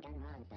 Danganronpa.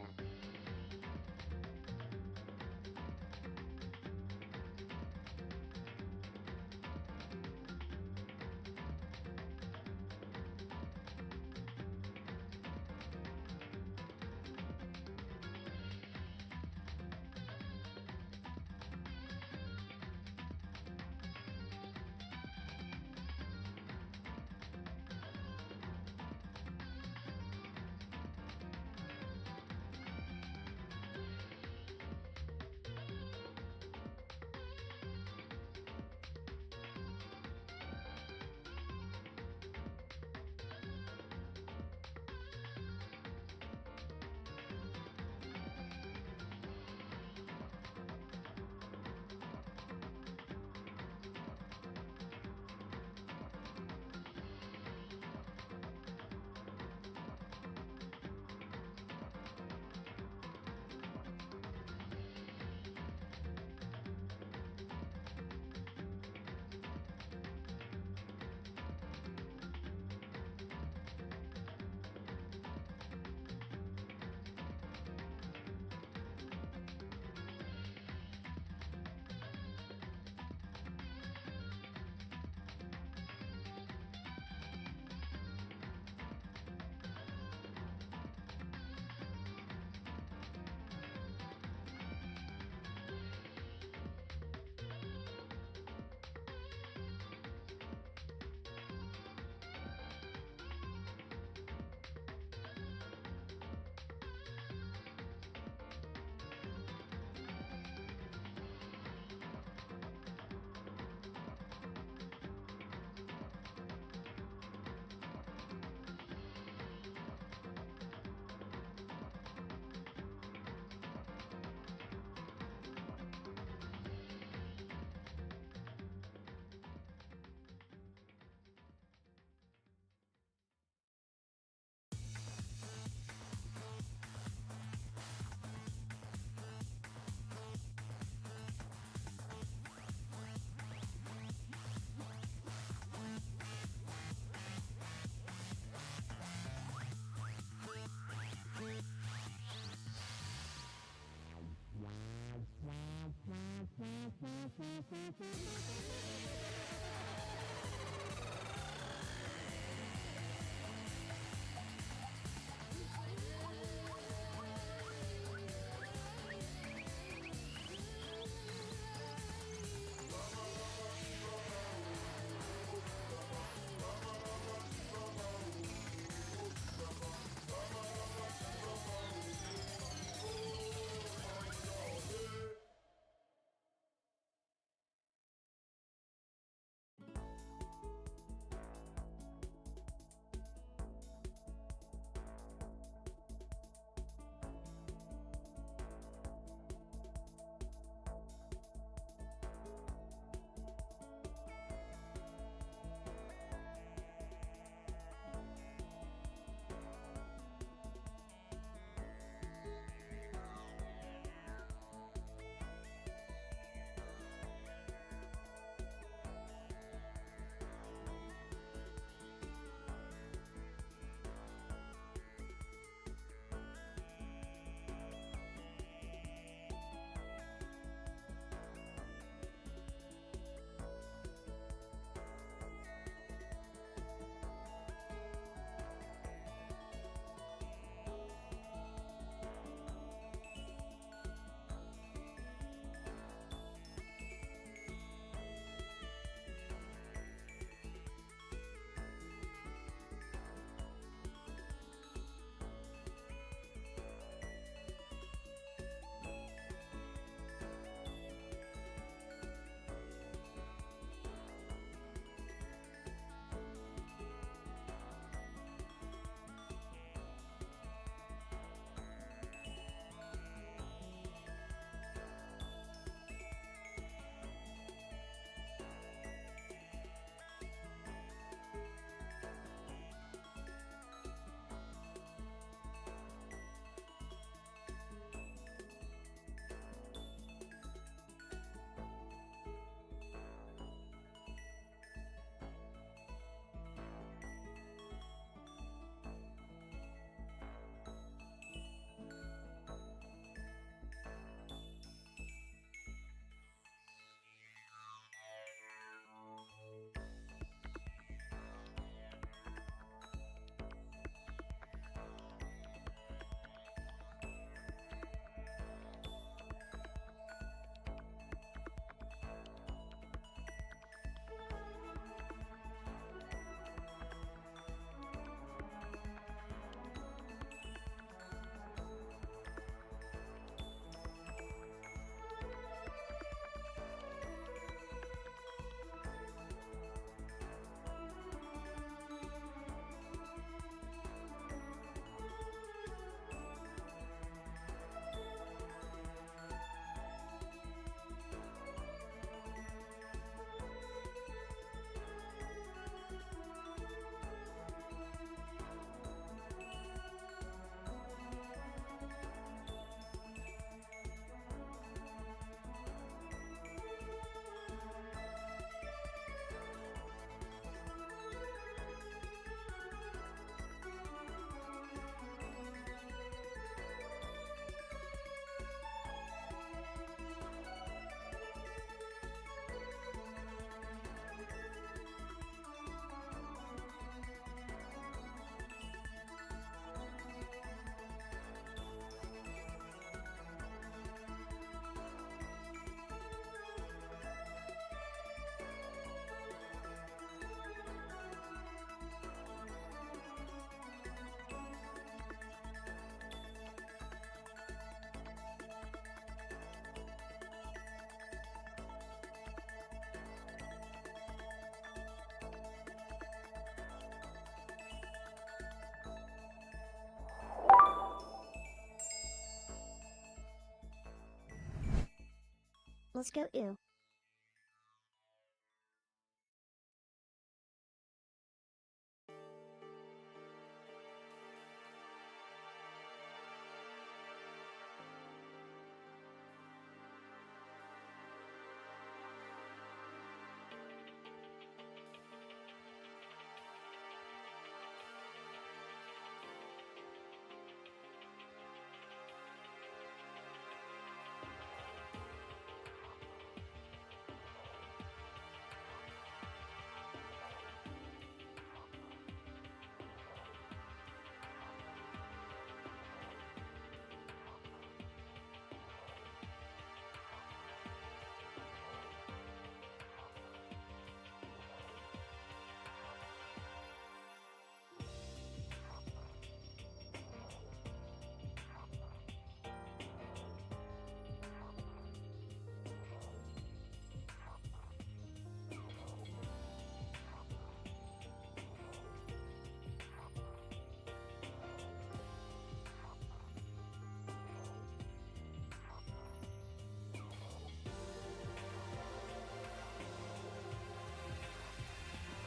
Let's go ew.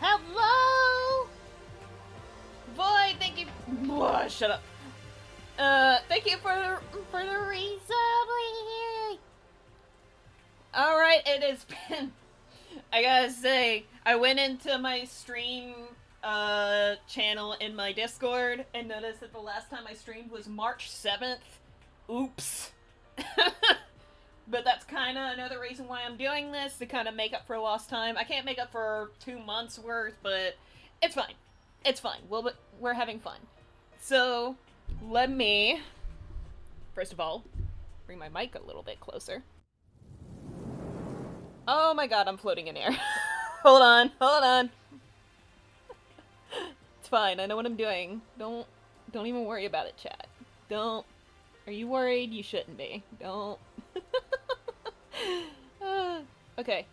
Hello! Boy, thank you. Shut up. Thank you for the resub. Alright, it has been. I gotta say, I went into my stream channel in my Discord and noticed that the last time I streamed was March 7th. Oops. But that's kind of another reason why I'm doing this, to kind of make up for lost time. I can't make up for 2 months worth, but it's fine. It's fine. We're having fun. So, let me, first of all, bring my mic a little bit closer. Oh my god, I'm floating in air. Hold on. It's fine. I know what I'm doing. Don't even worry about it, chat. Don't. Are you worried? You shouldn't be. Don't. Okay.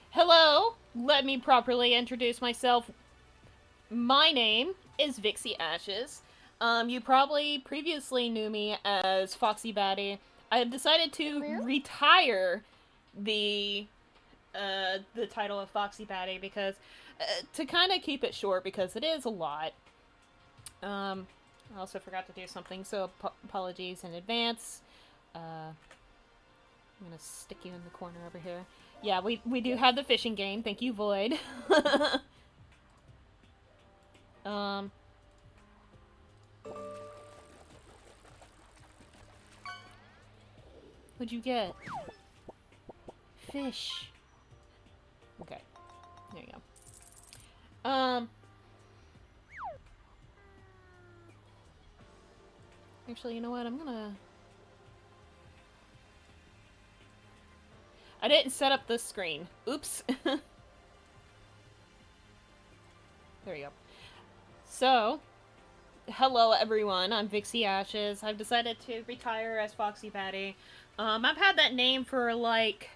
Hello. Let me properly introduce myself. My name is Vixie Ashes. You probably previously knew me as Foxy Batty. I have decided to retire the title of Foxy Batty because to kind of keep it short, because it is a lot. I also forgot to do something, so apologies in advance. I'm gonna stick you in the corner over here. Yeah, we do have the fishing game. Thank you, Void. What'd you get? Fish. Okay. There you go. Actually, you know what? I didn't set up this screen. Oops. There we go. So, hello everyone, I'm Vixie Ashes. I've decided to retire as Foxy Batty. I've had that name for like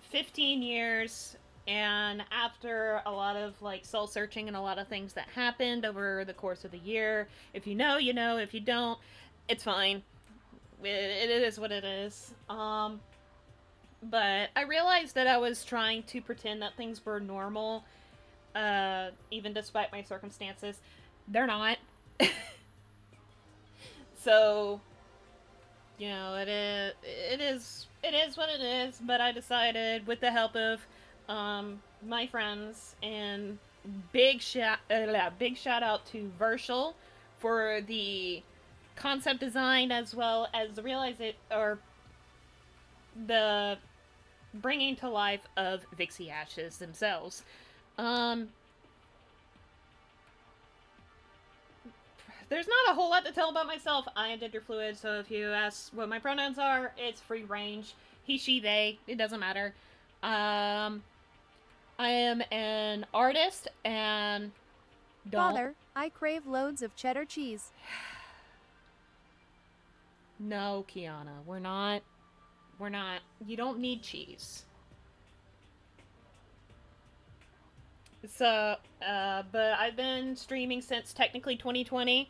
15 years, and after a lot of like soul searching and a lot of things that happened over the course of the year, if you know, you know. If you don't, it's fine. It is what it is. But I realized that I was trying to pretend that things were normal, even despite my circumstances. They're not. So, you know, it is what it is. But I decided, with the help of my friends, and big shout out to Virtual for the concept design, as well as the bringing to life of Vixie Ashes themselves. There's not a whole lot to tell about myself. I am gender fluid, so if you ask what my pronouns are, it's free range. He, she, they. It doesn't matter. I am an artist, and Father, I crave loads of cheddar cheese. No, Kiana, we're not. You don't need cheese. So, but I've been streaming since technically 2020.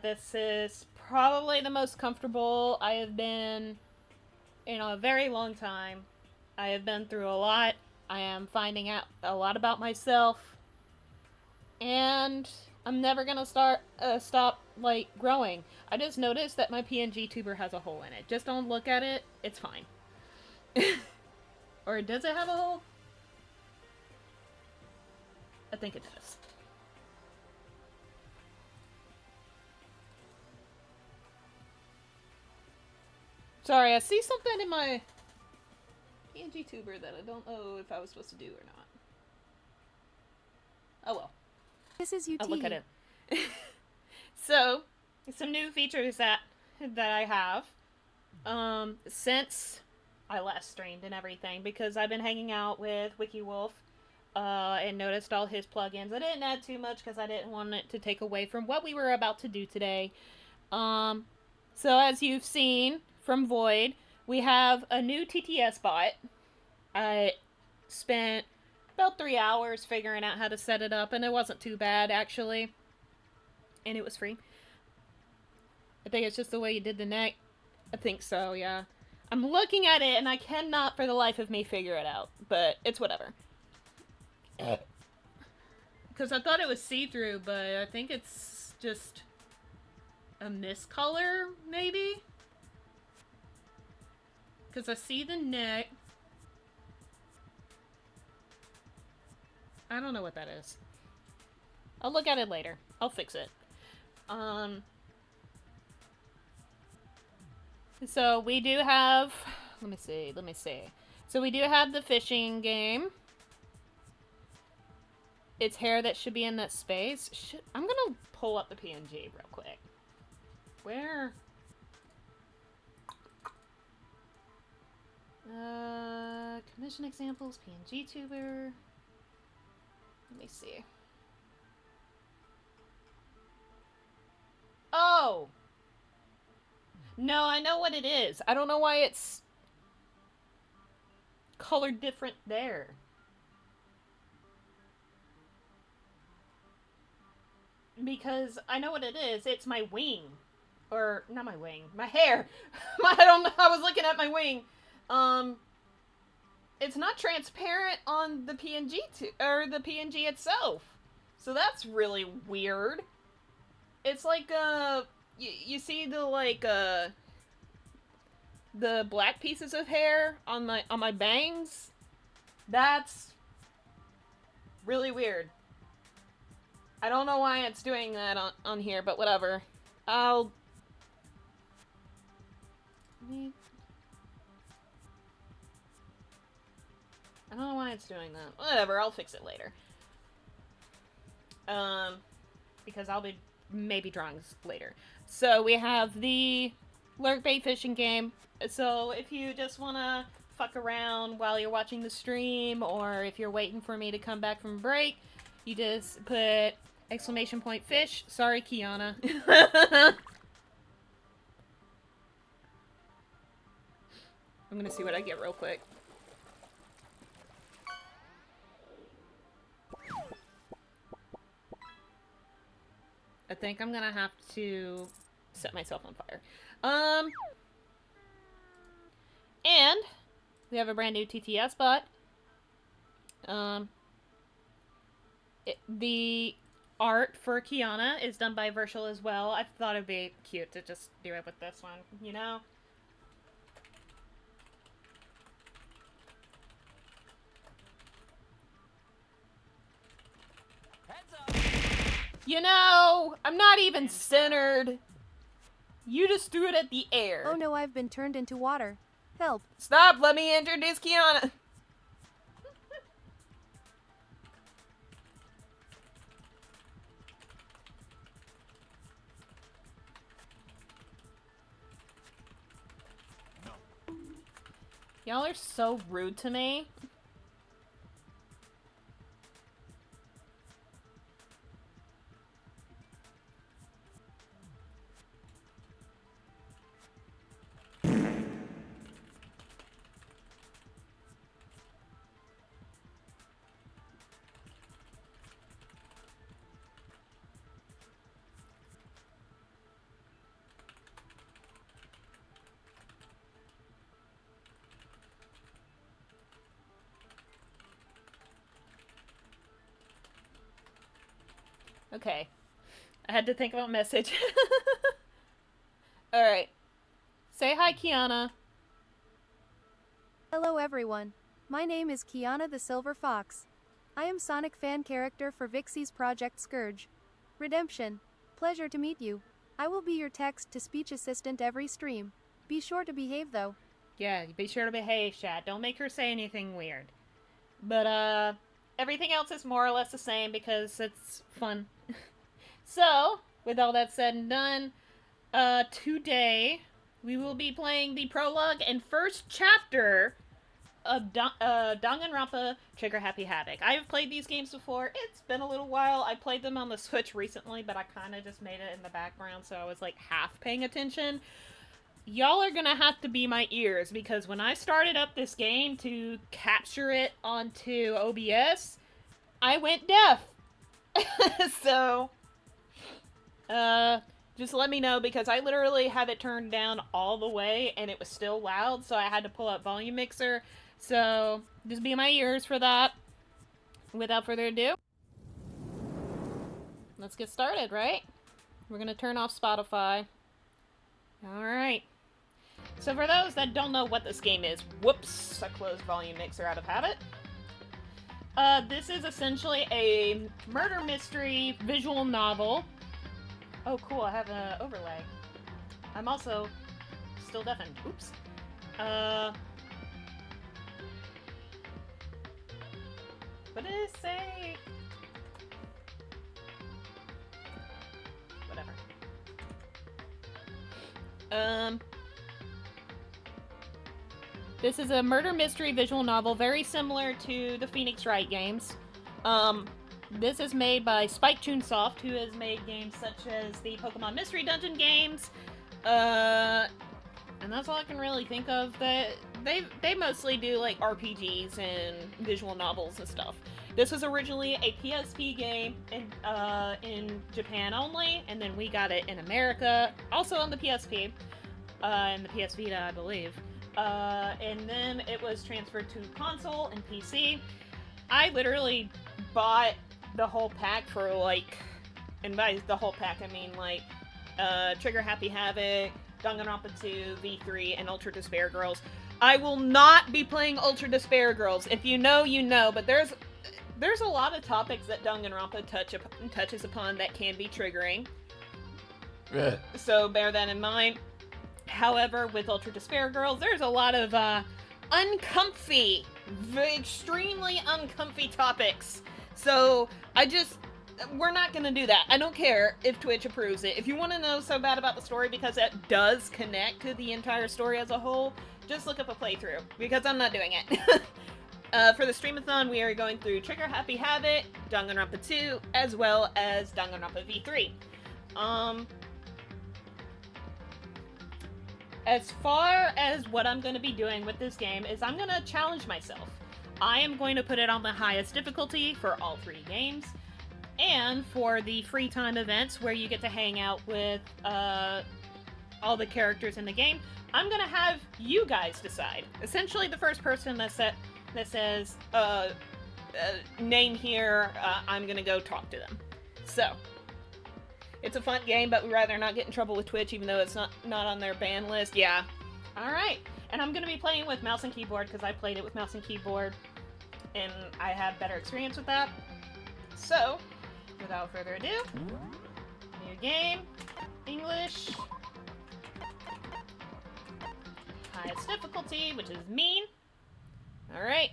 This is probably the most comfortable I have been in a very long time. I have been through a lot. I am finding out a lot about myself. And I'm never gonna stop, like, growing. I just noticed that my PNG tuber has a hole in it. Just don't look at it. It's fine. Or does it have a hole? I think it does. Sorry, I see something in my PNG tuber that I don't know if I was supposed to do or not. Oh well. This is UT. I'll look at it. So, some new features that I have since I last streamed and everything, because I've been hanging out with WikiWolf and noticed all his plugins. I didn't add too much because I didn't want it to take away from what we were about to do today. So as you've seen from Void, we have a new TTS bot. I spent about 3 hours figuring out how to set it up, and it wasn't too bad, actually. And it was free. I think it's just the way you did the neck. I think so, yeah. I'm looking at it, and I cannot for the life of me figure it out, but it's whatever. Because I thought it was see-through, but I think it's just a miscolor, maybe? Because I see the neck. I don't know what that is. I'll look at it later. I'll fix it. So we do have... Let me see. So we do have the fishing game. It's hair that should be in that space. I'm gonna pull up the PNG real quick. Where? Commission examples, PNG tuber. Let me see. Oh! No, I know what it is. I don't know why it's colored different there. Because I know what it is. It's my wing. Or, not my wing. My hair. I don't know. I was looking at my wing. It's not transparent on the PNG or the PNG itself. So that's really weird. It's like, you see the, like, the black pieces of hair on my bangs? That's really weird. I don't know why it's doing that on here, but whatever. I don't know why it's doing that. Whatever, I'll fix it later. Because I'll be maybe drawing later. So we have the lurk bait fishing game. So if you just want to fuck around while you're watching the stream, or if you're waiting for me to come back from break, you just put exclamation point fish. Sorry, Kiana. I'm gonna see what I get real quick. I think I'm gonna have to set myself on fire. And we have a brand new TTS bot. The art for Kiana is done by Virtual as well. I thought it'd be cute to just do it with this one, you know? You know, I'm not even centered. You just threw it at the air. Oh no, I've been turned into water. Help. Stop, let me introduce Kiana. Y'all are so rude to me. Okay. I had to think about message. Alright. Say hi, Kiana. Hello everyone. My name is Kiana the Silver Fox. I am Sonic fan character for Vixie's Project Scourge. Redemption. Pleasure to meet you. I will be your text-to-speech assistant every stream. Be sure to behave though. Yeah, be sure to behave, chat. Don't make her say anything weird. But, everything else is more or less the same because it's fun. So, with all that said and done, today we will be playing the prologue and first chapter of Danganronpa Trigger Happy Havoc. I have played these games before. It's been a little while. I played them on the Switch recently, but I kind of just made it in the background, so I was like half paying attention. Y'all are gonna have to be my ears because when I started up this game to capture it onto OBS, I went deaf. So, just let me know because I literally have it turned down all the way and it was still loud, so I had to pull up volume mixer. So, just be my ears for that. Without further ado, let's get started, right? We're gonna turn off Spotify. Alright. So for those that don't know what this game is, whoops, I closed volume mixer out of habit. This is essentially a murder mystery visual novel. Oh cool, I have an overlay. I'm also still deafened. Oops. What did it say? Whatever. This is a murder mystery visual novel very similar to the Phoenix Wright games. This is made by Spike Chunsoft, who has made games such as the Pokemon Mystery Dungeon games. And that's all I can really think of. They mostly do like RPGs and visual novels and stuff. This was originally a PSP game in Japan only, and then we got it in America, also on the PSP, and the PS Vita, I believe. And then it was transferred to console and PC. I literally bought the whole pack for like, and by the whole pack I mean like, Trigger Happy Havoc, Danganronpa 2, V3, and Ultra Despair Girls. I will not be playing Ultra Despair Girls. If you know, you know, but there's a lot of topics that Danganronpa touches upon that can be triggering. So bear that in mind. However, with Ultra Despair Girls, there's a lot of uncomfy, extremely uncomfy topics. So we're not gonna do that. I don't care if Twitch approves it. If you want to know so bad about the story because it does connect to the entire story as a whole, just look up a playthrough because I'm not doing it. For the streamathon, we are going through Trigger Happy Havoc, Danganronpa 2, as well as Danganronpa V3. As far as what I'm going to be doing with this game is I'm going to challenge myself. I am going to put it on the highest difficulty for all three games, and for the free time events where you get to hang out with all the characters in the game, I'm going to have you guys decide. Essentially, the first person that says, name here, I'm going to go talk to them. So, it's a fun game, but we'd rather not get in trouble with Twitch, even though it's not on their ban list. Yeah. Alright. And I'm going to be playing with mouse and keyboard, because I played it with mouse and keyboard, and I have better experience with that. So, without further ado, new game, English, highest difficulty, which is mean. Alright.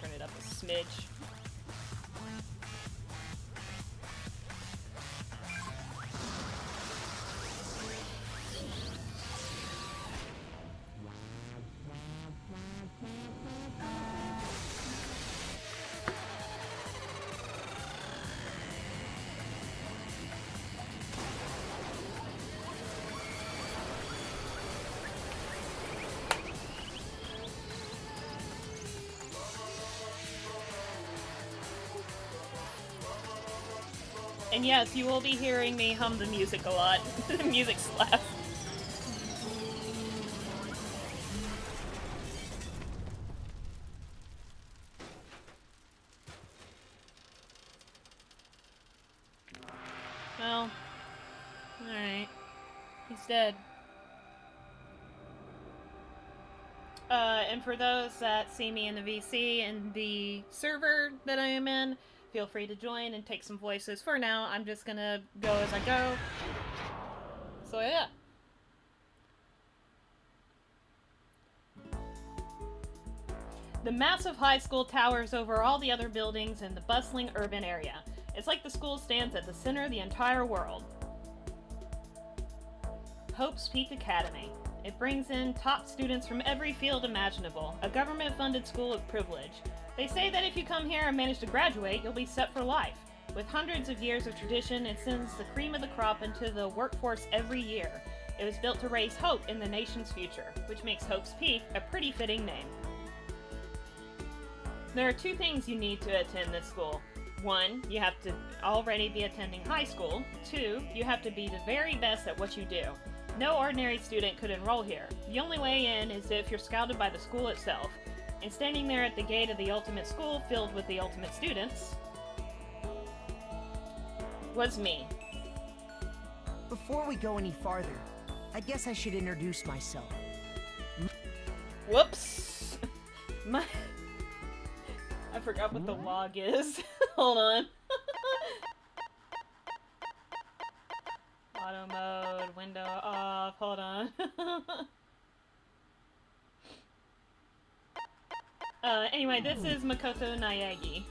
Turn it up a smidge. And yes, you will be hearing me hum the music a lot. The music slaps. Well, alright. He's dead. And for those that see me in the VC and the server that I am in, feel free to join and take some voices. For now, I'm just gonna go as I go. So yeah. The massive high school towers over all the other buildings in the bustling urban area. It's like the school stands at the center of the entire world. Hope's Peak Academy. It brings in top students from every field imaginable, a government-funded school of privilege. They say that if you come here and manage to graduate, you'll be set for life. With hundreds of years of tradition, it sends the cream of the crop into the workforce every year. It was built to raise hope in the nation's future, which makes Hope's Peak a pretty fitting name. There are 2 things you need to attend this school. 1, you have to already be attending high school. 2, you have to be the very best at what you do. No ordinary student could enroll here. The only way in is if you're scouted by the school itself. And standing there at the gate of the ultimate school filled with the ultimate students was me. Before we go any farther, I guess I should introduce myself. Whoops! I forgot what the log is. Hold on. Auto mode, window off, hold on. Anyway, this is Makoto Naegi.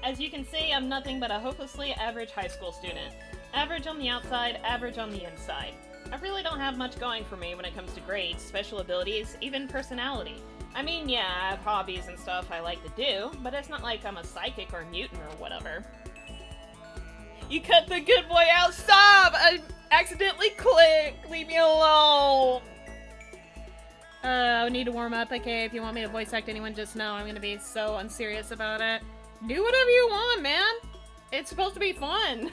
As you can see, I'm nothing but a hopelessly average high school student. Average on the outside, average on the inside. I really don't have much going for me when it comes to grades, special abilities, even personality. I mean, yeah, I have hobbies and stuff I like to do, but it's not like I'm a psychic or mutant or whatever. You cut the good boy out! Stop! I accidentally clicked! Leave me alone! I need to warm up. Okay, if you want me to voice act anyone, just know I'm gonna be so unserious about it. Do whatever you want, man! It's supposed to be fun!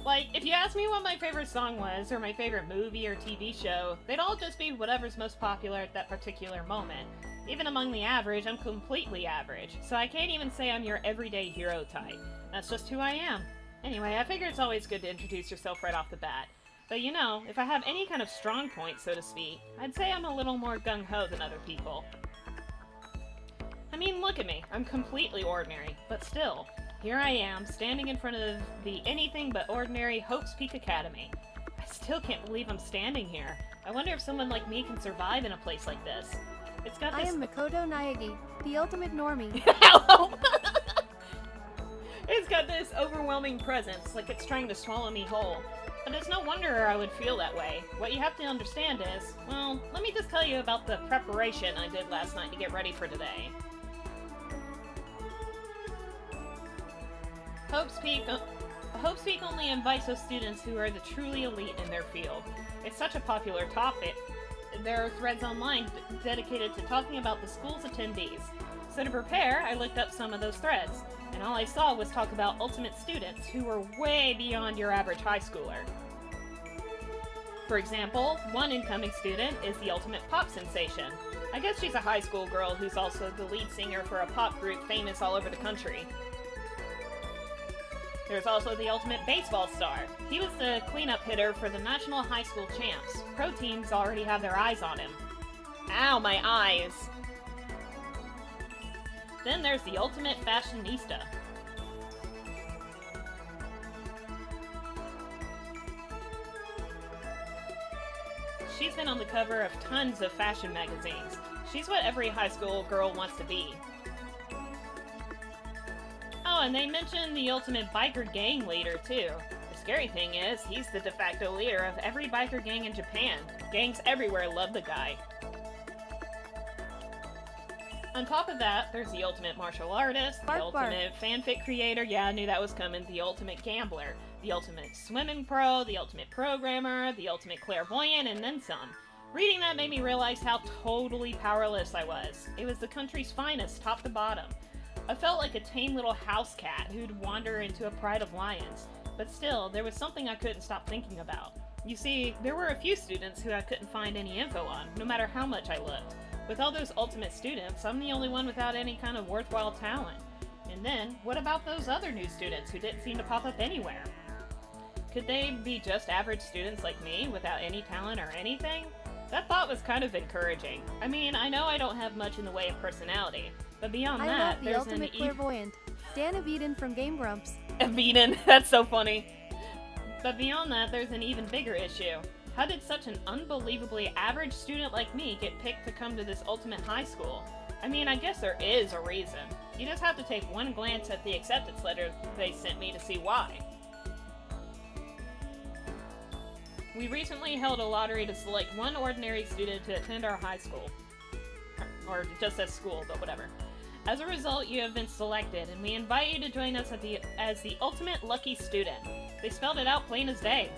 Like, if you asked me what my favorite song was, or my favorite movie or TV show, they'd all just be whatever's most popular at that particular moment. Even among the average, I'm completely average, so I can't even say I'm your everyday hero type. That's just who I am. Anyway, I figure it's always good to introduce yourself right off the bat. But you know, if I have any kind of strong point, so to speak, I'd say I'm a little more gung-ho than other people. I mean, look at me. I'm completely ordinary, but still, here I am, standing in front of the anything but ordinary Hope's Peak Academy. I still can't believe I'm standing here. I wonder if someone like me can survive in a place like this. It's got this— I am Makoto Naegi, the ultimate normie. Hello! It's got this overwhelming presence, like it's trying to swallow me whole. But it's no wonder I would feel that way. What you have to understand is, well, let me just tell you about the preparation I did last night to get ready for today. Hope's Peak only invites those students who are the truly elite in their field. It's such a popular topic. There are threads online dedicated to talking about the school's attendees. So to prepare, I looked up some of those threads, and all I saw was talk about ultimate students who were way beyond your average high schooler. For example, one incoming student is the ultimate pop sensation. I guess she's a high school girl who's also the lead singer for a pop group famous all over the country. There's also the ultimate baseball star. He was the cleanup hitter for the National High School Champs. Pro teams already have their eyes on him. Ow, my eyes! Then there's the ultimate fashionista. She's been on the cover of tons of fashion magazines. She's what every high school girl wants to be. Oh, and they mentioned the ultimate biker gang leader, too. The scary thing is, he's the de facto leader of every biker gang in Japan. Gangs everywhere love the guy. On top of that, there's the ultimate martial artist, the ultimate fanfic creator, yeah, I knew that was coming, the ultimate gambler, the ultimate swimming pro, the ultimate programmer, the ultimate clairvoyant, and then some. Reading that made me realize how totally powerless I was. It was the country's finest, top to bottom. I felt like a tame little house cat who'd wander into a pride of lions. But still, there was something I couldn't stop thinking about. You see, there were a few students who I couldn't find any info on, no matter how much I looked. With all those ultimate students, I'm the only one without any kind of worthwhile talent. And then, what about those other new students who didn't seem to pop up anywhere? Could they be just average students like me, without any talent or anything? That thought was kind of encouraging. I mean, I know I don't have much in the way of personality, but beyond I that, love the there's ultimate clairvoyant, Dan Aveden from Game Grumps. Aveden, that's so funny. But beyond that, there's an even bigger issue. How did such an unbelievably average student like me get picked to come to this ultimate high school? I mean, I guess there is a reason. You just have to take one glance at the acceptance letter they sent me to see why. We recently held a lottery to select one ordinary student to attend our high school. Or just as school, but whatever. As a result, you have been selected, and we invite you to join us as the ultimate lucky student. They spelled it out plain as day.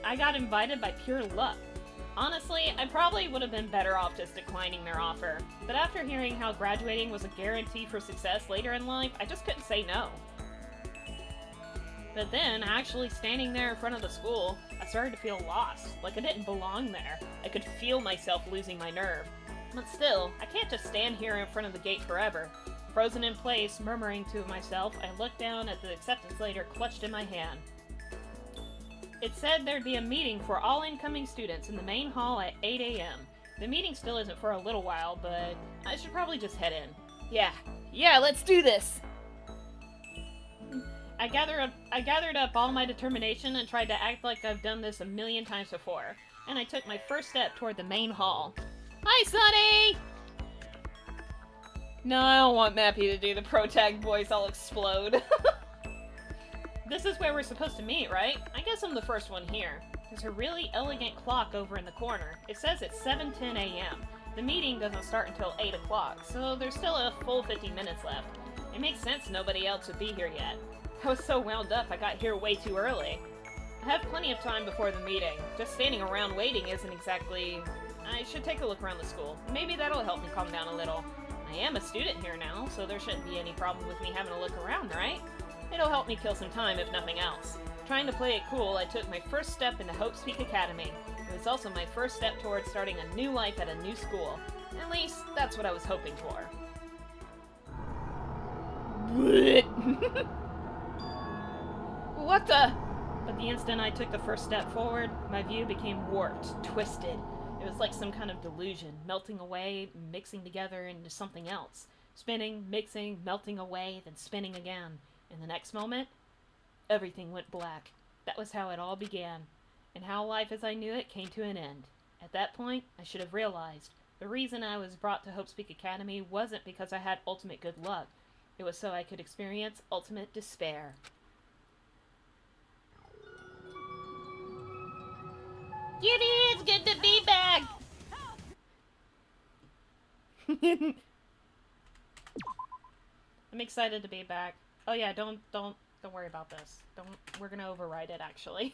I got invited by pure luck. Honestly, I probably would have been better off just declining their offer, but after hearing how graduating was a guarantee for success later in life, I just couldn't say no. But then, actually standing there in front of the school, I started to feel lost, like I didn't belong there. I could feel myself losing my nerve. But still, I can't just stand here in front of the gate forever. Frozen in place, murmuring to myself, I looked down at the acceptance letter clutched in my hand. It said there'd be a meeting for all incoming students in the main hall at 8 a.m. The meeting still isn't for a little while, but I should probably just head in. Yeah, let's do this! I gathered up all my determination and tried to act like I've done this a million times before, and I took my first step toward the main hall. Hi, Sonny! No, I don't want Mappy to do the protag voice, I'll explode. This is where we're supposed to meet, right? I guess I'm the first one here. There's a really elegant clock over in the corner. It says it's 7:10 a.m. The meeting doesn't start until 8 o'clock, so there's still a full 50 minutes left. It makes sense nobody else would be here yet. I was so wound up I got here way too early. I have plenty of time before the meeting. Just standing around waiting isn't exactly... I should take a look around the school. Maybe that'll help me calm down a little. I am a student here now, so there shouldn't be any problem with me having a look around, right? It'll help me kill some time, if nothing else. Trying to play it cool, I took my first step into Hope's Peak Academy. It was also my first step towards starting a new life at a new school. At least, that's what I was hoping for. What the? But the instant I took the first step forward, my view became warped, twisted. It was like some kind of delusion, melting away, mixing together into something else. Spinning, mixing, melting away, then spinning again. In the next moment, everything went black. That was how it all began, and how life as I knew it came to an end. At that point, I should have realized the reason I was brought to Hope's Peak Academy wasn't because I had ultimate good luck. It was so I could experience ultimate despair. Kitty, it's good to be back! I'm excited to be back. Oh yeah, don't worry about this. We're gonna override it, actually.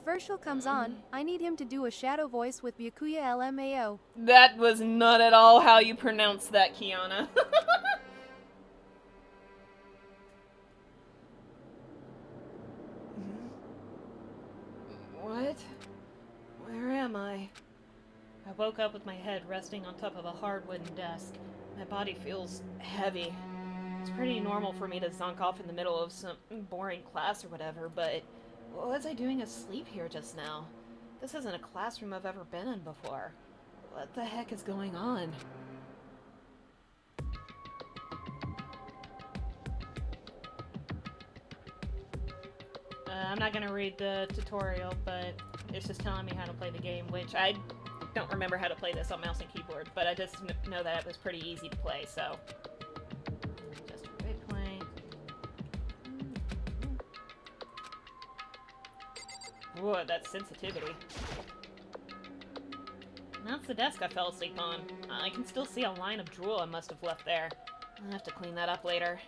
Fershel comes on. I need him to do a shadow voice with Byakuya LMAO. That was not at all how you pronounce that, Kiana. What? Where am I? I woke up with my head resting on top of a hard wooden desk. My body feels heavy. It's pretty normal for me to zonk off in the middle of some boring class or whatever, but what was I doing asleep here just now? This isn't a classroom I've ever been in before. What the heck is going on? I'm not gonna read the tutorial, but it's just telling me how to play the game, which I don't remember how to play this on mouse and keyboard, but I just know that it was pretty easy to play, so... Just a waypoint. Whoa, that's sensitivity. And that's the desk I fell asleep on. I can still see a line of drool I must have left there. I'll have to clean that up later.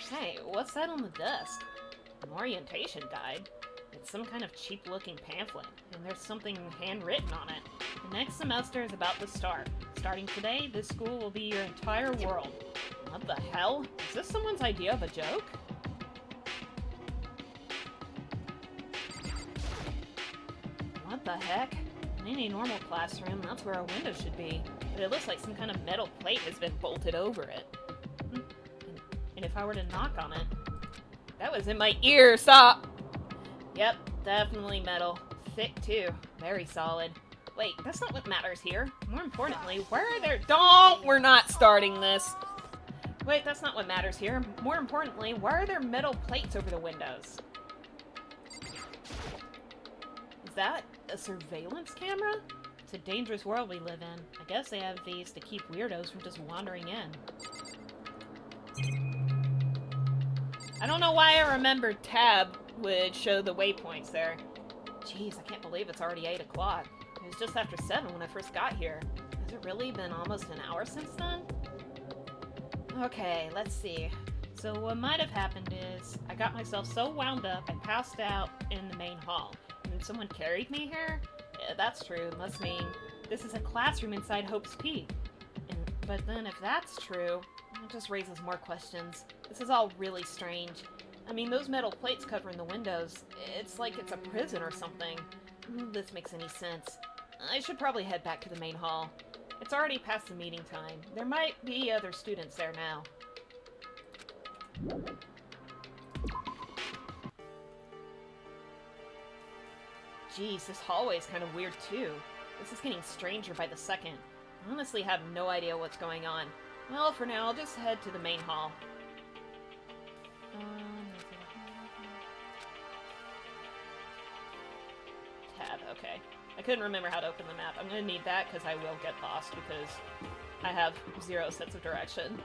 Hey, what's that on the desk? An orientation guide. It's some kind of cheap-looking pamphlet, and there's something handwritten on it. The next semester is about to start, Starting today, this school will be your entire world. What the hell? Is this someone's idea of a joke? What the heck? In any normal classroom, that's where a window should be. But it looks like some kind of metal plate has been bolted over it. And if I were to knock on it... That was in my ear! Stop! Yep, definitely metal. Thick, too. Very solid. Wait, that's not what matters here. More importantly, where are there... Don't! We're not starting this! Wait, that's not what matters here. More importantly, why are there metal plates over the windows? Is that a surveillance camera? It's a dangerous world we live in. I guess they have these to keep weirdos from just wandering in. I don't know why I remembered Tab would show the waypoints there. Jeez, I can't believe it's already 8 o'clock. It was just after 7 when I first got here. Has it really been almost an hour since then? Okay, let's see. So what might have happened is, I got myself so wound up I passed out in the main hall. And then someone carried me here? Yeah, that's true. It must mean this is a classroom inside Hope's Peak. But then if that's true, it just raises more questions. This is all really strange. I mean, those metal plates covering the windows, it's like it's a prison or something. None of this makes any sense. I should probably head back to the main hall. It's already past the meeting time. There might be other students there now. Jeez, this hallway's kind of weird too. This is getting stranger by the second. I honestly have no idea what's going on. Well, for now, I'll just head to the main hall. Tab, okay. I couldn't remember how to open the map. I'm gonna need that because I will get lost because I have 0 sense of direction.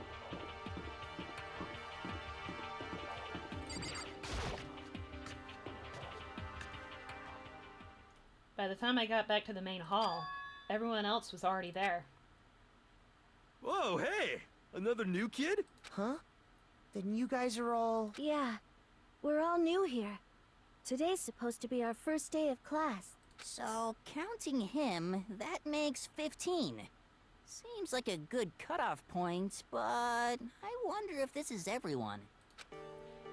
By the time I got back to the main hall, everyone else was already there. Whoa, hey! Another new kid? Huh? Then you guys are all... Yeah, we're all new here. Today's supposed to be our first day of class. So, counting him, that makes 15. Seems like a good cutoff point, but I wonder if this is everyone.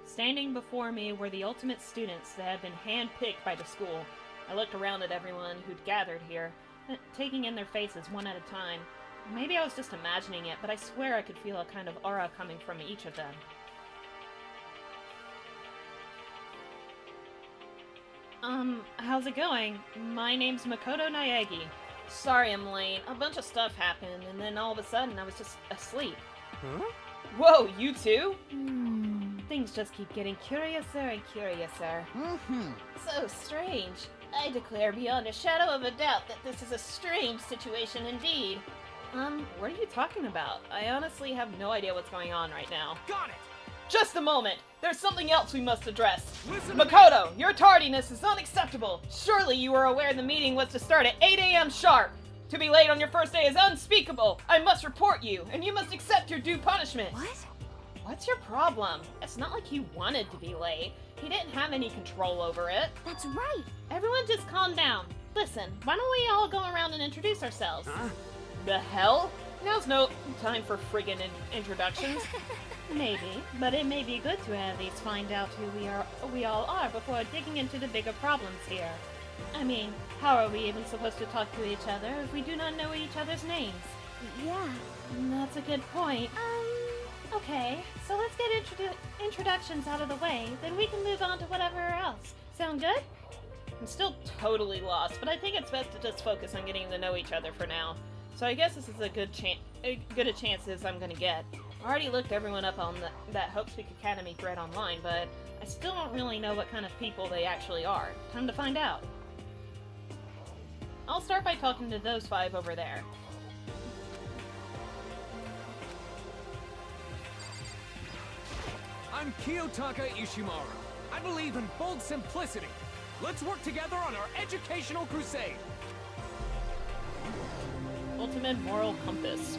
Standing before me were the ultimate students that had been handpicked by the school. I looked around at everyone who'd gathered here, taking in their faces one at a time. Maybe I was just imagining it, but I swear I could feel a kind of aura coming from each of them. How's it going? My name's Makoto Naegi. Sorry I'm late. A bunch of stuff happened, and then all of a sudden I was just asleep. Huh? Whoa, you too? Things just keep getting curiouser and curiouser. So strange. I declare beyond a shadow of a doubt that this is a strange situation indeed. What are you talking about? I honestly have no idea what's going on right now. Got it! Just a moment! There's something else we must address. Listen, Makoto, your tardiness is unacceptable. Surely you are aware the meeting was to start at 8 a.m. sharp. To be late on your first day is unspeakable. I must report you, and you must accept your due punishment. What? What's your problem? It's not like he wanted to be late. He didn't have any control over it. That's right. Everyone just calm down. Listen, why don't we all go around and introduce ourselves? Huh? The hell? Now's no time for friggin' introductions. Maybe, but it may be good to at least find out who we all are before digging into the bigger problems here. I mean, how are we even supposed to talk to each other if we do not know each other's names? Yeah. That's a good point. Okay, so let's get introductions out of the way, then we can move on to whatever else. Sound good? I'm still totally lost, but I think it's best to just focus on getting to know each other for now. So I guess this is as good a chance as I'm gonna get. I already looked everyone up on that Hope's Peak Academy thread online, but I still don't really know what kind of people they actually are. Time to find out. I'll start by talking to those 5 over there. I'm Kiyotaka Ishimaro. I believe in bold simplicity. Let's work together on our educational crusade. Ultimate moral compass.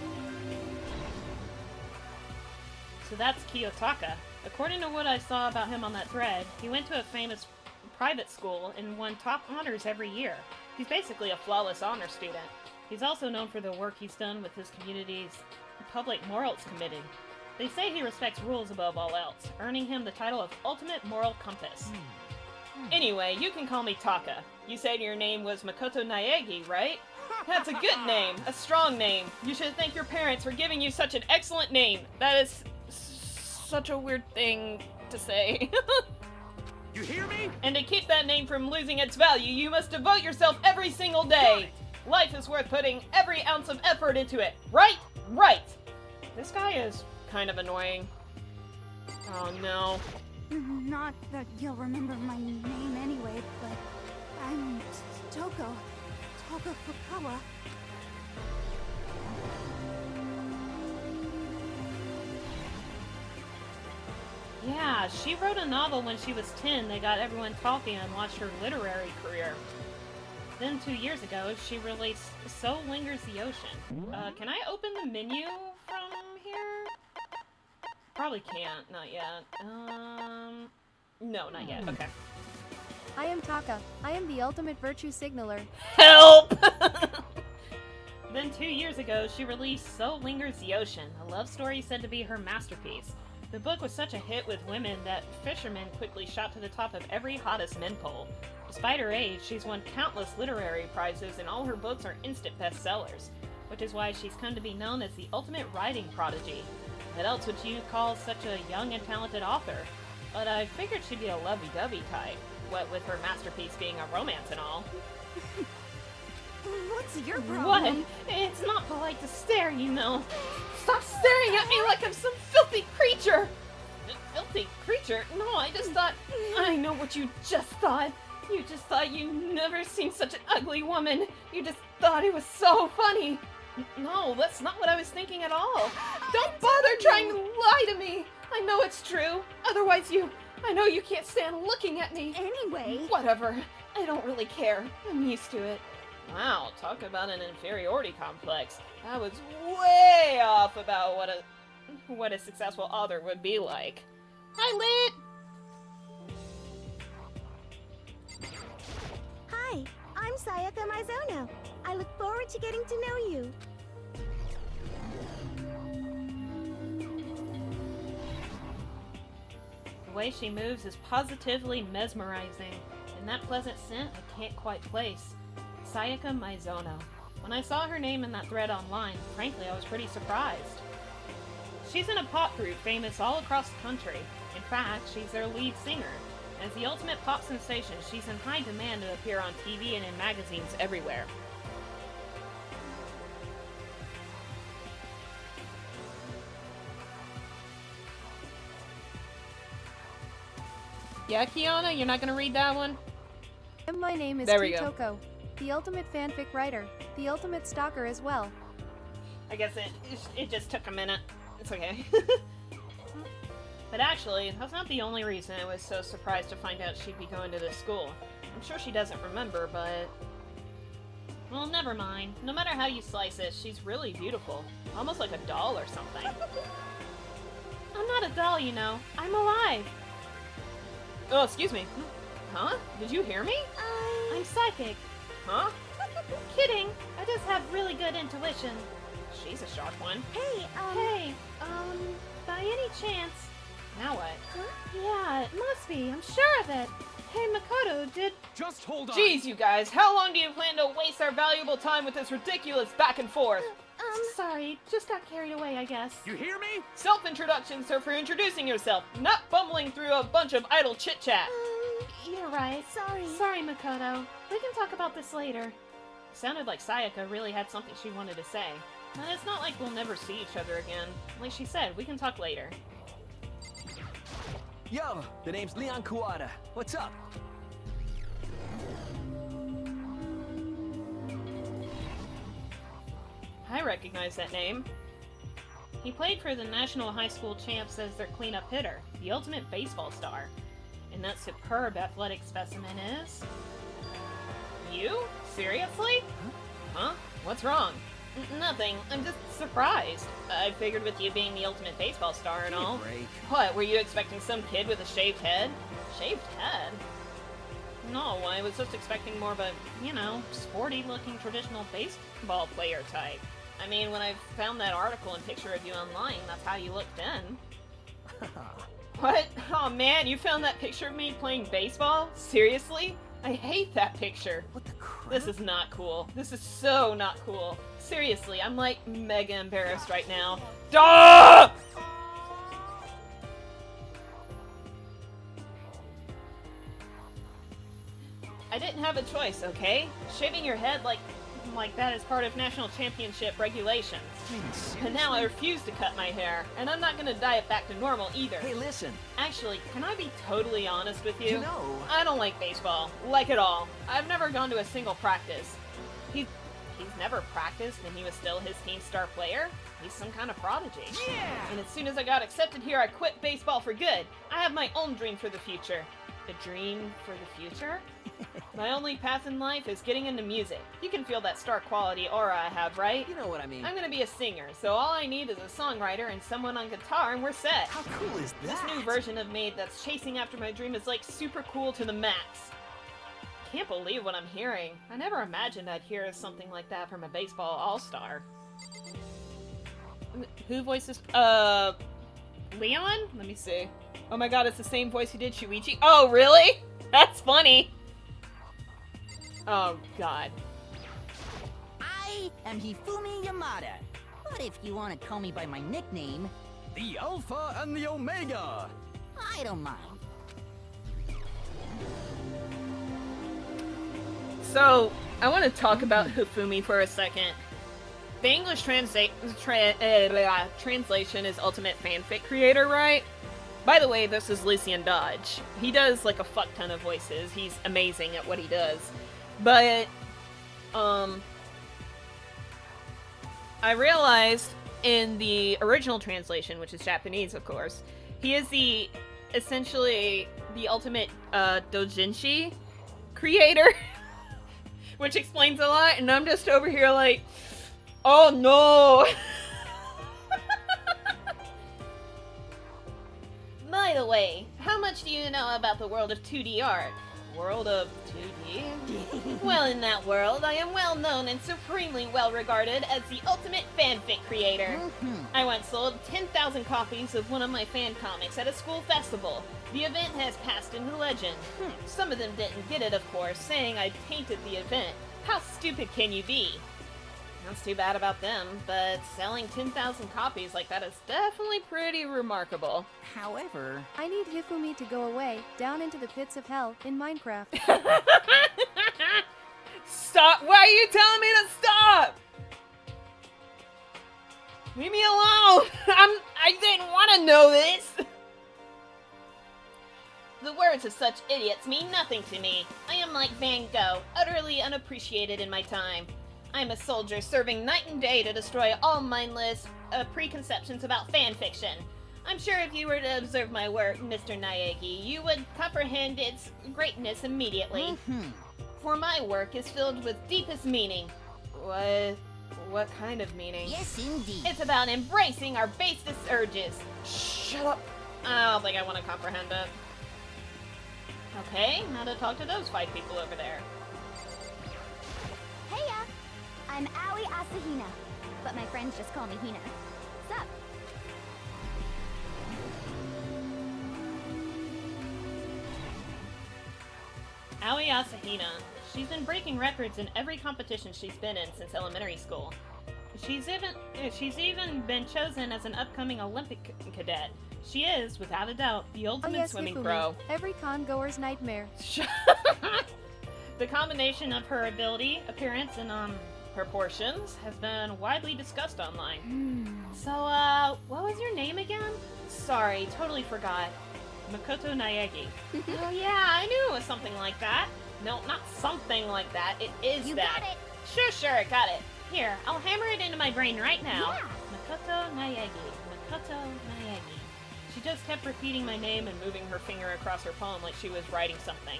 So that's Kiyotaka. According to what I saw about him on that thread, he went to a famous private school and won top honors every year. He's basically a flawless honor student. He's also known for the work he's done with his community's Public Morals Committee. They say he respects rules above all else, earning him the title of Ultimate Moral Compass. Anyway, you can call me Taka. You said your name was Makoto Naegi, right? That's a good name, a strong name. You should thank your parents for giving you such an excellent name. That is such a weird thing to say. You hear me? And to keep that name from losing its value, you must devote yourself every single day. Life is worth putting every ounce of effort into it. Right? Right. This guy is kind of annoying. Oh no. Not that you'll remember my name anyway, but I'm Toko Fukawa. Yeah, she wrote a novel when she was 10 that got everyone talking and watched her literary career. Then 2 years ago, she released So Lingers the Ocean. Can I open the menu from here? Probably can't, not yet. No, not yet, okay. I am Taka. I am the ultimate virtue signaler. Help! Then 2 years ago, she released So Lingers the Ocean, a love story said to be her masterpiece. The book was such a hit with women that fishermen quickly shot to the top of every hottest men poll. Despite her age, she's won countless literary prizes and all her books are instant bestsellers, which is why she's come to be known as the ultimate writing prodigy. What else would you call such a young and talented author? But I figured she'd be a lovey-dovey type, what with her masterpiece being a romance and all. What's your problem? What? It's not polite to stare, you know. Stop staring at me like I'm some filthy creature! Filthy creature? No, I just thought... I know what you just thought. You just thought you never seen such an ugly woman. You just thought it was so funny. No, that's not what I was thinking at all. Don't bother trying to lie to me. I know it's true. Otherwise I know you can't stand looking at me. Anyway... Whatever. I don't really care. I'm used to it. Wow, talk about an inferiority complex. I was way off about what a successful author would be like. Hi, Lit! Hi, I'm Sayaka Mizono. I look forward to getting to know you. The way she moves is positively mesmerizing, and that pleasant scent I can't quite place. Sayaka Mizono. When I saw her name in that thread online, frankly, I was pretty surprised. She's in a pop group famous all across the country. In fact, she's their lead singer. As the ultimate pop sensation, she's in high demand to appear on TV and in magazines everywhere. Yeah, Kiana, you're not gonna read that one? My name is There we go. Toko, the ultimate fanfic writer, the ultimate stalker as well. I guess it just took a minute. It's okay. But actually, that's not the only reason I was so surprised to find out she'd be going to this school. I'm sure she doesn't remember, but... Well, never mind. No matter how you slice it, she's really beautiful. Almost like a doll or something. I'm not a doll, you know. I'm alive. Oh, excuse me. Huh? Did you hear me? I'm psychic. Huh? Kidding. I just have really good intuition. She's a sharp one. Hey, By any chance... Now what? Huh? Yeah, it must be. I'm sure of it. Hey, Makoto, did... Just hold on. Jeez, you guys. How long do you plan to waste our valuable time with this ridiculous back and forth? Sorry, just got carried away, I guess. You hear me? Self-introduction, sir, for introducing yourself, not bumbling through a bunch of idle chit-chat. You're right. Sorry, Makoto. We can talk about this later. It sounded like Sayaka really had something she wanted to say. But it's not like we'll never see each other again. Like she said, we can talk later. Yo, the name's Leon Kuwata. What's up? I recognize that name. He played for the National High School Champs as their cleanup hitter, the ultimate baseball star. And that superb athletic specimen is... You? Seriously? Huh? What's wrong? Nothing. I'm just surprised. I figured with you being the ultimate baseball star and all. Break. What, were you expecting some kid with a shaved head? Shaved head? No, I was just expecting more of a, you know, sporty-looking traditional baseball player type. I mean, when I found that article and picture of you online, that's how you looked then. What? Oh man, you found that picture of me playing baseball? Seriously? I hate that picture. What the crap? This is not cool. This is so not cool. Seriously, I'm like mega embarrassed right now. Duh! I didn't have a choice, okay? Shaving your head like that is part of national championship regulations. And now I refuse to cut my hair, and I'm not gonna dye it back to normal either. Hey, listen. Actually, can I be totally honest with you? You know... I don't like baseball. Like at all. I've never gone to a single practice. He's never practiced and he was still his team's star player? He's some kind of prodigy. Yeah! And as soon as I got accepted here, I quit baseball for good. I have my own dream for the future. A dream for the future? My only path in life is getting into music. You can feel that star quality aura I have, right? You know what I mean. I'm gonna be a singer, so all I need is a songwriter and someone on guitar and we're set. How cool is that? This new version of me that's chasing after my dream is like super cool to the max. Can't believe what I'm hearing. I never imagined I'd hear something like that from a baseball all-star. Who voices, Leon? Let me see. Oh my god, it's the same voice who did Shuichi. Oh, really? That's funny. Oh god. I am Hifumi Yamada. But if you want to call me by my nickname, The Alpha and the Omega! I don't mind. So, I want to talk about Hifumi for a second. The English translation is Ultimate Fanfic Creator, right? By the way, this is Lucian Dodge. He does like a fuck ton of voices. He's amazing at what he does. But, I realized in the original translation, which is Japanese, of course, he is essentially the ultimate, doujinshi creator. Which explains a lot, and I'm just over here like, oh no! By the way, how much do you know about the world of 2D art? World of 2D? Well, in that world, I am well known and supremely well regarded as the ultimate fanfic creator. I once sold 10,000 copies of one of my fan comics at a school festival. The event has passed into legend. Some of them didn't get it, of course, saying I tainted the event. How stupid can you be? That's too bad about them, but selling 10,000 copies like that is definitely pretty remarkable. However, I need Hifumi to go away, down into the pits of hell, in Minecraft. Stop! Why are you telling me to stop? Leave me alone! I didn't want to know this! The words of such idiots mean nothing to me. I am like Van Gogh, utterly unappreciated in my time. I'm a soldier serving night and day to destroy all mindless preconceptions about fan fiction. I'm sure if you were to observe my work, Mr. Naegi, you would comprehend its greatness immediately. For my work is filled with deepest meaning. What kind of meaning? yes indeed. It's about embracing our basest urges. Shut up. I don't think I want to comprehend it. Okay, now to talk to those 5 people over there. Heya! I'm Aoi Asahina, but my friends just call me Hina. Sup? Aoi Asahina. She's been breaking records in every competition she's been in since elementary school. She's even been chosen as an upcoming Olympic cadet. She is, without a doubt, the Oh ultimate yes, swimming Hifumi. pro. Every con-goer's nightmare. The combination of her ability, appearance, and proportions has been widely discussed online. So, what was your name again? Sorry, totally forgot. Makoto Naegi. Oh yeah, I knew it was something like that. No, not something like that. It is You that. got it. Sure, got it. Here, I'll hammer it into my brain right now. Yeah. Makoto Naegi. Makoto Naegi. She just kept repeating my name and moving her finger across her palm like she was writing something.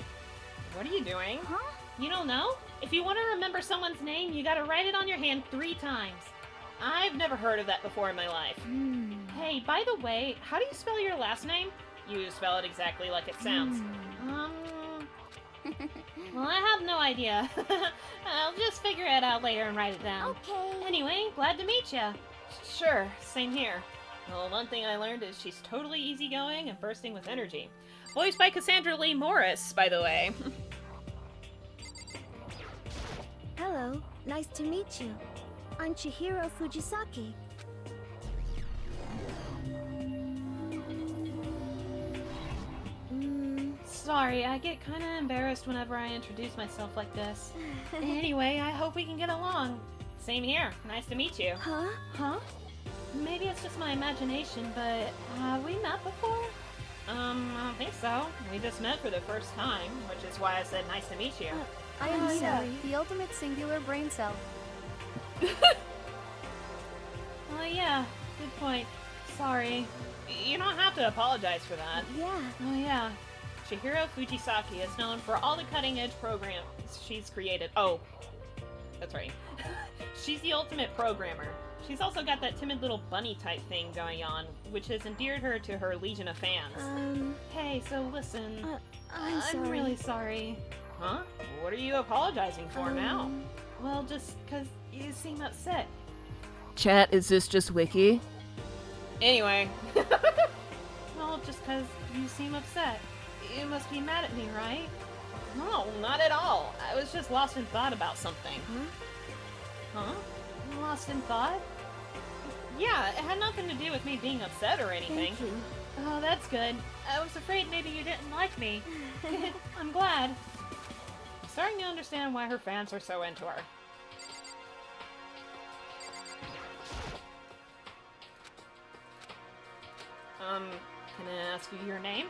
What are you doing? Huh? You don't know? If you want to remember someone's name, you gotta write it on your hand 3 times. I've never heard of that before in my life. Hey, by the way, how do you spell your last name? You spell it exactly like it sounds. Well, I have no idea. I'll just figure it out later and write it down. Okay. Anyway, glad to meet ya. Sure, same here. Well, one thing I learned is she's totally easygoing and bursting with energy. Voiced by Cassandra Lee Morris, by the way. Hello, nice to meet you. I'm Chihiro Fujisaki. Sorry, I get kinda embarrassed whenever I introduce myself like this. Anyway, I hope we can get along. Same here. Nice to meet you. Huh? Huh? Maybe it's just my imagination, but have we met before? I don't think so. We just met for the first time, which is why I said nice to meet you. I am Nina, sorry. the ultimate singular brain cell. Oh yeah, good point. Sorry. You don't have to apologize for that. Yeah. Oh yeah. Chihiro Fujisaki is known for all the cutting-edge programs she's created. Oh, that's right. She's the ultimate programmer. She's also got that timid little bunny-type thing going on, which has endeared her to her legion of fans. Hey, so listen. I'm sorry. really sorry. Huh? What are you apologizing for now? Well, just 'cause you seem upset. Chat, is this just Wiki? Anyway. Well, just 'cause you seem upset. You must be mad at me, right? No, not at all. I was just lost in thought about something. Huh? Lost in thought? Yeah, it had nothing to do with me being upset or anything. Thank you. Oh, that's good. I was afraid maybe you didn't like me. I'm glad. I'm starting to understand why her fans are so into her. Can I ask you your name?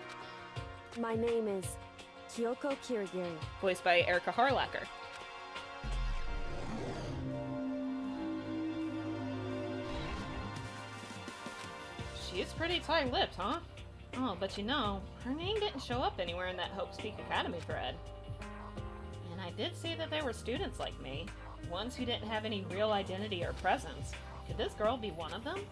My name is Kyoko Kirigiri. Voiced by Erica Harlacker. She is pretty tight-lipped, huh? Oh, but you know, her name didn't show up anywhere in that Hope Speak Academy thread. And I did see that there were students like me, ones who didn't have any real identity or presence. Could this girl be one of them?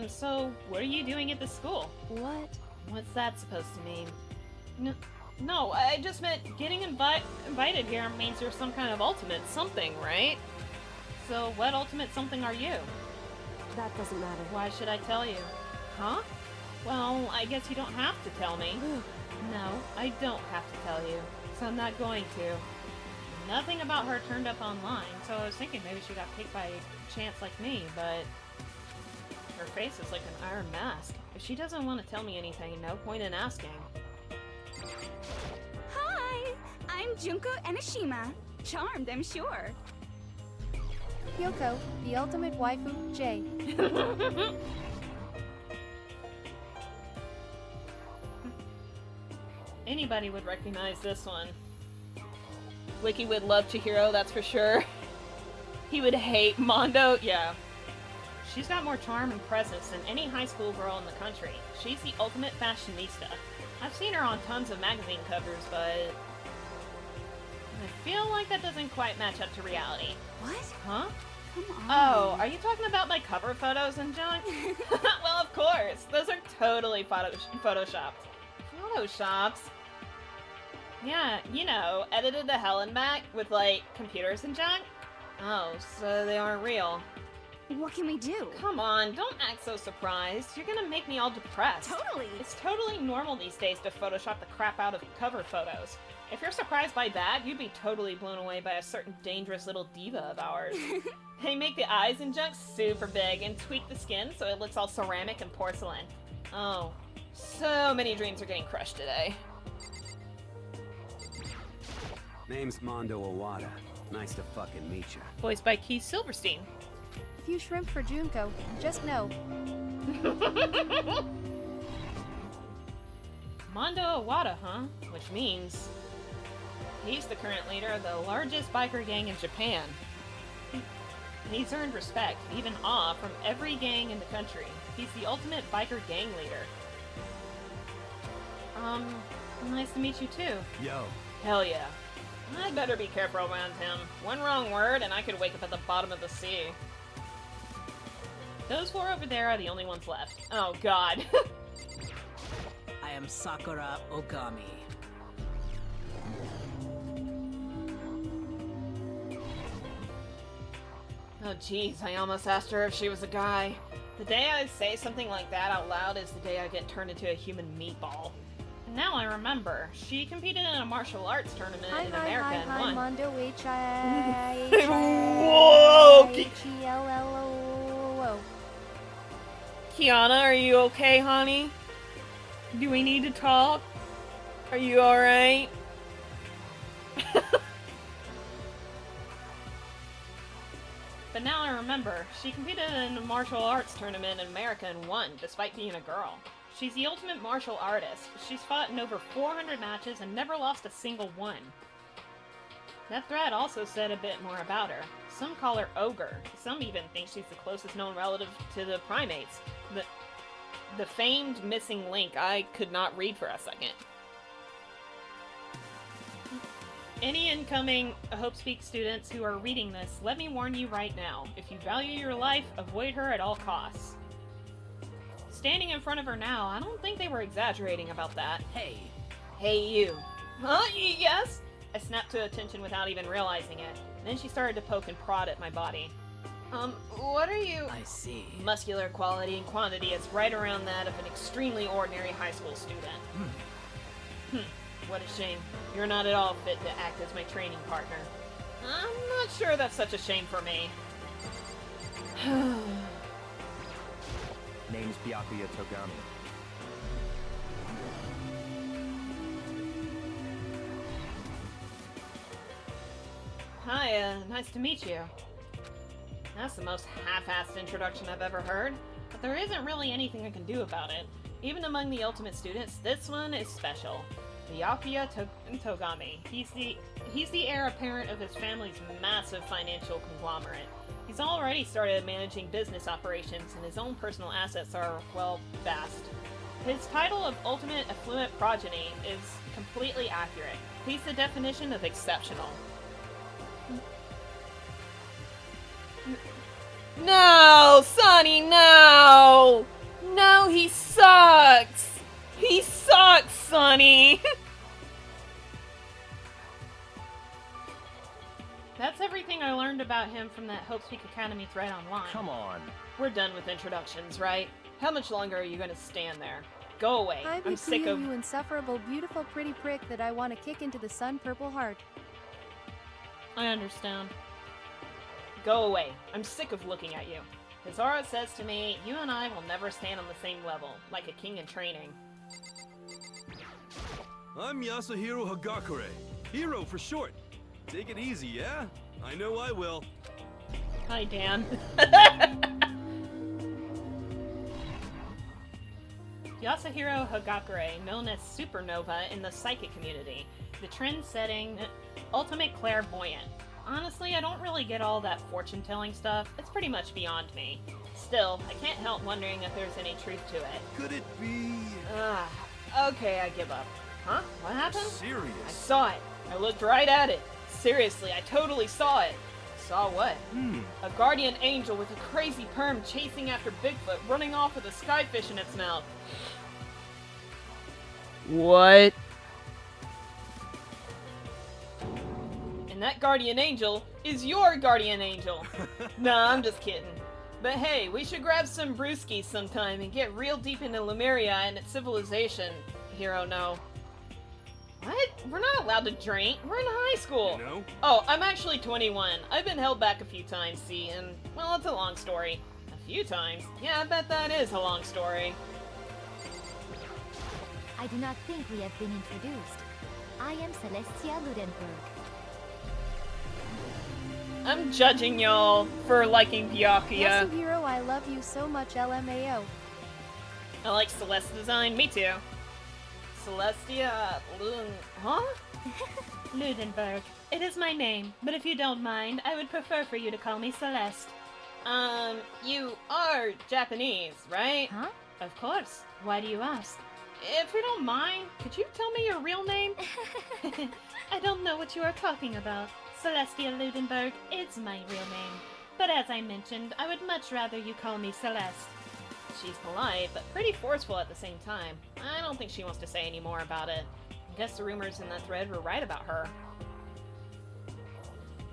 So what are you doing at this school? What? What's that supposed to mean? No, I just meant getting invited here means you're some kind of ultimate something, right? So what ultimate something are you? That doesn't matter. Why should I tell you? Huh? Well, I guess you don't have to tell me. No, I don't have to tell you, so I'm not going to. Nothing about her turned up online, so I was thinking maybe she got picked by chance like me, but her face is like an iron mask. If she doesn't want to tell me anything, no point in asking. Hi! I'm Junko Enoshima. Charmed, I'm sure. Kyoko, the ultimate waifu, J. Anybody would recognize this one. Wiki would love Chihiro, that's for sure. He would hate Mondo, yeah. She's got more charm and presence than any high school girl in the country. She's the ultimate fashionista. I've seen her on tons of magazine covers, but I feel like that doesn't quite match up to reality. What? Huh? Come on. Oh, are you talking about my cover photos and junk? Well, of course. Those are totally photoshopped. Photoshopped? Yeah, you know, edited to hell and back with, like, computers and junk? Oh, so they aren't real. What can we do? Come on, don't act so surprised. You're gonna make me all depressed. Totally. It's totally normal these days to Photoshop the crap out of cover photos. If you're surprised by that, you'd be totally blown away by a certain dangerous little diva of ours. They make the eyes and junk super big and tweak the skin so it looks all ceramic and porcelain. Oh, so many dreams are getting crushed today. Name's Mondo Owada. Nice to fucking meet you. Voiced by Keith Silverstein. If you shrimp for Junko, just know. Mondo Owada, huh? Which means he's the current leader of the largest biker gang in Japan. He's earned respect, even awe, from every gang in the country. He's the ultimate biker gang leader. Nice to meet you too. Yo. Hell yeah. I'd better be careful around him. One wrong word and I could wake up at the bottom of the sea. Those four over there are the only ones left. Oh god. I am Sakura Ogami. Oh jeez, I almost asked her if she was a guy. The day I say something like that out loud is the day I get turned into a human meatball. And now I remember, she competed in a martial arts tournament in America and won. Mondo Whoa! H-I-H-I-L-L-O. Kiana, are you okay, honey? Do we need to talk? Are you alright? But now I remember, she competed in a martial arts tournament in America and won, despite being a girl. She's the ultimate martial artist. She's fought in over 400 matches and never lost a single one. That thread also said a bit more about her. Some call her Ogre. Some even think she's the closest known relative to the primates. The famed missing link I could not read for a second. Any incoming Hope Speak students who are reading this, let me warn you right now. If you value your life, avoid her at all costs. Standing in front of her now, I don't think they were exaggerating about that. Hey. Hey, you. Huh? Yes? I snapped to attention without even realizing it. Then she started to poke and prod at my body. What are you? I see. Muscular quality and quantity is right around that of an extremely ordinary high school student. What a shame. You're not at all fit to act as my training partner. I'm not sure that's such a shame for me. Name's Byakuya Togami. Hi, nice to meet you. That's the most half-assed introduction I've ever heard, but there isn't really anything I can do about it. Even among the ultimate students, this one is special. Byakuya Togami. He's the heir apparent of his family's massive financial conglomerate. He's already started managing business operations, and his own personal assets are, well, vast. His title of Ultimate Affluent Progeny is completely accurate. He's the definition of exceptional. No! Sonny, no! No, he sucks! He sucks, Sonny! That's everything I learned about him from that Hope Speak Academy thread online. Come on. We're done with introductions, right? How much longer are you gonna stand there? Go away. I'm sick of you insufferable, beautiful, pretty prick that I want to kick into the sun purple heart. I understand. Go away. I'm sick of looking at you. His aura says to me, you and I will never stand on the same level, like a king in training. I'm Yasuhiro Hagakure. Hero for short. Take it easy, yeah? I know I will. Hi, Dan. Yasuhiro Hagakure, known as Supernova in the psychic community, the trend-setting ultimate clairvoyant. Honestly, I don't really get all that fortune-telling stuff. It's pretty much beyond me. Still, I can't help wondering if there's any truth to it. Could it be... Okay, I give up. Huh? What happened? Serious? I saw it. I looked right at it. Seriously, I totally saw it. Saw what? A guardian angel with a crazy perm chasing after Bigfoot, running off with a skyfish in its mouth. What? And that guardian angel is your guardian angel. Nah, I'm just kidding. But hey, we should grab some brewskis sometime and get real deep into Lemuria and its civilization. Hero, no. What? We're not allowed to drink. We're in high school. You know? Oh, I'm actually 21. I've been held back a few times, see, and, well, it's a long story. A few times? Yeah, I bet that is a long story. I do not think we have been introduced. I am Celestia Ludenberg. I'm judging y'all for liking Byakuya. Yasuhiro, I love you so much, LMAO. I like Celeste's design. Me too. Celestia Huh? Ludenberg. It is my name, but if you don't mind, I would prefer for you to call me Celeste. You are Japanese, right? Huh? Of course. Why do you ask? If you don't mind, could you tell me your real name? I don't know what you are talking about. Celestia Ludenberg is my real name. But as I mentioned, I would much rather you call me Celeste. She's polite, but pretty forceful at the same time. I don't think she wants to say any more about it. I guess the rumors in that thread were right about her.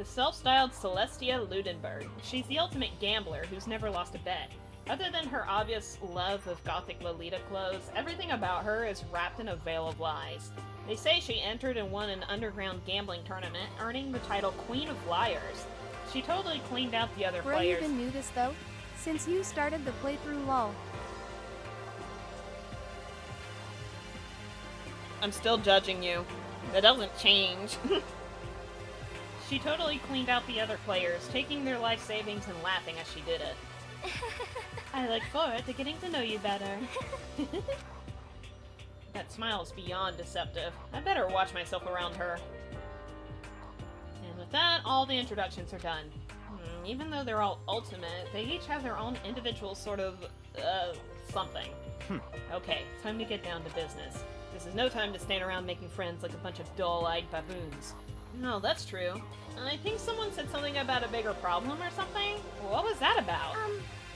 The self-styled Celestia Ludenberg. She's the ultimate gambler who's never lost a bet. Other than her obvious love of gothic Lolita clothes, everything about her is wrapped in a veil of lies. They say she entered and won an underground gambling tournament, earning the title Queen of Liars. She totally cleaned out the other Bro players. even knew this though? Since you started the playthrough lol. I'm still judging you. That doesn't change. She totally cleaned out the other players, taking their life savings and laughing as she did it. I look forward to getting to know you better. That smile is beyond deceptive. I better watch myself around her. And with that, all the introductions are done. Even though they're all ultimate, they each have their own individual sort of, something. Okay, time to get down to business. This is no time to stand around making friends like a bunch of dull-eyed baboons. No, that's true. I think someone said something about a bigger problem or something? What was that about?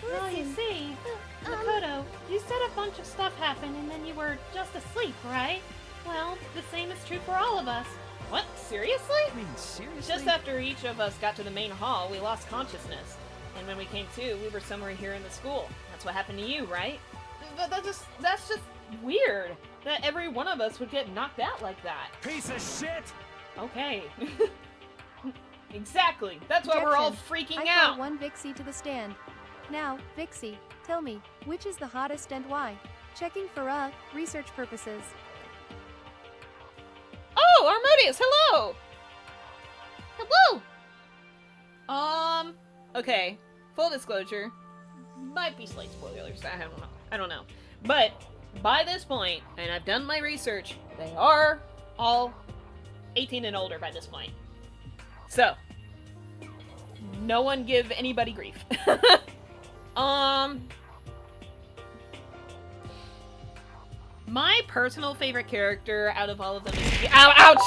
Well, you see, Makoto, you said a bunch of stuff happened and then you were just asleep, right? Well, the same is true for all of us. What? Seriously? I mean, seriously? Just after each of us got to the main hall, we lost consciousness. And when we came to, we were somewhere here in the school. That's what happened to you, right? But that's just weird. That every one of us would get knocked out like that. Piece of shit! Okay. Exactly. That's why we're all freaking out. I call one Vixie to the stand. Now, Vixie, tell me, which is the hottest and why? Checking for research purposes. Oh, Armodius, hello! Hello! Okay. Full disclosure. Might be slight spoilers, I don't know. But, by this point, and I've done my research, they are all 18 and older by this point. So, no one give anybody grief. My personal favorite character out of all of them is... Ouch!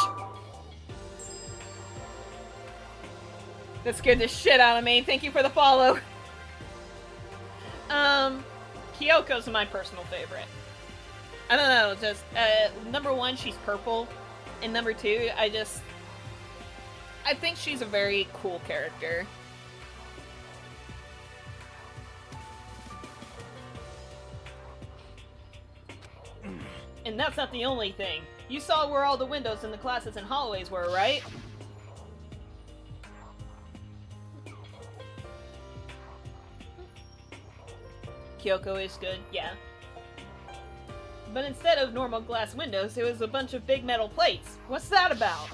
That scared the shit out of me. Thank you for the follow. Kyoko's my personal favorite. I don't know, just, number one, she's purple. And number two, I think she's a very cool character. And that's not the only thing. You saw where all the windows in the classes and hallways were, right? Kyoko is good, yeah. But instead of normal glass windows, it was a bunch of big metal plates. What's that about?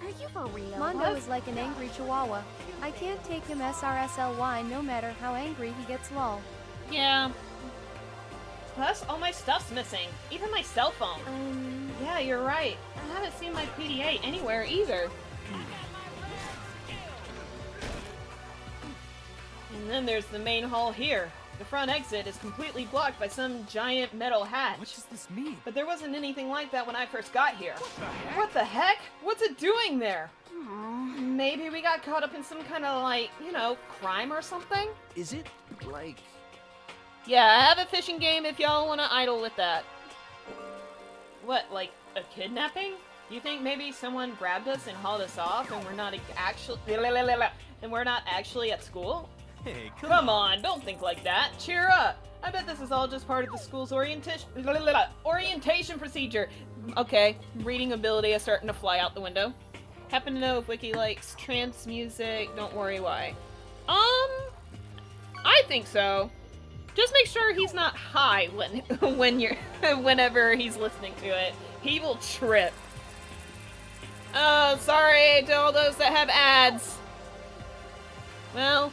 Are you for real? Mondo is like an angry chihuahua. I can't take him SRSLY no matter how angry he gets lol. Yeah. Plus, all my stuff's missing. Even my cell phone. Yeah, you're right. I haven't seen my PDA anywhere either. And then there's the main hall here. The front exit is completely blocked by some giant metal hatch. What does this mean? But there wasn't anything like that when I first got here. What the heck? What's it doing there? Maybe we got caught up in some kind of, like, you know, crime or something? Is it, like... Yeah, I have a fishing game if y'all want to idle with that. What, like a kidnapping? You think maybe someone grabbed us and hauled us off and we're not actually at school? Hey, Come on, don't think like that. Cheer up. I bet this is all just part of the school's orientation procedure. Okay, reading ability is starting to fly out the window. Happen to know if Wiki likes trance music, don't worry why. I think so. Just make sure he's not high whenever he's listening to it. He will trip. Oh, sorry to all those that have ads. Well,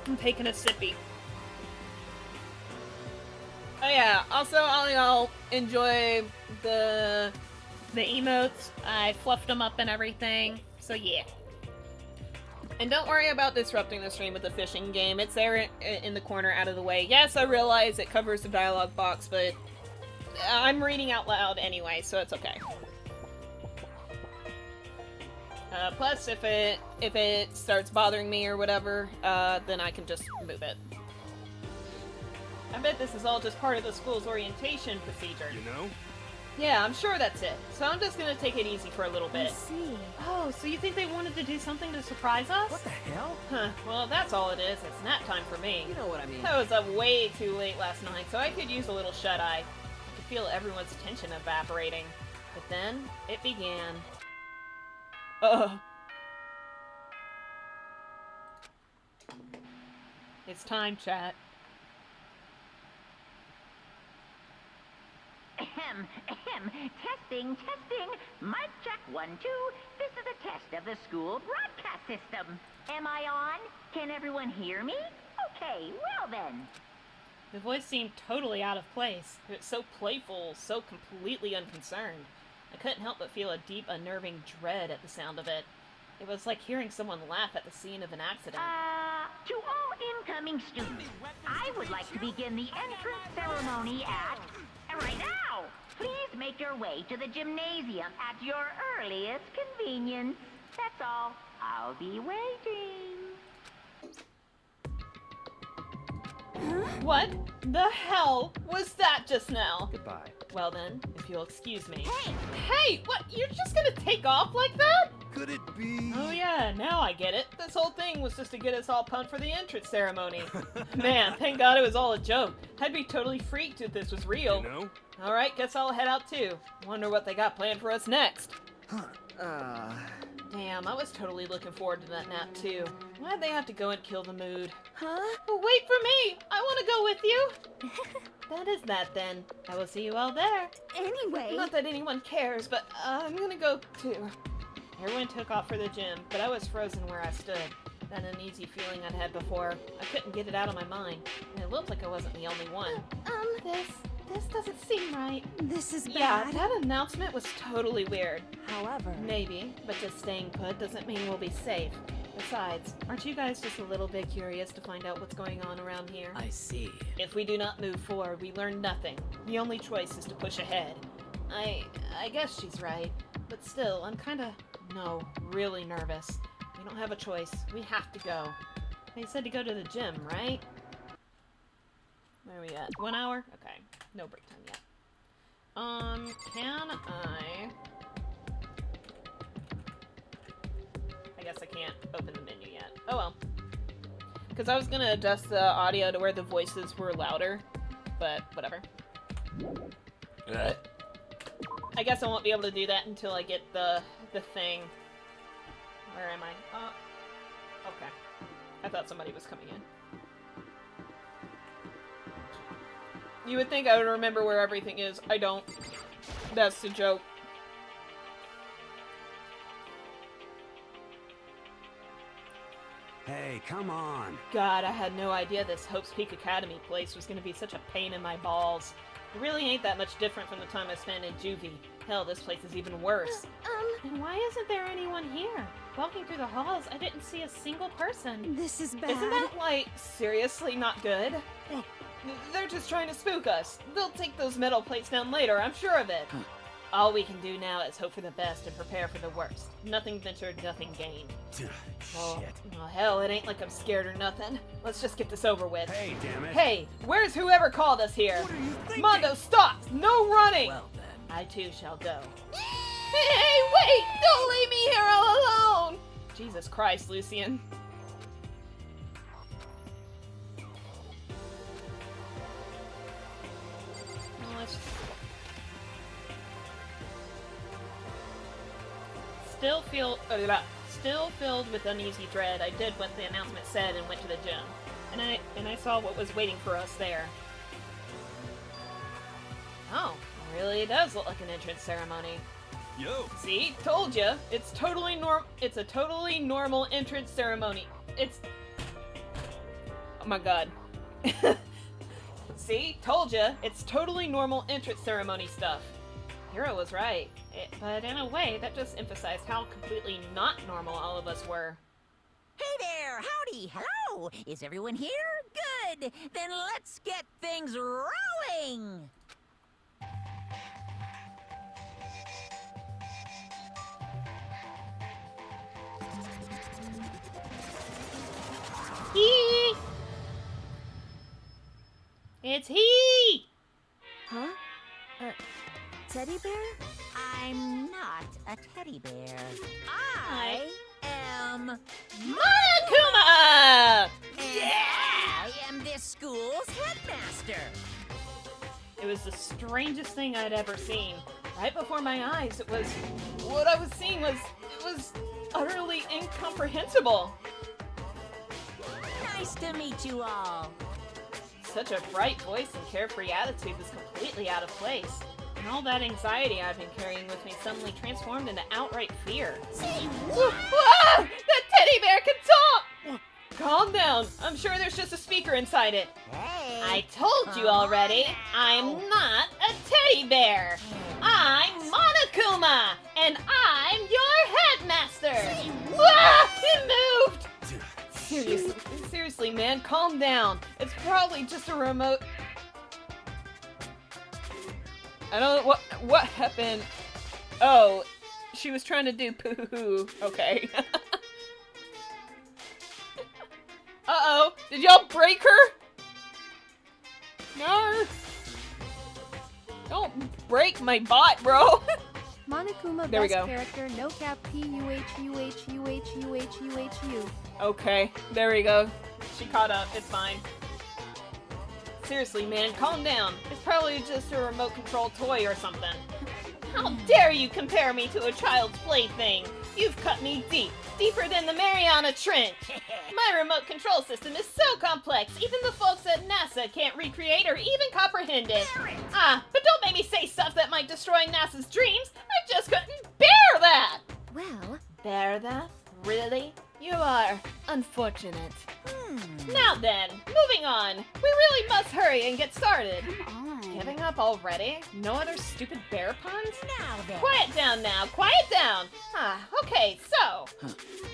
I'm taking a sippy. Oh yeah, also all y'all enjoy the emotes. I fluffed them up and everything, so yeah. And don't worry about disrupting the stream with the fishing game. It's there in the corner out of the way. Yes, I realize it covers the dialogue box, but I'm reading out loud anyway, so it's okay. Plus, if it starts bothering me or whatever, then I can just move it. I bet this is all just part of the school's orientation procedure. You know, Yeah, I'm sure that's it. So I'm just gonna take it easy for a little I bit. see. Oh, so you think they wanted to do something to surprise us? What the hell? Huh, well, that's all it is. It's nap time for me. You know what I mean. I was up way too late last night, so I could use a little shut-eye. I could feel everyone's tension evaporating. But then, it began. It's time, chat. Ahem, ahem. Testing, testing. Mic check 1, 2. This is a test of the school broadcast system. Am I on? Can everyone hear me? Okay, well then. The voice seemed totally out of place. It was so playful, so completely unconcerned. I couldn't help but feel a deep, unnerving dread at the sound of it. It was like hearing someone laugh at the scene of an accident. To all incoming students, I would like to begin the entrance ceremony at... right now! Please make your way to the gymnasium at your earliest convenience. That's all. I'll be waiting. What the hell was that just now? Goodbye. Well then, if you'll excuse me. Hey! Hey! What? You're just gonna take off like that? Could it be? Oh yeah, now I get it. This whole thing was just to get us all pumped for the entrance ceremony. Man, thank God it was all a joke. I'd be totally freaked if this was real. You know? Alright, guess I'll head out too. Wonder what they got planned for us next. Damn, I was totally looking forward to that nap too. Why'd they have to go and kill the mood? Huh? Oh, wait for me! I want to go with you! That is that then. I will see you all there. Anyway... Not that anyone cares, but I'm gonna go too. Everyone took off for the gym, but I was frozen where I stood. That uneasy feeling I'd had before. I couldn't get it out of my mind, and it looked like I wasn't the only one. This doesn't seem right. This is bad. Yeah, that announcement was totally weird. However... Maybe, but just staying put doesn't mean we'll be safe. Besides, aren't you guys just a little bit curious to find out what's going on around here? I see. If we do not move forward, we learn nothing. The only choice is to push ahead. I guess she's right, but still, I'm really nervous. We don't have a choice. We have to go. They said to go to the gym, right? Where are we at? 1 hour? Okay. No break time yet. Can I guess I can't open the menu yet. Oh well. Because I was gonna adjust the audio to where the voices were louder, but whatever. I guess I won't be able to do that until I get the thing. Where am I? Okay. I thought somebody was coming in. You would think I would remember where everything is. I don't. That's the joke. Hey, come on. God, I had no idea this Hope's Peak Academy place was gonna be such a pain in my balls. It really ain't that much different from the time I spent in juvie. Hell, this place is even worse. And why isn't there anyone here? Walking through the halls, I didn't see a single person. This is bad. Isn't that, like, seriously not good? They're just trying to spook us. They'll take those metal plates down later, I'm sure of it. All we can do now is hope for the best and prepare for the worst. Nothing ventured, nothing gained. Shit. Oh, hell, it ain't like I'm scared or nothing. Let's just get this over with. Hey, damn it. Hey, where's whoever called us here? What are you thinking? Mondo, stop! No running! Well then. I too shall go. Hey, wait! Don't leave me here all alone! Jesus Christ, Lucian. Well, let's... Still filled with uneasy dread, I did what the announcement said and went to the gym. And I saw what was waiting for us there. Oh, it really does look like an entrance ceremony. Yo! See? Told ya! It's a totally normal entrance ceremony. Oh my god. See? Told ya! It's totally normal entrance ceremony stuff. Hero was right. But in a way, that just emphasized how completely not normal all of us were. Hey there! Howdy! Hello! Is everyone here? Good! Then let's get things rolling! He! It's he! Huh? teddy bear? I'm not a teddy bear. I am Monokuma! I am this school's headmaster. It was the strangest thing I'd ever seen. Right before my eyes, what I was seeing was utterly incomprehensible. Nice to meet you all. Such a bright voice and carefree attitude was completely out of place. And all that anxiety I've been carrying with me suddenly transformed into outright fear. Say Ah! That teddy bear can talk! Calm down. I'm sure there's just a speaker inside it. Hey. I told you already, I'm not a teddy bear. I'm Monokuma, and I'm your headmaster. Ah! It moved! Seriously, man, calm down. It's probably just a remote. I don't know what happened. Oh, she was trying to do poo-hoo. Okay. Uh-oh, did y'all break her? No. Don't break my bot, bro. Monokuma There we best go. character, no cap PUHUHUHUHUHU. Okay, there we go. She caught up, it's fine. Seriously, man, calm down. It's probably just a remote control toy or something. How dare you compare me to a child's plaything? You've cut me deep, deeper than the Mariana Trench. My remote control system is so complex, even the folks at NASA can't recreate or even comprehend it. But don't make me say stuff that might destroy NASA's dreams. I just couldn't bear that. Well, Bear that? Really? You are unfortunate. Now then, moving on. We really must hurry and get started. Come on. Giving up already? No other stupid bear puns? Now then. Quiet down now, quiet down! Okay, so...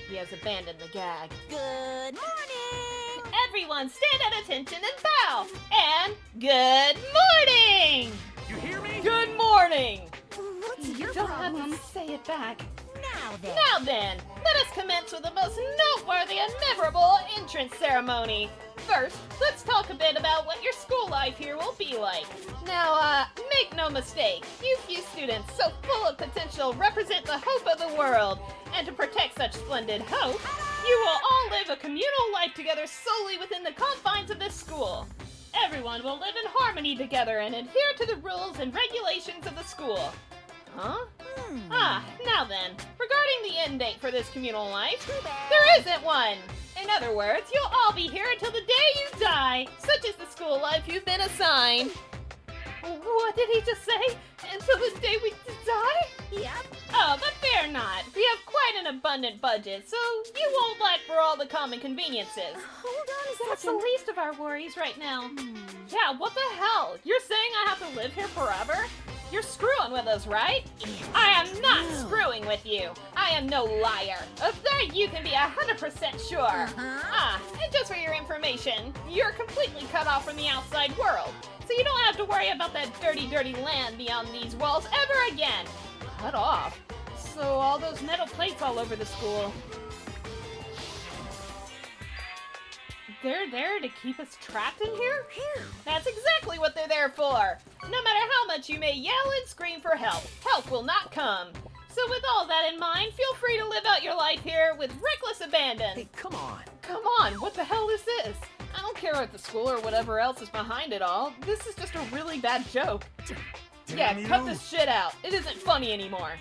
He has abandoned the gag. Good morning. Everyone stand at attention and bow! And good morning! You hear me? Good morning! What's You your don't have problem? to say it back. Now then. Now then, let us commence with the most noteworthy and memorable entrance ceremony. First, let's talk a bit about what your school life here will be like. Now, make no mistake, you few students so full of potential represent the hope of the world. And to protect such splendid hope, you will all live a communal life together solely within the confines of this school. Everyone will live in harmony together and adhere to the rules and regulations of the school. Huh? Now then, regarding the end date for this communal life, there isn't one. In other words, you'll all be here until the day you die. Such is the school life you've been assigned. What did he just say? Until the day we die? Yep. Oh, but fear not. We have quite an abundant budget, so you won't lack for all the common conveniences. hold on a That's the second. least of our worries right now. Yeah, what the hell? You're saying I have to live here forever? You're screwing with us, right? I am not screwing with you. I am no liar. Of that you can be 100% sure. And just for your information, you're completely cut off from the outside world. So you don't have to worry about that dirty, dirty land beyond these walls ever again. Cut off? So all those metal plates all over the school. They're there to keep us trapped in here? That's exactly what they're there for. No matter how much you may yell and scream for help, help will not come. So with all that in mind, feel free to live out your life here with reckless abandon. Hey, come on. Come on, what the hell is this? I don't care what the school or whatever else is behind it all. This is just a really bad joke. Yeah, cut this shit out. It isn't funny anymore.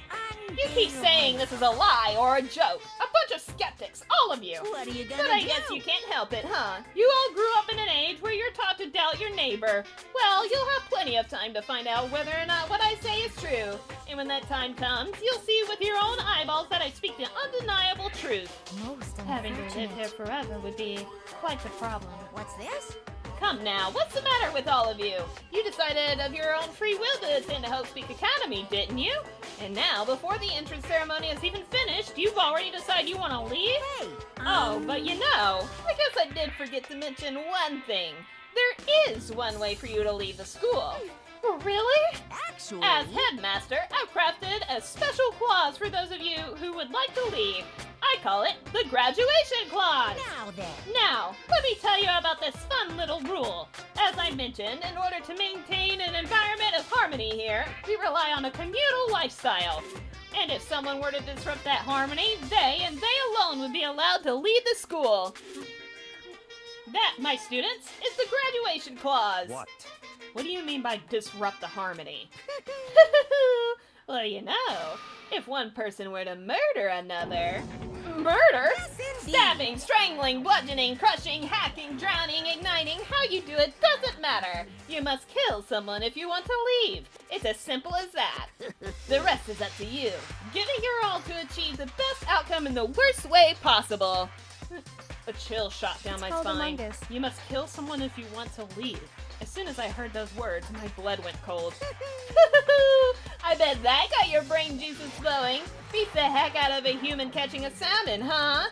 You keep saying this is a lie or a joke. A bunch of skeptics, all of you. What are you gonna But I do? guess you can't help it, huh? You all grew up in an age where you're taught to doubt your neighbor. Well, you'll have plenty of time to find out whether or not what I say is true. And when that time comes, you'll see with your own eyeballs that I speak the undeniable truth. Most Having to live unfortunate. here forever would be quite the problem. What's this? Come now, what's the matter with all of you? You decided of your own free will to attend Hope Speak Academy, didn't you? And now, before the entrance ceremony is even finished, you've already decided you want to leave? Hey. Oh, but you know, I guess I did forget to mention one thing. There is one way for you to leave the school. Really? Actually. As headmaster, I've crafted a special clause for those of you who would like to leave. I call it the graduation clause. Now then. Now, let me tell you about this fun little rule. As I mentioned, in order to maintain an environment of harmony here, we rely on a communal lifestyle. And if someone were to disrupt that harmony, they and they alone would be allowed to leave the school. That, my students, is the graduation clause. What do you mean by disrupt the harmony? Well, you know, if one person were to murder another... Murder? Stabbing, strangling, bludgeoning, crushing, hacking, drowning, igniting, how you do it doesn't matter. You must kill someone if you want to leave. It's as simple as that. The rest is up to you, giving your all to achieve the best outcome in the worst way possible. A chill shot down my spine. You must kill someone if you want to leave. As soon as I heard those words, my blood went cold. I bet that got your brain juices flowing. Beats the heck out of a human catching a salmon, huh?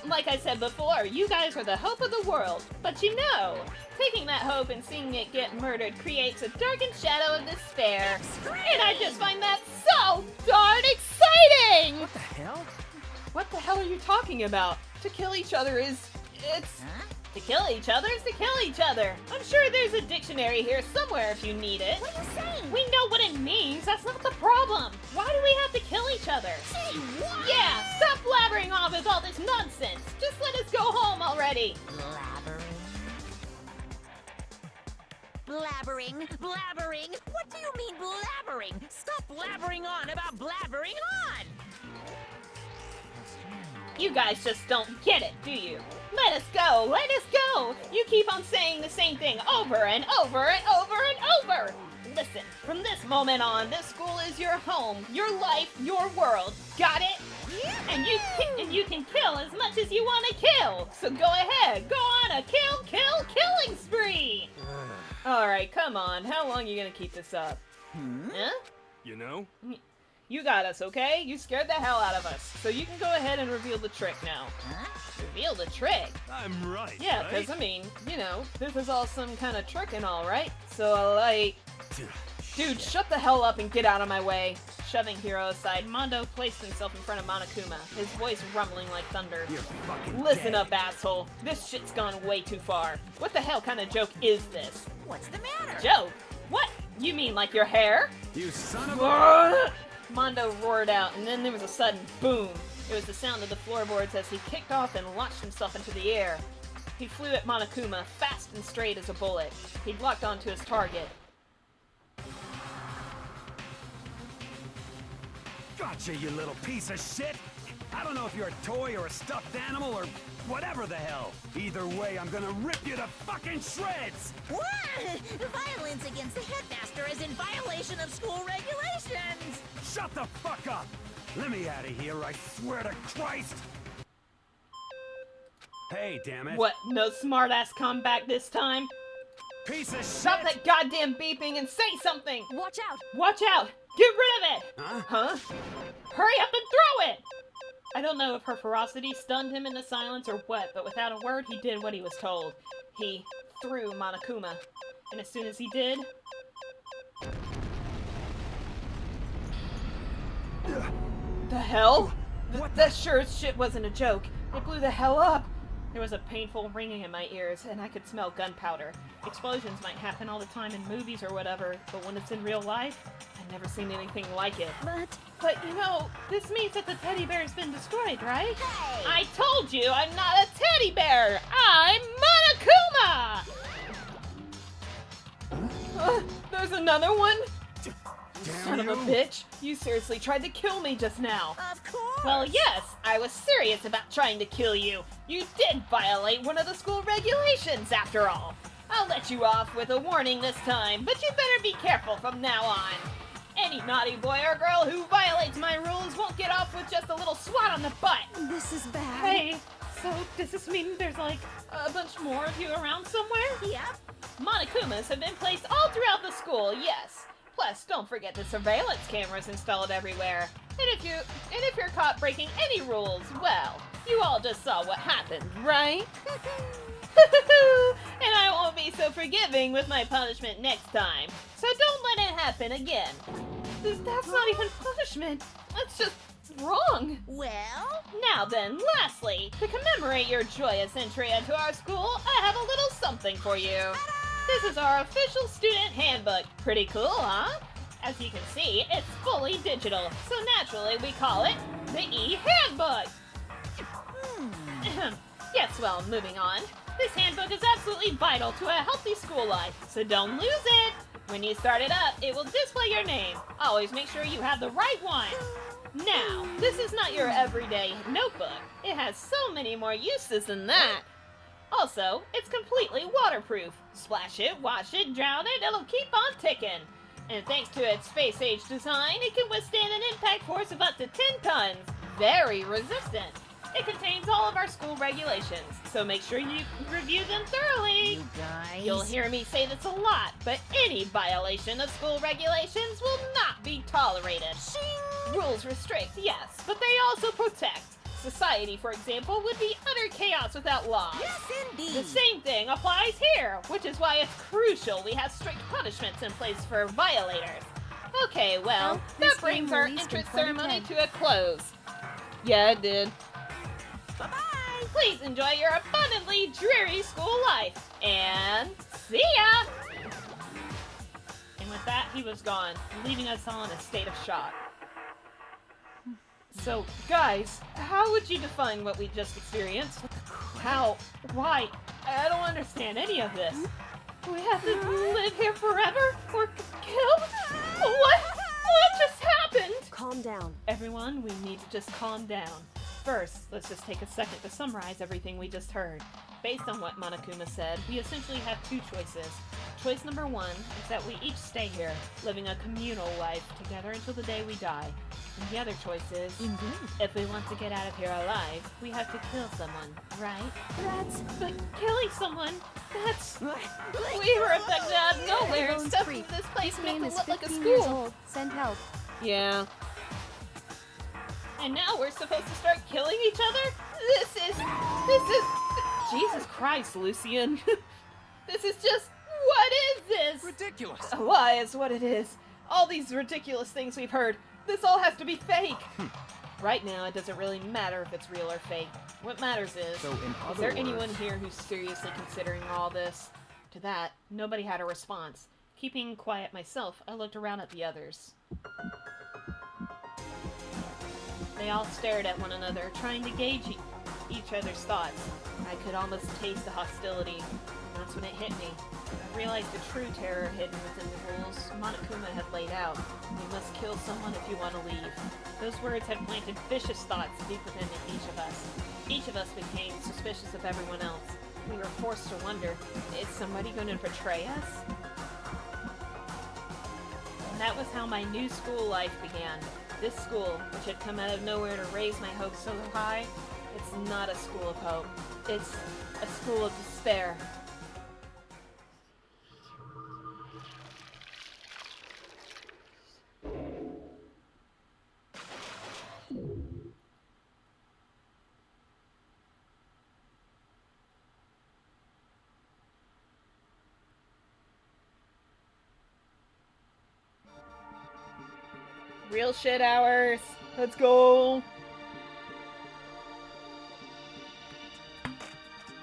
Like I said before, you guys are the hope of the world. But you know, taking that hope and seeing it get murdered creates a darkened shadow of despair. And I just find that so darn exciting! What the hell? What the hell are you talking about? To kill each other is... it's... To kill each other is to kill each other. I'm sure there's a dictionary here somewhere if you need it. What are you saying? We know what it means. That's not the problem. Why do we have to kill each other? Say what? Yeah, stop blabbering off with all this nonsense. Just let us go home already. Blabbering? Blabbering? What do you mean blabbering? Stop blabbering on about blabbering on! You guys just don't get it, do you? Let us go! Let us go! You keep on saying the same thing over and over and over and over! Listen, from this moment on, this school is your home, your life, your world. Got it? And you can kill as much as you want to kill! So go ahead, go on a killing spree! Alright, come on. How long are you gonna keep this up? Huh? You know? You got us, okay? You scared the hell out of us. So you can go ahead and reveal the trick now. Reveal the trick? I'm right, Yeah, right? because, I mean, you know, this is all some kind of trick and all, right? So, like... Dude, shut the hell up and get out of my way. Shoving Hiro aside, Mondo placed himself in front of Monokuma, his voice rumbling like thunder. You're fucking Listen dead. up, asshole. This shit's gone way too far. What the hell kind of joke is this? What's the matter? Joke? What? You mean like your hair? You son of a... Mondo roared out, and then there was a sudden boom. It was the sound of the floorboards as he kicked off and launched himself into the air. He flew at Monokuma, fast and straight as a bullet. He'd locked onto his target. Gotcha, you little piece of shit! I don't know if you're a toy or a stuffed animal or whatever the hell. Either way, I'm gonna rip you to fucking shreds! What? Violence against the headmaster is in violation of school regulations! Shut the fuck up! Let me out of here, I swear to Christ! Hey, damn it. What, no smartass comeback this time? Piece of shit! Stop that goddamn beeping and say something! Watch out! Watch out! Get rid of it! Huh? Hurry up and throw it! I don't know if her ferocity stunned him into silence or what, but without a word, he did what he was told. He threw Monokuma. And as soon as he did... The hell? That sure as shit wasn't a joke. It blew the hell up. There was a painful ringing in my ears, and I could smell gunpowder. Explosions might happen all the time in movies or whatever, but when it's in real life, I've never seen anything like it. But you know, this means that the teddy bear's been destroyed, right? Hey! I told you I'm not a teddy bear! I'm Monokuma! There's another one? Son of a bitch! You seriously tried to kill me just now! Of course! Well, yes, I was serious about trying to kill you. You did violate one of the school regulations, after all. I'll let you off with a warning this time, but you better be careful from now on. Any naughty boy or girl who violates my rules won't get off with just a little swat on the butt. This is bad. Hey, so does this mean there's like a bunch more of you around somewhere? Yep. Monokumas have been placed all throughout the school, yes. Plus, don't forget the surveillance cameras installed everywhere. And if you're caught breaking any rules, well, you all just saw what happened, right? And I won't be so forgiving with my punishment next time. So don't let it happen again. That's not even punishment. That's just wrong? Well? Now then, lastly, to commemorate your joyous entry into our school, I have a little something for you. This is our official student handbook. Pretty cool, huh? As you can see, it's fully digital, so naturally we call it the e-handbook. Yes, well, moving on. This handbook is absolutely vital to a healthy school life, so don't lose it. When you start it up, it will display your name. Always make sure you have the right one. Now, this is not your everyday notebook. It has so many more uses than that. Also, it's completely waterproof. Splash it, wash it, drown it, it'll keep on ticking. And thanks to its space-age design, it can withstand an impact force of up to 10 tons. Very resistant. It contains all of our school regulations, so make sure you review them thoroughly. You guys... You'll hear me say this a lot, but any violation of school regulations will not be tolerated. Shing! Rules restrict, yes, but they also protect. Society, for example, would be utter chaos without laws. Yes, indeed! The same thing applies here, which is why it's crucial we have strict punishments in place for violators. Okay, well, that brings our entrance ceremony to a close. Yeah, it did. Bye-bye! Please enjoy your abundantly dreary school life, and see ya! And with that, he was gone, leaving us all in a state of shock. So, guys, how would you define what we just experienced? How? Why? I don't understand any of this. We have to live here forever? Or killed? What just happened? Calm down. Everyone, we need to just calm down. First, let's just take a second to summarize everything we just heard. Based on what Monokuma said, we essentially have two choices. Choice number one is that we each stay here, living a communal life together until the day we die. And the other choice is, if we want to get out of here alive, we have to kill someone, right? But killing someone, that's... We were affected out of nowhere and stuff in this place makes it look like a Years school. old. Send help. Yeah. And now we're supposed to start killing each other? This is... Jesus Christ, Lucian. This is just... What is this? Ridiculous. Why is what it is. All these ridiculous things we've heard. This all has to be fake. Right now, it doesn't really matter if it's real or fake. What matters is there anyone here who's seriously considering all this? To that, nobody had a response. Keeping quiet myself, I looked around at the others. They all stared at one another, trying to gauge each other's thoughts. I could almost taste the hostility. That's when it hit me. I realized the true terror hidden within the rules Monokuma had laid out. You must kill someone if you want to leave. Those words had planted vicious thoughts deep within each of us. Each of us became suspicious of everyone else. We were forced to wonder, is somebody going to betray us? And that was how my new school life began. This school, which had come out of nowhere to raise my hopes so high, it's not a school of hope. It's a school of despair. Real shit hours. Let's go.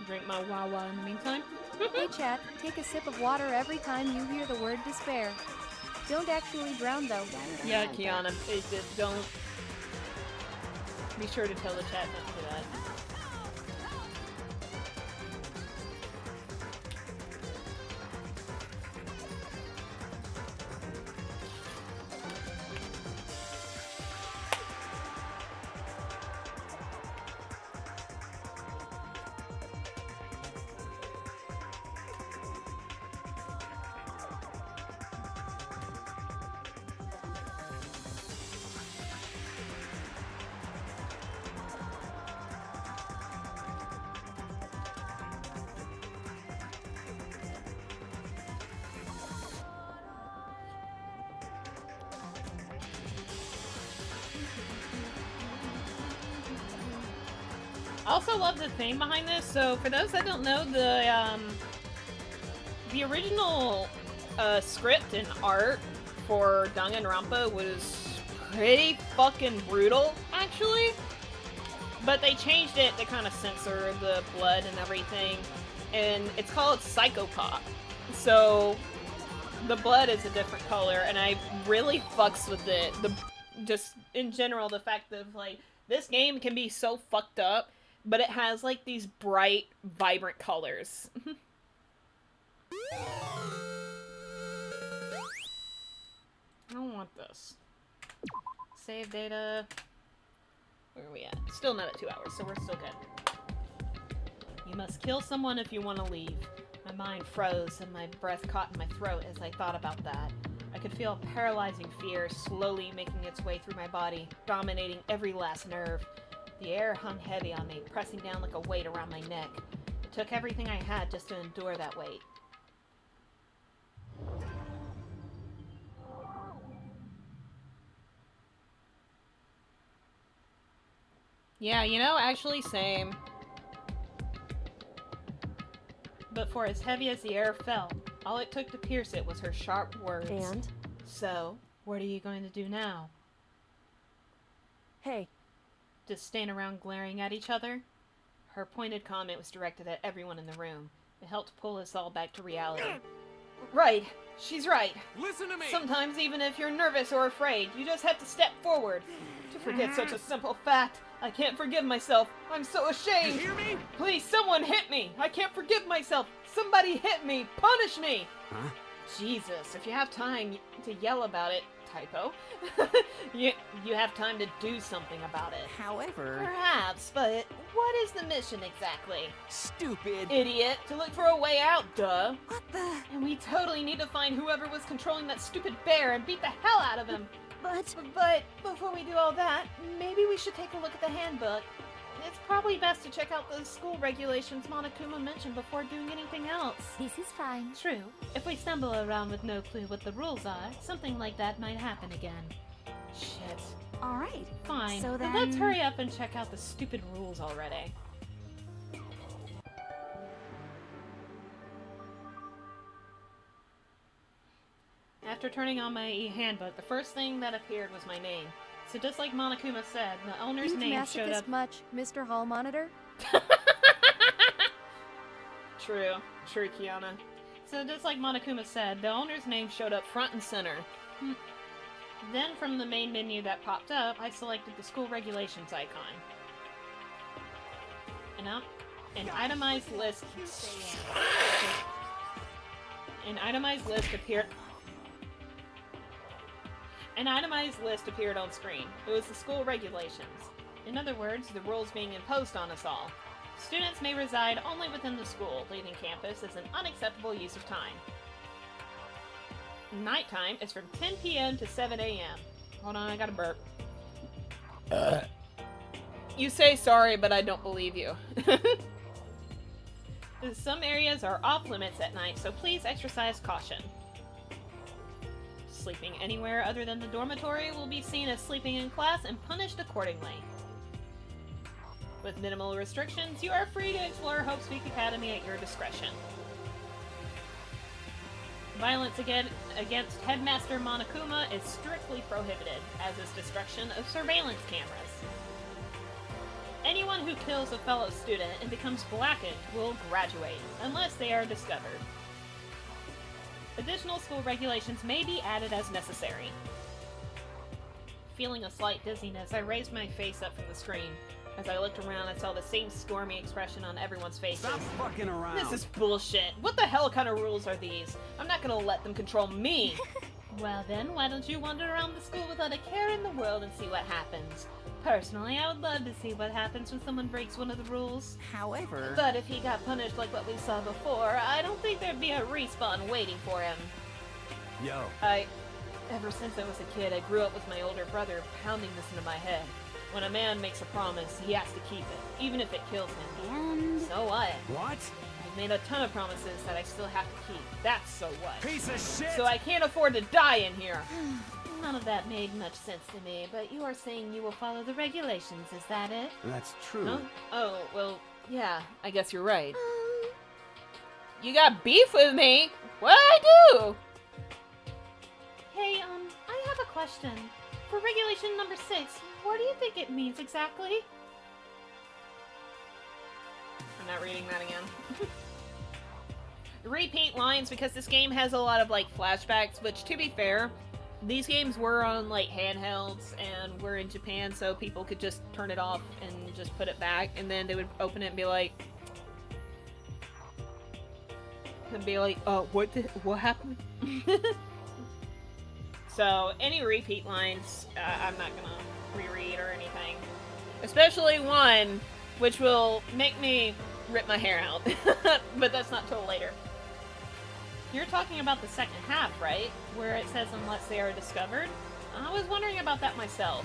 Drink my Wawa in the meantime. Hey chat, take a sip of water every time you hear the word despair. Don't actually drown though. Yeah, Kiana, don't. Be sure to tell the chat not to do that. I also love the theme behind this. So for those that don't know, the original script and art for Danganronpa was pretty fucking brutal, actually. But they changed it to kind of censor the blood and everything. And it's called Psychopop. So the blood is a different color, and I really fucks with it. Just in general, the fact of like this game can be so fucked up, but it has like these bright, vibrant colors. I don't want this. Save data. Where are we at? Still not at 2 hours, so we're still good. You must kill someone if you want to leave. My mind froze and my breath caught in my throat as I thought about that. I could feel a paralyzing fear slowly making its way through my body, dominating every last nerve. The air hung heavy on me, pressing down like a weight around my neck. It took everything I had just to endure that weight. Yeah, you know, actually, same. But for as heavy as the air felt, all it took to pierce it was her sharp words. And? So, what are you going to do now? Hey. Just stand around glaring at each other? Her pointed comment was directed at everyone in the room. It helped pull us all back to reality. Right. She's right. Listen to me! Sometimes even if you're nervous or afraid, you just have to step forward. To forget such a simple fact, I can't forgive myself. I'm so ashamed. You hear me? Please, someone hit me. I can't forgive myself. Somebody hit me. Punish me. Huh? Jesus, if you have time to yell about it, typo, you have time to do something about it. However... Perhaps, but what is the mission exactly? Stupid! Idiot! To look for a way out, duh! What the... And we totally need to find whoever was controlling that stupid bear and beat the hell out of him! But before we do all that, maybe we should take a look at the handbook. It's probably best to check out those school regulations Monokuma mentioned before doing anything else. This is fine. True. If we stumble around with no clue what the rules are, something like that might happen again. Shit. Alright. Fine. So But then... let's hurry up and check out the stupid rules already. After turning on my handbook, the first thing that appeared was my name. So just like Monokuma said, the owner's You've name showed up... much, Mr. Hall Monitor? True, Kiana. So just like Monokuma said, the owner's name showed up front and center. Then from the main menu that popped up, I selected the school regulations icon. An itemized list... An itemized list appeared... An itemized list appeared on screen. It was the school regulations. In other words, the rules being imposed on us all. Students may reside only within the school. Leaving campus is an unacceptable use of time. Nighttime is from 10 p.m. to 7 a.m. Hold on, I gotta burp. You say sorry, but I don't believe you. Some areas are off limits at night, so please exercise caution. Sleeping anywhere other than the dormitory will be seen as sleeping in class and punished accordingly. With minimal restrictions, you are free to explore Hope Speak Academy at your discretion. Violence against Headmaster Monokuma is strictly prohibited, as is destruction of surveillance cameras. Anyone who kills a fellow student and becomes blackened will graduate, unless they are discovered. Additional school regulations may be added as necessary. Feeling a slight dizziness, I raised my face up from the screen. As I looked around, I saw the same stormy expression on everyone's faces. Stop fucking around! This is bullshit. What the hell kind of rules are these? I'm not gonna let them control me! Well then, why don't you wander around the school without a care in the world and see what happens? Personally, I would love to see what happens when someone breaks one of the rules. However... But if he got punished like what we saw before, I don't think there'd be a respawn waiting for him. Yo. Ever since I was a kid, I grew up with my older brother pounding this into my head. When a man makes a promise, he has to keep it, even if it kills him. And... So what? What? I've made a ton of promises that I still have to keep. That's so what. Piece of shit! So I can't afford to die in here. None of that made much sense to me, but you are saying you will follow the regulations, is that it? That's true. Huh? Oh, well, yeah, I guess you're right. You got beef with me? What'd I do? Hey, I have a question. For regulation number 6, what do you think it means exactly? I'm not reading that again. Repeat lines, because this game has a lot of, like, flashbacks, which, to be fair, these games were on, like, handhelds, and we're in Japan, so people could just turn it off and just put it back, and then they would open it and be like... what happened? So, any repeat lines, I'm not gonna reread or anything. Especially one, which will make me rip my hair out. But that's not till later. You're talking about the second half, right? Where it says unless they are discovered? I was wondering about that myself.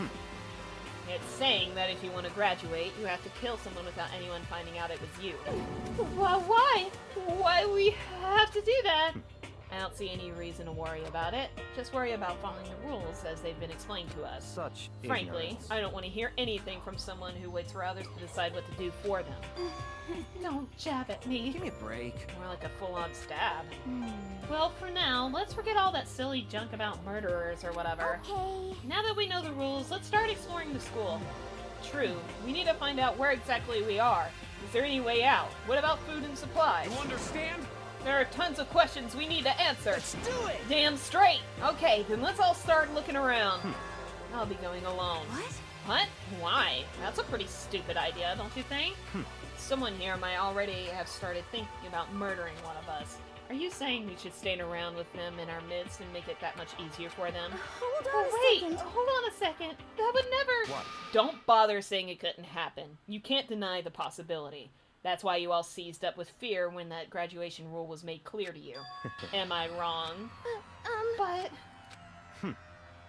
It's saying that if you want to graduate, you have to kill someone without anyone finding out it was you. Well, why? Why we have to do that? I don't see any reason to worry about it. Just worry about following the rules as they've been explained to us. Such Frankly, ignorance. I don't want to hear anything from someone who waits for others to decide what to do for them. Don't jab at me. Give me a break. More like a full-on stab. Well, for now, let's forget all that silly junk about murderers or whatever. Okay. Now that we know the rules, let's start exploring the school. True, we need to find out where exactly we are. Is there any way out? What about food and supplies? You understand? There are tons of questions we need to answer. Let's do it! Damn straight! Okay, then let's all start looking around. I'll be going alone. What? What? Why? That's a pretty stupid idea, don't you think? Someone here might already have started thinking about murdering one of us. Are you saying we should stand around with them in our midst and make it that much easier for them? Hold on a Wait, second. hold on a second. That would never... What? Don't bother saying it couldn't happen. You can't deny the possibility. That's why you all seized up with fear when that graduation rule was made clear to you. Am I wrong? But...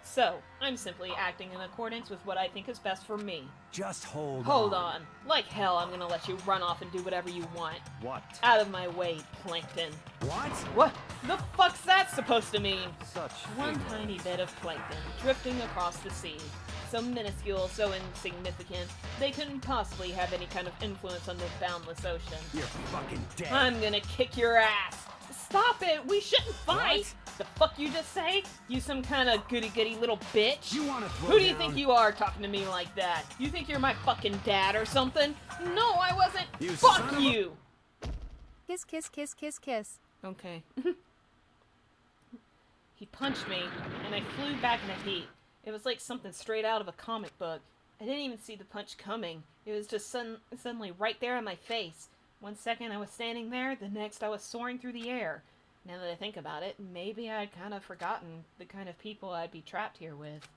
So, I'm simply acting in accordance with what I think is best for me. Just hold Hold on. Like hell, I'm gonna let you run off and do whatever you want. What? Out of my way, Plankton. What? What the fuck's that supposed to mean? Such One ignorance. tiny bit of plankton drifting across the sea. So minuscule, so insignificant, they couldn't possibly have any kind of influence on the boundless ocean. You're fucking dead. I'm gonna kick your ass! Stop it! We shouldn't fight! The fuck you just say? You some kind of goody-goody little bitch? You wanna throw Who do you down? think you are talking to me like that? You think you're my fucking dad or something? No, I wasn't! You Fuck son of a- you! Kiss, kiss, kiss, kiss, kiss. Okay. He punched me, and I flew back in a heap. It was like something straight out of a comic book. I didn't even see the punch coming. It was just suddenly right there in my face. One second I was standing there, the next I was soaring through the air. Now that I think about it, maybe I'd kind of forgotten the kind of people I'd be trapped here with.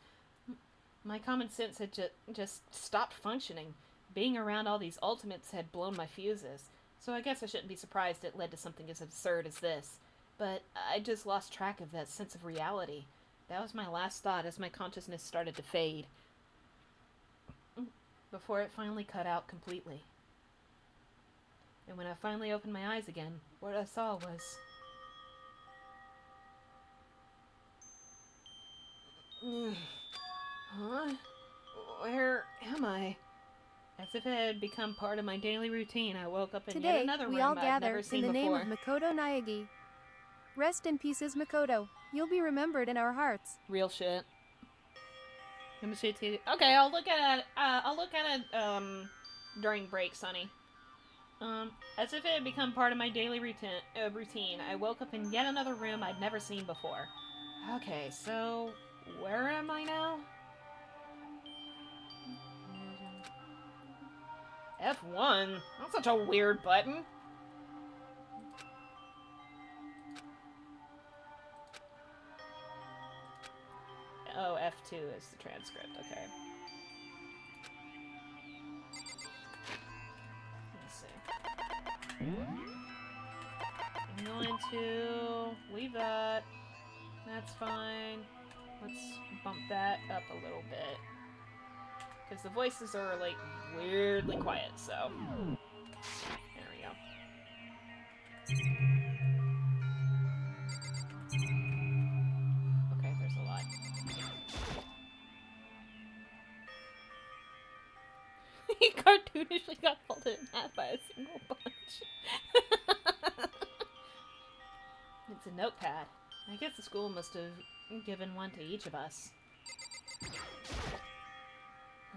My common sense had just stopped functioning. Being around all these ultimates had blown my fuses. So I guess I shouldn't be surprised it led to something as absurd as this. But I just lost track of that sense of reality. That was my last thought as my consciousness started to fade. Before it finally cut out completely. And when I finally opened my eyes again, what I saw was... Huh? Where am I? As if it had become part of my daily routine, I woke up in yet Today, another we room all I've gather never in seen the name before. of Makoto Naegi. Rest in pieces, Makoto. You'll be remembered in our hearts. Real shit. Let me see it. Okay, I'll look at it. During breaks, honey. As if it had become part of my daily routine, I woke up in yet another room I'd never seen before. Okay, so where am I now? F1? That's such a weird button. Oh, F2 is the transcript, okay. Let's see. I'm going to leave that. That's fine. Let's bump that up a little bit. Because the voices are, like, weirdly quiet, so... There we go. Okay, there's a lot. He cartoonishly got folded in half by a single punch. It's a notepad. I guess the school must have given one to each of us.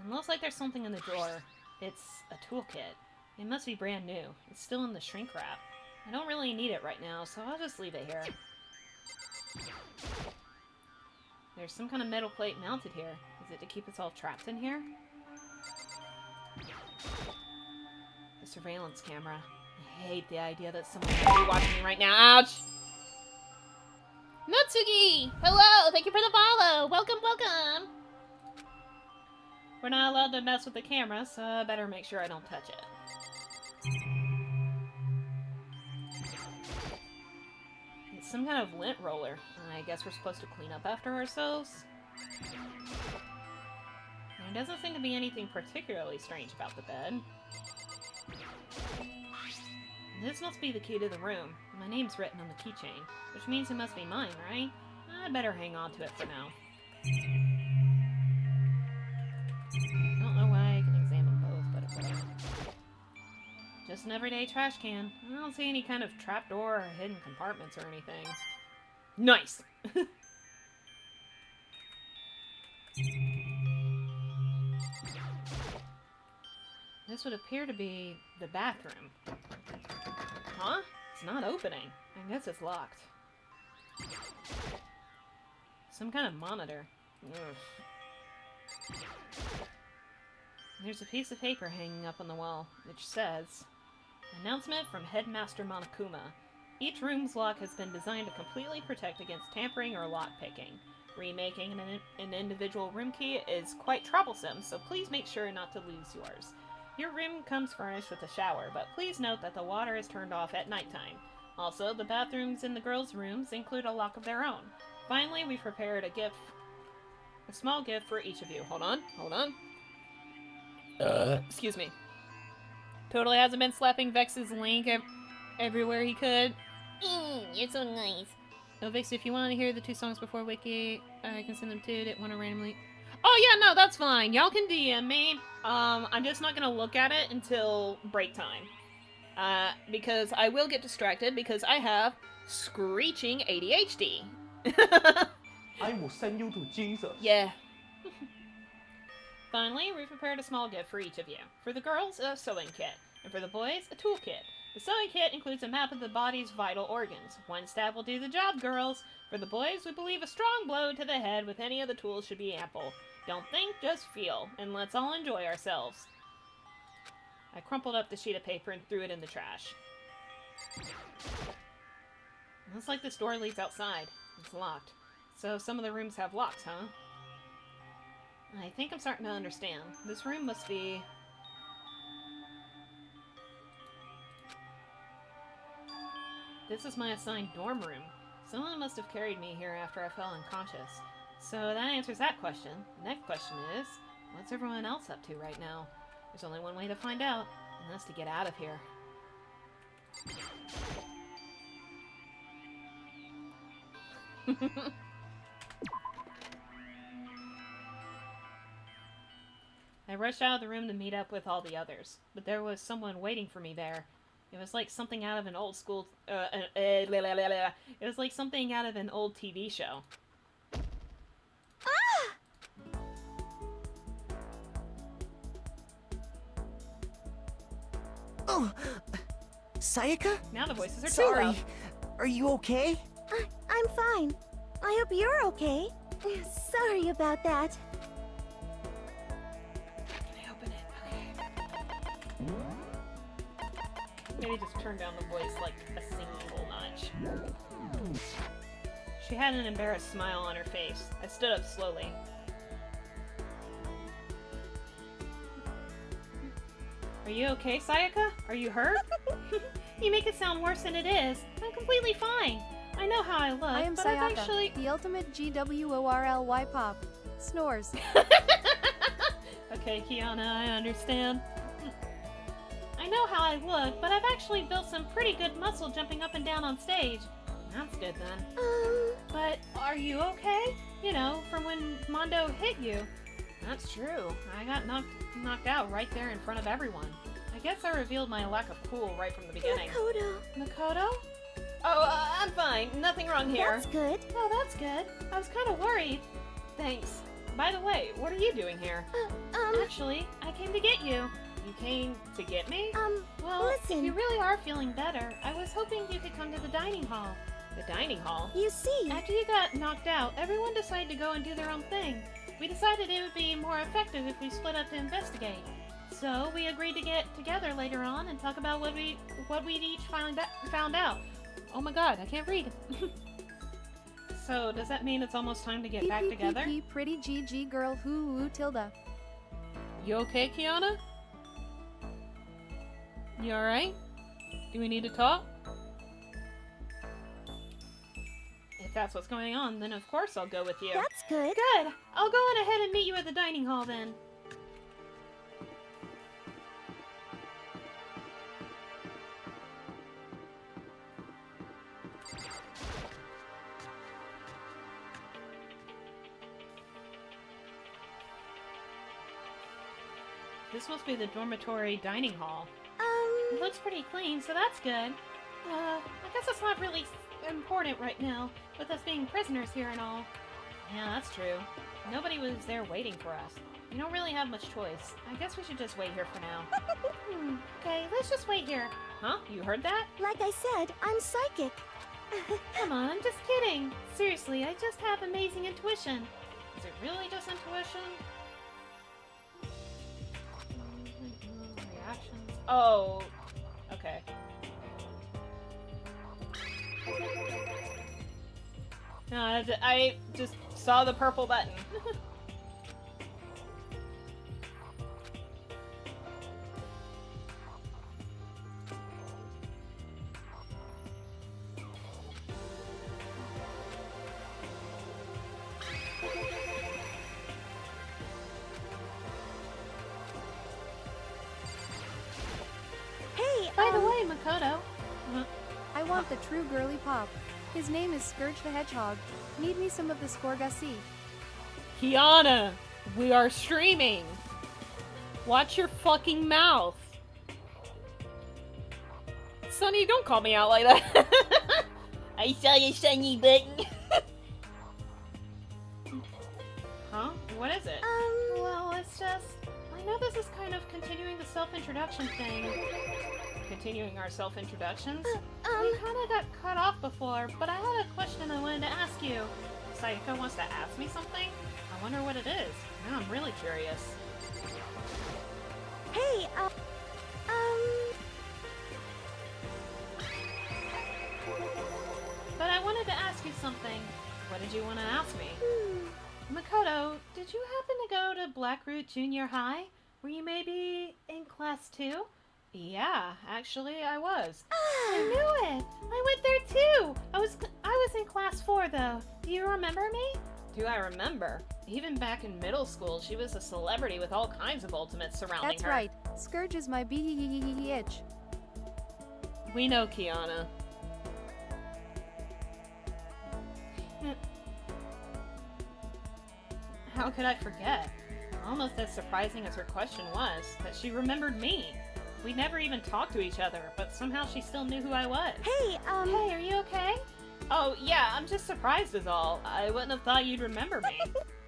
It looks like there's something in the drawer. It's a toolkit. It must be brand new. It's still in the shrink wrap. I don't really need it right now, so I'll just leave it here. There's some kind of metal plate mounted here. Is it to keep us all trapped in here? The surveillance camera. I hate the idea that someone could be watching me right now. Ouch! Natsuki! Hello! Thank you for the follow! Welcome, welcome! We're not allowed to mess with the camera, so I better make sure I don't touch it. It's some kind of lint roller. I guess we're supposed to clean up after ourselves? There doesn't seem to be anything particularly strange about the bed. This must be the key to the room. My name's written on the keychain, which means it must be mine, right? I'd better hang on to it for now. I don't know why I can examine both, but whatever. Just an everyday trash can. I don't see any kind of trapdoor or hidden compartments or anything. Nice! This would appear to be the bathroom. Huh? It's not opening. I guess it's locked. Some kind of monitor. Ugh. There's a piece of paper hanging up on the wall, which says, "Announcement from Headmaster Monokuma. Each room's lock has been designed to completely protect against tampering or lockpicking. Remaking an individual room key is quite troublesome, so please make sure not to lose yours. Your room comes furnished with a shower, but please note that the water is turned off at nighttime. Also, the bathrooms in the girls' rooms include a lock of their own. Finally, we've prepared a small gift for each of you." Hold on. Excuse me. Totally hasn't been slapping Vex's link everywhere he could. You're so nice. No, Vix, if you want to hear the 2 songs before Wiki, I can send them to you. Didn't want to randomly... Oh yeah, no, that's fine. Y'all can DM me. I'm just not gonna look at it until break time. Because I will get distracted because I have screeching ADHD. I will send you to Jesus. Yeah. Finally, we've prepared a small gift for each of you. For the girls, a sewing kit, and for the boys, a toolkit. The sewing kit includes a map of the body's vital organs. 1 stab will do the job, girls. For the boys, we believe a strong blow to the head with any of the tools should be ample. Don't think, just feel, and let's all enjoy ourselves. I crumpled up the sheet of paper and threw it in the trash. Looks like this door leads outside. It's locked. So some of the rooms have locks, huh? I think I'm starting to understand. This room must be... This is my assigned dorm room. Someone must have carried me here after I fell unconscious. So that answers that question. The next question is, what's everyone else up to right now? There's only one way to find out, and that's to get out of here. I rushed out of the room to meet up with all the others, but there was someone waiting for me there. It was like something out of an old school, it was like something out of an old TV show. Oh, Sayaka? Now the voices are Sorry. too loud. Are you okay? I'm fine. I hope you're okay. Sorry about that. Can I open it? Okay. Maybe just turn down the voice like a single notch. She had an embarrassed smile on her face. I stood up slowly. Are you okay, Sayaka? Are you hurt? You make it sound worse than it is. I'm completely fine. I know how I look, I am but Sayaka, I've actually... the ultimate GWORLY pop. Snores. Okay, Kiana, I understand. I know how I look, but I've actually built some pretty good muscle jumping up and down on stage. That's good then. But are you okay? You know, from when Mondo hit you. That's true. I got knocked out right there in front of everyone. I guess I revealed my lack of cool right from the beginning. Makoto? Oh, I'm fine. Nothing wrong here. That's good. Oh, that's good. I was kind of worried. Thanks. by the way, what are you doing here? Actually, I came to get you. You came to get me? Well, listen. if you really are feeling better, I was hoping you could come to the dining hall. The dining hall? You see... After you got knocked out, everyone decided to go and do their own thing. We decided it would be more effective if we split up to investigate. So, we agreed to get together later on and talk about what we'd each found out. Oh my god, I can't read. So, does that mean it's almost time to get back together? Pretty GG girl whoo tilde. You okay, Kiana? You alright? Do we need to talk? If that's what's going on, then of course I'll go with you. That's good. Good! I'll go on ahead and meet you at the dining hall then. This must be the dormitory dining hall. It looks pretty clean, so that's good. I guess it's not really important right now, with us being prisoners here and all. Yeah, that's true. Nobody was there waiting for us. You don't really have much choice. I guess we should just wait here for now. Okay, let's just wait here. Huh? You heard that? Like I said, I'm psychic. Come on, I'm just kidding. Seriously, I just have amazing intuition. Is it really just intuition? Reactions. Oh, okay. No, I just saw the purple button. Hey, by the way, Makoto. I want the true girly pop. His name is Scourge the Hedgehog. Need me some of the Scorgasi. Kiana, we are streaming. Watch your fucking mouth. Sonny, don't call me out like that. I saw your Sonny button. Huh? What is it? Well, it's just... I know this is kind of continuing the self-introduction thing. Continuing our self-introductions? We kind of got cut off before, but I had a question I wanted to ask you. Sayaka wants to ask me something? I wonder what it is. Now I'm really curious. Hey, But I wanted to ask you something. What did you want to ask me? Makoto, did you happen to go to Blackroot Junior High? Were you maybe in class 2? Yeah, actually I was. I knew it! I went there too! I was in class 4 though. Do you remember me? Do I remember? Even back in middle school, she was a celebrity with all kinds of ultimates surrounding That's her. right. Scourge is my itch. We know, Kiana. How could I forget? Almost as surprising as her question was, that she remembered me. We never even talked to each other, but somehow she still knew who I was. Hey, Hey, are you okay? Oh, yeah, I'm just surprised is all. I wouldn't have thought you'd remember me.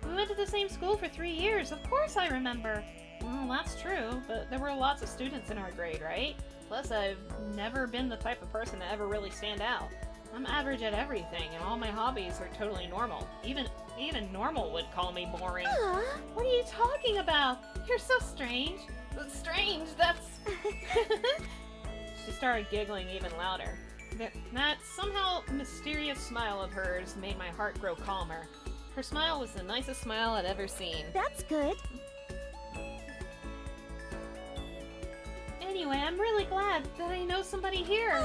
We went to the same school for 3 years, of course I remember. Well, that's true, but there were lots of students in our grade, right? Plus, I've never been the type of person to ever really stand out. I'm average at everything, and all my hobbies are totally normal. Even normal would call me boring. What are you talking about? You're so strange. Strange, that's... She started giggling even louder. That somehow mysterious smile of hers made my heart grow calmer. Her smile was the nicest smile I'd ever seen. That's good. Anyway, I'm really glad that I know somebody here.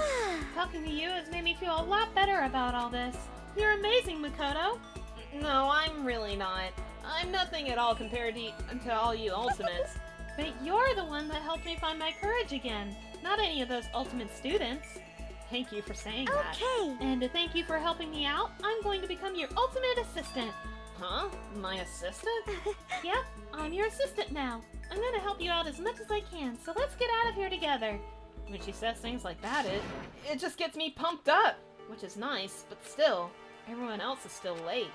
Talking to you has made me feel a lot better about all this. You're amazing, Makoto. No, I'm really not. I'm nothing at all compared to all you ultimates. But you're the one that helped me find my courage again, not any of those ultimate students. Thank you for saying that. Okay. And to thank you for helping me out, I'm going to become your ultimate assistant. Huh? My assistant? Yep, I'm your assistant now. I'm gonna help you out as much as I can, so let's get out of here together. When she says things like that, it just gets me pumped up, which is nice, but still, everyone else is still late.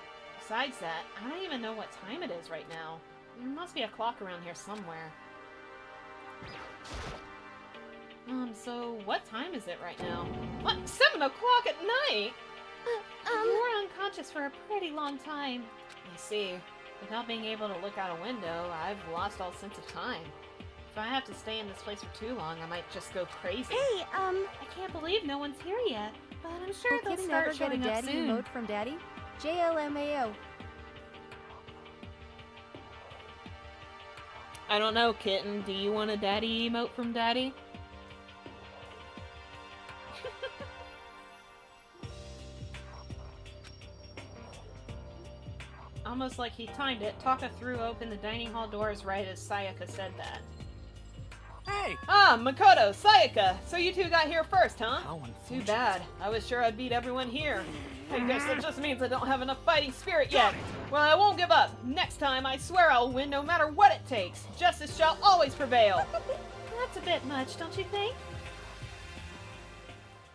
besides that, I don't even know what time it is right now. There must be a clock around here somewhere. So what time is it right now? What? 7 o'clock at night? You were unconscious for a pretty long time. I see. Without being able to look out a window, I've lost all sense of time. If I have to stay in this place for too long, I might just go crazy. Hey, I can't believe no one's here yet, but I'm sure Will they'll Kitten start ever get a showing up daddy soon. emote from Daddy? JLMAO. I don't know, Kitten. Do you want a daddy emote from Daddy? Almost like he timed it, Taka threw open the dining hall doors right as Sayaka said that. Hey! Ah, Makoto, Sayaka! So you two got here first, huh? How Too bad. I was sure I'd beat everyone here. I guess that just means I don't have enough fighting spirit yet. Well, I won't give up. Next time, I swear I'll win no matter what it takes. Justice shall always prevail. That's a bit much, don't you think?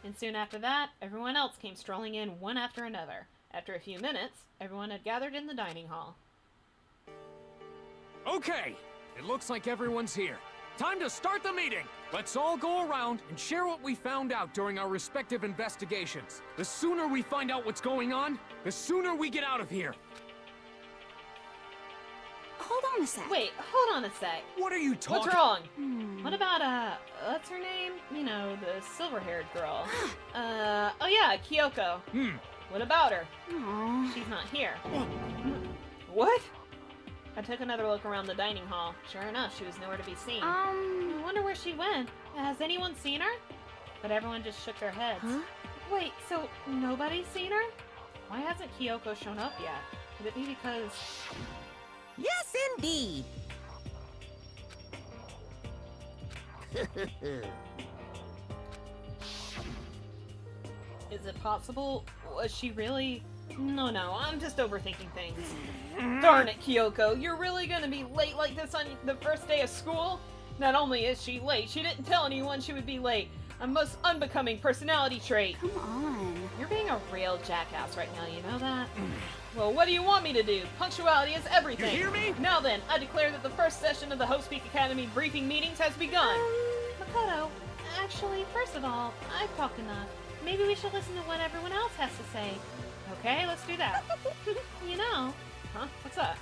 And soon after that, everyone else came strolling in one after another. After a few minutes, everyone had gathered in the dining hall. Okay, it looks like everyone's here. Time to start the meeting! Let's all go around and share what we found out during our respective investigations. The sooner we find out what's going on, the sooner we get out of here. Hold on a sec. Wait, hold on a sec. What are you talking? What's wrong? What about, what's her name? You know, the silver-haired girl. Oh yeah, Kyoko. What about her? Aww. She's not here. What? I took another look around the dining hall. Sure enough, she was nowhere to be seen. I wonder where she went. Has anyone seen her? But everyone just shook their heads. Huh? Wait, so nobody's seen her? Why hasn't Kyoko shown up yet? Could it be because... Yes, indeed. Is it possible? Was she really... No, I'm just overthinking things. Darn it, Kyoko, you're really gonna be late like this on the first day of school? Not only is she late, she didn't tell anyone she would be late. A most unbecoming personality trait. Come on. You're being a real jackass right now, you know that? Well, what do you want me to do? Punctuality is everything. You hear me? Now then, I declare that the first session of the Host Peak Academy briefing meetings has begun. Makoto, actually, first of all, I've talked enough. Maybe we should listen to what everyone else has to say. Okay, let's do that. You know... Huh? What's up?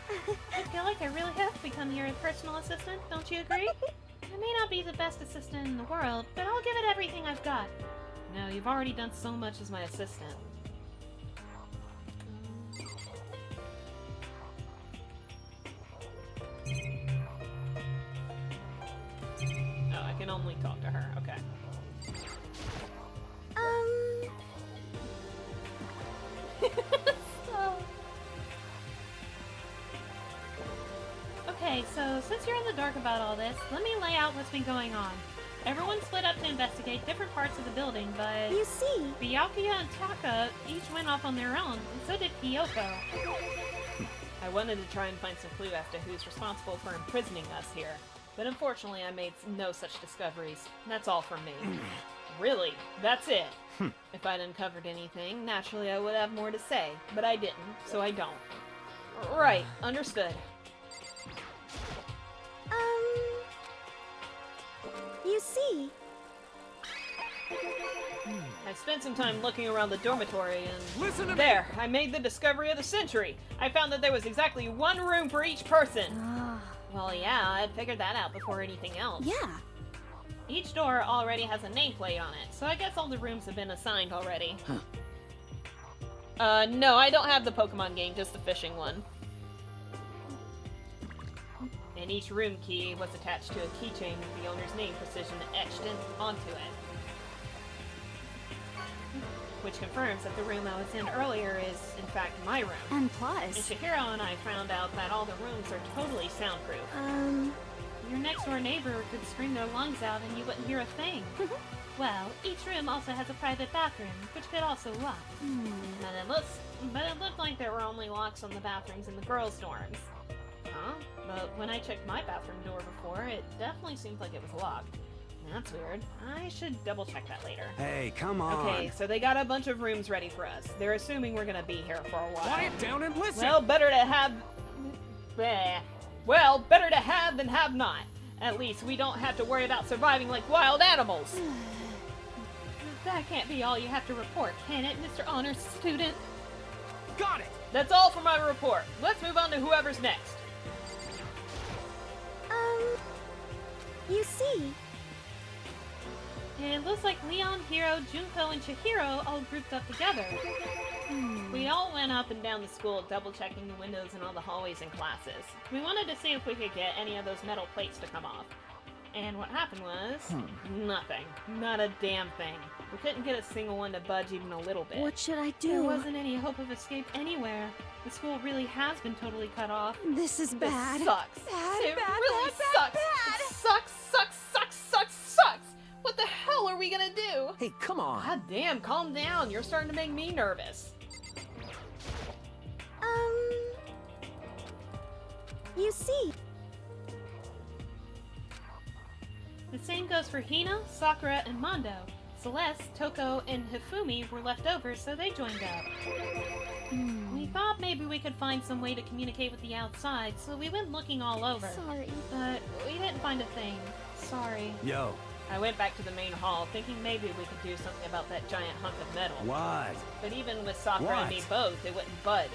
I feel like I really have become your personal assistant, don't you agree? I may not be the best assistant in the world, but I'll give it everything I've got. No, you've already done so much as my assistant. Oh, I can only talk to her. Okay. Okay, so since you're in the dark about all this, let me lay out what's been going on. Everyone split up to investigate different parts of the building, but... You see... Byakuya and Taka each went off on their own, and so did Kyoko. I wanted to try and find some clue as to who's responsible for imprisoning us here, but unfortunately I made no such discoveries. That's all from me. Really? That's it? If I'd uncovered anything, naturally I would have more to say, but I didn't, so I don't. Right, understood. You see... I spent some time looking around the dormitory and... Listen to there! I made the discovery of the century! I found that there was exactly one room for each person! Well, yeah, I'd figured that out before anything else. Yeah. Each door already has a nameplate on it, so I guess all the rooms have been assigned already. No, I don't have the Pokemon game, just the fishing one. And each room key was attached to a keychain with the owner's name precision etched onto it. Which confirms that the room I was in earlier is, in fact, my room. And plus... And Chihiro and I found out that all the rooms are totally soundproof. Your next-door neighbor could scream their lungs out and you wouldn't hear a thing. Well, each room also has a private bathroom, which could also lock. But it looked like there were only locks on the bathrooms in the girls' dorms. Huh? But when I checked my bathroom door before, it definitely seemed like it was locked. That's weird. I should double check that later. Hey, come on. Okay, so they got a bunch of rooms ready for us. They're assuming we're gonna be here for a while. Quiet down and listen! Well, better to have... Well, better to have than have not. At least we don't have to worry about surviving like wild animals. That can't be all you have to report, can it, Mr. Honors Student? Got it! That's all for my report. Let's move on to whoever's next. You see... It looks like Leon, Hiro, Junko, and Chihiro all grouped up together. We all went up and down the school, double-checking the windows in all the hallways and classes. We wanted to see if we could get any of those metal plates to come off. And what happened was... nothing. Not a damn thing. We couldn't get a single one to budge even a little bit. What should I do? There wasn't any hope of escape anywhere. The school really has been totally cut off. This is bad. This sucks. Bad, It bad, really bad, sucks. bad. It sucks, sucks, sucks, sucks, sucks. What the hell are we gonna do? Hey, come on. God damn, calm down. You're starting to make me nervous. You see... The same goes for Hina, Sakura, and Mondo. Celeste, Toko, and Hifumi were left over, so they joined up. We thought maybe we could find some way to communicate with the outside, so we went looking all over. Sorry. But we didn't find a thing. Sorry. Yo. I went back to the main hall, thinking maybe we could do something about that giant hunk of metal. What? But even with Sakura and me both, it wouldn't budge.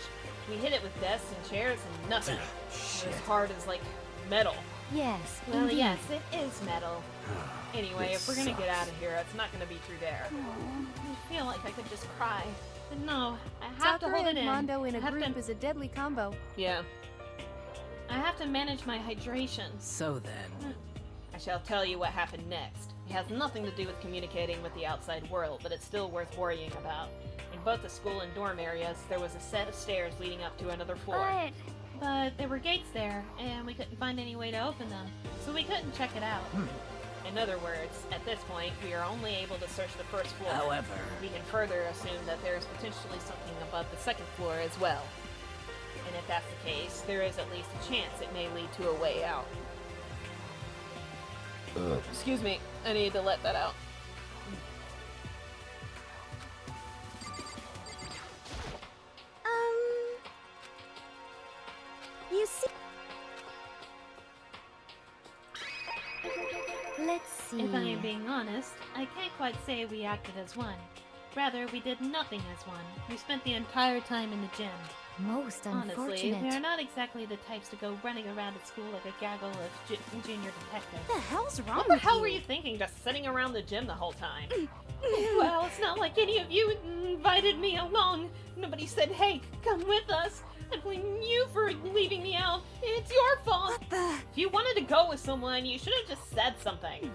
We hit it with desks and chairs and nothing. It was as hard as, like, metal. Yes, Well, indeed. yes, it is metal. Anyway, if we're gonna get out of here, it's not gonna be through there. I feel like I could just cry. But no, I have to Sakura hold it and in. Mondo in I a have group to... is a deadly combo. Yeah. I have to manage my hydration. So then... I shall tell you what happened next. It has nothing to do with communicating with the outside world, but it's still worth worrying about. In both the school and dorm areas, there was a set of stairs leading up to another floor. But there were gates there, and we couldn't find any way to open them, so we couldn't check it out. In other words, at this point, we are only able to search the first floor. However... We can further assume that there is potentially something above the second floor as well. And if that's the case, there is at least a chance it may lead to a way out. Excuse me, I need to let that out. You see... Let's see... If I am being honest, I can't quite say we acted as one. Rather, we did nothing as one. We spent the entire time in the gym. Most Honestly, unfortunate. they're not exactly the types to go running around at school like a gaggle of junior detectives. What the hell's wrong What the with hell you? were you thinking, just sitting around the gym the whole time? Well, it's not like any of you invited me along. Nobody said, hey, come with us. I blame you for leaving me out. It's your fault. What the... If you wanted to go with someone, you should have just said something.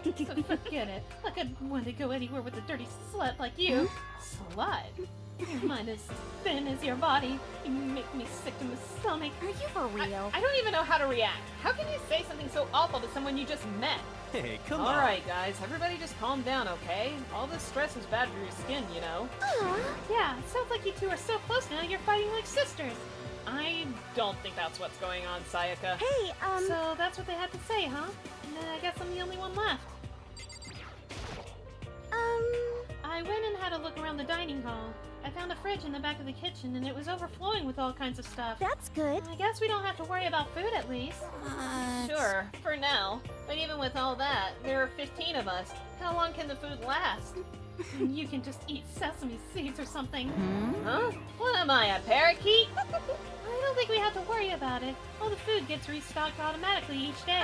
So forget it. Like I'd want to go anywhere with a dirty slut like you. Slut? Your mind is thin as your body. You make me sick to my stomach. Are you for real? I don't even know how to react. How can you say something so awful to someone you just met? Hey, come on. Alright guys, everybody just calm down, okay? All this stress is bad for your skin, you know? Yeah, it sounds like you two are so close now you're fighting like sisters. I don't think that's what's going on, Sayaka. Hey, So that's what they had to say, huh? I guess I'm the only one left. I went and had a look around the dining hall. I found a fridge in the back of the kitchen and it was overflowing with all kinds of stuff. That's good. I guess we don't have to worry about food at least. Sure, for now. But even with all that, there are 15 of us. How long can the food last? You can just eat sesame seeds or something. Huh? What am I, a parakeet? I don't think we have to worry about it. All the food gets restocked automatically each day.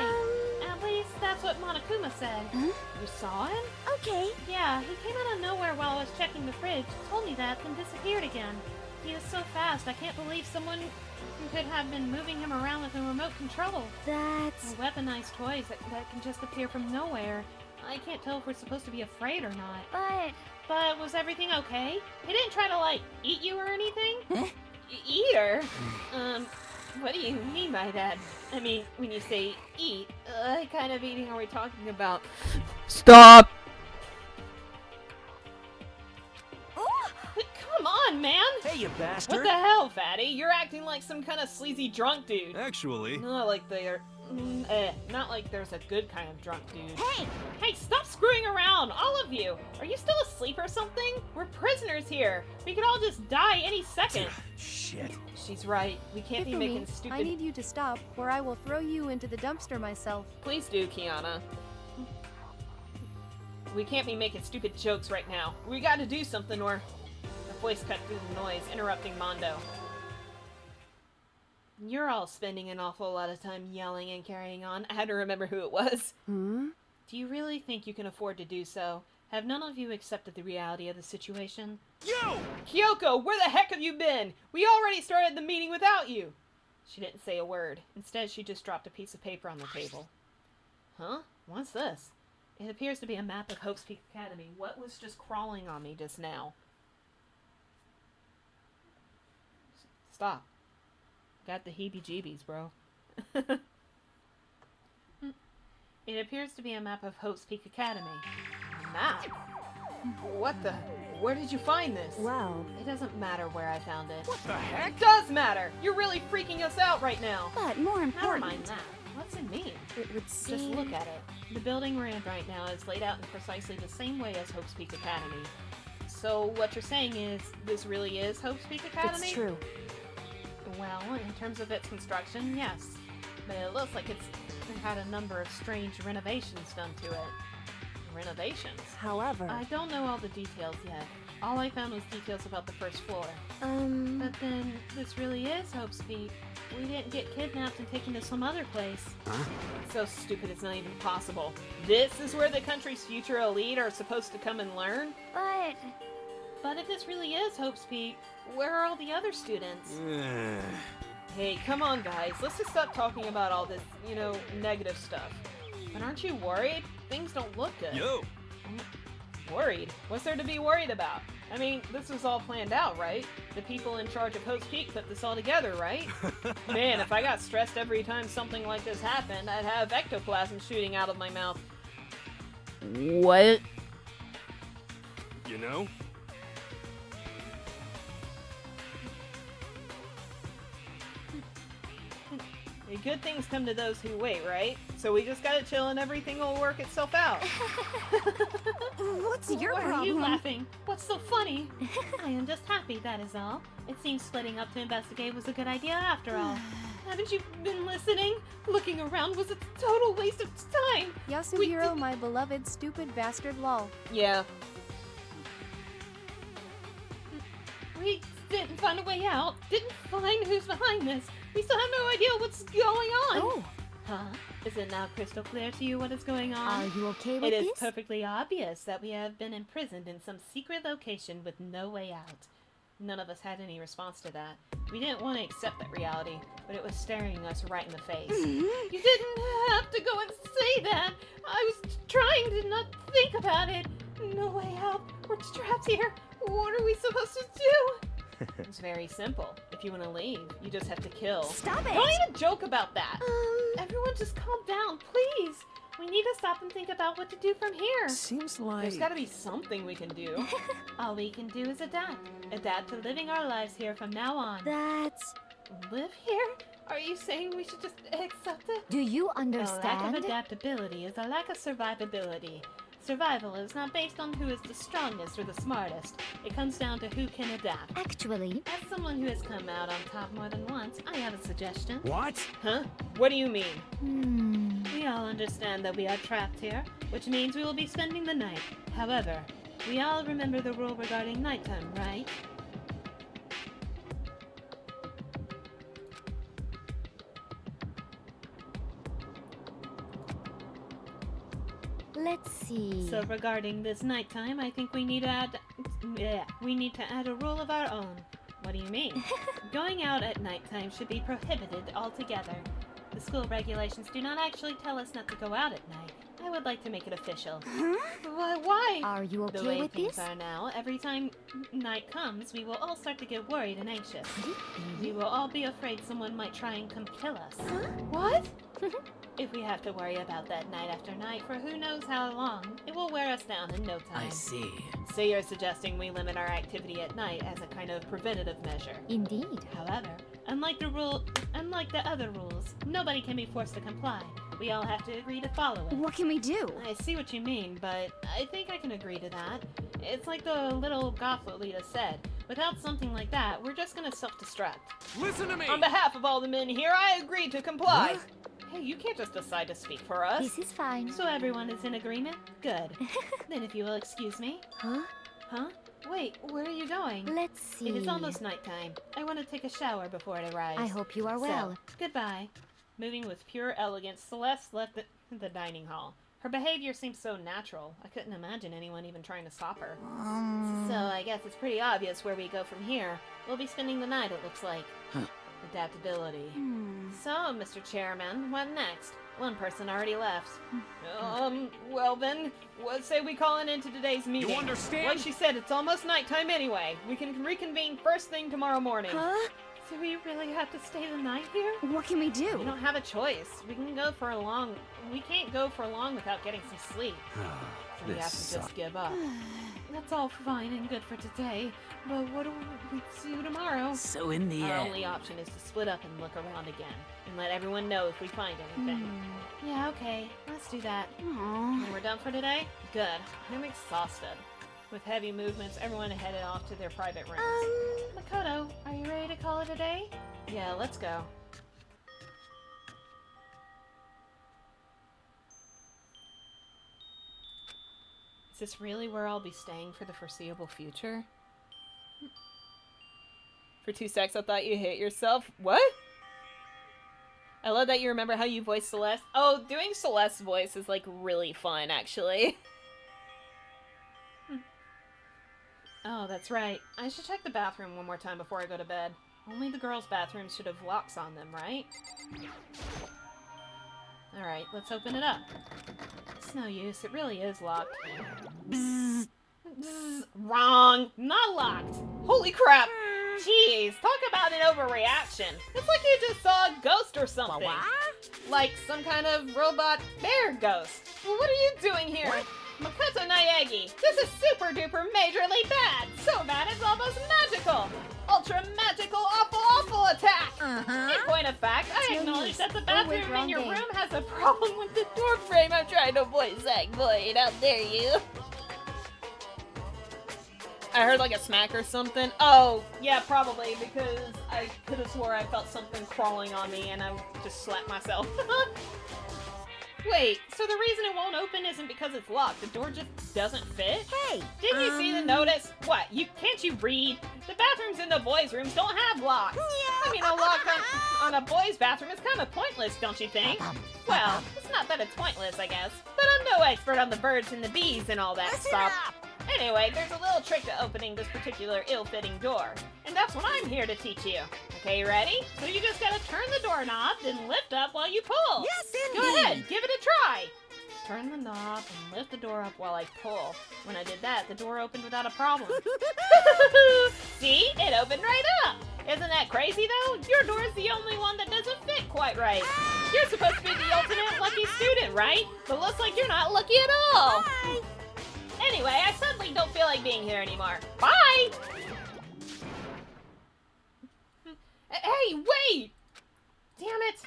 At least that's what Monokuma said. You saw him? Okay. Yeah, he came out of nowhere while I was checking the fridge, told me that, then disappeared again. He was so fast, I can't believe someone could have been moving him around with a remote control. That's... Or weaponized toys that can just appear from nowhere. I can't tell if we're supposed to be afraid or not. But was everything okay? He didn't try to, like, eat you or anything? Eat her? What do you mean by that? I mean, when you say eat, what kind of eating are we talking about? Stop! Come on, on, man! Hey, you bastard! What the hell, fatty? You're acting like some kind of sleazy drunk dude. Actually... Not like they're... not like there's a good kind of drunk dude. Hey! Hey, stop screwing around, all of you! Are you still asleep or something? We're prisoners here. We could all just die any second. Shit. She's right. We can't be making stupid... I need you to stop, or I will throw you into the dumpster myself. Please do, Kiana. We can't be making stupid jokes right now. We gotta do something or... The voice cut through the noise, interrupting Mondo. You're all spending an awful lot of time yelling and carrying on. I had to remember who it was. Hmm? Do you really think you can afford to do so? Have none of you accepted the reality of the situation? Yo! Kyoko, where the heck have you been? We already started the meeting without you! She didn't say a word. Instead, she just dropped a piece of paper on the table. Huh? What's this? It appears to be a map of Hope's Peak Academy. What was just crawling on me just now? Stop. Got the heebie-jeebies, bro. It appears to be a map of Hope's Peak Academy. A map? What the? Where did you find this? Well... It doesn't matter where I found it. What the heck? It does matter! You're really freaking us out right now! But more Never important... mind that. What's it mean? It would seem... Just look at it. The building we're in right now is laid out in precisely the same way as Hope's Peak Academy. So what you're saying is, this really is Hope's Peak Academy? It's true. Well, in terms of its construction, yes. But it looks like it's had a number of strange renovations done to it. Renovations? However... I don't know all the details yet. All I found was details about the first floor. But then, this really is Hope's Peak. We didn't get kidnapped and taken to some other place. Huh? It's so stupid it's not even possible. This is where the country's future elite are supposed to come and learn? But if this really is Hope's Peak, where are all the other students? Hey, come on guys, let's just stop talking about all this, you know, negative stuff. But aren't you worried? Things don't look good. Yo! Worried? What's there to be worried about? I mean, this was all planned out, right? The people in charge of Hope's Peak put this all together, right? Man, if I got stressed every time something like this happened, I'd have ectoplasm shooting out of my mouth. What? You know? Good things come to those who wait, right? So we just gotta chill and everything will work itself out. What's your problem? Why are you laughing? What's so funny? I am just happy, that is all. It seems splitting up to investigate was a good idea after all. Haven't you been listening? Looking around was a total waste of time. Yasuhiro, my beloved stupid bastard, lol. Yeah. We didn't find a way out. Didn't find who's behind this. We still have no idea what's going on. Oh. Huh? Is it now crystal clear to you what is going on? Are you okay with this? It is this? perfectly obvious that we have been imprisoned in some secret location with no way out. None of us had any response to that. We didn't want to accept that reality, but it was staring us right in the face. You didn't have to go and say that! I was trying to not think about it! No way out! We're trapped here! What are we supposed to do? It's very simple. If you want to leave, you just have to kill. Stop it! Don't even joke about that! Everyone just calm down, please! We need to stop and think about what to do from here. Seems like... There's gotta be something we can do. All we can do is adapt. Adapt to living our lives here from now on. That's... Live here? Are you saying we should just accept it? Do you A understand? lack of adaptability is a lack of survivability. Survival is not based on who is the strongest or the smartest. It comes down to who can adapt. Actually... As someone who has come out on top more than once, I have a suggestion. What? Huh? What do you mean? We all understand that we are trapped here, which means we will be spending the night. However, we all remember the rule regarding nighttime, right? Let's see... So regarding this nighttime, I think we need to add... a rule of our own. What do you mean? Going out at nighttime should be prohibited altogether. The school regulations do not actually tell us not to go out at night. I would like to make it official. Why? Are you okay the way with things this? are now, every time night comes, we will all start to get worried and anxious. We will all be afraid someone might try and come kill us. What? If we have to worry about that night after night for who knows how long, it will wear us down in no time. I see. So you're suggesting we limit our activity at night as a kind of preventative measure. Indeed. However, unlike the other rules, nobody can be forced to comply. We all have to agree to follow it. What can we do? I see what you mean, but I think I can agree to that. It's like the little goth Lolita said. Without something like that, we're just gonna self-destruct. Listen to me! On behalf of all the men here, I agree to comply. Hey, you can't just decide to speak for us. This is fine. So everyone is in agreement? Good. Then if you will excuse me. Huh? Huh? Wait, where are you going? Let's see. It is almost nighttime. I want to take a shower before it arrives. I hope you are well. So, goodbye. Moving with pure elegance, Celeste left the dining hall. Her behavior seemed so natural. I couldn't imagine anyone even trying to stop her. So I guess it's pretty obvious where we go from here. We'll be spending the night, it looks like. Adaptability. So, Mr. Chairman, what next? One person already left. Well then, what say we call an end to today's meeting? You understand? Like she said, it's almost nighttime anyway. We can reconvene first thing tomorrow morning. Huh? So we really have to stay the night here? What can we do? We don't have a choice. We can't go for long without getting some sleep. So we have to just give up. That's all fine and good for today, but what do we do tomorrow? So in the Our end... only option is to split up and look around again, and let everyone know if we find anything. Yeah, okay, let's do that. And we're done for today? Good. I'm exhausted. With heavy movements, everyone headed off to their private rooms. Makoto, are you ready to call it a day? Yeah, let's go. Is this really where I'll be staying for the foreseeable future? For 2 seconds, I thought you hit yourself. What? I love that you remember how you voiced Celeste. Oh, doing Celeste's voice is, like, really fun, actually. Oh, that's right. I should check the bathroom one more time before I go to bed. Only the girls' bathrooms should have locks on them, right? Alright, let's open it up. It's no use, it really is locked. Bzzz. Bzzz. Wrong! Not locked! Holy crap! Jeez, talk about an overreaction. It's like you just saw a ghost or something. Like some kind of robot bear ghost. Well, what are you doing here? Makoto Naegi, this is super duper majorly bad! So bad it's almost magical! Ultra magical awful attack! In point of fact, I acknowledge that the bathroom in your room has a problem with the door frame. I'm trying to voice that void. How dare you? I heard like a smack or something. Oh, yeah, probably, because I could have swore I felt something crawling on me and I just slapped myself. Wait, so the reason it won't open isn't because it's locked. The door just doesn't fit? Hey! Didn't you see the notice? What, can't you read? The bathrooms in the boys' rooms don't have locks. I mean, a lock on a boys' bathroom is kind of pointless, don't you think? Well, it's not that it's pointless, I guess. But I'm no expert on the birds and the bees and all that stuff. Anyway, there's a little trick to opening this particular ill-fitting door. And that's what I'm here to teach you. Okay, you ready? So you just gotta turn the doorknob, then lift up while you pull. Yes, indeed! Go ahead, give it a try. Turn the knob and lift the door up while I pull. When I did that, the door opened without a problem. See? It opened right up. Isn't that crazy, though? Your door is the only one that doesn't fit quite right. You're supposed to be the ultimate lucky student, right? But looks like you're not lucky at all. Bye! Anyway, I suddenly don't feel like being here anymore. Bye! Hey, wait! Damn it!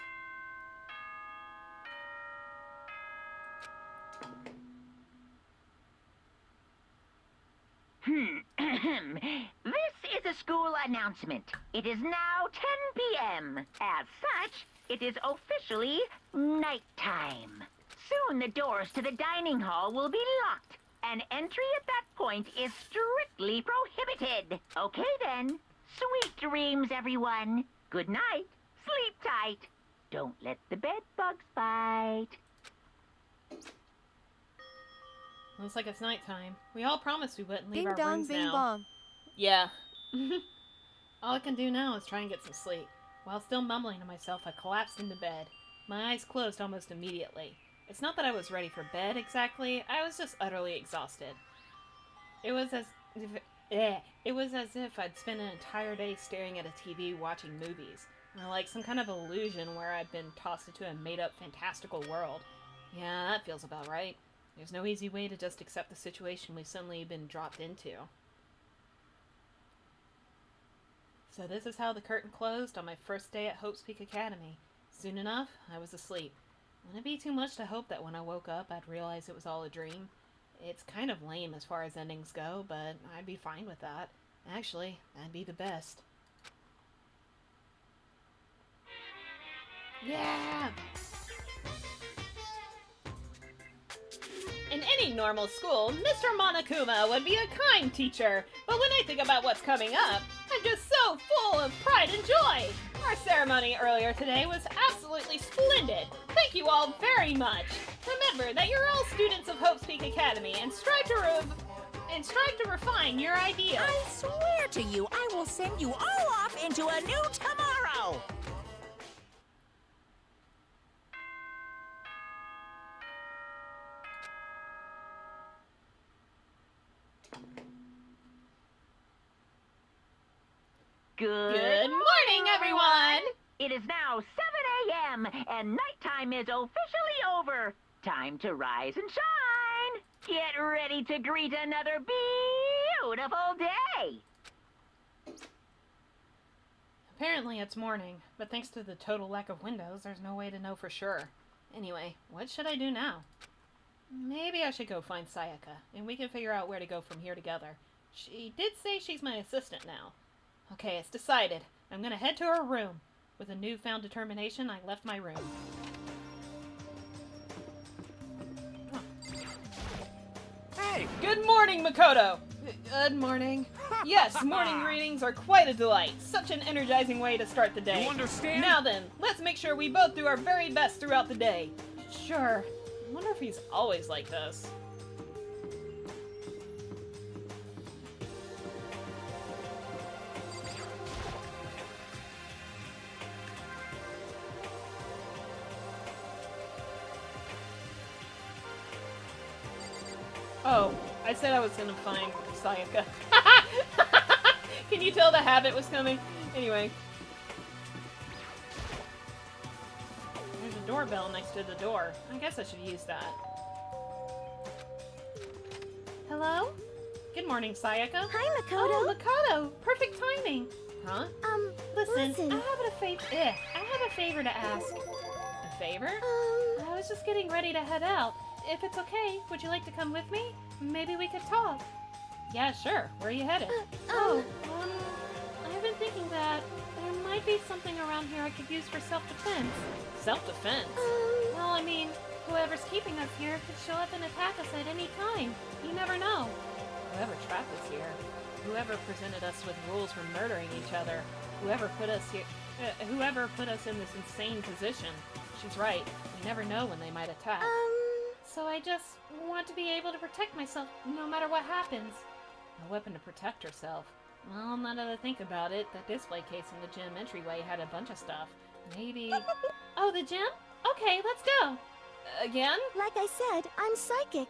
This is a school announcement. It is now 10 p.m. As such, it is officially nighttime. Soon the doors to the dining hall will be locked, and entry at that point is strictly prohibited. Okay then. Sweet dreams, everyone. Good night. Sleep tight. Don't let the bed bugs bite. Looks like it's nighttime. We all promised we wouldn't leave Ding our dong, rooms bing now. bong. Yeah. All I can do now is try and get some sleep. While still mumbling to myself, I collapsed into bed. My eyes closed almost immediately. It's not that I was ready for bed exactly, I was just utterly exhausted. It was as if I'd spent an entire day staring at a TV watching movies, or like some kind of illusion where I'd been tossed into a made-up fantastical world. Yeah, that feels about right. There's no easy way to just accept the situation we've suddenly been dropped into. So this is how the curtain closed on my first day at Hope's Peak Academy. Soon enough, I was asleep. Wouldn't it be too much to hope that when I woke up, I'd realize it was all a dream? It's kind of lame as far as endings go, but I'd be fine with that. Actually, that'd be the best. Yeah! In any normal school, Mr. Monokuma would be a kind teacher, but when I think about what's coming up, I'm just so full of pride and joy! Our ceremony earlier today was absolutely splendid! Thank you all very much! Remember that you're all students of Hope's Peak Academy and strive to refine your ideals. I swear to you, I will send you all off into a new tomorrow! Good morning, everyone! It is now 7 a.m. and nighttime is officially over. Time to rise and shine. Get ready to greet another beautiful day. Apparently it's morning, but thanks to the total lack of windows, there's no way to know for sure. Anyway, what should I do now? Maybe I should go find Sayaka, and we can figure out where to go from here together. She did say she's my assistant now. Okay, it's decided. I'm gonna head to her room. With a newfound determination, I left my room. Oh. Hey! Good morning, Makoto! Good morning. Yes, morning greetings are quite a delight. Such an energizing way to start the day. You understand? Now then, let's make sure we both do our very best throughout the day. Sure. I wonder if he's always like this. Oh, I said I was gonna find Sayaka. Can you tell the habit was coming? Anyway. There's a doorbell next to the door. I guess I should use that. Hello? Good morning, Sayaka. Hi, Makoto. Oh, Makoto! Perfect timing. Huh? Listen. I have a favor to ask. A favor? I was just getting ready to head out. If it's okay, would you like to come with me? Maybe we could talk. Yeah, sure. Where are you headed? I've been thinking that there might be something around here I could use for self-defense. Self-defense? Well, I mean, whoever's keeping us here could show up and attack us at any time. You never know. Whoever trapped us here, whoever presented us with rules for murdering each other, whoever put us here, whoever put us in this insane position. She's right. You never know when they might attack. So I just want to be able to protect myself no matter what happens. A weapon to protect herself. Well, now that I think about it, that display case in the gym entryway had a bunch of stuff. Maybe... Oh, the gym? Okay, let's go. Again? Like I said, I'm psychic.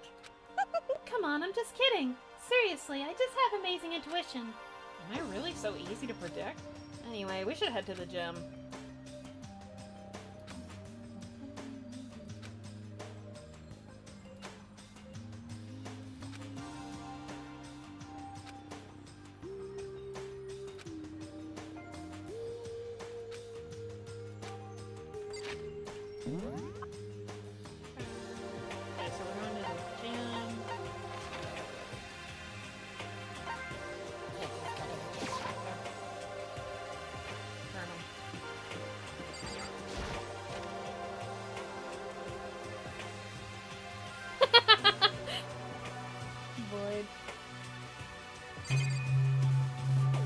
Come on, I'm just kidding. Seriously, I just have amazing intuition. Am I really so easy to predict? Anyway, we should head to the gym. Okay, so we're going to the gym. Void.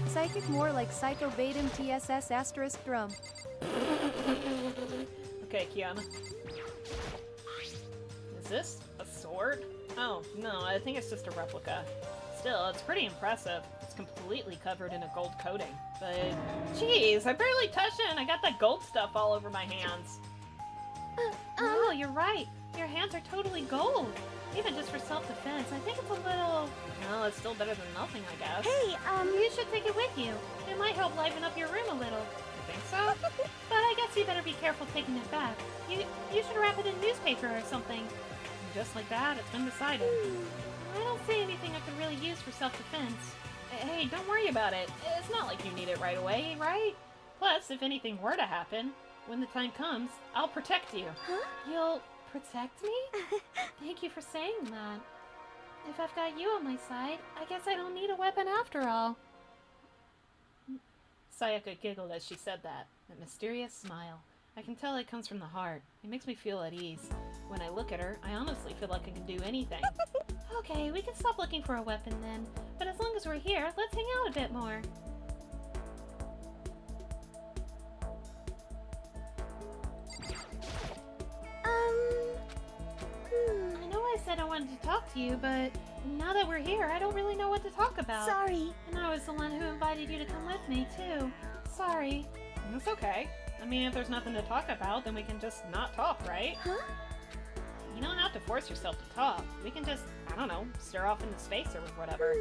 Psychic more like Psycho Batum TSS asterisk drum. Okay, Kiana. Is this a sword? Oh, no, I think it's just a replica. Still, it's pretty impressive. It's completely covered in a gold coating. But, jeez, I barely touched it and I got that gold stuff all over my hands. Oh, you're right. Your hands are totally gold. Even just for self-defense, I think it's a little... Well, it's still better than nothing, I guess. Hey, You should take it with you. It might help liven up your room a little. You think so? But I guess you better be careful taking it back. You should wrap it in newspaper or something. And just like that, it's been decided. I don't see anything I could really use for self-defense. Hey, don't worry about it. It's not like you need it right away, right? Plus, if anything were to happen, when the time comes, I'll protect you. Huh? You'll protect me? Thank you for saying that. If I've got you on my side, I guess I don't need a weapon after all. Sayaka giggled as she said that mysterious smile. I can tell it comes from the heart. It makes me feel at ease. When I look at her, I honestly feel like I can do anything. Okay, we can stop looking for a weapon then. But as long as we're here, let's hang out a bit more. I know I said I wanted to talk to you, but now that we're here, I don't really know what to talk about. Sorry. And I was the one who invited you to come with me, too. Sorry. It's okay. I mean, if there's nothing to talk about, then we can just not talk, right? Huh? You don't have to force yourself to talk. We can just, I don't know, stare off into space or whatever.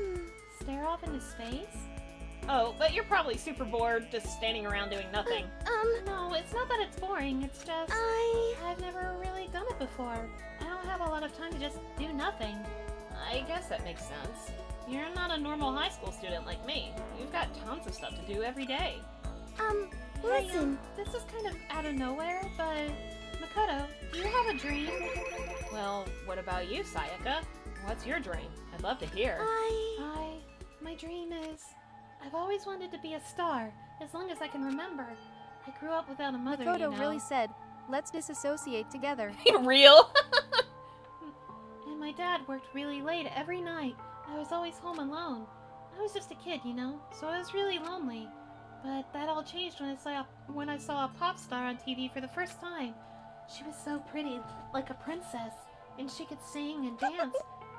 Stare off into space? Oh, but you're probably super bored just standing around doing nothing. No, it's not that it's boring, it's just... I've never really done it before. I don't have a lot of time to just do nothing. I guess that makes sense. You're not a normal high school student like me. You've got tons of stuff to do every day. Listen. This is kind of out of nowhere, but... Makoto, do you have a dream? Well, what about you, Sayaka? What's your dream? I'd love to hear. My dream is... I've always wanted to be a star, as long as I can remember. I grew up without a mother, Makoto you know. really said, let's disassociate together. Real? And my dad worked really late every night. I was always home alone. I was just a kid, you know, so I was really lonely. But that all changed when I saw a pop star on TV for the first time. She was so pretty, like a princess, and she could sing and dance.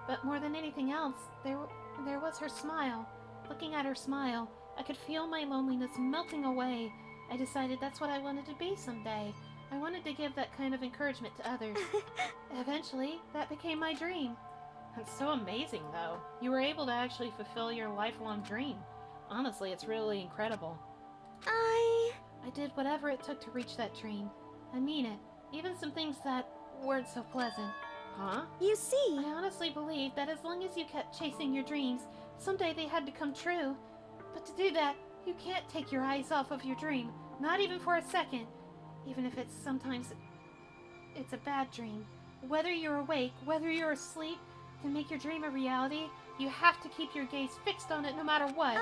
But more than anything else, there was her smile. Looking at her smile, I could feel my loneliness melting away. I decided that's what I wanted to be someday. I wanted to give that kind of encouragement to others. Eventually, that became my dream. It's so amazing, though. You were able to actually fulfill your lifelong dream. Honestly, it's really incredible. I did whatever it took to reach that dream. I mean it. Even some things that weren't so pleasant. Huh? You see, I honestly believe that as long as you kept chasing your dreams, someday they had to come true. But to do that, you can't take your eyes off of your dream. Not even for a second. Even if sometimes it's a bad dream. Whether you're awake, whether you're asleep, to make your dream a reality, you have to keep your gaze fixed on it no matter what.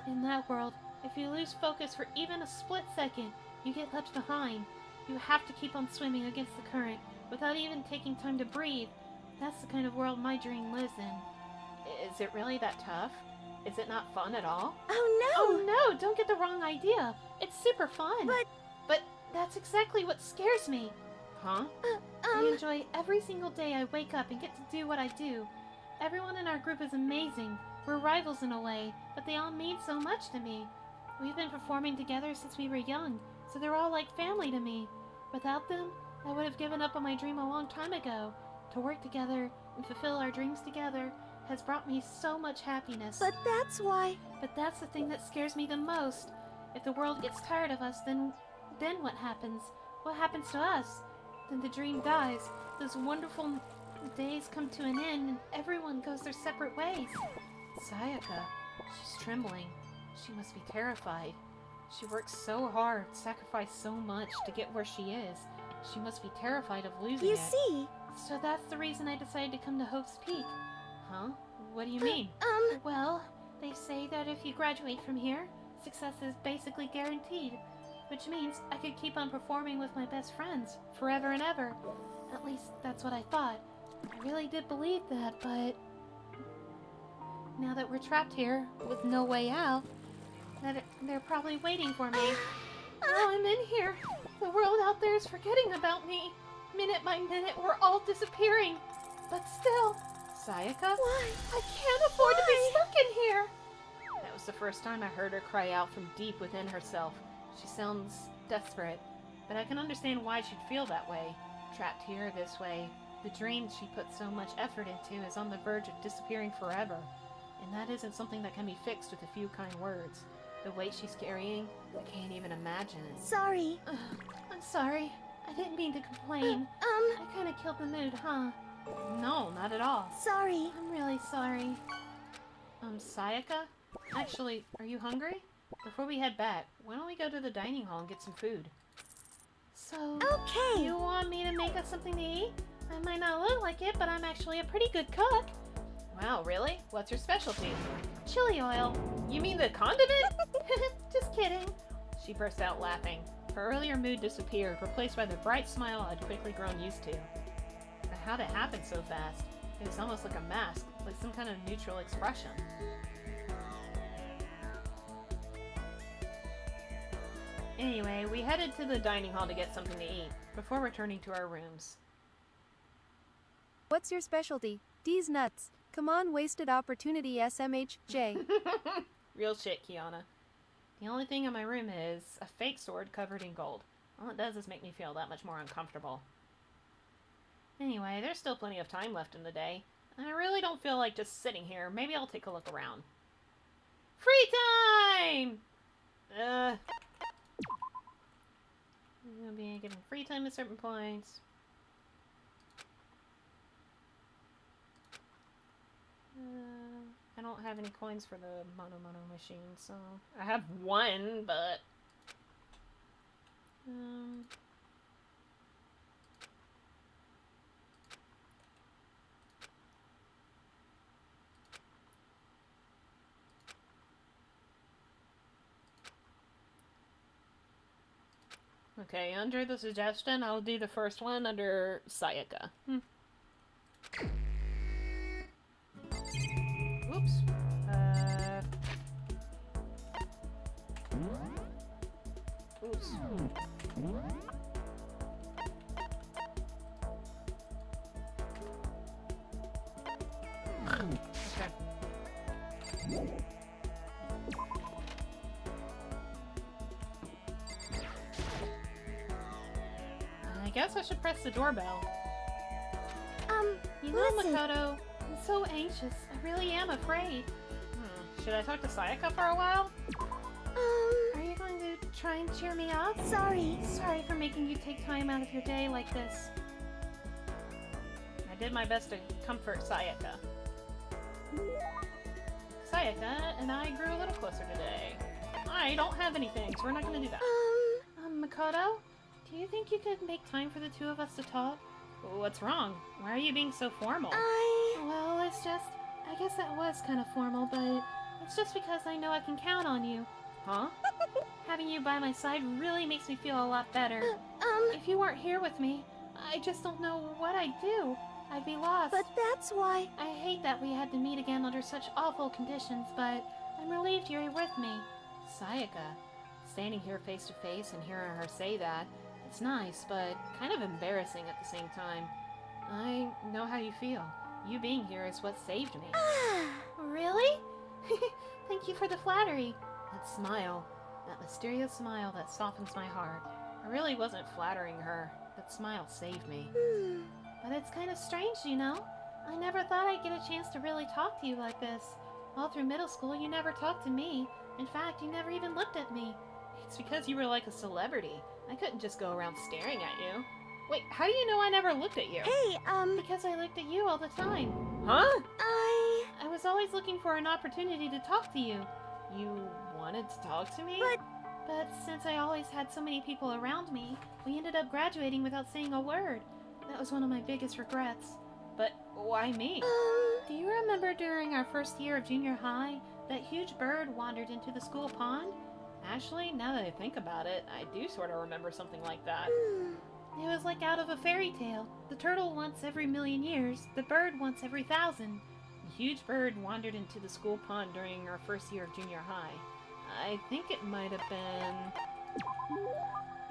In that world, if you lose focus for even a split second, you get left behind. You have to keep on swimming against the current, without even taking time to breathe. That's the kind of world my dream lives in. Is it really that tough? Is it not fun at all? Oh no, don't get the wrong idea. It's super fun. But that's exactly what scares me. Huh? I enjoy every single day I wake up and get to do what I do. Everyone in our group is amazing. We're rivals in a way, but they all mean so much to me. We've been performing together since we were young, so they're all like family to me. Without them, I would have given up on my dream a long time ago. To work together and fulfill our dreams together has brought me so much happiness. But that's why... But that's the thing that scares me the most. If the world gets tired of us, then what happens? What happens to us? Then the dream dies. Those wonderful days come to an end and everyone goes their separate ways. Sayaka, she's trembling. She must be terrified. She works so hard, sacrificed so much to get where she is. She must be terrified of losing it. You see... So that's the reason I decided to come to Hope's Peak. Huh? What do you mean? Well, they say that if you graduate from here, success is basically guaranteed. Which means I could keep on performing with my best friends, forever and ever. At least, that's what I thought. I really did believe that, but... Now that we're trapped here, with no way out, they're probably waiting for me. Now I'm in here. The world out there is forgetting about me. Minute by minute, we're all disappearing. But still... Sayaka? Why? I can't afford to be stuck in here! That was the first time I heard her cry out from deep within herself. She sounds desperate, but I can understand why she'd feel that way. trapped here this way. The dream she put so much effort into is on the verge of disappearing forever. And that isn't something that can be fixed with a few kind words. The weight she's carrying, I can't even imagine. Sorry. I'm sorry. I didn't mean to complain. I kind of killed the mood, huh? No, not at all. Sorry. I'm really sorry. Sayaka? Actually, are you hungry? Before we head back, why don't we go to the dining hall and get some food? So, okay. You want me to make us something to eat? I might not look like it, but I'm actually a pretty good cook. Wow, really? What's your specialty? Chili oil. You mean the condiment? Just kidding. She burst out laughing. Her earlier mood disappeared, replaced by the bright smile I'd quickly grown used to. But how'd it happen so fast? It was almost like a mask, like some kind of neutral expression. Anyway, we headed to the dining hall to get something to eat, before returning to our rooms. What's your specialty? D's nuts. Come on, wasted opportunity, SMHJ. Real shit, Kiana. The only thing in my room is a fake sword covered in gold. All it does is make me feel that much more uncomfortable. Anyway, there's still plenty of time left in the day. I really don't feel like just sitting here. Maybe I'll take a look around. Free time! You'll be getting free time at certain points. I don't have any coins for the Mono machine, so... I have one, but... Okay, under the suggestion, I'll do the first one under Sayaka. Oops. Oops. Okay. I guess I should press the doorbell. You know, Makoto, I'm so anxious. I really am afraid. Should I talk to Sayaka for a while? Are you going to try and cheer me up? Sorry. Sorry for making you take time out of your day like this. I did my best to comfort Sayaka. Sayaka and I grew a little closer today. I don't have anything, so we're not going to do that. Makoto, do you think you could make time for the two of us to talk? What's wrong? Why are you being so formal? Well, it's just... I guess that was kind of formal, but... It's just because I know I can count on you. Huh? Having you by my side really makes me feel a lot better. If you weren't here with me, I just don't know what I'd do. I'd be lost. But that's why... I hate that we had to meet again under such awful conditions, but I'm relieved you're with me. Sayaka. Standing here face to face and hearing her say that, it's nice, but kind of embarrassing at the same time. I know how you feel. You being here is what saved me. Really? Thank you for the flattery. That smile. That mysterious smile that softens my heart. I really wasn't flattering her. That smile saved me. But it's kind of strange, you know? I never thought I'd get a chance to really talk to you like this. All through middle school, you never talked to me. In fact, you never even looked at me. It's because you were like a celebrity. I couldn't just go around staring at you. Wait, how do you know I never looked at you? Hey, Because I looked at you all the time. Huh? I was always looking for an opportunity to talk to you. You wanted to talk to me? But since I always had so many people around me, we ended up graduating without saying a word. That was one of my biggest regrets. But why me? Do you remember during our first year of junior high, that huge bird wandered into the school pond? Actually, now that I think about it, I do sort of remember something like that. It was like out of a fairy tale. The turtle once every 1,000,000 years, the bird once every 1,000. A huge bird wandered into the school pond during our first year of junior high. I think it might have been...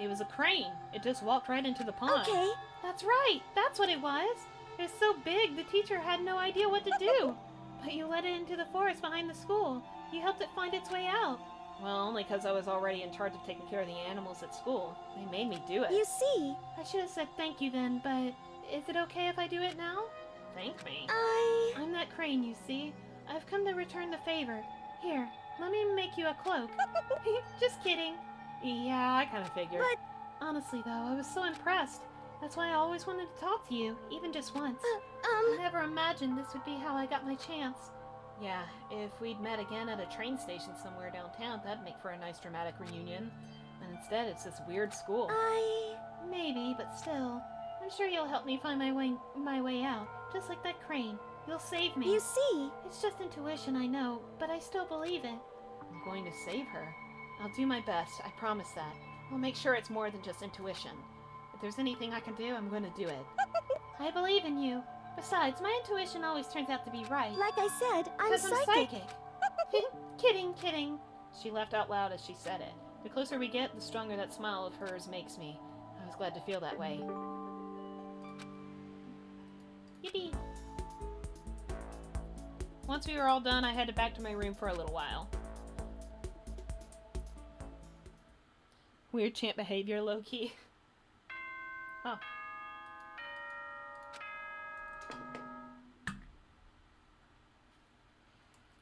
It was a crane. It just walked right into the pond. Okay. That's right. That's what it was. It was so big, the teacher had no idea what to do. But you let it into the forest behind the school. You helped it find its way out. Well, only because I was already in charge of taking care of the animals at school. They made me do it. You see... I should have said thank you then, but is it okay if I do it now? Thank me. I'm that crane, you see. I've come to return the favor. Here, let me make you a cloak. Just kidding. Yeah, I kind of figured. But... Honestly, though, I was so impressed. That's why I always wanted to talk to you, even just once. I never imagined this would be how I got my chance. Yeah, if we'd met again at a train station somewhere downtown, that'd make for a nice dramatic reunion. And instead, it's this weird school. Maybe, but still. I'm sure you'll help me find my way out, just like that crane. You'll save me. You see... It's just intuition, I know, but I still believe it. I'm going to save her. I'll do my best, I promise that. I'll make sure it's more than just intuition. If there's anything I can do, I'm going to do it. I believe in you. Besides, my intuition always turns out to be right. Like I said, I'm psychic. Kidding. She laughed out loud as she said it. The closer we get, the stronger that smile of hers makes me. I was glad to feel that way. Yippee! Once we were all done, I headed back to my room for a little while. Weird champ behavior, low-key. Oh.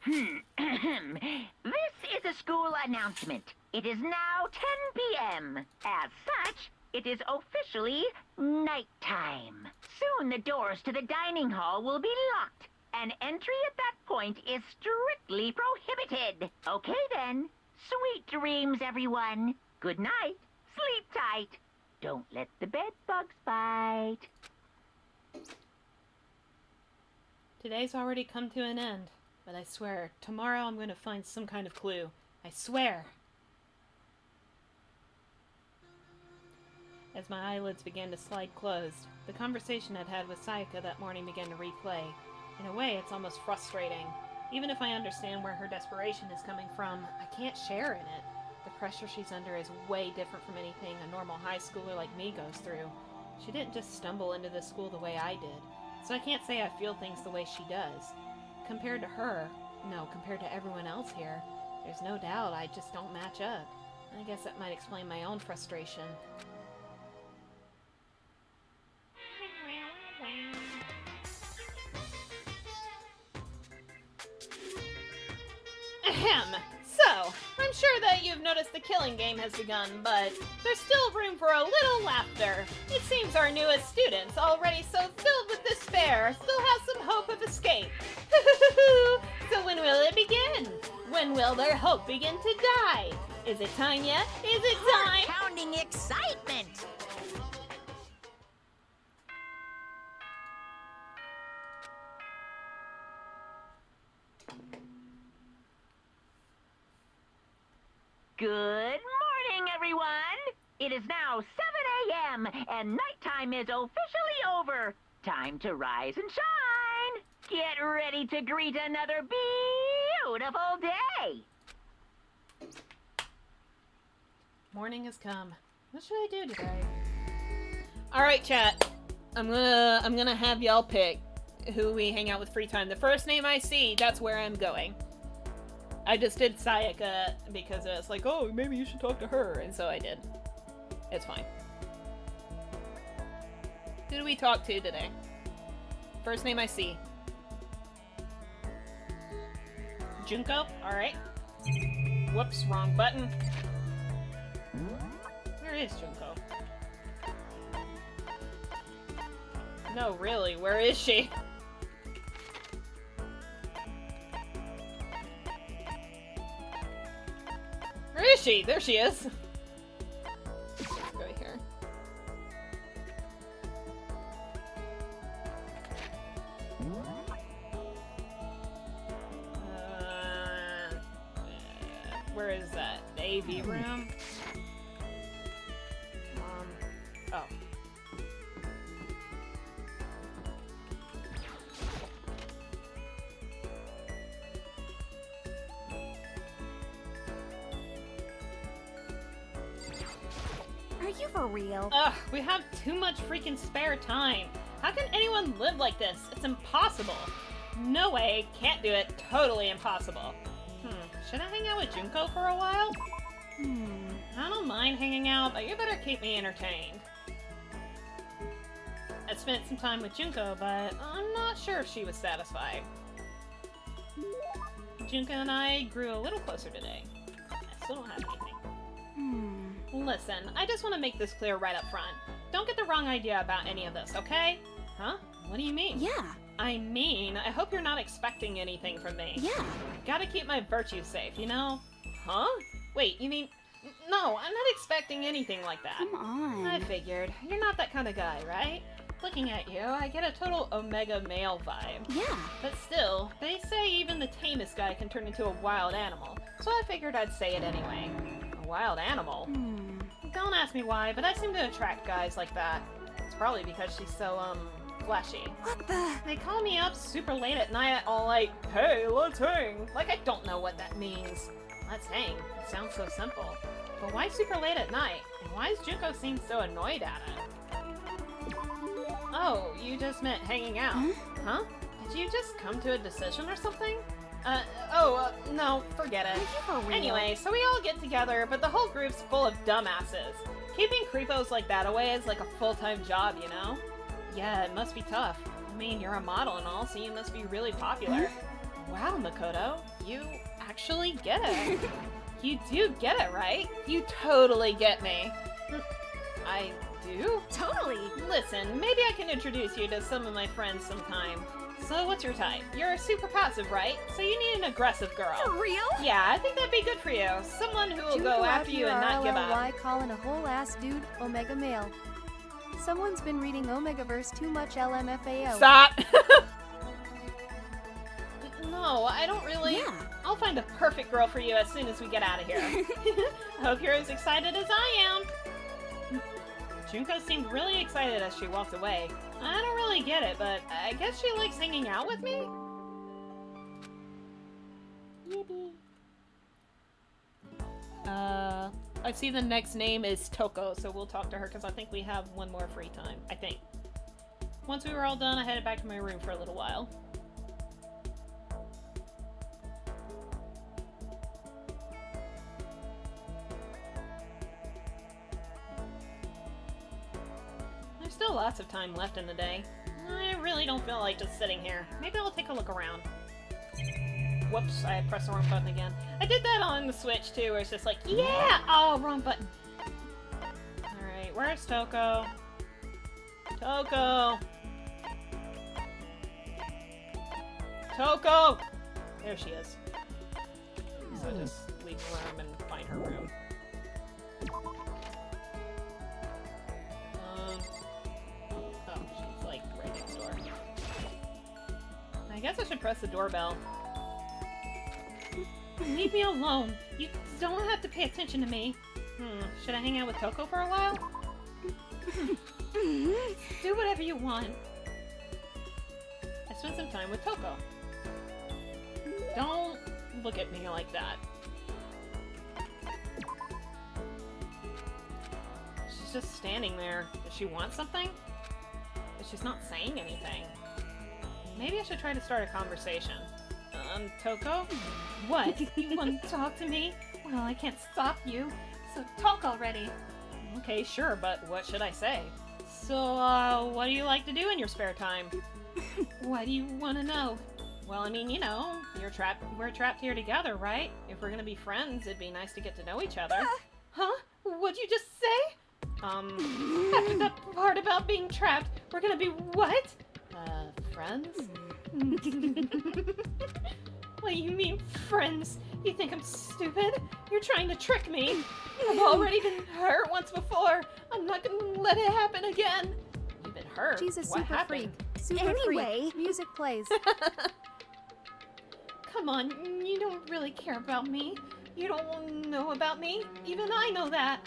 This is a school announcement. It is now 10 p.m. As such, it is officially nighttime. Soon the doors to the dining hall will be locked, and entry at that point is strictly prohibited. Okay then. Sweet dreams, everyone. Good night. Sleep tight. Don't let the bed bugs bite. Today's already come to an end, but I swear, tomorrow I'm going to find some kind of clue. I swear. As my eyelids began to slide closed, the conversation I'd had with Sayaka that morning began to replay. In a way, it's almost frustrating. Even if I understand where her desperation is coming from, I can't share in it. The pressure she's under is way different from anything a normal high schooler like me goes through. She didn't just stumble into this school the way I did, so I can't say I feel things the way she does. Compared to her, no, compared to everyone else here, there's no doubt I just don't match up. I guess that might explain my own frustration. Ahem! So, I'm sure that you've noticed the killing game has begun, but there's still room for a little laughter. It seems our newest students, already so filled with despair, still have some hope of escape. So when will it begin? When will their hope begin to die? Is it time yet? Is it time? Heart-pounding excitement! Good morning, everyone! It is now 7 a.m., and nighttime is officially over. Time to rise and shine! Get ready to greet another beautiful day! Morning has come. What should I do today? Alright, chat. I'm gonna have y'all pick who we hang out with free time. The first name I see, that's where I'm going. I just did Sayaka because it's like, oh, maybe you should talk to her, and so I did. It's fine. Who do we talk to today? First name I see. Junko? Alright. Whoops, wrong button. Where is Junko? No, really, where is she? Where is she? There she is. Let's go here. Where is that? The AV room? Oh. Are you for real? Ugh, we have too much freaking spare time. How can anyone live like this? It's impossible. No way, can't do it, totally impossible. should I hang out with Junko for a while? I don't mind hanging out, but you better keep me entertained. I spent some time with Junko, but I'm not sure if she was satisfied. Junko and I grew a little closer today. I still don't have anything. Listen, I just want to make this clear right up front. Don't get the wrong idea about any of this, okay? Huh? What do you mean? Yeah. I mean, I hope you're not expecting anything from me. Yeah. Gotta keep my virtues safe, you know? Huh? Wait, you mean... No, I'm not expecting anything like that. Come on. I figured. You're not that kind of guy, right? Looking at you, I get a total omega male vibe. Yeah. But still, they say even the tamest guy can turn into a wild animal, so I figured I'd say it anyway. A wild animal? Don't ask me why, but I seem to attract guys like that. It's probably because she's so, fleshy. What the? They call me up super late at night all like, hey, let's hang. Like I don't know what that means. Let's hang. It sounds so simple. But why super late at night? And why does Junko seem so annoyed at it? Oh, you just meant hanging out. Huh? Did you just come to a decision or something? No, forget it. Anyway, so we all get together, but the whole group's full of dumbasses. Keeping creepos like that away is like a full-time job, you know? Yeah, it must be tough. I mean, you're a model and all, so you must be really popular. Wow, Makoto, you actually get it. You do get it, right? You totally get me. I do? Totally. Listen, maybe I can introduce you to some of my friends sometime. So what's your type? You're super passive, right? So you need an aggressive girl. For real? Yeah, I think that'd be good for you. Someone who will go after you and not give up. Why calling a whole ass dude omega male? Someone's been reading Omegaverse too much LMFAO. Stop! No, I don't really. Yeah. I'll find a perfect girl for you as soon as we get out of here. I hope you're as excited as I am. Junko seemed really excited as she walked away. I don't really get it, but I guess she likes hanging out with me? Yippee. I see the next name is Toko, so we'll talk to her because I think we have one more free time. I think. Once we were all done, I headed back to my room for a little while. There's still lots of time left in the day. I really don't feel like just sitting here. Maybe I'll take a look around. Whoops, I pressed the wrong button again. I did that on the Switch too, where it's just like, yeah! Oh, wrong button. Alright, where's Toko? Toko! Toko! There she is. So just leave the room and find her room. Oh, she's like right next door. I guess I should press the doorbell. Leave me alone. You don't have to pay attention to me. Should I hang out with Toko for a while? Do whatever you want. I spent some time with Toko. Don't look at me like that. She's just standing there. Does she want something? But she's not saying anything. Maybe I should try to start a conversation. Toko? What? You want to talk to me? Well, I can't stop you, so talk already. Okay, sure, but what should I say? So, what do you like to do in your spare time? Why do you want to know? Well, I mean, you know, we're trapped here together, right? If we're gonna be friends, it'd be nice to get to know each other. Huh? What'd you just say? After that part about being trapped, we're gonna be what? Friends? What do you mean, friends? You think I'm stupid? You're trying to trick me. I've already been hurt once before. I'm not gonna let it happen again. You've been hurt? She's a What super happened? freak. Super freak. Music plays. Come on, you don't really care about me. You don't know about me. Even I know that.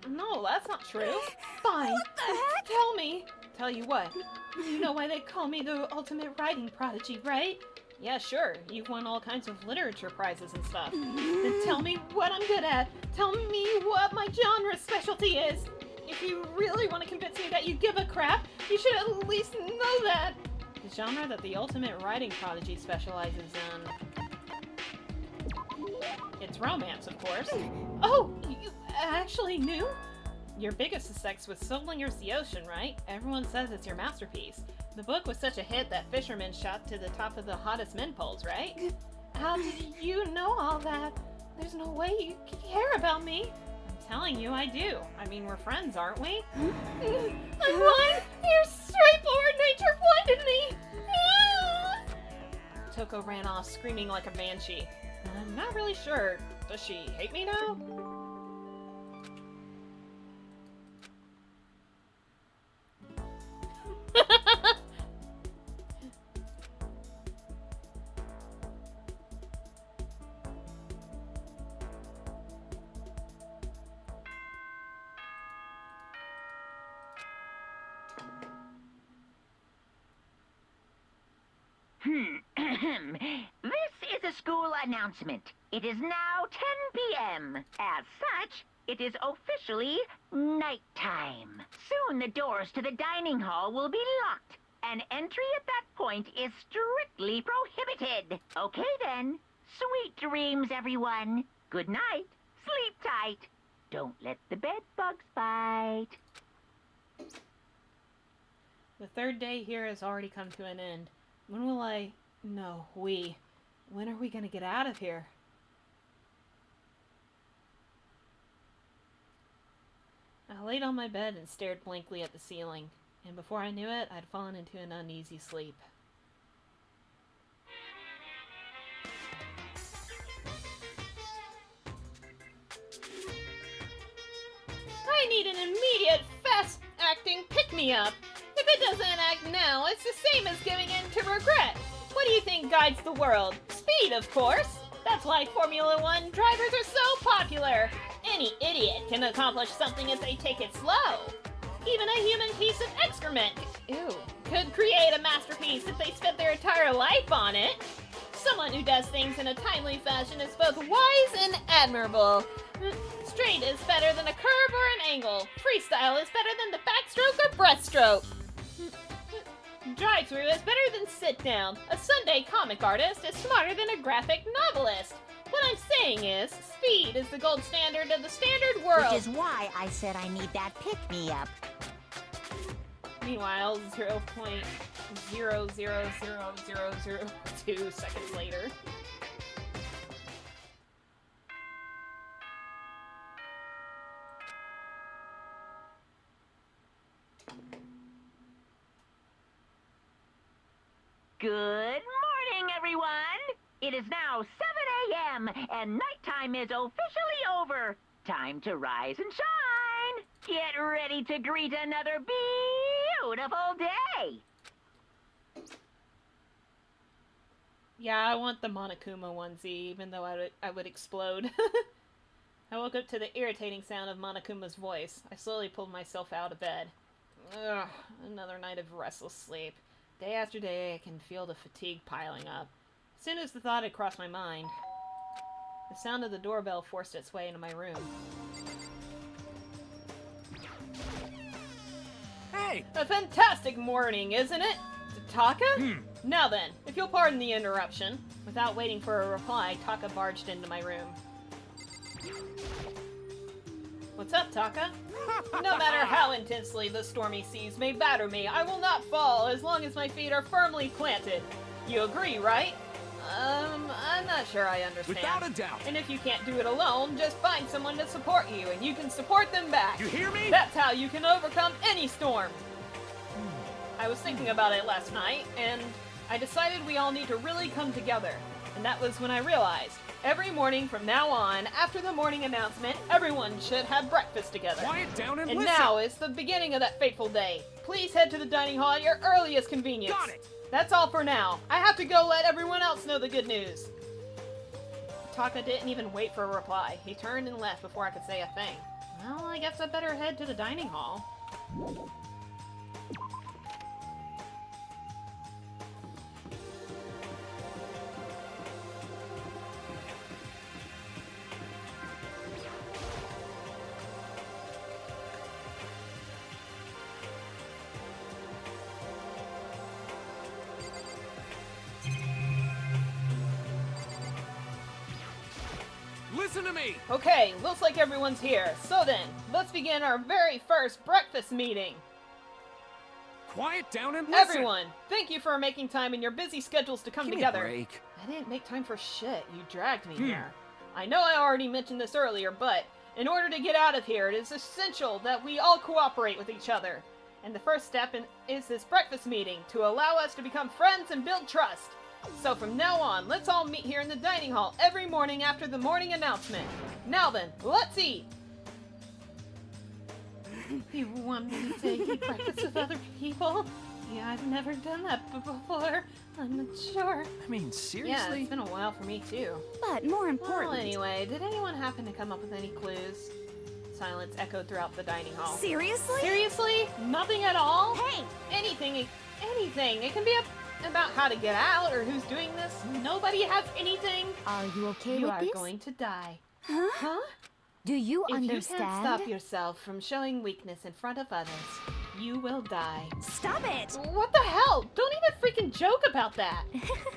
No, that's not true. Fine. What the heck? Tell me. Tell you what? You know why they call me the ultimate writing prodigy, right? Yeah, sure. You've won all kinds of literature prizes and stuff. Then tell me what I'm good at. Tell me what my genre specialty is. If you really want to convince me that you give a crap, you should at least know that. The genre that the ultimate writing prodigy specializes in. It's romance, of course. Oh, you actually knew? Your biggest success was Solinger's The Ocean, right? Everyone says it's your masterpiece. The book was such a hit that fishermen shot to the top of the hottest men polls, right? How did you know all that? There's no way you care about me. I'm telling you, I do. I mean, we're friends, aren't we? I'm blind! Your straightforward nature blinded me! Toko ran off, screaming like a banshee. I'm not really sure. Does she hate me now? This is a school announcement. It is now 10 p.m. As such, it is officially nighttime. Soon the doors to the dining hall will be locked, and entry at that point is strictly prohibited. Okay then. Sweet dreams, everyone. Good night. Sleep tight. Don't let the bed bugs bite. The third day here has already come to an end. When will I... No, we. When are we gonna get out of here? I laid on my bed and stared blankly at the ceiling, and before I knew it, I'd fallen into an uneasy sleep. I need an immediate, fast-acting pick-me-up! If it doesn't act now, it's the same as giving in to regret. What do you think guides the world? Speed, of course. That's why Formula One drivers are so popular. Any idiot can accomplish something if they take it slow. Even a human piece of excrement, could create a masterpiece if they spent their entire life on it. Someone who does things in a timely fashion is both wise and admirable. Straight is better than a curve or an angle. Freestyle is better than the backstroke or breaststroke. Drive-through is better than sit-down. A Sunday comic artist is smarter than a graphic novelist. What I'm saying is, speed is the gold standard of the standard world. Which is why I said I need that pick-me-up. Meanwhile, 0.000002 seconds later. Good morning, everyone! It is now 7 a.m., and nighttime is officially over. Time to rise and shine! Get ready to greet another beautiful day! Yeah, I want the Monokuma onesie, even though I would explode. I woke up to the irritating sound of Monokuma's voice. I slowly pulled myself out of bed. Ugh, another night of restless sleep. Day after day, I can feel the fatigue piling up. As soon as the thought had crossed my mind, the sound of the doorbell forced its way into my room. Hey! A fantastic morning, isn't it? Taka? Now then, if you'll pardon the interruption. Without waiting for a reply, Taka barged into my room. What's up, Taka? No matter how intensely the stormy seas may batter me, I will not fall as long as my feet are firmly planted. You agree, right? I'm not sure I understand. Without a doubt. And if you can't do it alone, just find someone to support you, and you can support them back. You hear me? That's how you can overcome any storm. I was thinking about it last night, and I decided we all need to really come together. And that was when I realized, every morning from now on, after the morning announcement, everyone should have breakfast together. Quiet down and listen. now is the beginning of that fateful day. Please head to the dining hall at your earliest convenience. Got it! That's all for now. I have to go let everyone else know the good news. Taka didn't even wait for a reply. He turned and left before I could say a thing. Well, I guess I better head to the dining hall. listen to me! Okay, looks like everyone's here. So then, let's begin our very first breakfast meeting. Quiet down and listen! Everyone, thank you for making time in your busy schedules to come Give me together. a break. I didn't make time for shit. You dragged me here. I know I already mentioned this earlier, but in order to get out of here, it is essential that we all cooperate with each other. And the first step is this breakfast meeting to allow us to become friends and build trust. So from now on, let's all meet here in the dining hall every morning after the morning announcement. Now then, let's eat! You want me to eat breakfast with other people? Yeah, I've never done that before. I'm not sure. I mean, seriously? Yeah, it's been a while for me too. But more important... Well, anyway, did anyone happen to come up with any clues? Silence echoed throughout the dining hall. Seriously? Seriously? Nothing at all? Hey! Anything. It can be about how to get out or who's doing this. Nobody has anything. Are you okay You with are this? going to die. Huh? Do you If understand? you can't stop yourself from showing weakness in front of others, you will die. Stop it! What the hell? Don't even freaking joke about that.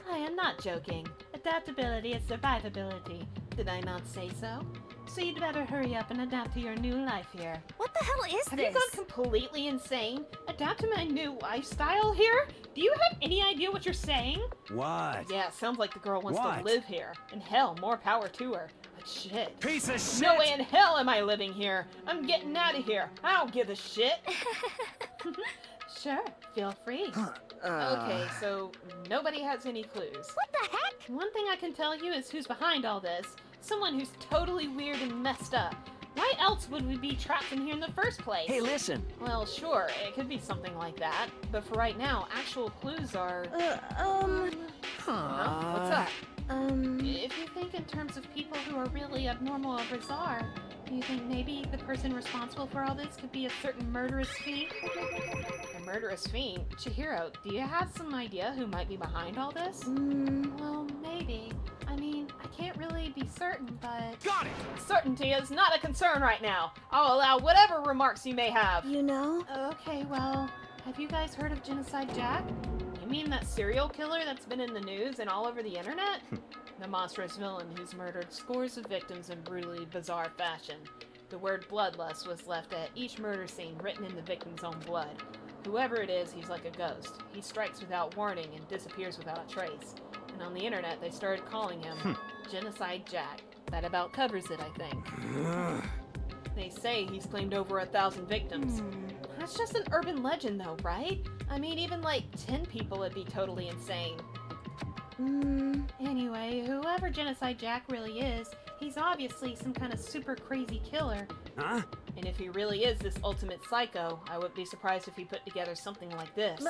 I am not joking. Adaptability is survivability. Did I not say so? So you'd better hurry up and adapt to your new life here. What the hell is Have this? you gone completely insane? Adapt to my new lifestyle here? Do you have any idea what you're saying? What? Yeah, sounds like the girl wants What? to live here. And hell, more power to her. But shit. Piece of shit! No way in hell am I living here. I'm getting out of here. I don't give a shit. Sure, feel free. Okay, so nobody has any clues. What the heck? One thing I can tell you is who's behind all this. Someone who's totally weird and messed up. Why else would we be trapped in here in the first place? Hey, listen. Well, sure, it could be something like that. But for right now, actual clues are... What's up? If you think in terms of people who are really abnormal or bizarre, do you think maybe the person responsible for all this could be a certain murderous fiend? A murderous fiend? Chihiro, do you have some idea who might be behind all this? Well, maybe. I mean, I can't really be certain, but... Got it! Certainty is not a concern right now. I'll allow whatever remarks you may have. You know? Okay, well, have you guys heard of Genocide Jack? You mean that serial killer that's been in the news and all over the internet? The monstrous villain who's murdered scores of victims in brutally bizarre fashion. The word bloodlust was left at each murder scene written in the victim's own blood. Whoever it is, he's like a ghost. He strikes without warning and disappears without a trace. And on the internet, they started calling him Genocide Jack. That about covers it, I think. They say he's claimed over 1,000 victims. That's just an urban legend though, right? I mean, even like 10 people would be totally insane. Anyway, whoever Genocide Jack really is, he's obviously some kind of super crazy killer. Huh? And if he really is this ultimate psycho, I wouldn't be surprised if he put together something like this.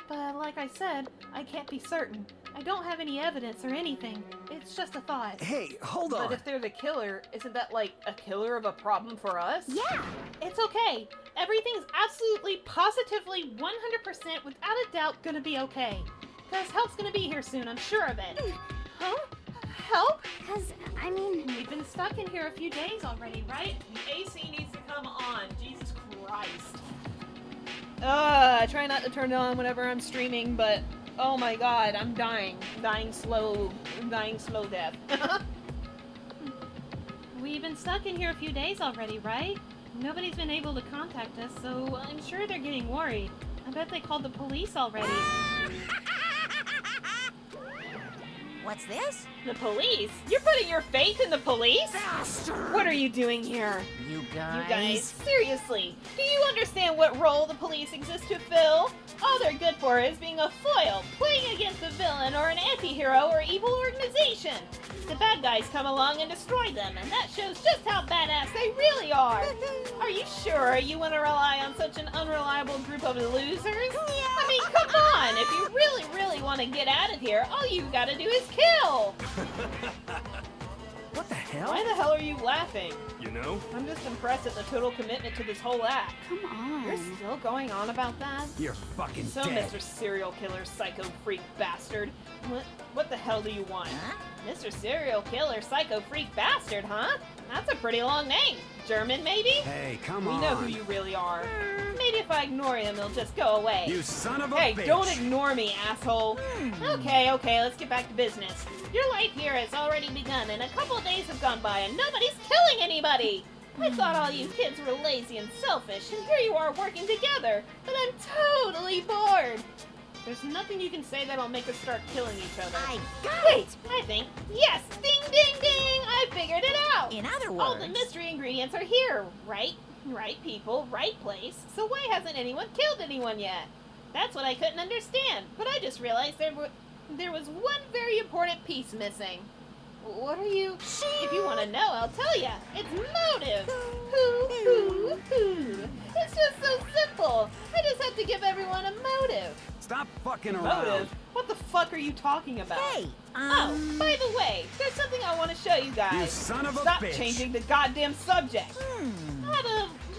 But like I said, I can't be certain. I don't have any evidence or anything. It's just a thought. Hey, hold on. But if they're the killer, isn't that like a killer of a problem for us? Yeah! It's okay. Everything's absolutely, positively, 100% without a doubt gonna be okay. Cause help's gonna be here soon, I'm sure of it. Huh? Help? Because, I mean... We've been stuck in here a few days already, right? The AC needs to come on. Jesus Christ. I try not to turn it on whenever I'm streaming, but oh my god, I'm dying. Dying slow death. We've been stuck in here a few days already, right? Nobody's been able to contact us, so I'm sure they're getting worried. I bet they called the police already. What's this? The police? You're putting your faith in the police? Bastard! What are you doing here? You You guys, seriously, do you understand what role the police exist to fill? All they're good for is being a foil, playing against a villain or an anti-hero or evil organization. The bad guys come along and destroy them, and that shows just how badass they really are. Are you sure you want to rely on such an unreliable group of losers? I mean, come on, if you really want to get out of here, all you gotta do is kill. What the hell? Why the hell are you laughing? You know? I'm just impressed at the total commitment to this whole act. Come on. You're still going on about that? You're fucking So, dead. Mr. Serial Killer Psycho Freak Bastard, what the hell do you want? Huh? Mr. Serial Killer Psycho Freak Bastard, huh? That's a pretty long name. German, maybe? Hey, come on. We know who you really are. Maybe if I ignore him, he'll just go away. You son of a Hey, bitch. don't ignore me, asshole. Okay, let's get back to business. Your life here has already begun, and a couple of days have gone by, and nobody's killing anybody! I thought all you kids were lazy and selfish, and here you are working together, but I'm totally bored! There's nothing you can say that'll make us start killing each other. I got Wait, I think. Yes! Ding, ding, ding! I figured it out! In other words... All the mystery ingredients are here, right? Right people, right place. So why hasn't anyone killed anyone yet? That's what I couldn't understand, but I just realized there was one very important piece missing. What are you... If you want to know, I'll tell ya. It's motive. Who? It's just so simple. I just have to give everyone a motive. Stop fucking around. Motive? What the fuck are you talking about? Hey, Oh, by the way, there's something I want to show you guys. You son of a Stop bitch. changing the goddamn subject.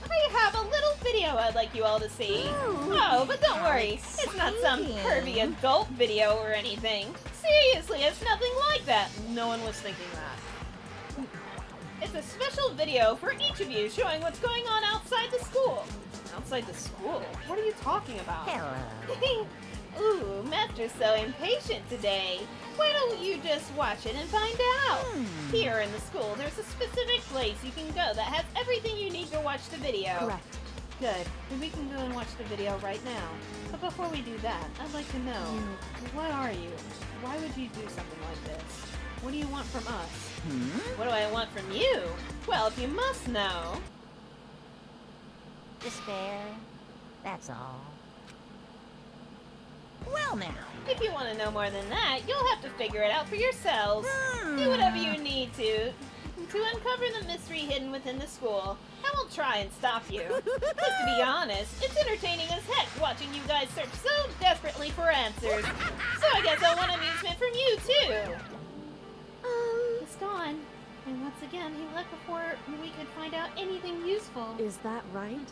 I have a little video I'd like you all to see. Oh, but don't worry. It's not some pervy adult video or anything. Seriously, it's nothing like that. No one was thinking that. It's a special video for each of you showing what's going on outside the school. Outside the school? What are you talking about? Hello. Ooh, Master's so impatient today. Why don't you just watch it and find out? Here in the school, there's a specific place you can go that has everything you need to watch the video. Correct. Good. Then we can go and watch the video right now. But before we do that, I'd like to know, what are you? Why would you do something like this? What do you want from us? What do I want from you? Well, if you must know... Despair. That's all. Well now. If you want to know more than that, you'll have to figure it out for yourselves. Do whatever you need to uncover the mystery hidden within the school. I won't try and stop you. Just to be honest, it's entertaining as heck watching you guys search so desperately for answers. So I guess I want amusement from you too. He's gone. And once again, he left before we could find out anything useful. Is that right?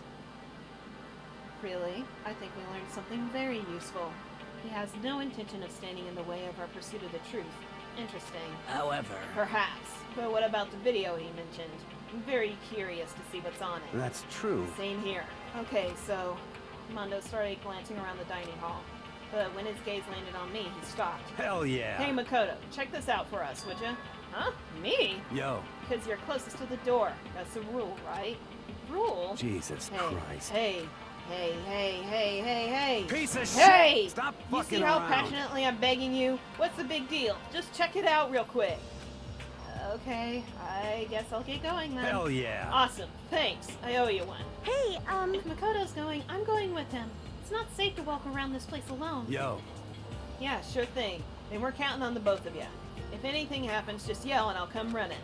Really, I think we learned something very useful. He has no intention of standing in the way of our pursuit of the truth. Interesting. However... Perhaps. But what about the video he mentioned? I'm very curious to see what's on it. That's true. Same here. Okay, so... Mondo started glancing around the dining hall. But when his gaze landed on me, he stopped. Hell yeah. Hey, Makoto, check this out for us, would ya? Huh? Me? Yo. Because you're closest to the door. That's the rule, right? Rule? Jesus Christ. Hey. Piece of Hey! shit! Stop You fucking see how around. passionately I'm begging you? What's the big deal? Just check it out real quick. Okay, I guess I'll get going then. Hell yeah. Awesome. Thanks. I owe you one. Hey, If Makoto's going, I'm going with him. It's not safe to walk around this place alone. Yo. Yeah, sure thing. And we're counting on the both of you. If anything happens, just yell and I'll come running.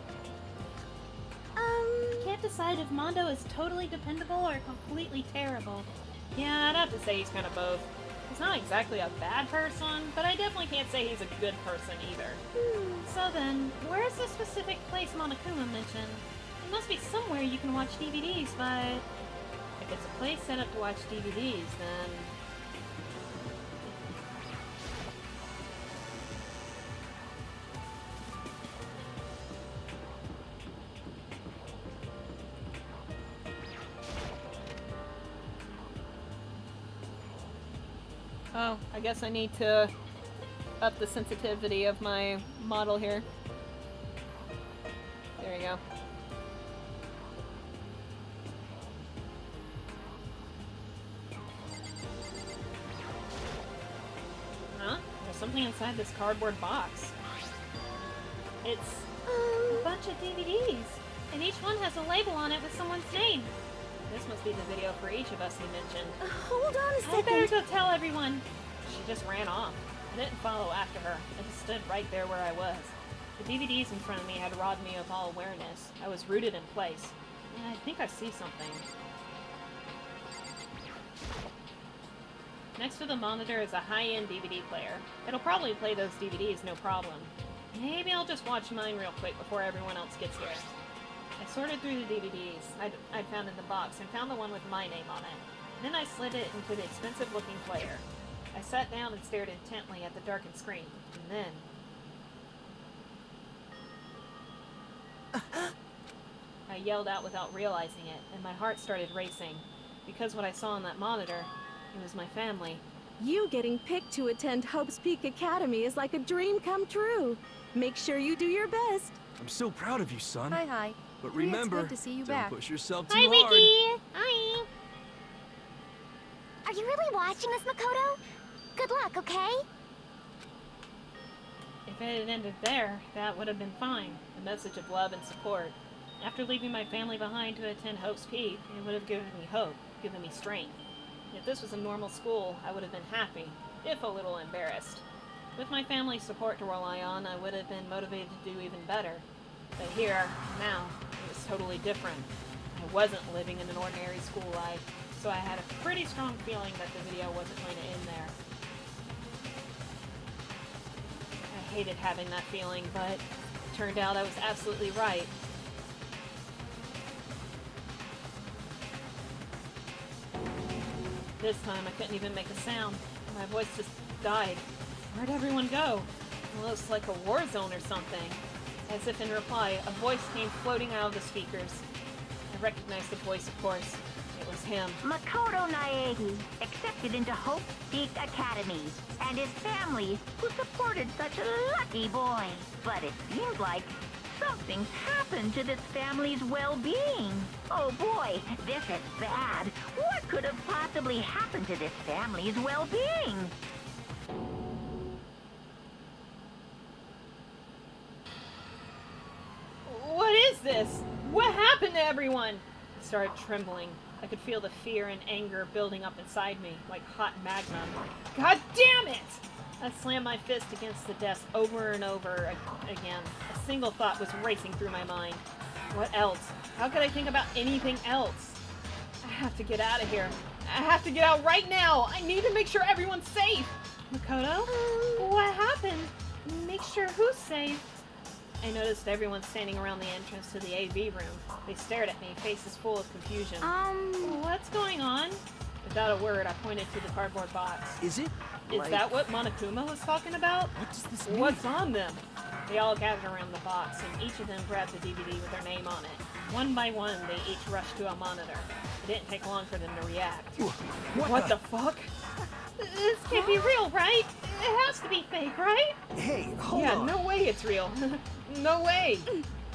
Can't decide if Mondo is totally dependable or completely terrible. Yeah, I'd have to say he's kind of both. He's not exactly a bad person, but I definitely can't say he's a good person either. So then, where's the specific place Monokuma mentioned? It must be somewhere you can watch DVDs, but... If it's a place set up to watch DVDs, then... Oh, I guess I need to up the sensitivity of my model here. There you go. Huh? There's something inside this cardboard box. It's a bunch of DVDs, and each one has a label on it with someone's name. This must be the video for each of us he mentioned. Hold on a second. I better go tell everyone. She just ran off. I didn't follow after her. I just stood right there where I was. The DVDs in front of me had robbed me of all awareness. I was rooted in place. And I think I see something. Next to the monitor is a high-end DVD player. It'll probably play those DVDs no problem. Maybe I'll just watch mine real quick before everyone else gets here. I sorted through the DVDs I'd found in the box and found the one with my name on it. Then I slid it into the expensive-looking player. I sat down and stared intently at the darkened screen, and then... I yelled out without realizing it, and my heart started racing. Because what I saw on that monitor, it was my family. You getting picked to attend Hope's Peak Academy is like a dream come true. Make sure you do your best. I'm so proud of you, son. Hi. But Hey, it's remember, good to see you don't back. push yourself too Hi, hard. Wiki! Hi! Are you really watching this, Makoto? Good luck, okay? If it had ended there, that would have been fine. A message of love and support. After leaving my family behind to attend Hope's Peak, it would have given me hope, given me strength. If this was a normal school, I would have been happy, if a little embarrassed. With my family's support to rely on, I would have been motivated to do even better. But here, now, it was totally different. I wasn't living in an ordinary school life, so I had a pretty strong feeling that the video wasn't going to end there. I hated having that feeling, but it turned out I was absolutely right. This time I couldn't even make a sound. My voice just died. Where'd everyone go? It looks like a war zone or something. As if in reply, a voice came floating out of the speakers. I recognized the voice, of course. It was him. Makoto Naegi, accepted into Hope Peak Academy, and his family, who supported such a lucky boy. But it seems like something's happened to this family's well-being. Oh boy, this is bad. What could have possibly happened to this family's well-being? What is this? What happened to everyone? I started trembling. I could feel the fear and anger building up inside me, like hot magma. God damn it! I slammed my fist against the desk over and over again. A single thought was racing through my mind. What else? How could I think about anything else? I have to get out of here. I have to get out right now! I need to make sure everyone's safe! Makoto? What happened? Make sure who's safe? I noticed everyone standing around the entrance to the AV room. They stared at me, faces full of confusion. What's going on? Without a word, I pointed to the cardboard box. Is it? Is that what Monokuma was talking about? What does this mean? What's on them? They all gathered around the box, and each of them grabbed the DVD with their name on it. One by one, they each rushed to a monitor. It didn't take long for them to react. What the fuck? This can't be real, right? It has to be fake, right? Hey, hold Yeah, on. no way it's real. No way.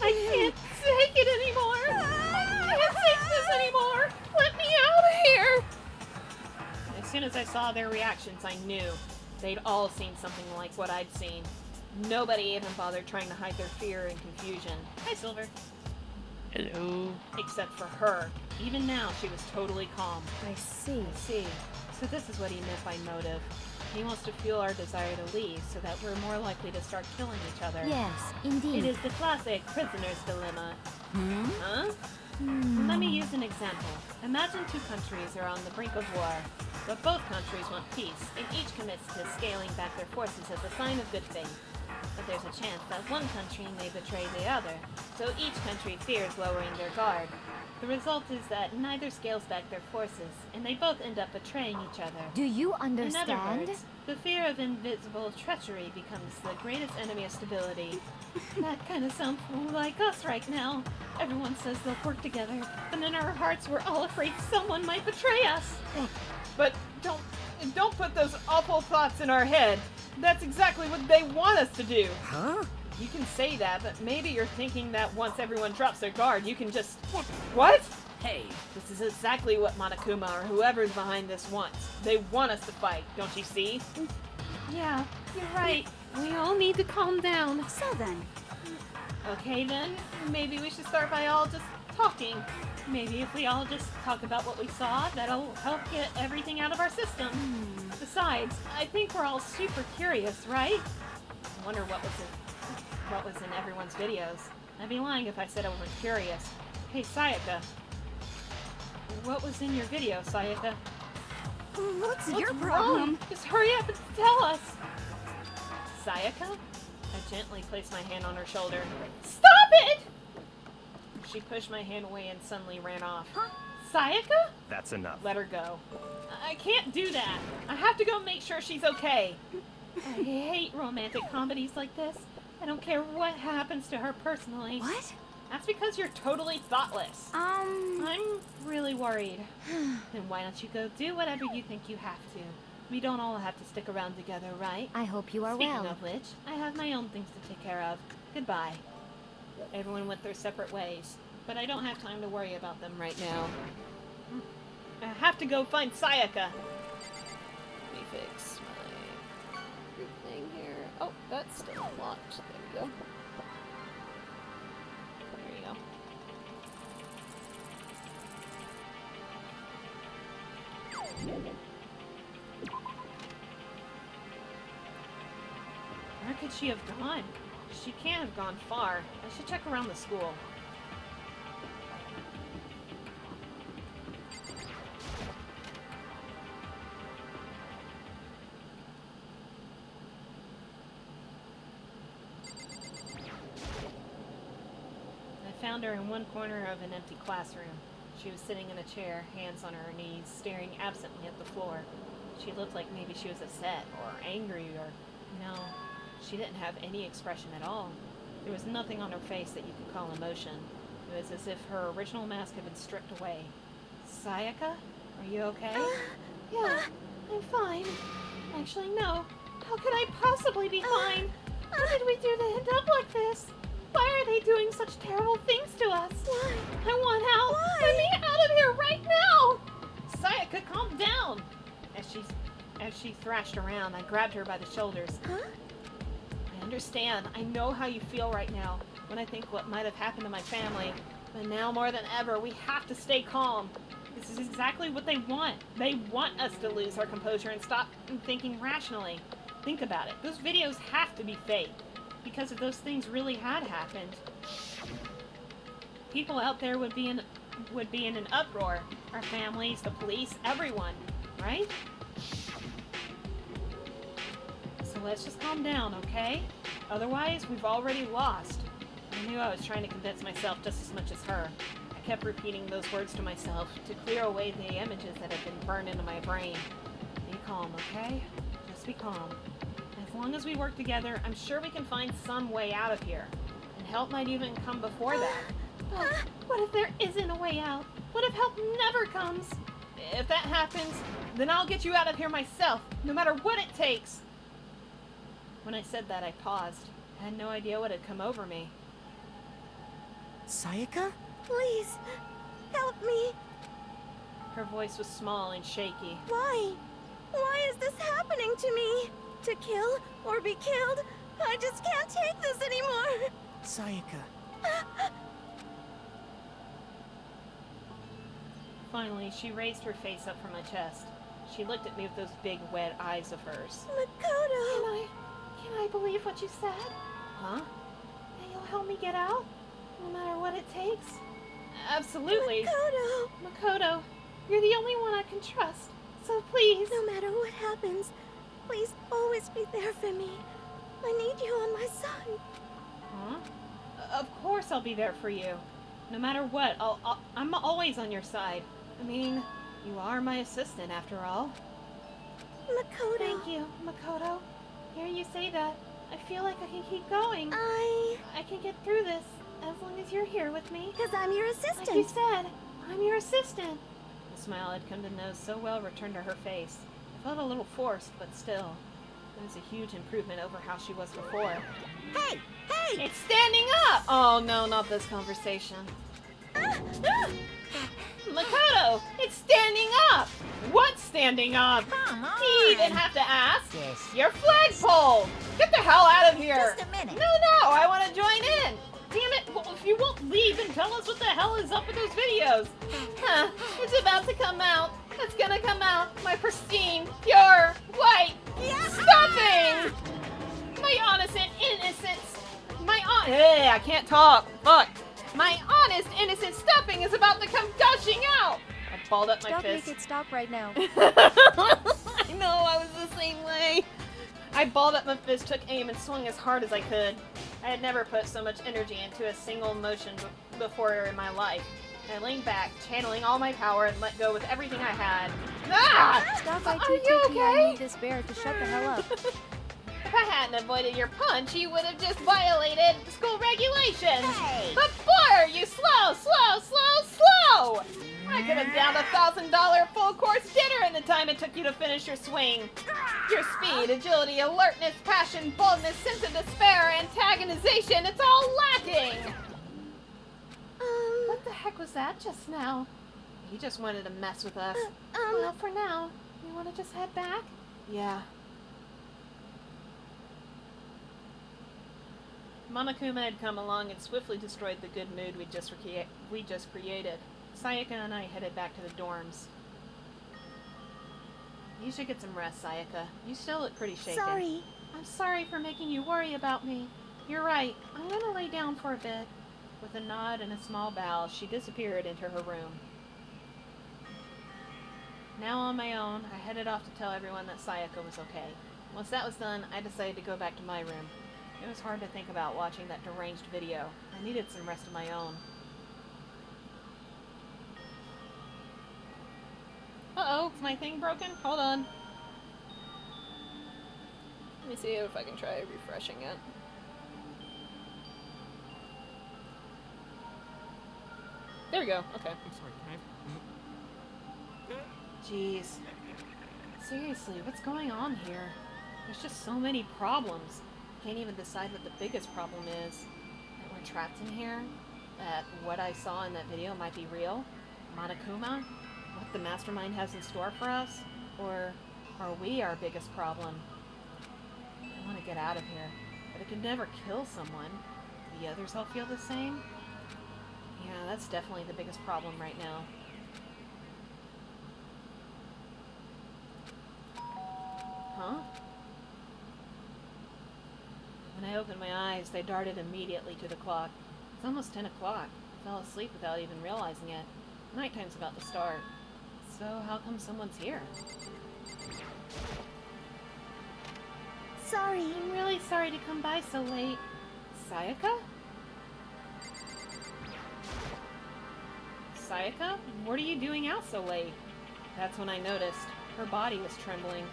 I can't take it anymore. I can't take this anymore. Let me out of here. As soon as I saw their reactions, I knew. They'd all seen something like what I'd seen. Nobody even bothered trying to hide their fear and confusion. Hi, Silver. Hello. Except for her. Even now, she was totally calm. I see. So this is what he meant by motive. He wants to fuel our desire to leave so that we're more likely to start killing each other. Yes, indeed. It is the classic prisoner's dilemma. Huh? Let me use an example. Imagine two countries are on the brink of war, but both countries want peace, and each commits to scaling back their forces as a sign of good faith. But there's a chance that one country may betray the other, so each country fears lowering their guard. The result is that neither scales back their forces, and they both end up betraying each other. Do you In understand? other words, the fear of invisible treachery becomes the greatest enemy of stability. That kind of sounds like us right now. Everyone says they'll work together, but in our hearts we're all afraid someone might betray us. But don't put those awful thoughts in our head. That's exactly what they want us to do. Huh? You can say that, but maybe you're thinking that once everyone drops their guard, you can just... What? Hey, this is exactly what Monokuma or whoever's behind this wants. They want us to fight, don't you see? Yeah, you're right. We all need to calm down. So then, Okay then, maybe we should start by all just talking. Maybe if we all just talk about what we saw, that'll help get everything out of our system. Besides, I think we're all super curious, right? I wonder what was in everyone's videos. I'd be lying if I said I wasn't curious. Hey, Sayaka. What was in your video, Sayaka? what's What's your wrong? problem? Just hurry up and tell us. Sayaka? I gently placed my hand on her shoulder. Stop it! She pushed my hand away and suddenly ran off. Huh? Sayaka? That's enough. Let her go. I can't do that. I have to go make sure she's okay. I hate romantic comedies like this. I don't care what happens to her personally. What? That's because you're totally thoughtless. I'm really worried. Then why don't you go do whatever you think you have to? We don't all have to stick around together, right? I hope you are Speaking well. of which, I have my own things to take care of. Goodbye. Everyone went their separate ways, but I don't have time to worry about them right now. I have to go find Sayaka. Let me fix my group thing here. Oh, that's still unlocked. There we go. There you go. Where could she have gone? She can't have gone far. I should check around the school. I found her in one corner of an empty classroom. She was sitting in a chair, hands on her knees, staring absently at the floor. She looked like maybe she was upset or angry or... No, she didn't have any expression at all. There was nothing on her face that you could call emotion. It was as if her original mask had been stripped away. Sayaka? Are you okay? Yeah, I'm fine. Actually, no. How could I possibly be fine? What did we do to end up like this? Why are they doing such terrible things to us? Why? I want out. Why? Let me out of here right now! Sayaka, calm down! As she thrashed around, I grabbed her by the shoulders. Huh? I understand. I know how you feel right now when I think what might have happened to my family. But now more than ever, we have to stay calm. This is exactly what they want. They want us to lose our composure and stop thinking rationally. Think about it. Those videos have to be fake. Because if those things really had happened, people out there would be in an uproar. Our families, the police, everyone, right? So let's just calm down, okay? Otherwise, we've already lost. I knew I was trying to convince myself just as much as her. I kept repeating those words to myself to clear away the images that had been burned into my brain. Be calm, okay? Just be calm. As long as we work together, I'm sure we can find some way out of here. And help might even come before that. But what if there isn't a way out? What if help never comes? If that happens, then I'll get you out of here myself, no matter what it takes. When I said that, I paused. I had no idea what had come over me. Sayaka? Please, help me. Her voice was small and shaky. Why? Why is this happening to me? To kill or be killed? I just can't take this anymore. Sayaka. Finally, she raised her face up from my chest. She looked at me with those big, wet eyes of hers. Makoto! Can I believe what you said? Huh? That you'll help me get out? No matter what it takes? Absolutely. Makoto, you're the only one I can trust. So please. No matter what happens, please always be there for me. I need you on my side. Huh? Of course I'll be there for you. No matter what, I'm always on your side. I mean, you are my assistant after all. Makoto. Thank you, Makoto. Hearing you say that, I feel like I can keep going. I can get through this as long as you're here with me. Because I'm your assistant. Like you said, I'm your assistant. The smile I'd come to know so well returned to her face. I felt a little forced, but still. It was a huge improvement over how she was before. Hey! Hey! It's standing up! Oh no, not this conversation. Makoto! It's standing up! What's standing up? Come on! You even have to ask? Your flagpole! Get the hell out of here! Just a minute. No, I want to join in! Damn it! Well, if you won't leave and tell us what the hell is up with those videos! Huh, it's about to come out. It's gonna come out. My pristine, pure, white stuffing! My honest innocence. Hey, I can't talk. Fuck. My honest, innocent stuffing is about to come gushing out! I balled up my fist. Make it stop right now. I know, I was the same way. I balled up my fist, took aim, and swung as hard as I could. I had never put so much energy into a single motion before in my life. I leaned back, channeling all my power, and let go with everything I had. Ah! Stop by Are you okay? I need this bear to shut the hell up. If I hadn't avoided your punch, you would have just violated school regulations. Hey! But boy, are you slow! I could have downed $1,000 full-course dinner in the time it took you to finish your swing. Your speed, agility, alertness, passion, boldness, sense of despair, antagonization, it's all lacking! What the heck was that just now? He just wanted to mess with us. Well, for now, you want to just head back? Yeah. Monokuma had come along and swiftly destroyed the good mood we just created. Sayaka and I headed back to the dorms. You should get some rest, Sayaka. You still look pretty shaken. Sorry. I'm sorry for making you worry about me. You're right. I'm gonna lay down for a bit. With a nod and a small bow, she disappeared into her room. Now on my own, I headed off to tell everyone that Sayaka was okay. Once that was done, I decided to go back to my room. It was hard to think about watching that deranged video. I needed some rest of my own. Uh-oh, is my thing broken? Hold on. Let me see if I can try refreshing it. There we go. Okay. I'm sorry, can I... Jeez. Seriously, what's going on here? There's just so many problems. Can't even decide what the biggest problem is. That we're trapped in here? That what I saw in that video might be real? Monokuma? What the mastermind has in store for us? Or are we our biggest problem? I want to get out of here, but I could never kill someone. Do the others all feel the same? Yeah, that's definitely the biggest problem right now. Huh? When I opened my eyes, they darted immediately to the clock. It's almost 10 o'clock. I fell asleep without even realizing it. Nighttime's about to start. So how come someone's here? Sorry. I'm really sorry to come by so late. Sayaka? Sayaka? What are you doing out so late? That's when I noticed. Her body was trembling.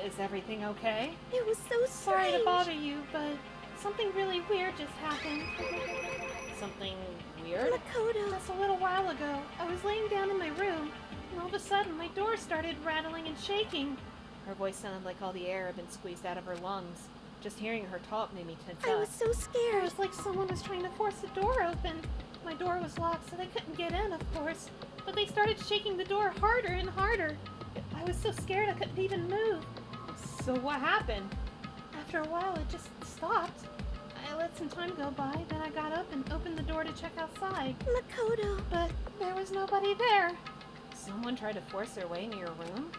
Is everything okay? It was so Sorry strange. to bother you, but something really weird just happened. Something weird? Makoto. Just a little while ago, I was laying down in my room, and all of a sudden my door started rattling and shaking. Her voice sounded like all the air had been squeezed out of her lungs. Just hearing her talk made me tense up. I was so scared. It was like someone was trying to force the door open. My door was locked, so they couldn't get in, of course. But they started shaking the door harder and harder. I was so scared I couldn't even move. So what happened? After a while, it just stopped. I let some time go by, then I got up and opened the door to check outside. Makoto. But there was nobody there. Someone tried to force their way into your room?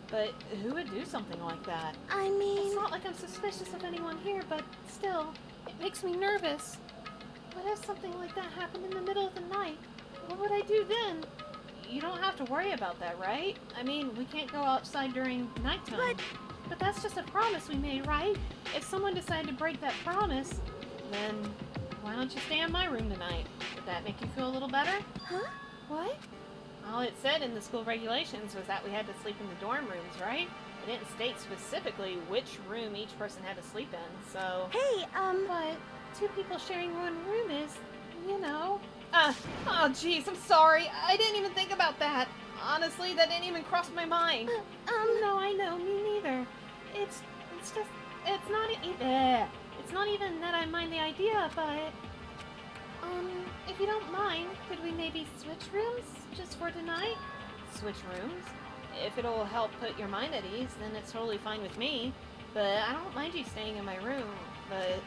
But who would do something like that? I mean... It's not like I'm suspicious of anyone here, but still, it makes me nervous. What if something like that happened in the middle of the night? What would I do then? You don't have to worry about that, right? I mean, we can't go outside during nighttime. But that's just a promise we made, right? If someone decided to break that promise, then why don't you stay in my room tonight? Would that make you feel a little better? Huh? What? All it said in the school regulations was that we had to sleep in the dorm rooms, right? It didn't state specifically which room each person had to sleep in, so... Hey, But two people sharing one room is, you know... oh jeez, I'm sorry. I didn't even think about that. Honestly, that didn't even cross my mind. No, I know, me neither. It's not even that I mind the idea, but... if you don't mind, could we maybe switch rooms, just for tonight? Switch rooms? If it'll help put your mind at ease, then it's totally fine with me. But I don't mind you staying in my room, but...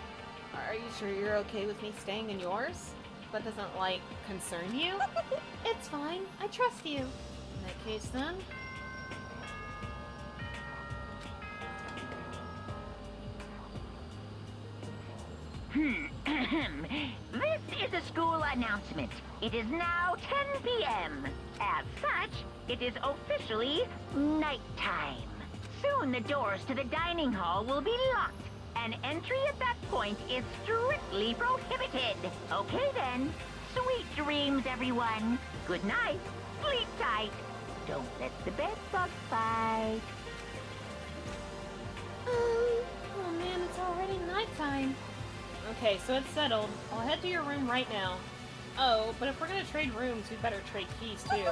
Are you sure you're okay with me staying in yours? That doesn't, like, concern you? It's fine. I trust you. In that case, then... This is a school announcement. It is now 10 p.m. As such, it is officially nighttime. Soon the doors to the dining hall will be locked, and entry at that point is strictly prohibited. Okay then. Sweet dreams, everyone. Good night. Sleep tight. Don't let the bed bugs bite. Oh fine. Okay, so it's settled. I'll head to your room right now. Oh, but if we're gonna trade rooms, we better trade keys too.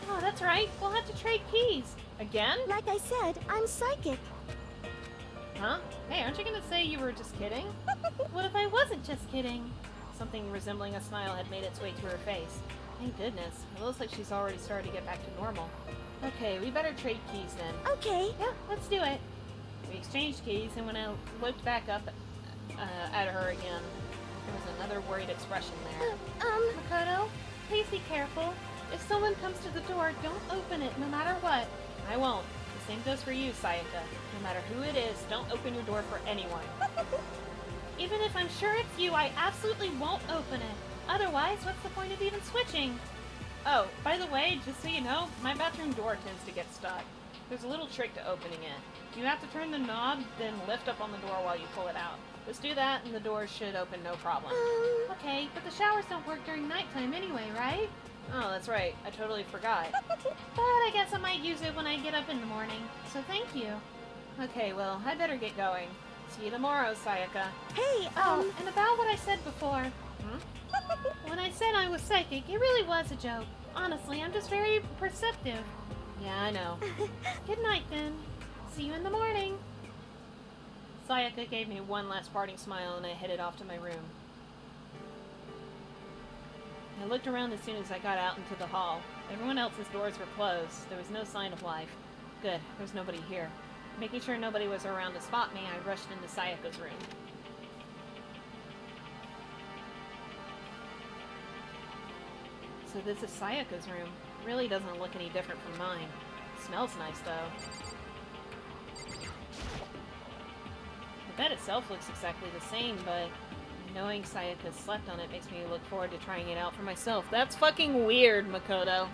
Oh, that's right. We'll have to trade keys. Again? Like I said, I'm psychic. Huh? Hey, aren't you gonna say you were just kidding? What if I wasn't just kidding? Something resembling a smile had made its way to her face. Thank goodness. It looks like she's already started to get back to normal. Okay, we better trade keys then. Okay. Yeah, let's do it. We exchanged keys, and when I looked back up at her again, there was another worried expression there. Makoto, please be careful. If someone comes to the door, don't open it, no matter what. I won't. The same goes for you, Sayaka. No matter who it is, don't open your door for anyone. Even if I'm sure it's you, I absolutely won't open it. Otherwise, what's the point of even switching? Oh, by the way, just so you know, my bathroom door tends to get stuck. There's a little trick to opening it. You have to turn the knob, then lift up on the door while you pull it out. Just do that, and the door should open no problem. Okay, but the showers don't work during nighttime anyway, right? Oh, that's right. I totally forgot. But I guess I might use it when I get up in the morning, so thank you. Okay, well, I better get going. See you tomorrow, Sayaka. Hey, and about what I said before. When I said I was psychic, it really was a joke. Honestly, I'm just very perceptive. Yeah, I know. Good night, then. See you in the morning. Sayaka gave me one last parting smile, and I headed off to my room. I looked around as soon as I got out into the hall. Everyone else's doors were closed. There was no sign of life. Good, there's nobody here. Making sure nobody was around to spot me, I rushed into Sayaka's room. So this is Sayaka's room. Really doesn't look any different from mine. Smells nice, though. The bed itself looks exactly the same, but knowing Sayaka slept on it makes me look forward to trying it out for myself. That's fucking weird, Makoto.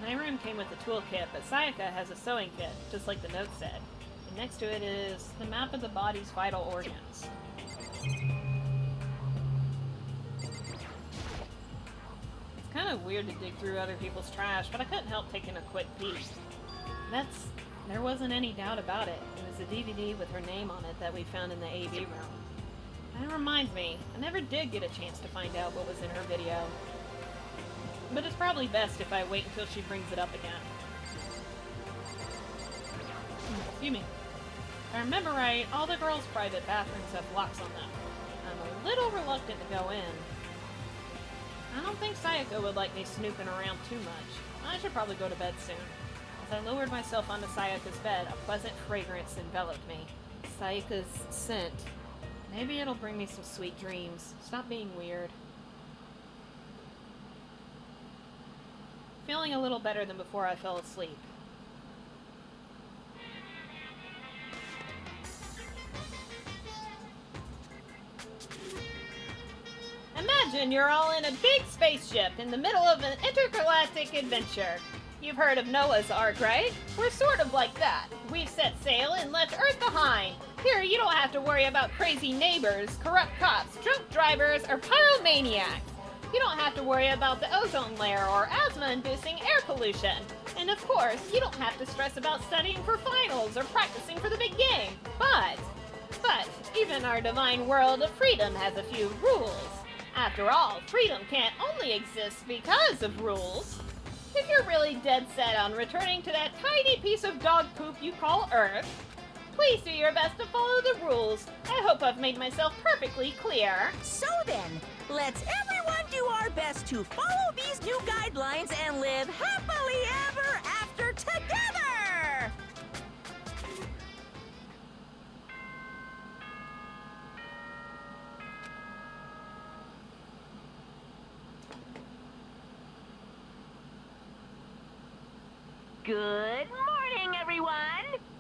My room came with a toolkit, but Sayaka has a sewing kit, just like the note said. And next to it is the map of the body's vital organs. It's kind of weird to dig through other people's trash, but I couldn't help taking a quick peek. There wasn't any doubt about it. It was a DVD with her name on it that we found in the AV room. That reminds me, I never did get a chance to find out what was in her video. But it's probably best if I wait until she brings it up again. Excuse me. If I remember right, all the girls' private bathrooms have locks on them. I'm a little reluctant to go in. I don't think Sayaka would like me snooping around too much. I should probably go to bed soon. As I lowered myself onto Sayaka's bed, a pleasant fragrance enveloped me. Sayaka's scent. Maybe it'll bring me some sweet dreams. Stop being weird. Feeling a little better than before I fell asleep. Imagine you're all in a big spaceship in the middle of an intergalactic adventure. You've heard of Noah's Ark, right? We're sort of like that. We've set sail and left Earth behind. Here, you don't have to worry about crazy neighbors, corrupt cops, drunk drivers, or pyromaniacs. You don't have to worry about the ozone layer or asthma-inducing air pollution. And of course, you don't have to stress about studying for finals or practicing for the big game. But, even our divine world of freedom has a few rules. After all, freedom can't only exist because of rules. If you're really dead set on returning to that tiny piece of dog poop you call Earth, please do your best to follow the rules. I hope I've made myself perfectly clear. So then, let's everyone do our best to follow these new guidelines and live happily ever after together! Good morning, everyone!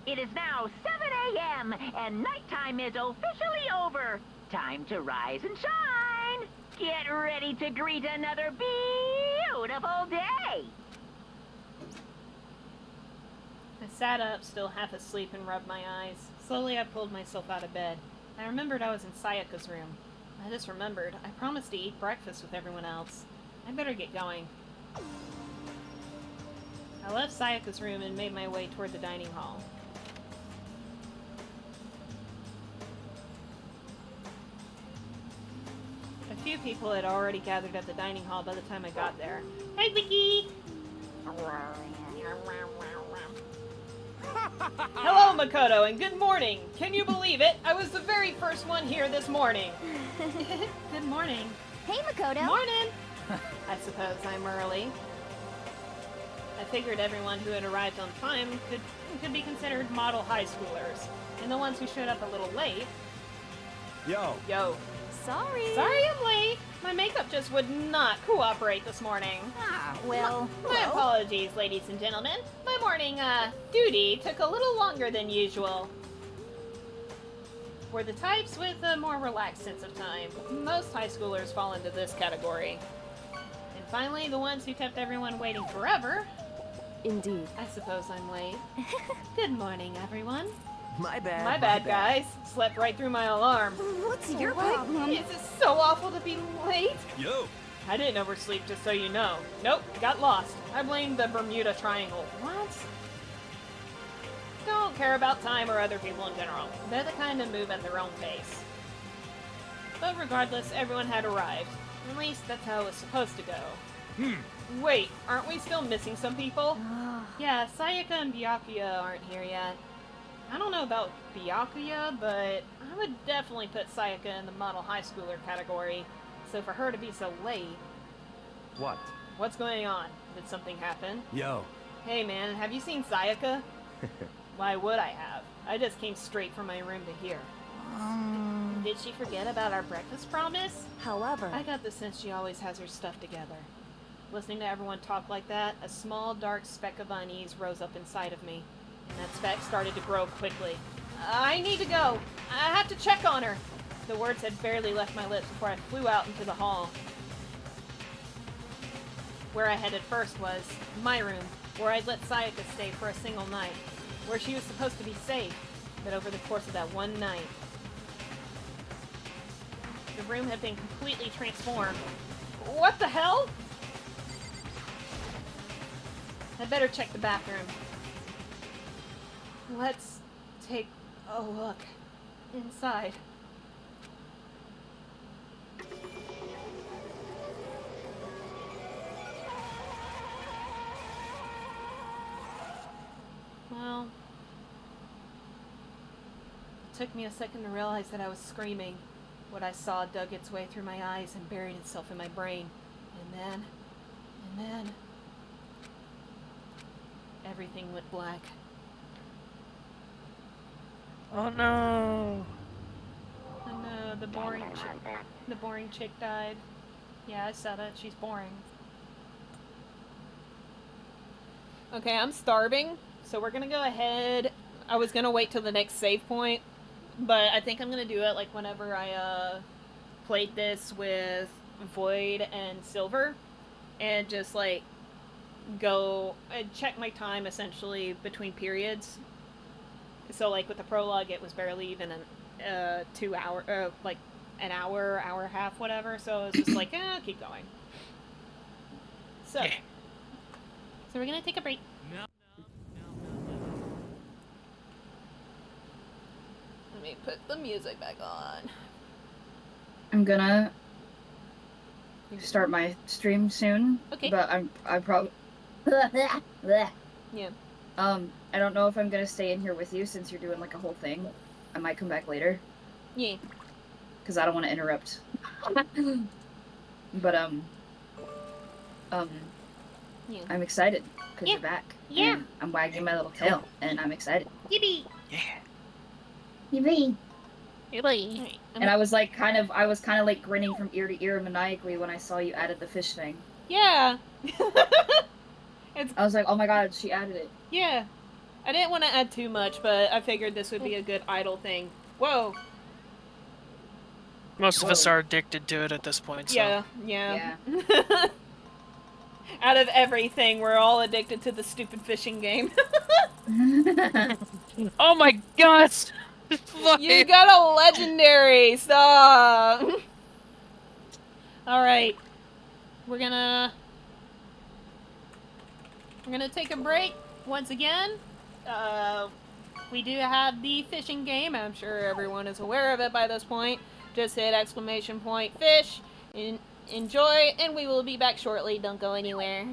It is now 7 a.m., and nighttime is officially over. Time to rise and shine! Get ready to greet another beautiful day! I sat up, still half asleep, and rubbed my eyes. Slowly, I pulled myself out of bed. I remembered I was in Sayaka's room. I just remembered I promised to eat breakfast with everyone else. I better get going. I left Sayaka's room and made my way toward the dining hall. A few people had already gathered at the dining hall by the time I got there. Hey, Vicky! Hello, Makoto, and good morning! Can you believe it? I was the very first one here this morning. Good morning. Hey, Makoto. Morning! I suppose I'm early. I figured everyone who had arrived on time could be considered model high schoolers. And the ones who showed up a little late... Yo! Sorry. Sorry I'm late. My makeup just would not cooperate this morning. Ah, well, My apologies, ladies and gentlemen. My morning, duty took a little longer than usual. We're the types with a more relaxed sense of time. Most high schoolers fall into this category. And finally, the ones who kept everyone waiting forever. Indeed. I suppose I'm late. Good morning, everyone. My bad. My bad, guys. Slept right through my alarm. What's your problem? Is it so awful to be late? Yo! I didn't oversleep, just so you know. Nope, got lost. I blame the Bermuda Triangle. What? Don't care about time or other people in general. They're the kind that move at their own pace. But regardless, everyone had arrived. At least that's how it was supposed to go. Wait, aren't we still missing some people? Yeah, Sayaka and Byakuya aren't here yet. I don't know about Byakuya, but I would definitely put Sayaka in the model high schooler category. So for her to be so late... What? What's going on? Did something happen? Yo. Hey man, have you seen Sayaka? Why would I have? I just came straight from my room to here. Did she forget about our breakfast promise? However, I got the sense she always has her stuff together. Listening to everyone talk like that, a small dark speck of unease rose up inside of me. And that speck started to grow quickly. I need to go. I have to check on her. The words had barely left my lips before I flew out into the hall. Where I headed first was my room, where I'd let Sayaka stay for a single night, where she was supposed to be safe, but over the course of that one night, the room had been completely transformed. What the hell? I better check the bathroom. Let's take a look inside. Well, it took me a second to realize that I was screaming. What I saw dug its way through my eyes and buried itself in my brain. And then... everything went black. Oh no! Oh no, the boring chick died. Yeah, I said it. She's boring. Okay, I'm starving, so we're gonna go ahead. I was gonna wait till the next save point, but I think I'm gonna do it like whenever I played this with Void and Silver, and just like go and check my time essentially between periods. So like with the prologue, it was barely even an 2 hour, like an hour, hour and a half, whatever. So it was just like, keep going. So, so we're gonna take a break. Let me put the music back on. I'm gonna start my stream soon. Okay. But I probably. Yeah. I don't know if I'm gonna stay in here with you since you're doing like a whole thing. I might come back later. Yeah. Because I don't want to interrupt. But yeah. I'm excited because you're back. Yeah. And I'm wagging my little tail, and I'm excited. Yippee! Yippee! Yippee! And I was kind of like grinning from ear to ear maniacally when I saw you added the fish thing. Yeah. I was like, oh my god, she added it. Yeah. I didn't want to add too much, but I figured this would be a good idle thing. Whoa. Most of us are addicted to it at this point, so. Yeah. Out of everything, we're all addicted to the stupid fishing game. Oh my god! You got a legendary! Stop! Alright. We're gonna... I'm gonna take a break once again. We do have the fishing game. I'm sure everyone is aware of it by this point. Just hit !fish. Enjoy, and we will be back shortly. Don't go anywhere.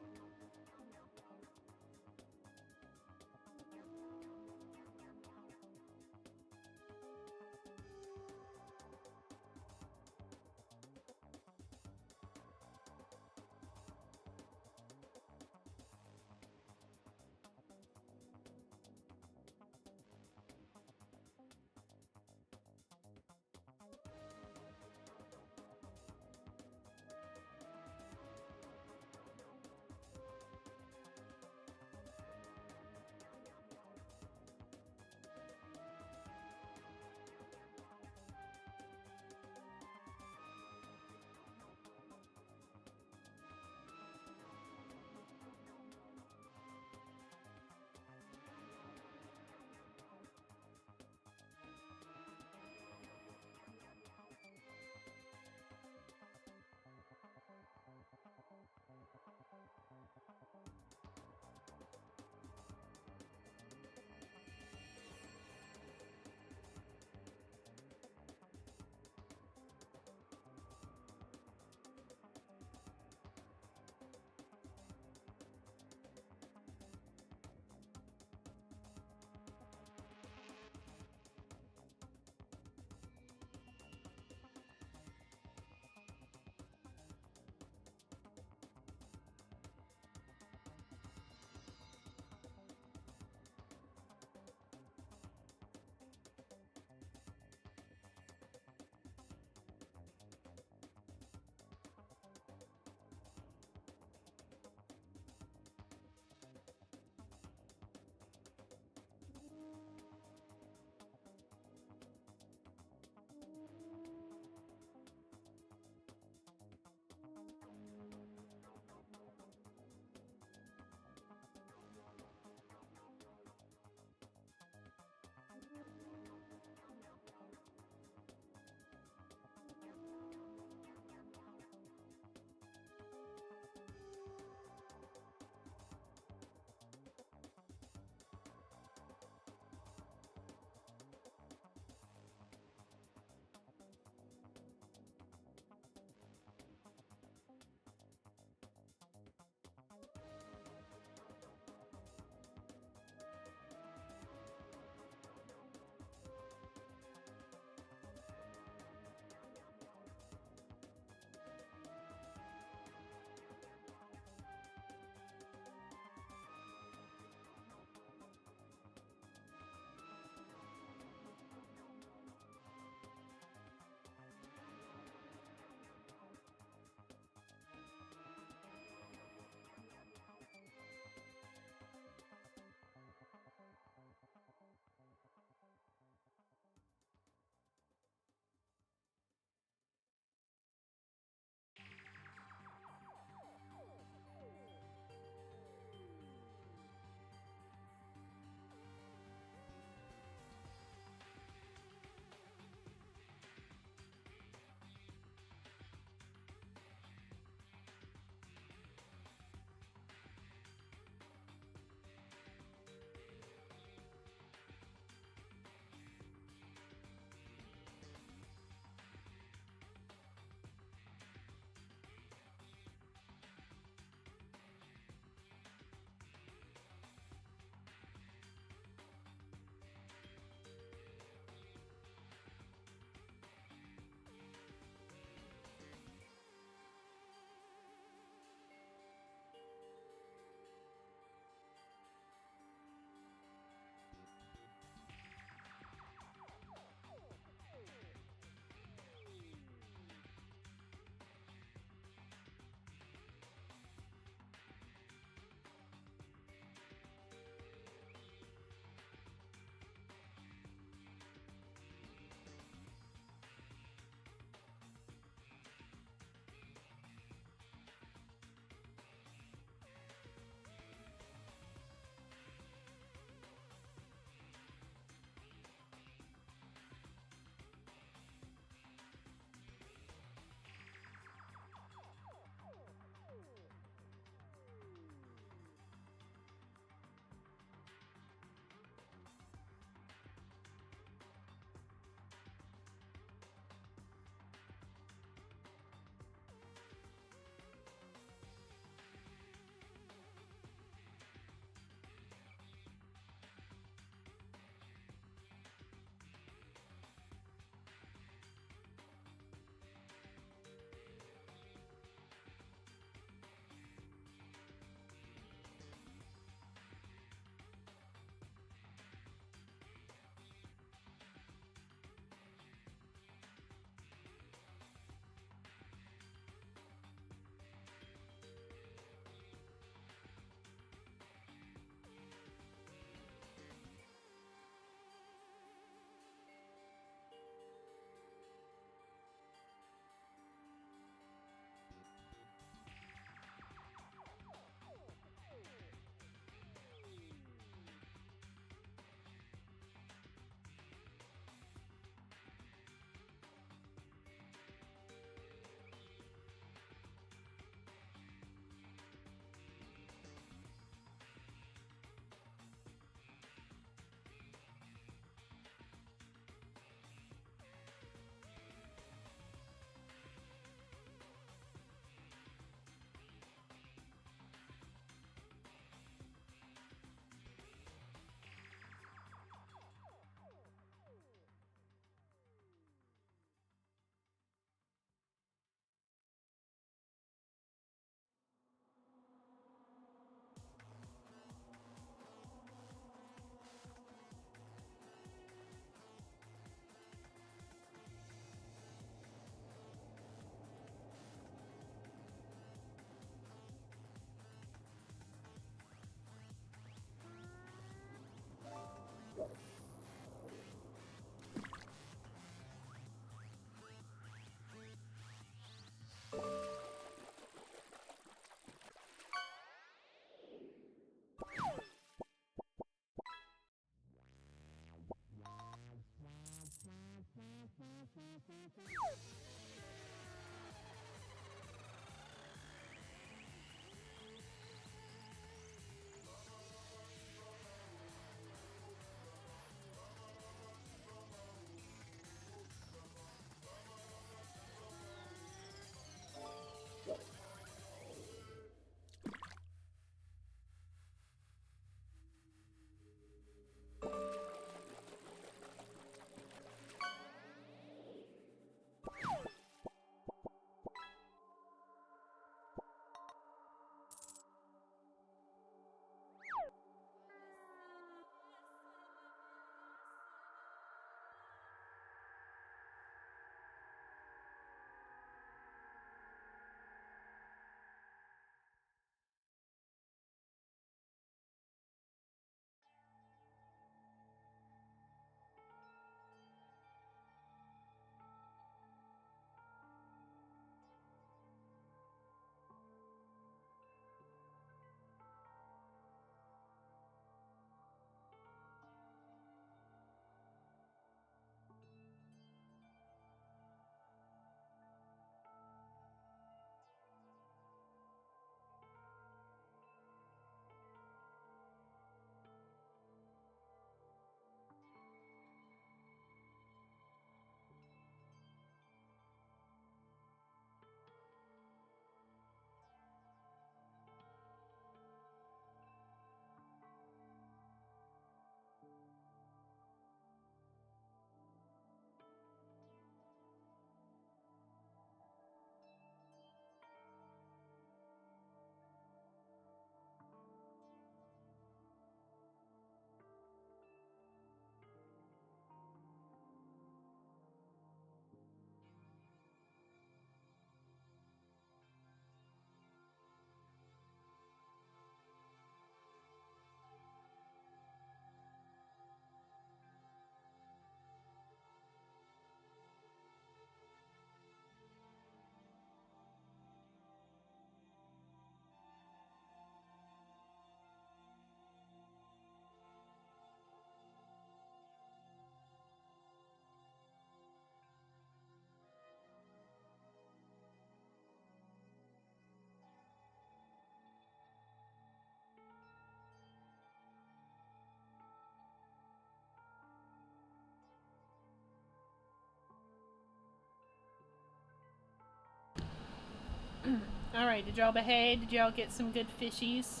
Alright, did y'all behave? Did y'all get some good fishies?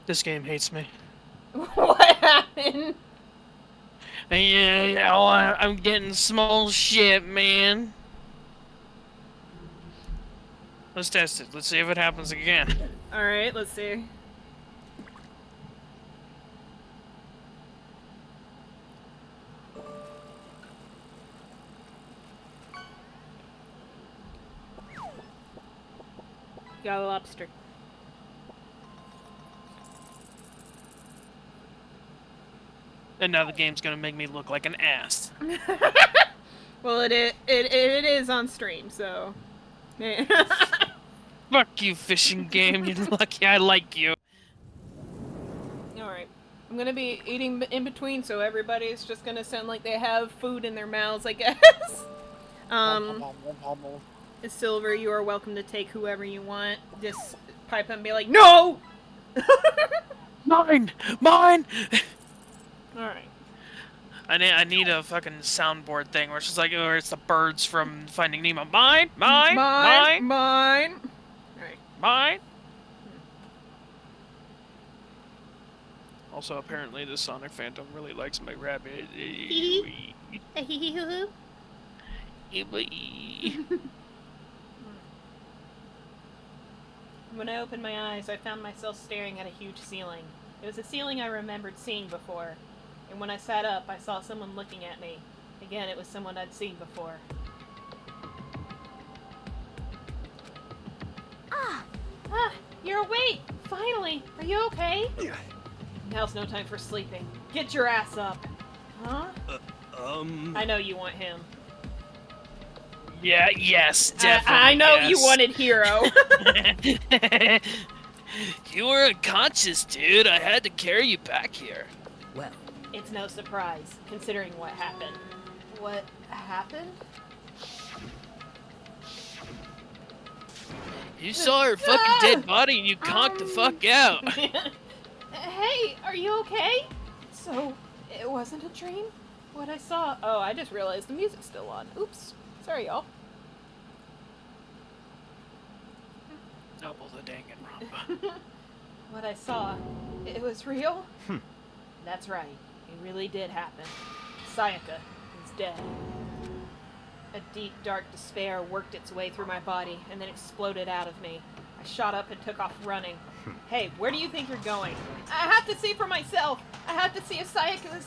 This game hates me. What happened? Yeah, I'm getting small shit, man. Let's test it. Let's see if it happens again. Alright, let's see. Got a lobster. And now the game's gonna make me look like an ass. Well, it is on stream, so. Fuck you, fishing game. You're lucky I like you. Alright. I'm gonna be eating in between, so everybody's just gonna sound like they have food in their mouths, I guess. Silver, you are welcome to take whoever you want. Just pipe up and be like, no! Mine! Mine! Alright. I need a fucking soundboard thing where it's just like, or it's the birds from Finding Nemo. Mine! Mine! Mine! Mine! Alright. Mine! Also, apparently, the Sonic Phantom really likes my rabbit. When I opened my eyes, I found myself staring at a huge ceiling. It was a ceiling I remembered seeing before. And when I sat up, I saw someone looking at me. Again, it was someone I'd seen before. Ah, you're awake! Finally! Are you okay? Now's no time for sleeping. Get your ass up! Huh? I know you want him. Yeah, yes, definitely. I know yes. you wanted Hero. You were unconscious, dude. I had to carry you back here. Well, it's no surprise, considering what happened. What happened? You saw her fucking dead body and you conked the fuck out. Hey, are you okay? So, it wasn't a dream? What I saw... Oh, I just realized the music's still on. Oops. Sorry, y'all. Double the Danganronpa. What I saw, it was real? That's right. It really did happen. Sayaka is dead. A deep, dark despair worked its way through my body and then exploded out of me. I shot up and took off running. Hey, where do you think you're going? I have to see for myself. I have to see if Sayaka is...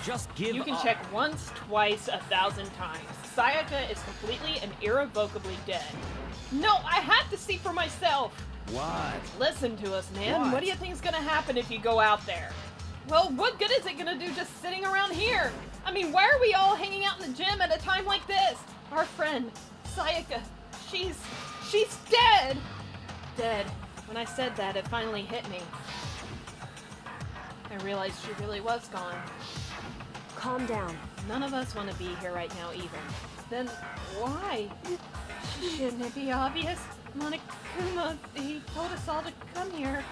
Just give You can up. check once, twice, 1,000 times. Sayaka is completely and irrevocably dead. No, I have to see for myself. What? Listen to us, man. What? What do you think is gonna happen if you go out there? Well, what good is it gonna do just sitting around here? I mean, why are we all hanging out in the gym at a time like this? Our friend, Sayaka, she's dead! Dead. When I said that, it finally hit me. I realized she really was gone. Calm down. None of us want to be here right now either. Then why? Shouldn't it be obvious? Monokuma, he told us all to come here.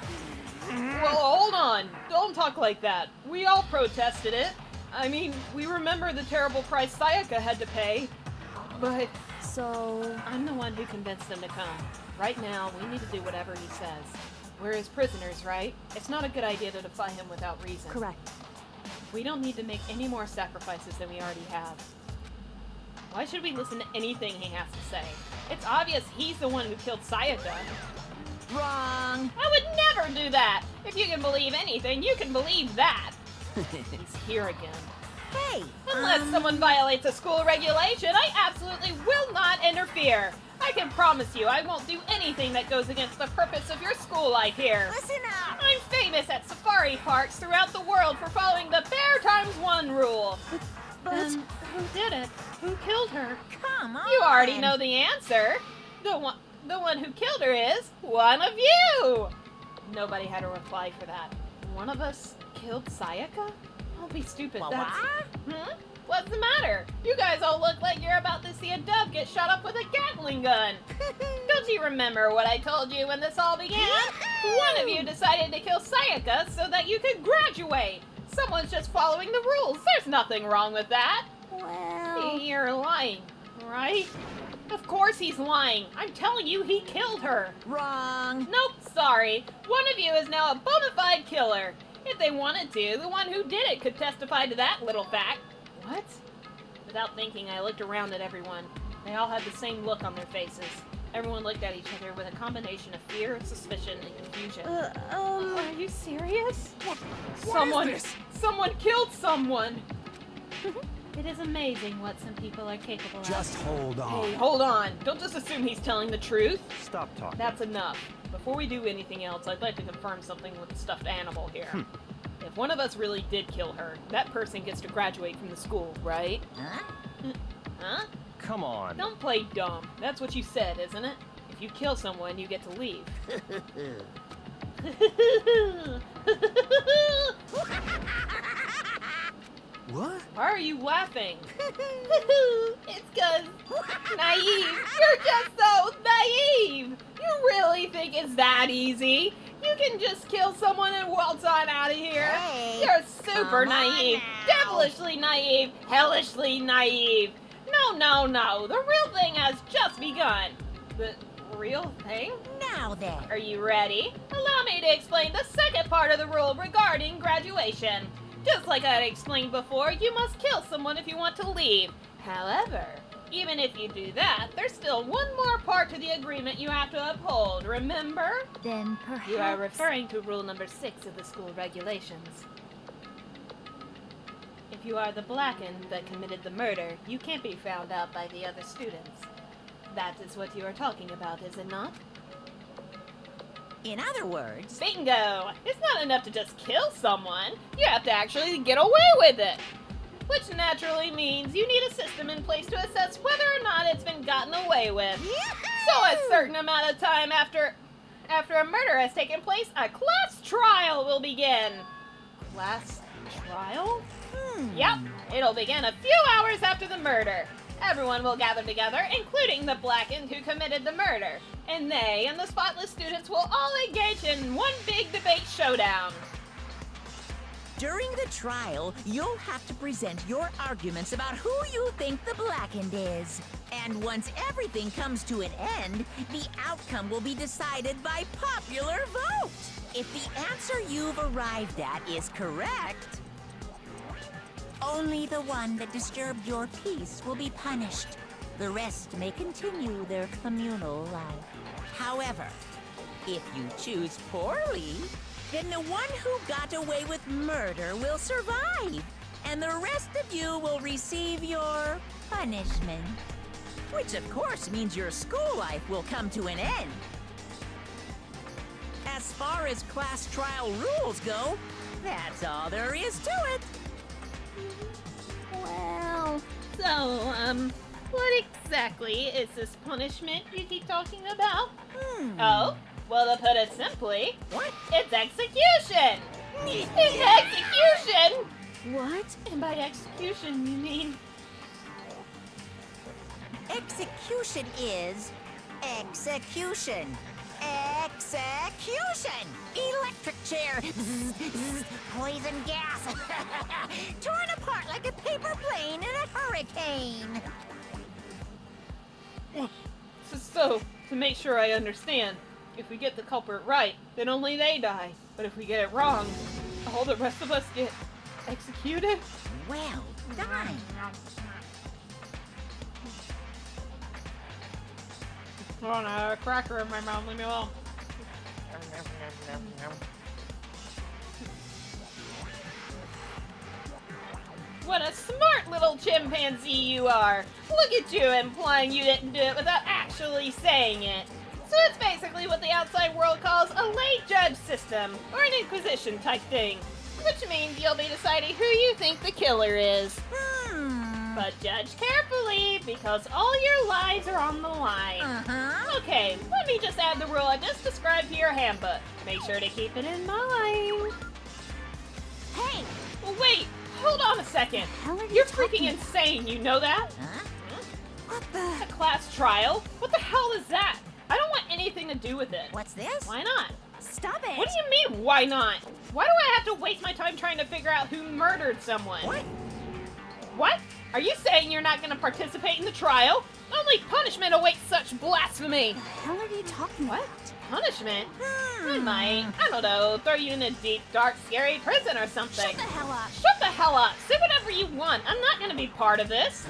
Well, hold on. Don't talk like that. We all protested it. I mean, we remember the terrible price Sayaka had to pay. But... So... I'm the one who convinced them to come. Right now, we need to do whatever he says. We're his prisoners, right? It's not a good idea to defy him without reason. Correct. We don't need to make any more sacrifices than we already have. Why should we listen to anything he has to say? It's obvious he's the one who killed Sayaka. Wrong. I would never do that! If you can believe anything, you can believe that! He's here again. Hey! Unless someone violates a school regulation, I absolutely will not interfere! I can promise you I won't do anything that goes against the purpose of your school life here. Listen up! I'm famous at safari parks throughout the world for following the Bear Times 1 rule. But... who did it? Who killed her? Come on! You already know the answer. The one who killed her is one of you! Nobody had a reply for that. One of us killed Sayaka? Don't be stupid. That's... What's the matter? You guys all look like you're about to see a dove get shot up with a Gatling gun. Don't you remember what I told you when this all began? One of you decided to kill Sayaka so that you could graduate. Someone's just following the rules. There's nothing wrong with that. Well... You're lying, right? Of course he's lying. I'm telling you, he killed her. Wrong. Nope, sorry. One of you is now a bona fide killer. If they wanted to, the one who did it could testify to that little fact. What? Without thinking, I looked around at everyone. They all had the same look on their faces. Everyone looked at each other with a combination of fear, suspicion, and confusion. Are you serious? Someone killed someone! It is amazing what some people are capable of. Just hold on. Hey, hold on. Don't just assume he's telling the truth. Stop talking. That's enough. Before we do anything else, I'd like to confirm something with the stuffed animal here. If one of us really did kill her, that person gets to graduate from the school, right? Huh? Come on. Don't play dumb. That's what you said, isn't it? If you kill someone, you get to leave. What? Why are you laughing? It's 'cause naive. You're just so naive. You really think it's that easy? You can just kill someone and waltz on out of here. Hey, You're super come on naive. now. Devilishly naive. Hellishly naive. No. The real thing has just begun. The real thing? Now then. Are you ready? Allow me to explain the second part of the rule regarding graduation. Just like I explained before, you must kill someone if you want to leave. However, even if you do that, there's still one more part to the agreement you have to uphold, remember? Then perhaps... You are referring to rule number 6 of the school regulations. If you are the blackened that committed the murder, you can't be found out by the other students. That is what you are talking about, is it not? In other words... Bingo! It's not enough to just kill someone. You have to actually get away with it. Which naturally means you need a system in place to assess whether or not it's been gotten away with. So a certain amount of time after a murder has taken place, a class trial will begin. Class trial? Yep, it'll begin a few hours after the murder. Everyone will gather together, including the blackened who committed the murder. And they and the spotless students will all engage in one big debate showdown. During the trial, you'll have to present your arguments about who you think the blackened is. And once everything comes to an end, the outcome will be decided by popular vote. If the answer you've arrived at is correct, only the one that disturbed your peace will be punished. The rest may continue their communal life. However, if you choose poorly, then the one who got away with murder will survive, and the rest of you will receive your punishment. Which of course means your school life will come to an end. As far as class trial rules go, that's all there is to it. Well, so, what exactly is this punishment you keep talking about? Oh, well, to put it simply, what? It's execution! It's execution! What? And by execution, you mean... Execution is execution. Execution! Electric chair! Poison gas! Torn apart like a paper plane in a hurricane! So, to make sure I understand, if we get the culprit right, then only they die. But if we get it wrong, all the rest of us get executed? Well done! Oh, no, a cracker in my mouth, leave me alone. What a smart little chimpanzee you are! Look at you implying you didn't do it without actually saying it. So it's basically what the outside world calls a lay judge system, or an inquisition type thing. Which means you'll be deciding who you think the killer is. But judge carefully, because all your lives are on the line. Okay, let me just add the rule I just described to your handbook. Make sure to keep it in mind. Hey! Well, wait! Hold on a second. You're freaking insane, you know that? What the? A class trial? What the hell is that? I don't want anything to do with it. What's this? Why not? Stop it! What do you mean, why not? Why do I have to waste my time trying to figure out who murdered someone? What? What? Are you saying you're not going to participate in the trial? Only punishment awaits such blasphemy! The hell are you talking about? Punishment? I might, I don't know, throw you in a deep, dark, scary prison or something. Shut the hell up! Shut the hell up! Say whatever you want. I'm not going to be part of this.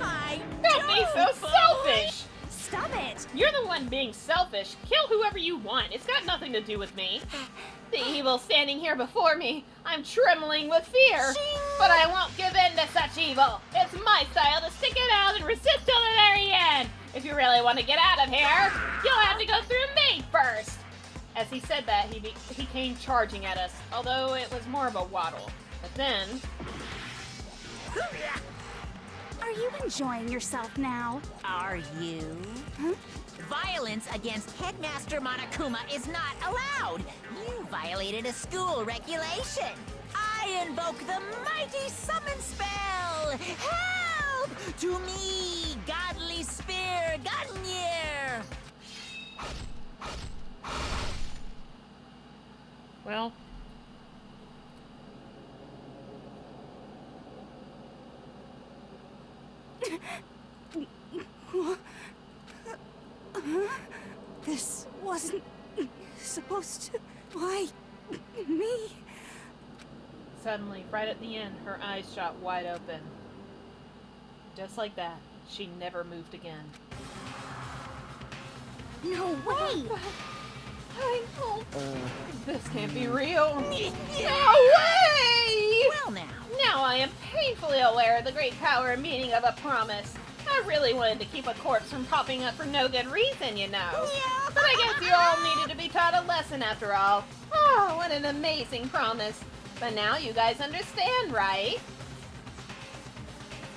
Don't be so selfish! Stop it! You're the one being selfish. Kill whoever you want. It's got nothing to do with me. The evil standing here before me. I'm trembling with fear. But I won't give in to such evil. It's my style to stick it out and resist till the very end. If you really want to get out of here, you'll have to go through me first. As he said that, he came charging at us, although it was more of a waddle. But then... Are you enjoying yourself now? Are you? Huh? Violence against Headmaster Monokuma is not allowed. You violated a school regulation. I invoke the mighty summon spell. Help! To me, godly spear, Gungnir! Well... This wasn't supposed to... Why? Me? Suddenly, right at the end, her eyes shot wide open. Just like that, she never moved again. No way! This can't be real. No way! Well now. Now I am painfully aware of the great power and meaning of a promise. I really wanted to keep a corpse from popping up for no good reason, you know. Yeah. But I guess you all needed to be taught a lesson after all. Oh, what an amazing promise. But now you guys understand, right?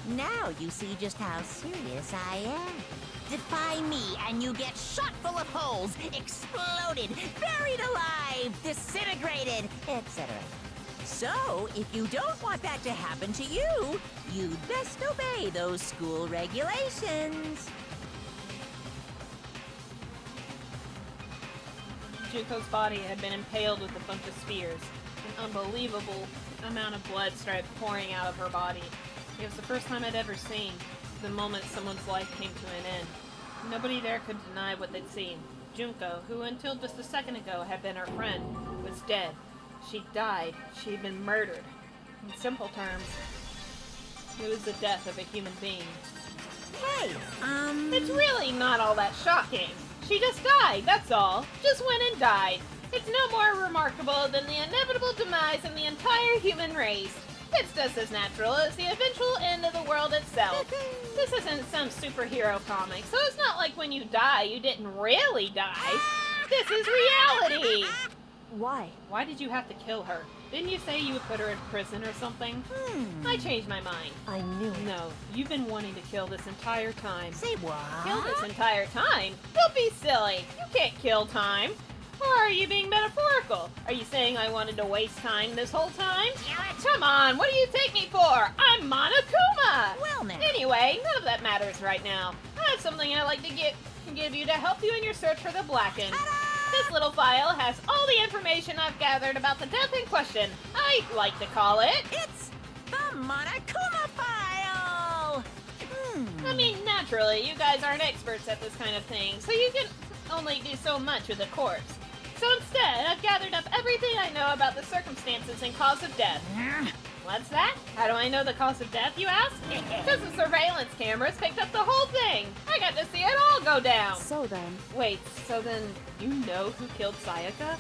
Now you see just how serious I am. Defy me and you get shot full of holes, exploded, buried alive, disintegrated, etc. So, if you don't want that to happen to you, you'd best obey those school regulations. Junko's body had been impaled with a bunch of spears. An unbelievable amount of blood started pouring out of her body. It was the first time I'd ever seen the moment someone's life came to an end. Nobody there could deny what they'd seen. Junko, who until just a second ago had been her friend, was dead. She died. She had been murdered. In simple terms, it was the death of a human being. Hey, It's really not all that shocking. She just died, that's all. Just went and died. It's no more remarkable than the inevitable demise of the entire human race. It's just as natural as the eventual end of the world itself. This isn't some superhero comic, so it's not like when you die, you didn't really die. This is reality! Why? Why did you have to kill her? Didn't you say you would put her in prison or something? I changed my mind. I knew it. No, you've been wanting to kill this entire time. Say what? Kill this entire time? Don't be silly. You can't kill time. Or are you being metaphorical? Are you saying I wanted to waste time this whole time? Come on, what do you take me for? I'm Monokuma! Well now. Anyway, none of that matters right now. I have something I'd like to give you to help you in your search for the Blackened. This little file has all the information I've gathered about the death in question. I like to call it... It's the Monokuma file! I mean, naturally, you guys aren't experts at this kind of thing, so you can only do so much with a corpse. So instead, I've gathered up everything I know about the circumstances and cause of death. What's that? How do I know the cause of death, you ask? Because the surveillance cameras picked up the whole thing. I got to see it all go down. So then... Wait, so then you know who killed Sayaka?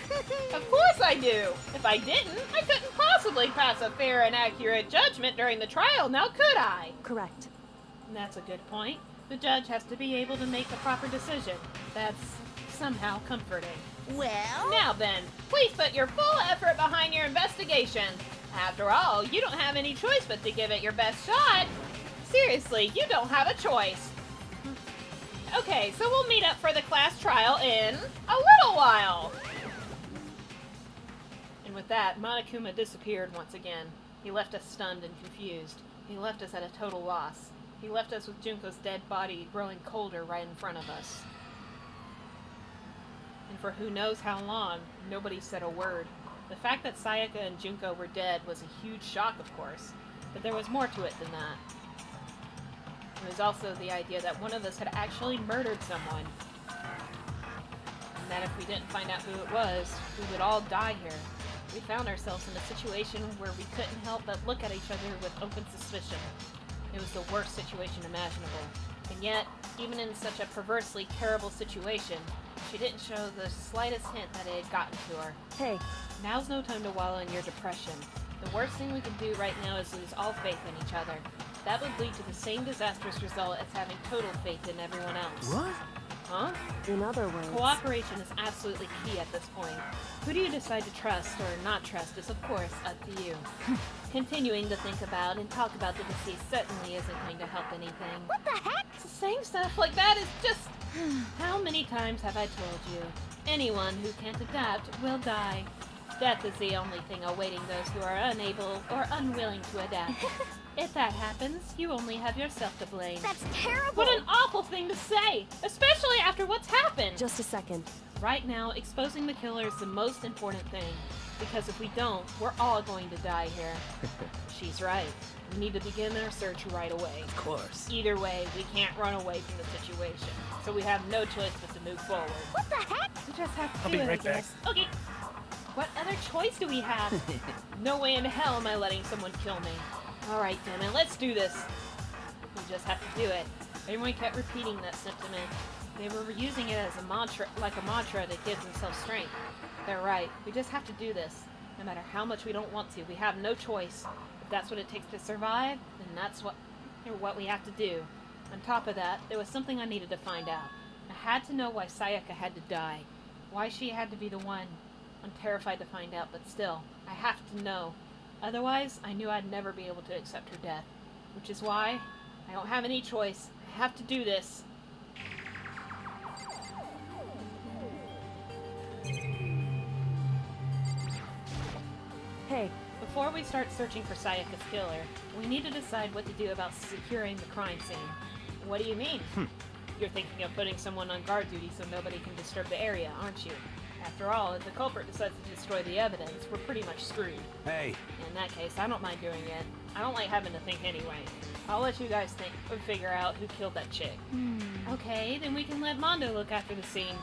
Of course I do. If I didn't, I couldn't possibly pass a fair and accurate judgment during the trial, now could I? Correct. That's a good point. The judge has to be able to make the proper decision. That's somehow comforting. Well... Now then, please put your full effort behind your investigation. After all, you don't have any choice but to give it your best shot. Seriously, you don't have a choice. Okay, so we'll meet up for the class trial in a little while. And with that, Monokuma disappeared once again. He left us stunned and confused. He left us at a total loss. He left us with Junko's dead body growing colder right in front of us. And for who knows how long, nobody said a word. The fact that Sayaka and Junko were dead was a huge shock, of course, but there was more to it than that. It was also the idea that one of us had actually murdered someone. And that if we didn't find out who it was, we would all die here. We found ourselves in a situation where we couldn't help but look at each other with open suspicion. It was the worst situation imaginable. And yet, even in such a perversely terrible situation, she didn't show the slightest hint that it had gotten to her. Hey. Now's no time to wallow in your depression. The worst thing we can do right now is lose all faith in each other. That would lead to the same disastrous result as having total faith in everyone else. What? Huh? In other words... Cooperation is absolutely key at this point. Who do you decide to trust or not trust is, of course, up to you. Continuing to think about and talk about the deceased certainly isn't going to help anything. What the heck? Saying stuff like that is just... How many times have I told you? Anyone who can't adapt will die. Death is the only thing awaiting those who are unable or unwilling to adapt. If that happens, you only have yourself to blame. That's terrible! What an awful thing to say! Especially after what's happened! Just a second. Right now, exposing the killer is the most important thing. Because if we don't, we're all going to die here. She's right. We need to begin our search right away. Of course. Either way, we can't run away from the situation. So we have no choice but to move forward. What the heck? We just have to I'll do be it, right I guess. Okay. What other choice do we have? No way in hell am I letting someone kill me. Alright, damn it, let's do this. We just have to do it. Everyone kept repeating that sentiment. They were using it as a mantra, like a mantra to give themselves strength. They're right. We just have to do this. No matter how much we don't want to, we have no choice. If that's what it takes to survive, then that's what we have to do. On top of that, there was something I needed to find out. I had to know why Sayaka had to die. Why she had to be the one. I'm terrified to find out, but still, I have to know. Otherwise, I knew I'd never be able to accept her death. Which is why I don't have any choice. I have to do this. Hey. Before we start searching for Sayaka's killer, we need to decide what to do about securing the crime scene. What do you mean? You're thinking of putting someone on guard duty so nobody can disturb the area, aren't you? After all, if the culprit decides to destroy the evidence, we're pretty much screwed. Hey. In that case, I don't mind doing it. I don't like having to think anyway. I'll let you guys think or figure out who killed that chick. Okay, then we can let Mondo look after the scene.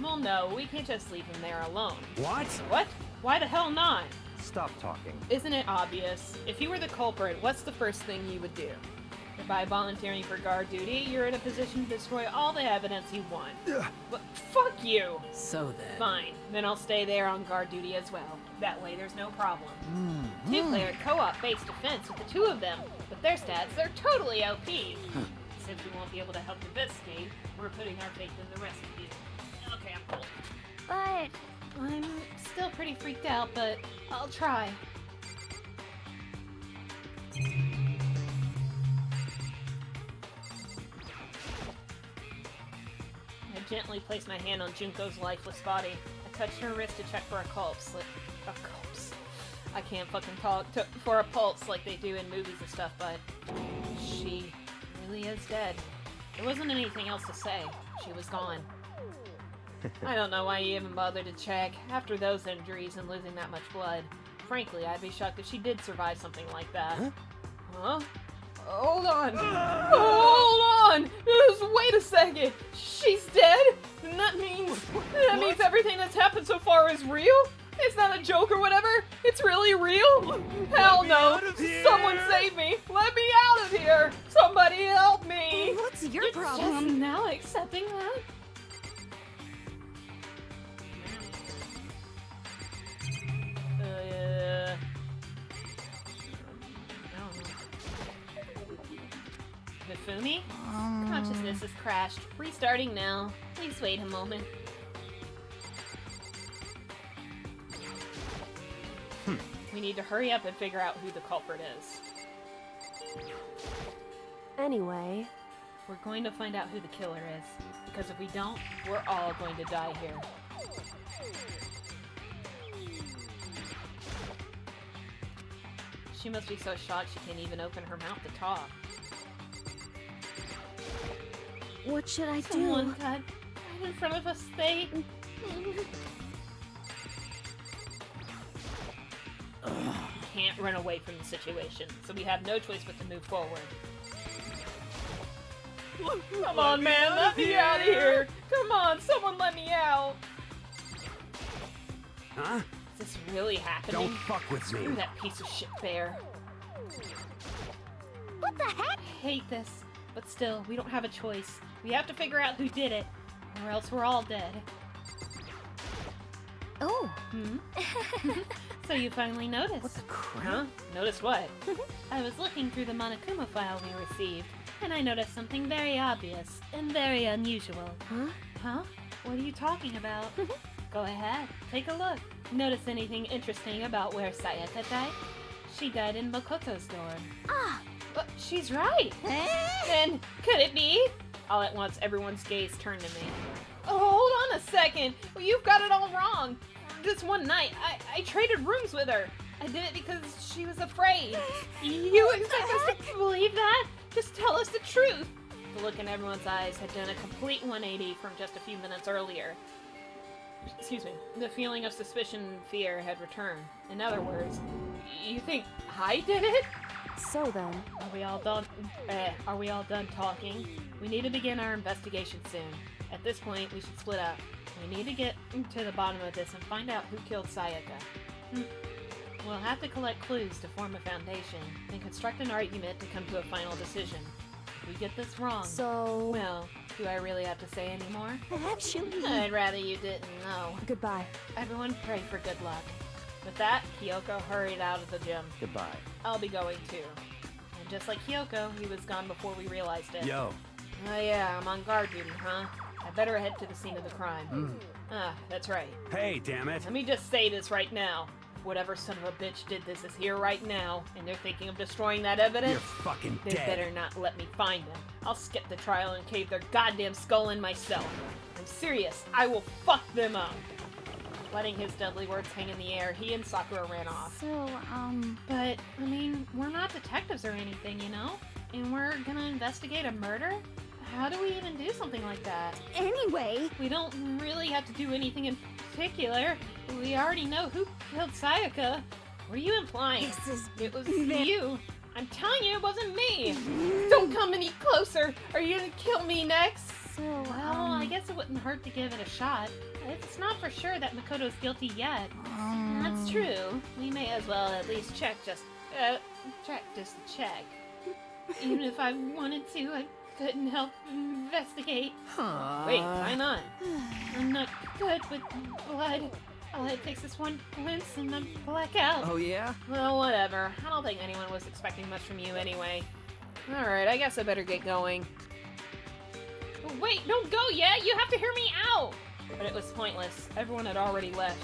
Well, no, we can't just leave him there alone. What? What? Why the hell not? Stop talking. Isn't it obvious? If you were the culprit, what's the first thing you would do? By volunteering for guard duty, you're in a position to destroy all the evidence you want. But fuck you! So then... Fine. Then I'll stay there on guard duty as well. That way there's no problem. Two-player co-op base defense with the two of them. With their stats, they're totally OP. Since we won't be able to help investigate, we're putting our faith in the rest of you. Okay, I'm cool. But... I'm still pretty freaked out, but I'll try. I gently placed my hand on Junko's lifeless body. I touched her wrist to check for a pulse. I can't fucking talk. For a pulse like they do in movies and stuff, but she really is dead. There wasn't anything else to say. She was gone. I don't know why you even bothered to check. After those injuries and losing that much blood, frankly, I'd be shocked if she did survive something like that. Huh? Hold on. Hold on! Wait a second! She's dead? And that means everything that's happened so far is real? It's not a joke or whatever? It's really real? Hell no! Someone save me! Let me out of here! Somebody help me! What's your problem? Just now accepting that? Hifumi? Consciousness has crashed. Restarting now. Please wait a moment. We need to hurry up and figure out who the culprit is. Anyway... We're going to find out who the killer is. Because if we don't, we're all going to die here. She must be so shocked she can't even open her mouth to talk. What should I do? Someone got right in front of us. They... Can't run away from the situation, so we have no choice but to move forward. Come on, man, let me out of here. Come on, someone let me out. Huh? Is this really happening? Don't fuck with me. Screw that piece of shit bear. What the heck? I hate this, but still, we don't have a choice. We have to figure out who did it, or else we're all dead. Oh. So you finally noticed. What the crap? Huh? Noticed what? I was looking through the Monokuma file we received, and I noticed something very obvious and very unusual. Huh? Huh? What are you talking about? Go ahead, take a look. Notice anything interesting about where Sayaka died? She died in Makoto's dorm. Ah! But she's right! Then, could it be? All at once, everyone's gaze turned to me. Oh, hold on a second! Well, you've got it all wrong! This one night, I traded rooms with her. I did it because she was afraid. You expect us to believe that? Just tell us the truth! The look in everyone's eyes had done a complete 180 from just a few minutes earlier. Excuse me. The feeling of suspicion and fear had returned. In other words, you think I did it? So then, Are we all done talking? We need to begin our investigation soon. At this point, we should split up. We need to get to the bottom of this and find out who killed Sayaka. We'll have to collect clues to form a foundation, and construct an argument to come to a final decision. If we get this wrong, so... well, do I really have to say any more? Actually... I'd rather you didn't know. Goodbye. Everyone pray for good luck. With that, Kyoko hurried out of the gym. Goodbye. I'll be going too. And just like Kyoko, he was gone before we realized it. Yo. Oh yeah, I'm on guard duty, huh? I better head to the scene of the crime. Ah, that's right. Hey, damn it. Let me just say this right now. Whatever son of a bitch did this is here right now, and they're thinking of destroying that evidence. You're fucking They dead. better not let me find them. I'll skip the trial and cave their goddamn skull in myself. I'm serious. I will fuck them up. Letting his deadly words hang in the air, he and Sakura ran off. So, But, I mean, we're not detectives or anything, you know? And we're gonna investigate a murder? How do we even do something like that? Anyway, We don't really have to do anything in particular. We already know who killed Sayaka. What are you implying? It was you. I'm telling you, it wasn't me. Don't come any closer. Are you gonna kill me next? so, Well, I guess it wouldn't hurt to give it a shot. It's not for sure that Makoto's guilty yet. That's true. We may as well at least check just to check. Even if I wanted to, I couldn't help investigate. Wait, why not? I'm not good with blood. All it takes is one glimpse and I'm black out. Oh, yeah? Well, whatever. I don't think anyone was expecting much from you anyway. Alright, I guess I better get going. Wait, don't go yet! You have to hear me out! But it was pointless. Everyone had already left.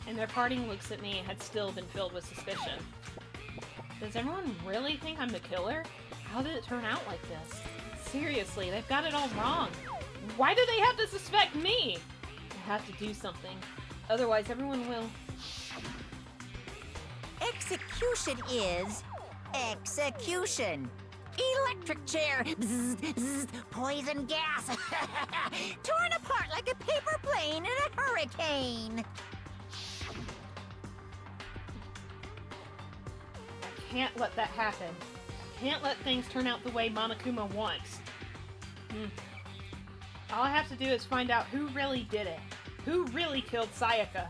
And their parting looks at me had still been filled with suspicion. Does everyone really think I'm the killer? How did it turn out like this? Seriously, they've got it all wrong. Why do they have to suspect me? I have to do something. Otherwise, everyone will... Execution is... execution. Electric chair. Bzz, bzz, poison gas. Torn apart like a paper plane in a hurricane. I can't let that happen. I can't let things turn out the way Monokuma wants. All I have to do is find out who really did it. Who really killed Sayaka?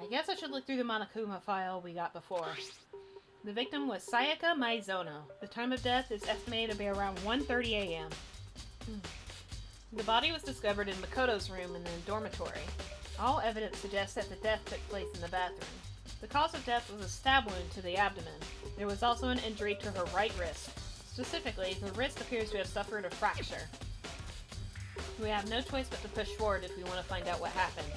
I guess I should look through the Monokuma file we got before. The victim was Sayaka Maizono. The time of death is estimated to be around 1:30 a.m. The body was discovered in Makoto's room in the dormitory. All evidence suggests that the death took place in the bathroom. The cause of death was a stab wound to the abdomen. There was also an injury to her right wrist. Specifically, the wrist appears to have suffered a fracture. We have no choice but to push forward if we want to find out what happened.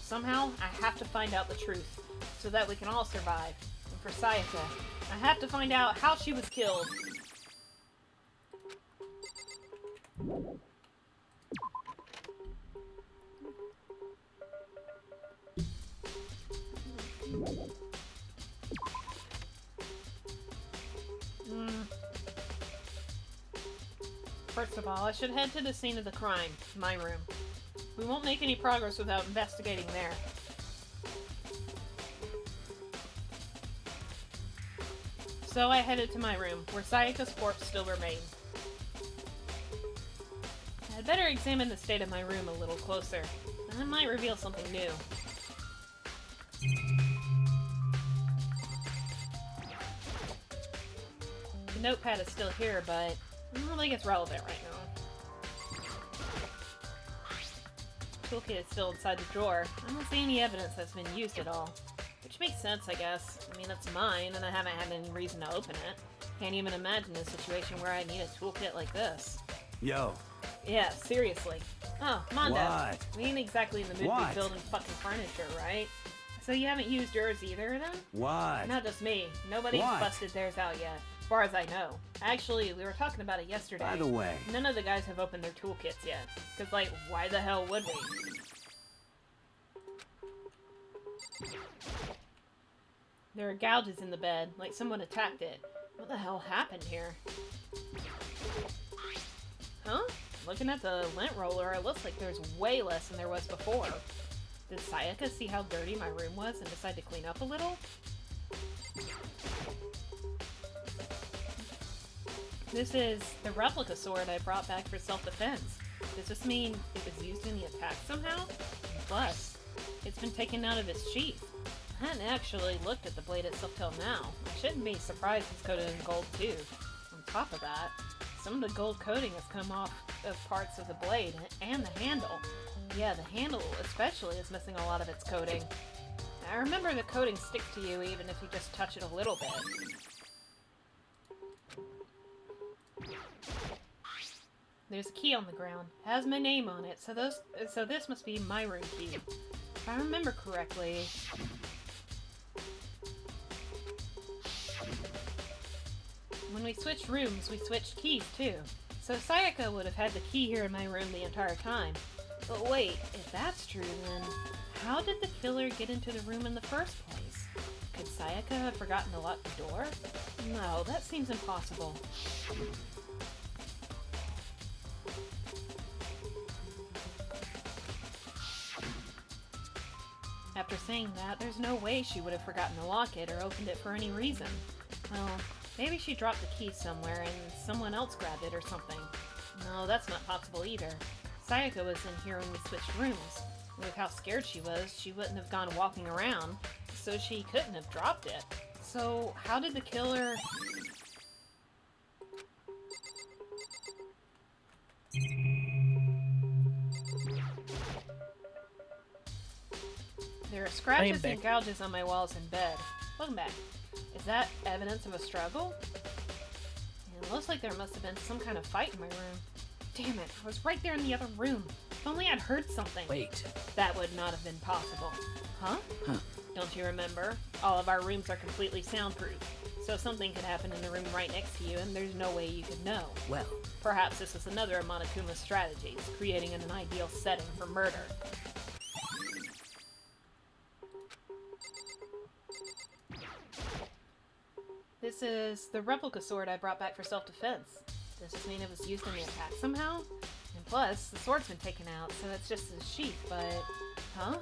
Somehow, I have to find out the truth, so that we can all survive. And for Sayaka, I have to find out how she was killed. First of all, I should head to the scene of the crime, my room. We won't make any progress without investigating there. So I headed to my room, where Sayaka's corpse still remained. I'd better examine the state of my room a little closer. That might reveal something new. The notepad is still here, but I don't think it's relevant right now. Toolkit is still inside the drawer. I don't see any evidence that's been used at all. Which makes sense, I guess. I mean, it's mine, and I haven't had any reason to open it. Can't even imagine a situation where I need a toolkit like this. Yo. Yeah, seriously. Oh, Mondo. What? We ain't exactly in the mood to be building fucking furniture, right? So you haven't used yours either, then? What? Not just me. Nobody's busted theirs out yet, as far as I know. Actually, we were talking about it yesterday. By the way. None of the guys have opened their toolkits yet. Cause, like, why the hell would we? There are gouges in the bed, like someone attacked it. What the hell happened here? Huh? Looking at the lint roller, it looks like there's way less than there was before. Did Sayaka see how dirty my room was and decide to clean up a little? This is the replica sword I brought back for self-defense. Does this mean it was used in the attack somehow? Plus, it's been taken out of its sheath. I hadn't actually looked at the blade itself till now. I shouldn't be surprised it's coated in gold too. On top of that, some of the gold coating has come off of parts of the blade and the handle. Yeah, the handle especially is missing a lot of its coating. I remember the coating sticks to you even if you just touch it a little bit. There's a key on the ground. It has my name on it, so this must be my room key. If I remember correctly... When we switched rooms, we switched keys too. So Sayaka would have had the key here in my room the entire time. But wait, if that's true, then how did the killer get into the room in the first place? Could Sayaka have forgotten to lock the door? No, that seems impossible. After saying that, there's no way she would have forgotten to lock it or opened it for any reason. Well, maybe she dropped the key somewhere and someone else grabbed it or something. No, that's not possible either. Sayaka was in here when we switched rooms. With how scared she was, she wouldn't have gone walking around, so she couldn't have dropped it. So, how did the killer... There are scratches and gouges on my walls in bed. Welcome back. Is that evidence of a struggle? It looks like there must have been some kind of fight in my room. Damn it, I was right there in the other room. If only I'd heard something. Wait. That would not have been possible. Huh? Don't you remember? All of our rooms are completely soundproof. So something could happen in the room right next to you and there's no way you could know. Well. Perhaps this is another of Monokuma's strategies, creating an ideal setting for murder. This is the replica sword I brought back for self-defense. Does this mean it was used in the attack somehow? And plus, the sword's been taken out, so it's just a sheath, but... Huh?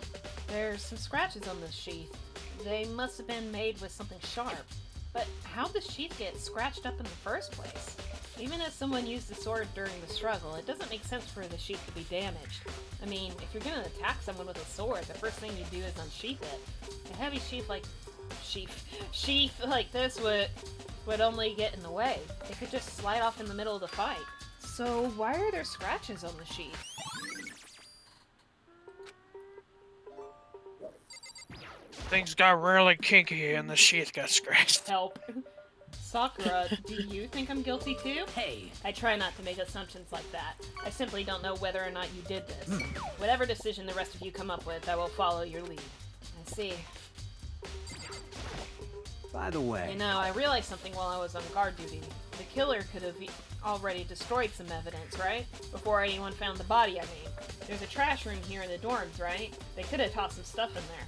There's some scratches on this sheath. They must have been made with something sharp. But how'd the sheath get scratched up in the first place? Even if someone used the sword during the struggle, it doesn't make sense for the sheath to be damaged. I mean, if you're gonna attack someone with a sword, the first thing you do is unsheath it. A heavy sheath like this would only get in the way. It could just slide off in the middle of the fight. So why are there scratches on the sheath? Things got really kinky and the sheath got scratched. Help. Sakura, do you think I'm guilty too? Hey! I try not to make assumptions like that. I simply don't know whether or not you did this. Whatever decision the rest of you come up with, I will follow your lead. I see. By the way... You know, I realized something while I was on guard duty. The killer could have already destroyed some evidence, right? Before anyone found the body, I mean. There's a trash room here in the dorms, right? They could have tossed some stuff in there.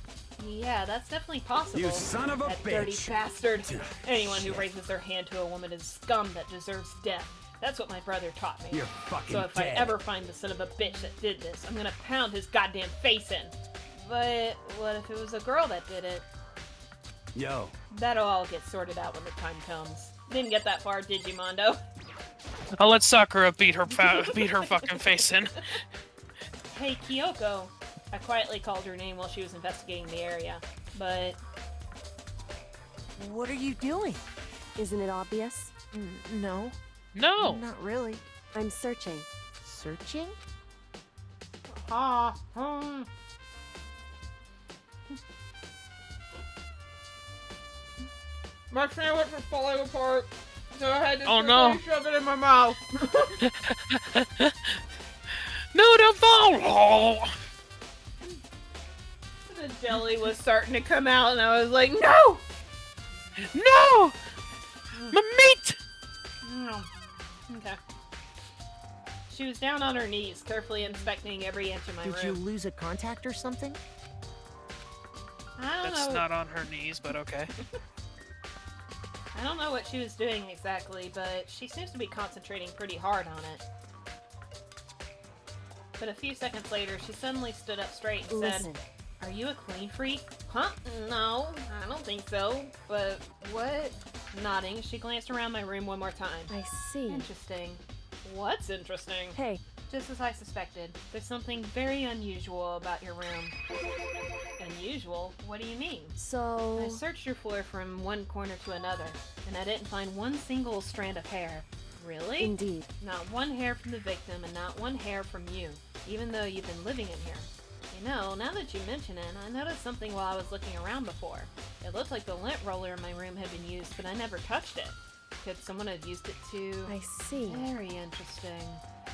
Yeah, that's definitely possible. You son of a that bitch! Dirty bastard! Anyone who raises their hand to a woman is scum that deserves death. That's what my brother taught me. You're fucking So if dead. I ever find the son of a bitch that did this, I'm gonna pound his goddamn face in. But what if it was a girl that did it? Yo. That'll all get sorted out when the time comes. Didn't get that far, did you, Mondo? I'll let Sakura beat her fucking face in. Hey, Kyoko. I quietly called her name while she was investigating the area, but... What are you doing? Isn't it obvious? No. No! Not really. I'm searching. Searching? My sandwich was falling apart, so I had to shove it in my mouth. No, don't fall! The jelly was starting to come out, and I was like, no! No! My meat! No. Okay. She was down on her knees, carefully inspecting every inch of my room. Did you lose a contact or something? I don't know. That's not on her knees, but okay. I don't know what she was doing exactly, but she seems to be concentrating pretty hard on it. But a few seconds later, she suddenly stood up straight and said, "Are you a clean freak?" Huh? No, I don't think so. But what? Nodding, she glanced around my room one more time. I see. Interesting. What's interesting? Hey. Just as I suspected, there's something very unusual about your room. Unusual? What do you mean? So... I searched your floor from one corner to another, and I didn't find one single strand of hair. Really? Indeed. Not one hair from the victim, and not one hair from you, even though you've been living in here. You know, now that you mention it, I noticed something while I was looking around before. It looked like the lint roller in my room had been used, but I never touched it. Could someone have used it to... I see. Very interesting.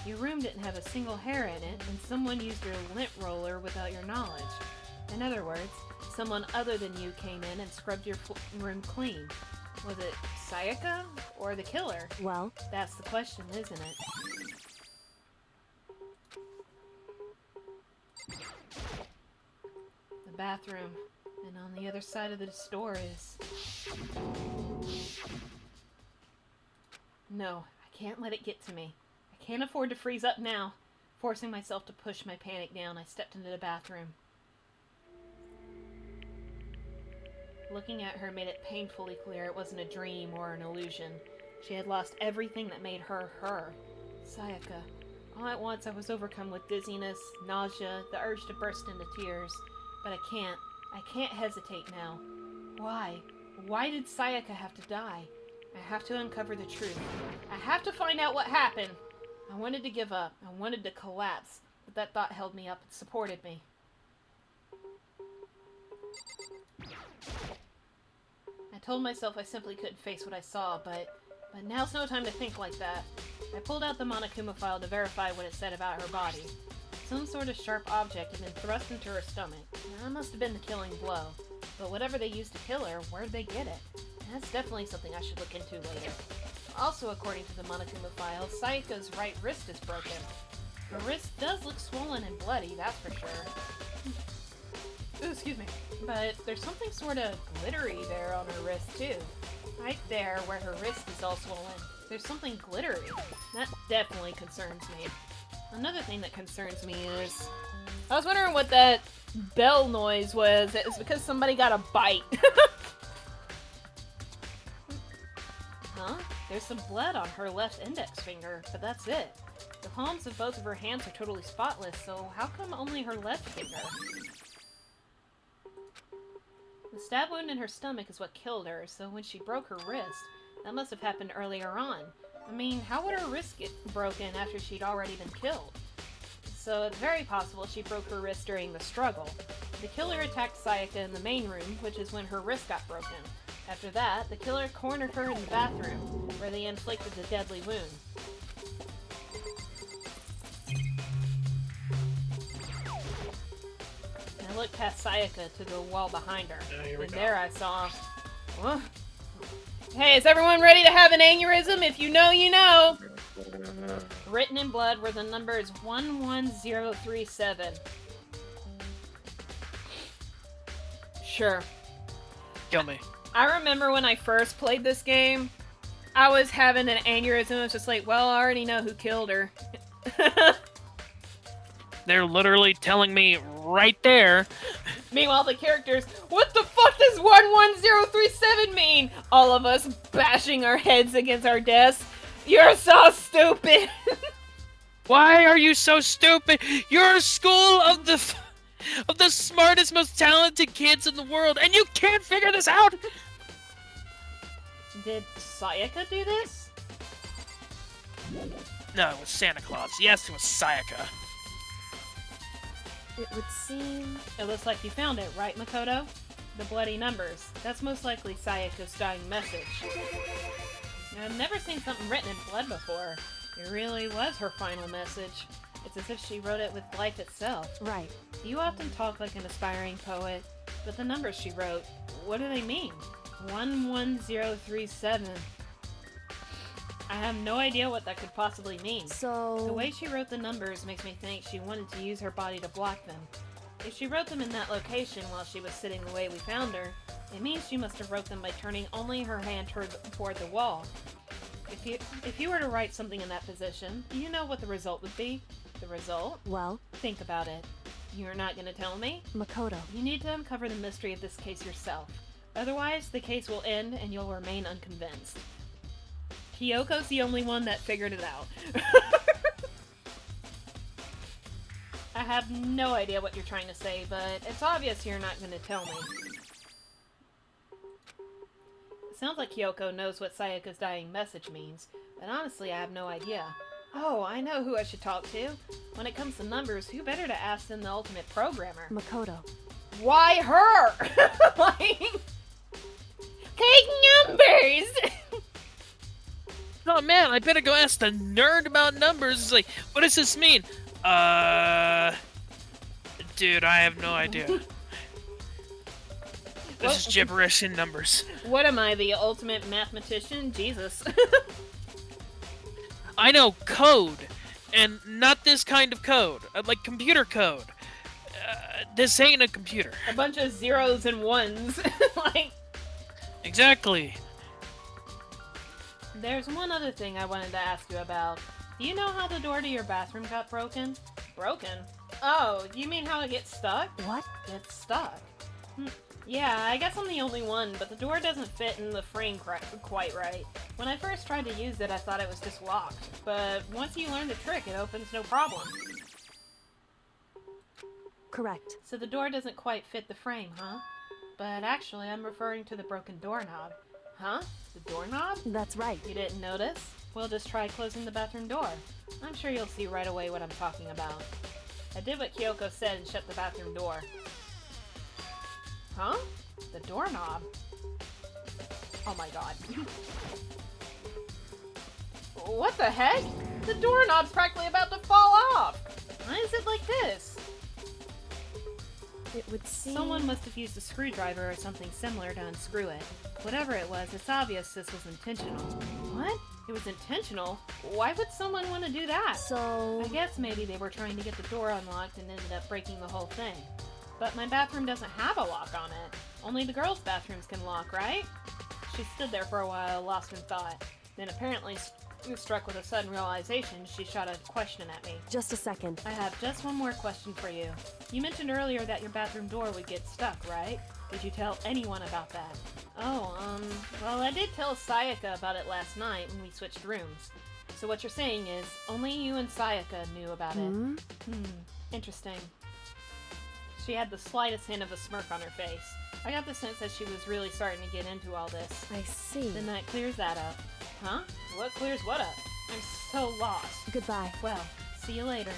Your room didn't have a single hair in it, and someone used your lint roller without your knowledge. In other words, someone other than you came in and scrubbed your room clean. Was it Sayaka or the killer? Well, that's the question, isn't it? The bathroom, and on the other side of this door is... No, I can't let it get to me. I can't afford to freeze up now. Forcing myself to push my panic down, I stepped into the bathroom. Looking at her made it painfully clear it wasn't a dream or an illusion. She had lost everything that made her her. Sayaka. All at once I was overcome with dizziness, nausea, the urge to burst into tears. But I can't hesitate now. Why? Why did Sayaka have to die? I have to uncover the truth. I have to find out what happened. I wanted to give up. I wanted to collapse. But that thought held me up and supported me. I told myself I simply couldn't face what I saw, but now's no time to think like that. I pulled out the Monokuma file to verify what it said about her body. Some sort of sharp object had been thrust into her stomach. That must have been the killing blow. But whatever they used to kill her, where'd they get it? That's definitely something I should look into later. Also, according to the Monokuma file, Sayaka's right wrist is broken. Her wrist does look swollen and bloody, that's for sure. Ooh, excuse me. But there's something sort of glittery there on her wrist, too. Right there, where her wrist is all swollen. There's something glittery. That definitely concerns me. Another thing that concerns me is... I was wondering what that bell noise was. It was because somebody got a bite. Huh? There's some blood on her left index finger, but that's it. The palms of both of her hands are totally spotless, so how come only her left finger? The stab wound in her stomach is what killed her, so when she broke her wrist, that must have happened earlier on. I mean, how would her wrist get broken after she'd already been killed? So it's very possible she broke her wrist during the struggle. The killer attacked Sayaka in the main room, which is when her wrist got broken. After that, the killer cornered her in the bathroom, where they inflicted the deadly wound. I looked past Sayaka to the wall behind her, and there I saw... Huh? Hey, is everyone ready to have an aneurysm? If you know, you know! Written in blood were the numbers 11037. Sure. Kill me. I remember when I first played this game, I was having an aneurysm. I was just like, well, I already know who killed her. They're literally telling me right there. Meanwhile, the characters, what the fuck does 11037 mean? All of us bashing our heads against our desks. You're so stupid. Why are you so stupid? You're a school of the smartest, most talented kids in the world, and you can't figure this out. Did Sayaka do this? No, it was Santa Claus. Yes, it was Sayaka. It would seem... It looks like you found it, right, Makoto? The bloody numbers. That's most likely Sayaka's dying message. I've never seen something written in blood before. It really was her final message. It's as if she wrote it with life itself. Right. You often talk like an aspiring poet, but the numbers she wrote, what do they mean? 11037. I have no idea what that could possibly mean. So... The way she wrote the numbers makes me think she wanted to use her body to block them. If she wrote them in that location while she was sitting the way we found her, it means she must have wrote them by turning only her hand toward the wall. If you were to write something in that position, do you know what the result would be? The result? Well... Think about it. You're not gonna tell me? Makoto. You need to uncover the mystery of this case yourself. Otherwise, the case will end and you'll remain unconvinced. Kyoko's the only one that figured it out. I have no idea what you're trying to say, but it's obvious you're not going to tell me. It sounds like Kyoko knows what Sayaka's dying message means, but honestly I have no idea. Oh, I know who I should talk to. When it comes to numbers, who better to ask than the ultimate programmer? Makoto. Why her? Like... Take numbers! Oh man, I better go ask the nerd about numbers. It's like, what does this mean? Dude, I have no idea. This is gibberish in numbers. What am I, the ultimate mathematician? Jesus. I know code, and not this kind of code. Like computer code. This ain't a computer. A bunch of zeros and ones. Like... Exactly. There's one other thing I wanted to ask you about. Do you know how the door to your bathroom got broken? Broken? Oh, you mean how it gets stuck? What? Gets stuck. Yeah, I guess I'm the only one, but the door doesn't fit in the frame quite right. When I first tried to use it, I thought it was just locked. But once you learn the trick, it opens no problem. Correct. So the door doesn't quite fit the frame, huh? But actually, I'm referring to the broken doorknob. Huh? The doorknob? That's right. You didn't notice? Well, just try closing the bathroom door. I'm sure you'll see right away what I'm talking about. I did what Kyoko said and shut the bathroom door. Huh? The doorknob? Oh my god. What the heck? The doorknob's practically about to fall off! Why is it like this? It would seem... Someone must have used a screwdriver or something similar to unscrew it. Whatever it was, it's obvious this was intentional. What? It was intentional? Why would someone want to do that? So... I guess maybe they were trying to get the door unlocked and ended up breaking the whole thing. But my bathroom doesn't have a lock on it. Only the girls' bathrooms can lock, right? She stood there for a while, lost in thought. Then apparently struck with a sudden realization, she shot a question at me. Just a second. I have just one more question for you. You mentioned earlier that your bathroom door would get stuck, right? Did you tell anyone about that? Oh, well, I did tell Sayaka about it last night when we switched rooms. So what you're saying is, only you and Sayaka knew about it. Interesting. She had the slightest hint of a smirk on her face. I got the sense that she was really starting to get into all this. I see. Then that clears that up. Huh? What clears what up? I'm so lost. Goodbye. Well, see you later.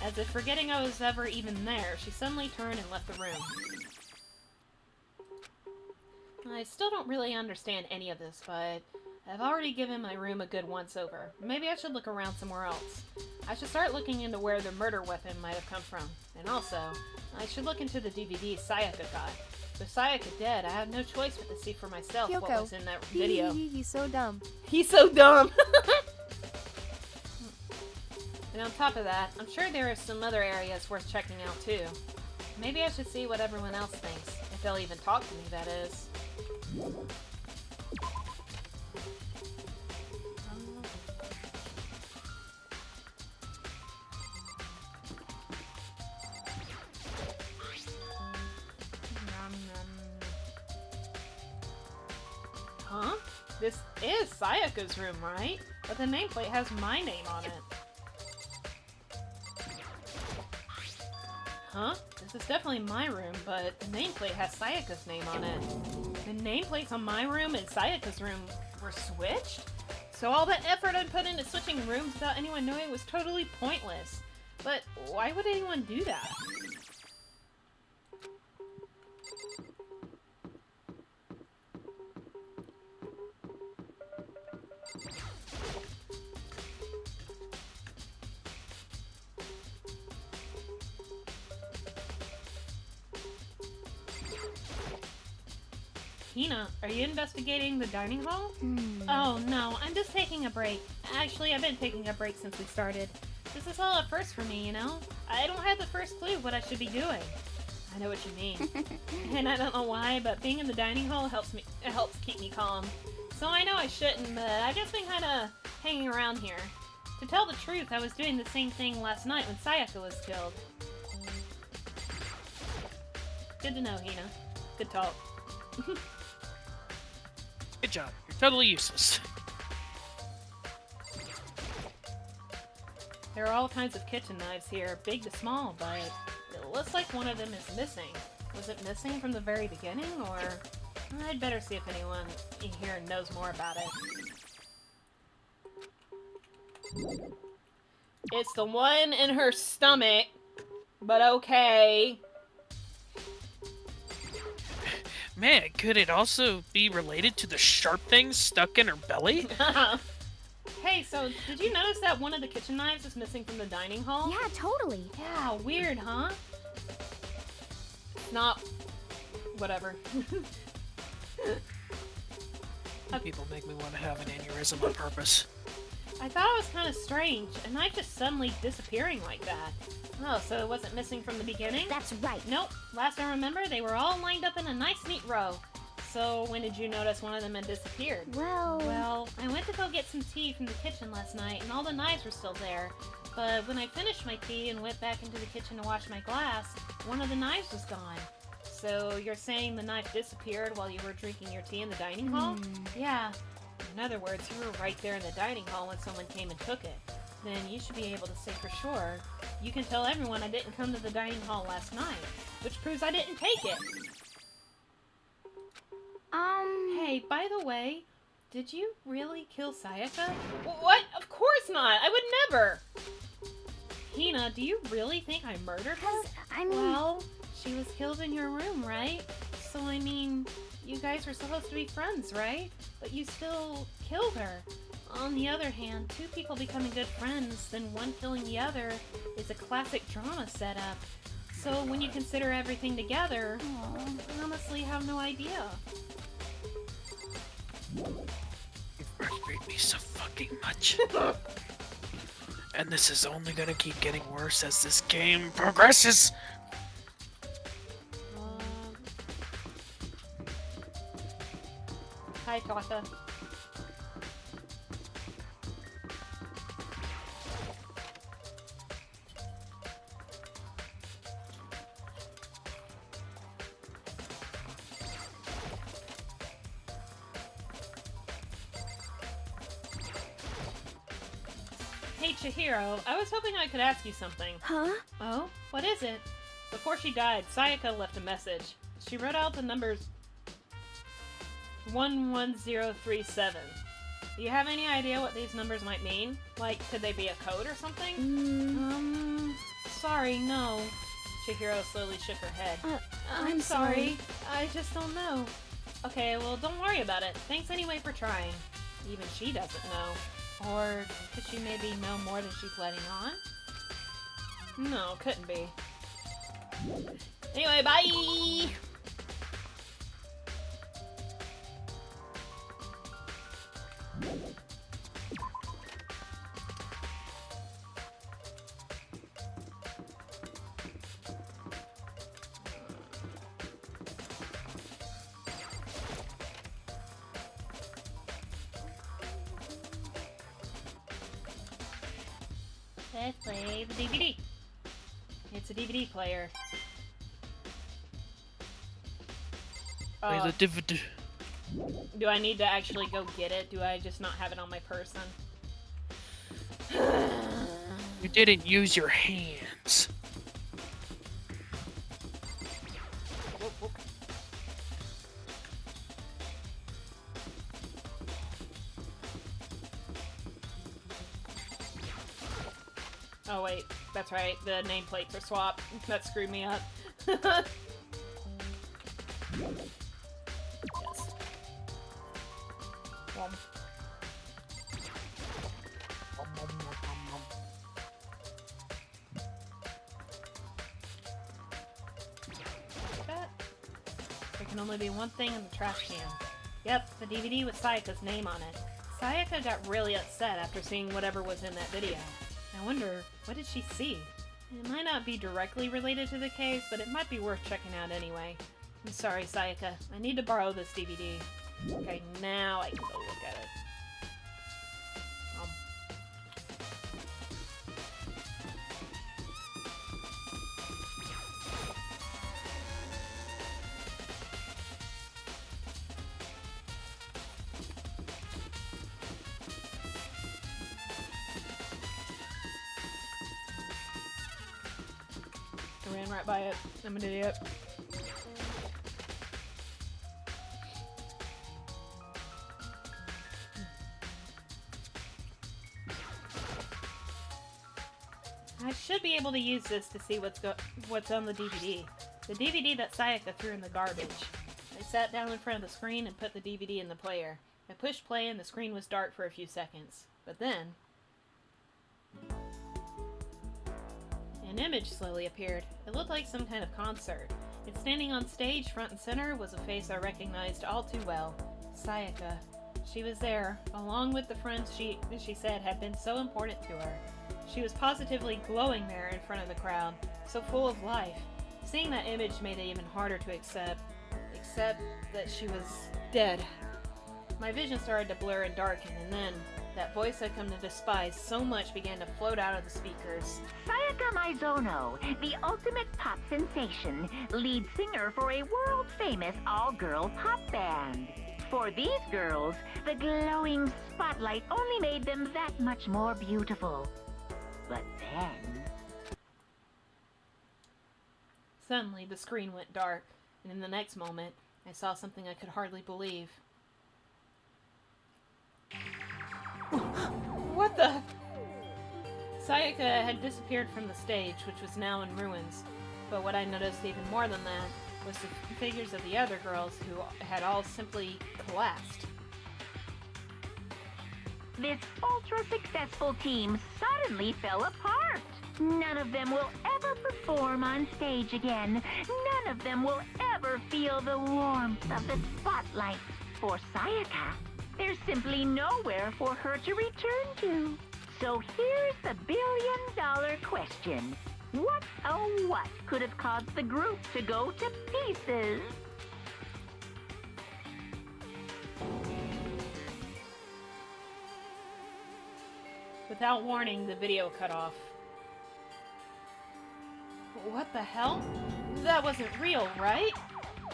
As if forgetting I was ever even there, she suddenly turned and left the room. I still don't really understand any of this, but I've already given my room a good once-over. Maybe I should look around somewhere else. I should start looking into where the murder weapon might have come from. And also, I should look into the DVD Sayaka got. With Sayaka dead, I have no choice but to see for myself Kyoko. what was in that video. He's so dumb. He's so dumb! And on top of that, I'm sure there are some other areas worth checking out too. Maybe I should see what everyone else thinks, if they'll even talk to me, that is. This is Sayaka's room, right? But the nameplate has my name on it. Huh? This is definitely my room, but the nameplate has Sayaka's name on it. The nameplates on my room and Sayaka's room were switched? So all that effort I put into switching rooms without anyone knowing was totally pointless. But why would anyone do that? Hina, are you investigating the dining hall? Oh no, I'm just taking a break. Actually, I've been taking a break since we started. This is all a first for me, you know? I don't have the first clue what I should be doing. I know what you mean. And I don't know why, but being in the dining hall helps keep me calm. So I know I shouldn't, but I've just been kinda hanging around here. To tell the truth, I was doing the same thing last night when Sayaka was killed. Good to know, Hina. Good talk. Good job. You're totally useless. There are all kinds of kitchen knives here, big to small, but it looks like one of them is missing. Was it missing from the very beginning, or... I'd better see if anyone in here knows more about it. It's the one in her stomach, but okay. Man, could it also be related to the sharp things stuck in her belly? Hey, so did you notice that one of the kitchen knives is missing from the dining hall? Yeah, totally. Yeah, weird, huh? Not... whatever. People make me want to have an aneurysm on purpose. I thought it was kind of strange, a knife just suddenly disappearing like that. Oh, so it wasn't missing from the beginning? That's right. Nope. Last I remember, they were all lined up in a nice, neat row. So, when did you notice one of them had disappeared? Well, I went to go get some tea from the kitchen last night, and all the knives were still there. But when I finished my tea and went back into the kitchen to wash my glass, one of the knives was gone. So, you're saying the knife disappeared while you were drinking your tea in the dining hall? Yeah. In other words, you were right there in the dining hall when someone came and took it. Then you should be able to say for sure, you can tell everyone I didn't come to the dining hall last night, which proves I didn't take it. Hey, by the way, did you really kill Sayaka? What? Of course not! I would never! Hina, do you really think I murdered her? I mean... Well, she was killed in your room, right? So, I mean, you guys were supposed to be friends, right? But you still killed her. On the other hand, two people becoming good friends, then one killing the other, is a classic drama setup. So when you consider everything together, I honestly have no idea. You frustrate me so fucking much. And this is only gonna keep getting worse as this game progresses. Hi, Kata. Hey, Chihiro, I was hoping I could ask you something. Huh? Oh? What is it? Before she died, Sayaka left a message. She wrote out the numbers 11037. Do you have any idea what these numbers might mean? Like, could they be a code or something? Sorry, no. Chihiro slowly shook her head. I'm sorry. I just don't know. Okay, well, don't worry about it. Thanks anyway for trying. Even she doesn't know. Or could she maybe know more than she's letting on? No, couldn't be. Anyway, bye! Let's play the DVD. It's a DVD player. Play the DVD. Do I need to actually go get it? Do I just not have it on my person? You didn't use your hands. Whoop, whoop. Oh wait, that's right, the nameplates are swapped. That screwed me up. Yes. That. There can only be one thing in the trash can. Yep, the DVD with Sayaka's name on it. Sayaka got really upset after seeing whatever was in that video. I wonder, what did she see? It might not be directly related to the case, but it might be worth checking out anyway. I'm sorry, Sayaka. I need to borrow this DVD. Okay, now I can go look at it. I ran right by it. I'm an idiot. I should be able to use this to see what's on the DVD. The DVD that Sayaka threw in the garbage. I sat down in front of the screen and put the DVD in the player. I pushed play and the screen was dark for a few seconds. But then... an image slowly appeared. It looked like some kind of concert. And standing on stage, front and center, was a face I recognized all too well. Sayaka. She was there, along with the friends she said had been so important to her. She was positively glowing there in front of the crowd, so full of life. Seeing that image made it even harder to accept that she was dead. My vision started to blur and darken, and then that voice I'd come to despise so much began to float out of the speakers. Sayaka Maizono, the ultimate pop sensation, lead singer for a world-famous all-girl pop band. For these girls, the glowing spotlight only made them that much more beautiful. But then... Suddenly, the screen went dark, and in the next moment, I saw something I could hardly believe. What the? Sayaka had disappeared from the stage, which was now in ruins. But what I noticed even more than that was the figures of the other girls who had all simply collapsed. This ultra-successful team suddenly fell apart. None of them will ever perform on stage again. None of them will ever feel the warmth of the spotlight. For Sayaka, there's simply nowhere for her to return to. So here's the billion-dollar question. What, oh what, could have caused the group to go to pieces? Without warning, the video cut off. What the hell? That wasn't real, right?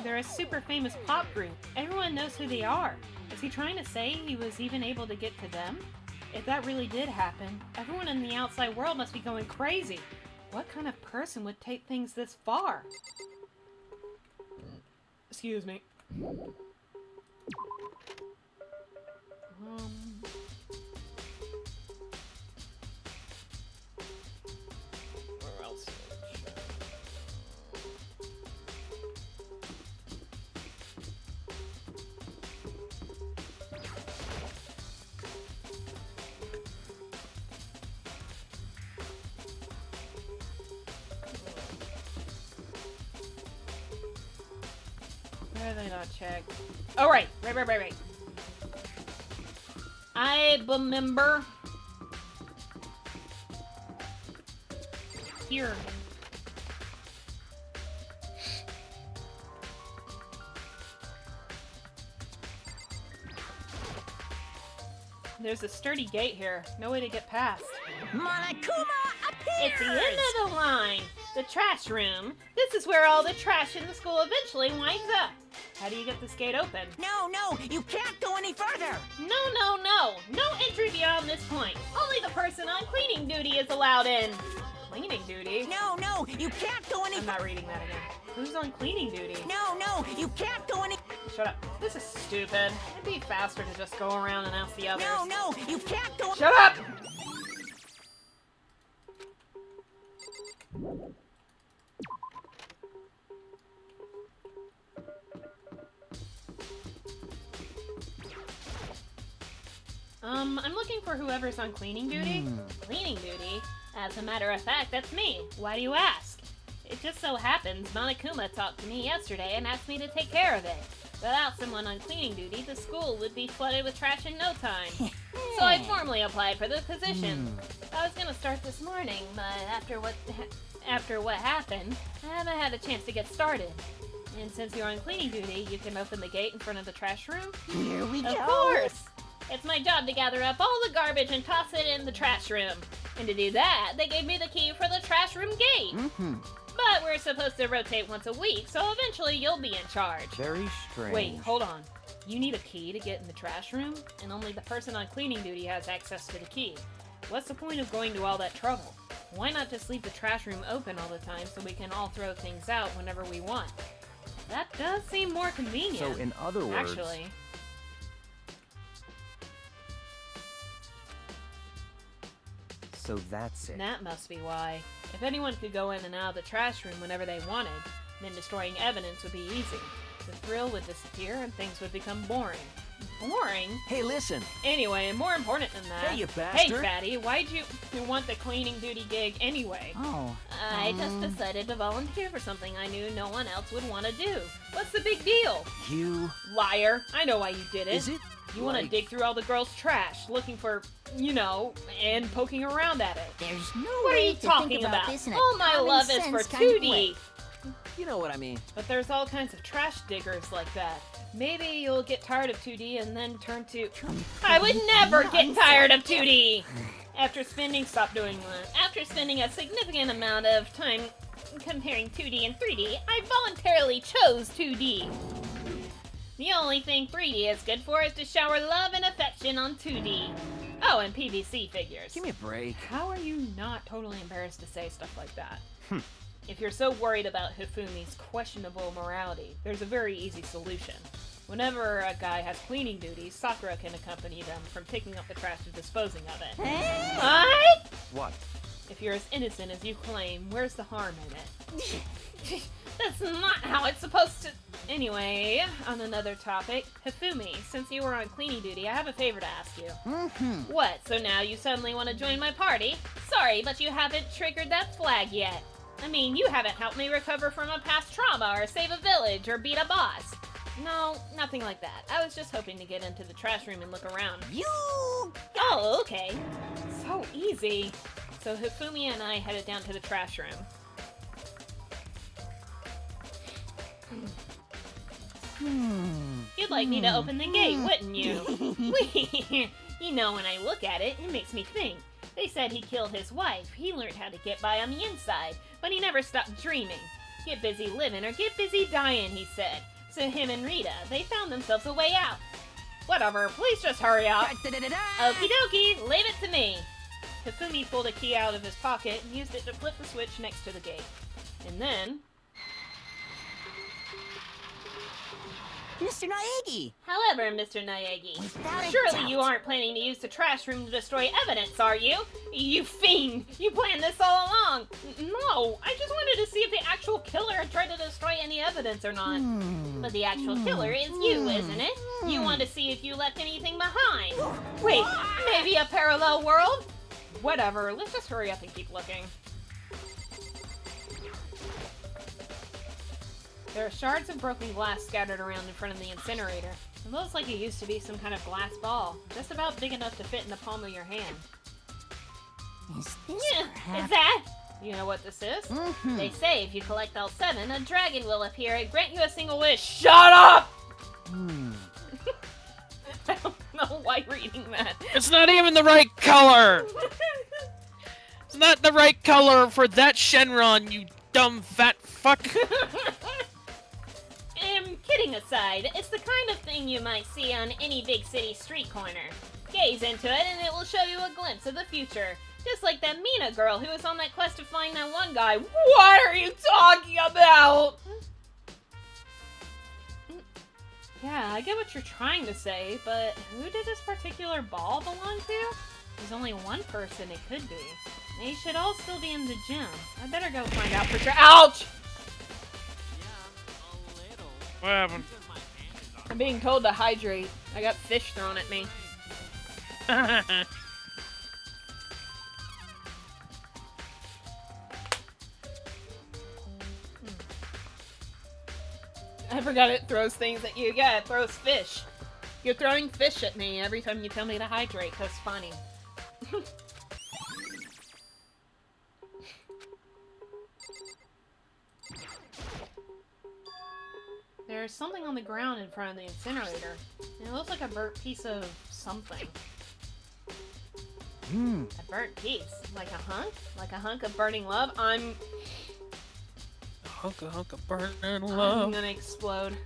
They're a super famous pop group. Everyone knows who they are. Is he trying to say he was even able to get to them? If that really did happen, everyone in the outside world must be going crazy. What kind of person would take things this far? Excuse me. Where else? Why are they not checked? Oh, right. Right. I remember. Here. There's a sturdy gate here. No way to get past. Monokuma appears! It's the end of the line. The trash room. This is where all the trash in the school eventually winds up. How do you get this gate open? No, you can't go any further! No entry beyond this point. Only the person on cleaning duty is allowed in. Cleaning duty? No, you can't go any I'm not reading that again. Who's on cleaning duty? No, you can't go any... Shut up. This is stupid. It'd be faster to just go around and ask the others. No, you can't go... Shut up! I'm looking for whoever's on cleaning duty. Cleaning duty? As a matter of fact, that's me. Why do you ask? It just so happens Monokuma talked to me yesterday and asked me to take care of it. Without someone on cleaning duty, the school would be flooded with trash in no time. So I formally applied for the position. I was gonna start this morning, but after what happened, I haven't had a chance to get started. And since you're on cleaning duty, you can open the gate in front of the trash room? Here we go! Of course! It's my job to gather up all the garbage and toss it in the trash room. And to do that, they gave me the key for the trash room gate. But we're supposed to rotate once a week, so eventually you'll be in charge. Very strange. Wait, hold on. You need a key to get in the trash room, and only the person on cleaning duty has access to the key. What's the point of going to all that trouble? Why not just leave the trash room open all the time so we can all throw things out whenever we want? That does seem more convenient. So in other words... Actually. So that's it. That must be why. If anyone could go in and out of the trash room whenever they wanted, then destroying evidence would be easy. The thrill would disappear and things would become boring. Boring? Hey, listen! Anyway, and more important than that... Hey, you bastard! Hey, fatty, why'd you want the cleaning duty gig anyway? Oh. I just decided to volunteer for something I knew no one else would want to do. What's the big deal? You... Liar! I know why you did it. Is it? You want to dig through all the girls' trash, looking for, and poking around at it. There's no What are way you to talking think about this in a All my common love is for sense kind of 2D. way. You know what I mean. But there's all kinds of trash diggers like that. Maybe you'll get tired of 2D and then turn to... I would never get tired of 2D! After spending a significant amount of time comparing 2D and 3D, I voluntarily chose 2D. The only thing 3D is good for is to shower love and affection on 2D. Oh, and PVC figures. Give me a break. How are you not totally embarrassed to say stuff like that? If you're so worried about Hifumi's questionable morality, there's a very easy solution. Whenever a guy has cleaning duties, Sakura can accompany them from picking up the trash to disposing of it. What? What? If you're as innocent as you claim, where's the harm in it? That's not how it's supposed to... Anyway, on another topic, Hifumi, since you were on cleaning duty, I have a favor to ask you. What, so now you suddenly want to join my party? Sorry, but you haven't triggered that flag yet. I mean, you haven't helped me recover from a past trauma, or save a village, or beat a boss. No, nothing like that. I was just hoping to get into the trash room and look around. Oh, okay. So easy. So Hifumi and I headed down to the trash room. You'd like me to open the gate, wouldn't you? You know, when I look at it, it makes me think. They said he killed his wife. He learned how to get by on the inside, but he never stopped dreaming. Get busy living or get busy dying, he said. So him and Rita, they found themselves a way out. Whatever, please just hurry up. Okie dokie, leave it to me. Hifumi pulled a key out of his pocket and used it to flip the switch next to the gate. And then... Mr. Naegi! However, Mr. Naegi, surely you aren't planning to use the trash room to destroy evidence, are you? You fiend! You planned this all along! No, I just wanted to see if the actual killer had tried to destroy any evidence or not. But the actual killer is you, isn't it? You want to see if you left anything behind. Wait, maybe a parallel world? Whatever, let's just hurry up and keep looking. There are shards of broken glass scattered around in front of the incinerator. It looks like it used to be some kind of glass ball, just about big enough to fit in the palm of your hand. Is this Is that? You know what this is? They say if you collect all 7, a dragon will appear and grant you a single wish. Shut up! I don't know why reading that. It's not even the right color! It's not the right color for that Shenron, you dumb fat fuck! Kidding aside, it's the kind of thing you might see on any big city street corner. Gaze into it and it will show you a glimpse of the future. Just like that Mina girl who was on that quest to find that one guy. What are you talking about? Yeah, I get what you're trying to say, but who did this particular ball belong to? There's only one person it could be. They should all still be in the gym. I better go find out for sure. Ouch! What happened? I'm being told to hydrate. I got fish thrown at me. I forgot it throws things at you. Yeah, it throws fish. You're throwing fish at me every time you tell me to hydrate. That's funny. There's something on the ground in front of the incinerator. It looks like a burnt piece of something. A burnt piece? Like a hunk? Like a hunk of burning love? A hunk of burning love. I'm gonna explode.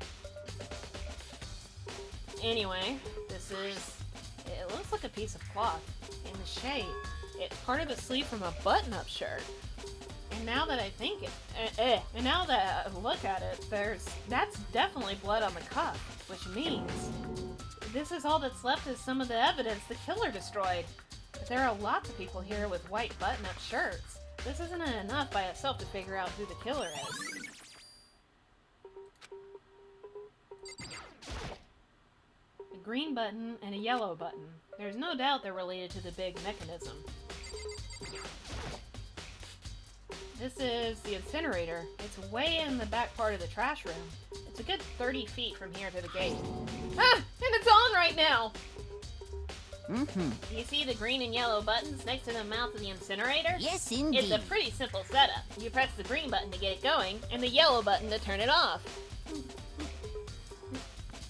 Anyway, this is... It looks like a piece of cloth in the shade. It's part of the sleeve from a button-up shirt. And now that I think it... and now that I look at it, that's definitely blood on the cuff. Which means... this is all that's left is some of the evidence the killer destroyed. But there are lots of people here with white button-up shirts. This isn't enough by itself to figure out who the killer is. A green button and a yellow button. There's no doubt they're related to the big mechanism. This is the incinerator. It's way in the back part of the trash room. It's a good 30 feet from here to the gate. Ah! And it's on right now! You see the green and yellow buttons next to the mouth of the incinerator? Yes, indeed. It's a pretty simple setup. You press the green button to get it going, and the yellow button to turn it off.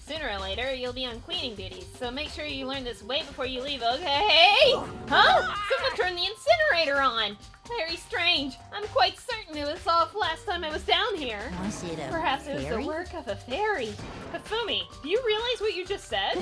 Sooner or later, you'll be on cleaning duties, so make sure you learn this way before you leave, okay? Huh? Someone turned the incinerator on! Very strange. I'm quite certain it was off last time I was down here. Was it a Perhaps it was fairy? the work of a fairy. Hifumi, do you realize what you just said?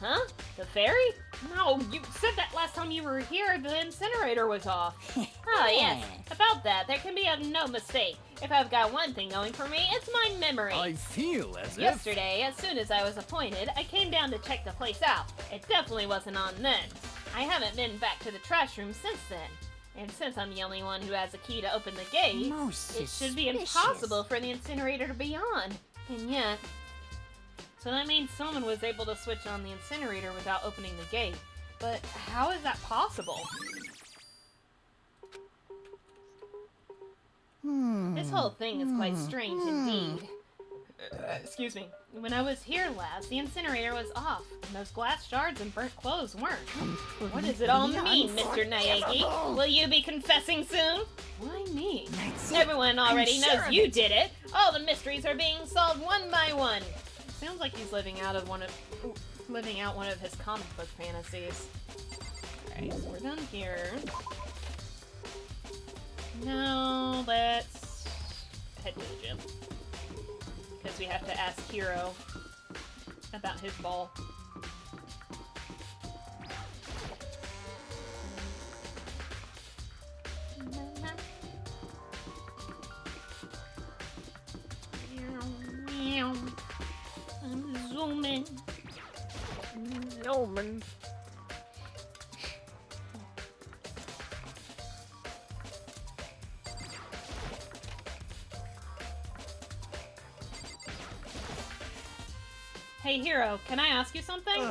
Huh? The fairy? No, you said that last time you were here, the incinerator was off. Oh, yes. About that, there can be no mistake. If I've got one thing going for me, it's my memory. I feel as if... Yesterday, as soon as I was appointed, I came down to check the place out. It definitely wasn't on then. I haven't been back to the trash room since then. And since I'm the only one who has a key to open the gate, it should be impossible for the incinerator to be on. And yet... So that means someone was able to switch on the incinerator without opening the gate. But how is that possible? This whole thing is quite strange indeed. Excuse me. When I was here last, the incinerator was off, and those glass shards and burnt clothes weren't. What does it all mean, Mr. Naegi? Will you be confessing soon? Why me? Everyone already knows you did it. All the mysteries are being solved one by one. Sounds like he's living out one of his comic book fantasies. Alright, so we're done here. Now let's head to the gym. Because we have to ask Hiro about his ball. I'm zooming. Zooming. Hey, Hiro, can I ask you something?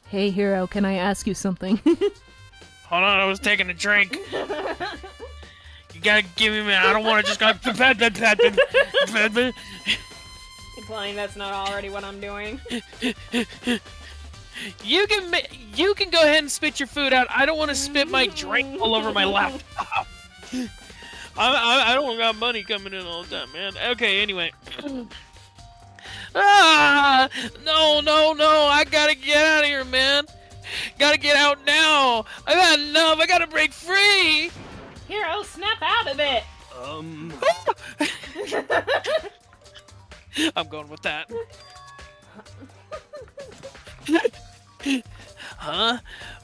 Hey, Hiro, can I ask you something? Hold on, I was taking a drink. You gotta give me, man. I don't want to just go. Implying that's not already what I'm doing. You can go ahead and spit your food out. I don't want to spit my drink all over my laptop. I don't got money coming in all the time, man. Okay, anyway. No, I gotta get out of here, man. Gotta get out now. I got enough. I gotta break free. Hiro, snap out of it. I'm going with that. Huh?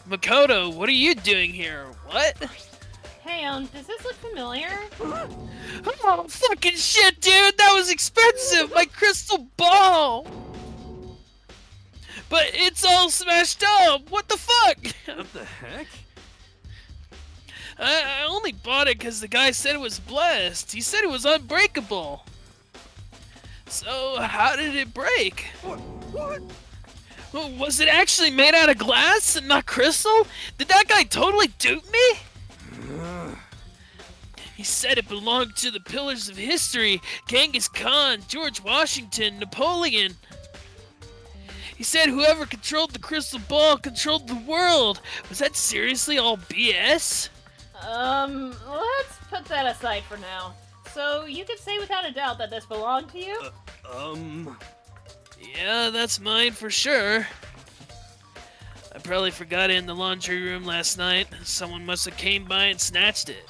Makoto, what are you doing here? What? Hey, does this look familiar? Oh, fucking shit, dude! That was expensive! My crystal ball! But it's all smashed up! What the fuck? What the heck? I only bought it because the guy said it was blessed. He said it was unbreakable. So, how did it break? What? Well, was it actually made out of glass and not crystal? Did that guy totally dupe me? He said it belonged to the pillars of history. Genghis Khan, George Washington, Napoleon. He said whoever controlled the crystal ball controlled the world. Was that seriously all BS? Let's put that aside for now. So, you could say without a doubt that this belonged to you? Yeah, that's mine for sure. I probably forgot it in the laundry room last night. Someone must have came by and snatched it.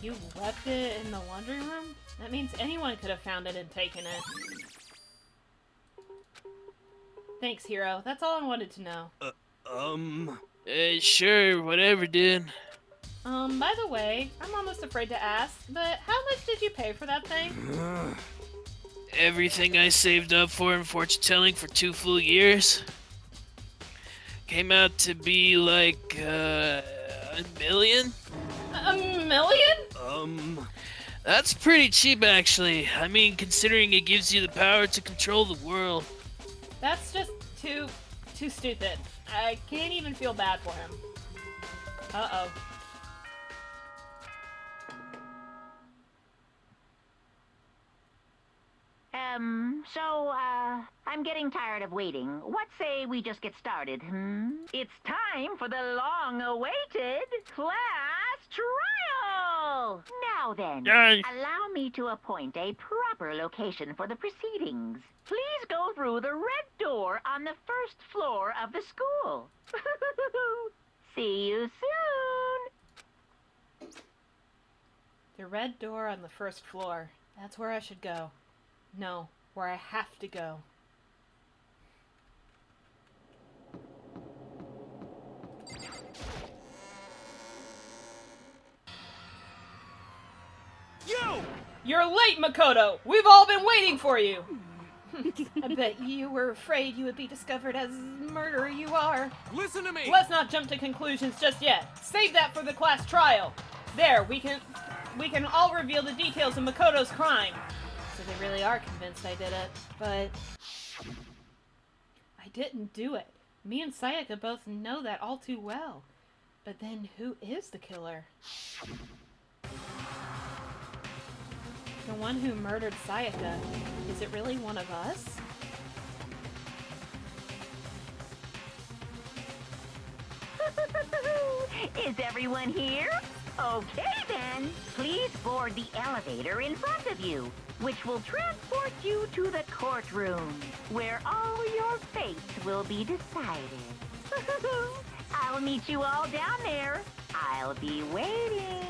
You left it in the laundry room? That means anyone could have found it and taken it. Thanks, Hero. That's all I wanted to know. Sure, whatever, dude. By the way, I'm almost afraid to ask, but how much did you pay for that thing? Everything I saved up for in fortune telling for 2 full years. Came out to be like, $1 million? $1 million? That's pretty cheap, actually. I mean, considering it gives you the power to control the world. That's just too stupid. I can't even feel bad for him. Uh-oh. I'm getting tired of waiting. What say we just get started, It's time for the long-awaited class trial! Now then, Yay. allow me to appoint a proper location for the proceedings. Please go through the red door on the first floor of the school. See you soon! The red door on the first floor. That's where I should go. No, where I have to go. You! You're late, Makoto! We've all been waiting for you! I bet you were afraid you would be discovered as the murderer you are. Listen to me! Let's not jump to conclusions just yet. Save that for the class trial. There, we can all reveal the details of Makoto's crime. So they really are convinced I did it, but I didn't do it. Me and Sayaka both know that all too well. But then who is the killer? The one who murdered Sayaka. Is it really one of us? Is everyone here? Okay then, please board the elevator in front of you, which will transport you to the courtroom, where all your fates will be decided. I'll meet you all down there. I'll be waiting.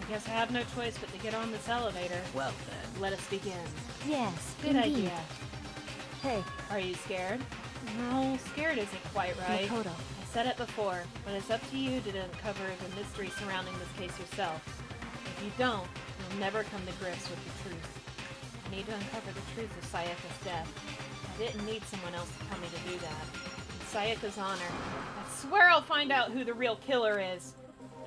I guess I have no choice but to get on this elevator. Well then. Let us begin. Yes, Good indeed. idea. Hey, Are you scared? No, scared isn't quite right. Makoto. I said it before, but it's up to you to uncover the mystery surrounding this case yourself. If you don't, you'll never come to grips with the truth. I need to uncover the truth of Sayaka's death. I didn't need someone else to tell me to do that. In Sayaka's honor, I swear I'll find out who the real killer is.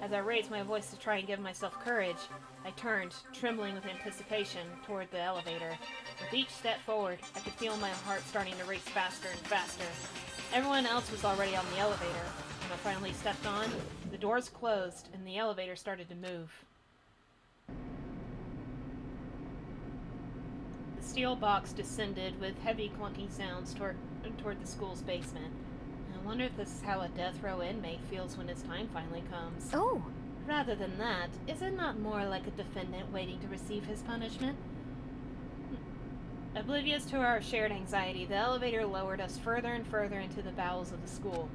As I raised my voice to try and give myself courage, I turned, trembling with anticipation, toward the elevator. With each step forward, I could feel my heart starting to race faster and faster. Everyone else was already on the elevator. When I finally stepped on, the doors closed and the elevator started to move. The steel box descended with heavy clunking sounds toward the school's basement. I wonder if this is how a death row inmate feels when his time finally comes. Oh! Rather than that, is it not more like a defendant waiting to receive his punishment? Oblivious to our shared anxiety, the elevator lowered us further and further into the bowels of the school.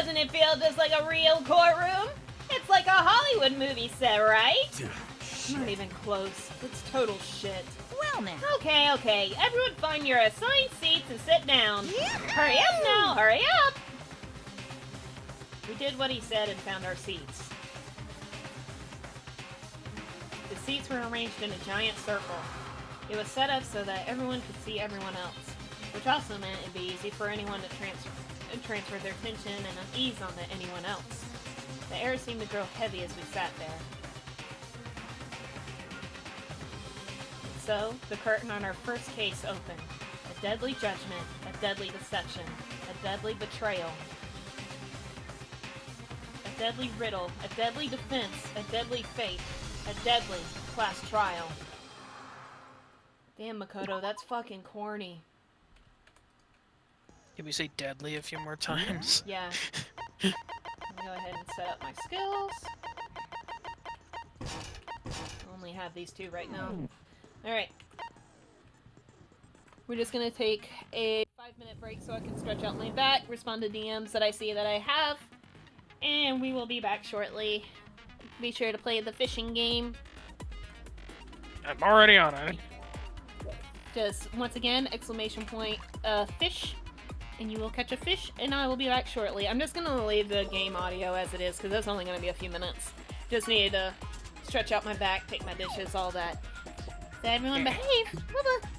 Doesn't it feel just like a real courtroom? It's like a Hollywood movie set, right? Not even close. It's total shit. Well now. Okay, okay. Everyone find your assigned seats and sit down. Hurry up now, hurry up! We did what he said and found our seats. The seats were arranged in a giant circle. It was set up so that everyone could see everyone else, which also meant it'd be easy for anyone to transfer their tension and unease onto anyone else. The air seemed to grow heavy as we sat there. So, the curtain on our first case opened. A deadly judgment, a deadly deception, a deadly betrayal. A deadly riddle, a deadly defense, a deadly fate, a deadly class trial. Damn, Makoto, that's fucking corny. Did we say deadly a few more times? Yeah. Let me go ahead and set up my skills. I only have these two right now. Alright. We're just gonna take a 5-minute break so I can stretch out my back, respond to DMs that I see that I have, and we will be back shortly. Be sure to play the fishing game. I'm already on it. Just, once again, exclamation point, fish, and you will catch a fish, and I will be back shortly. I'm just gonna leave the game audio as it is, because that's only gonna be a few minutes. Just needed to stretch out my back, take my dishes, all that. So everyone behave! Bye-bye!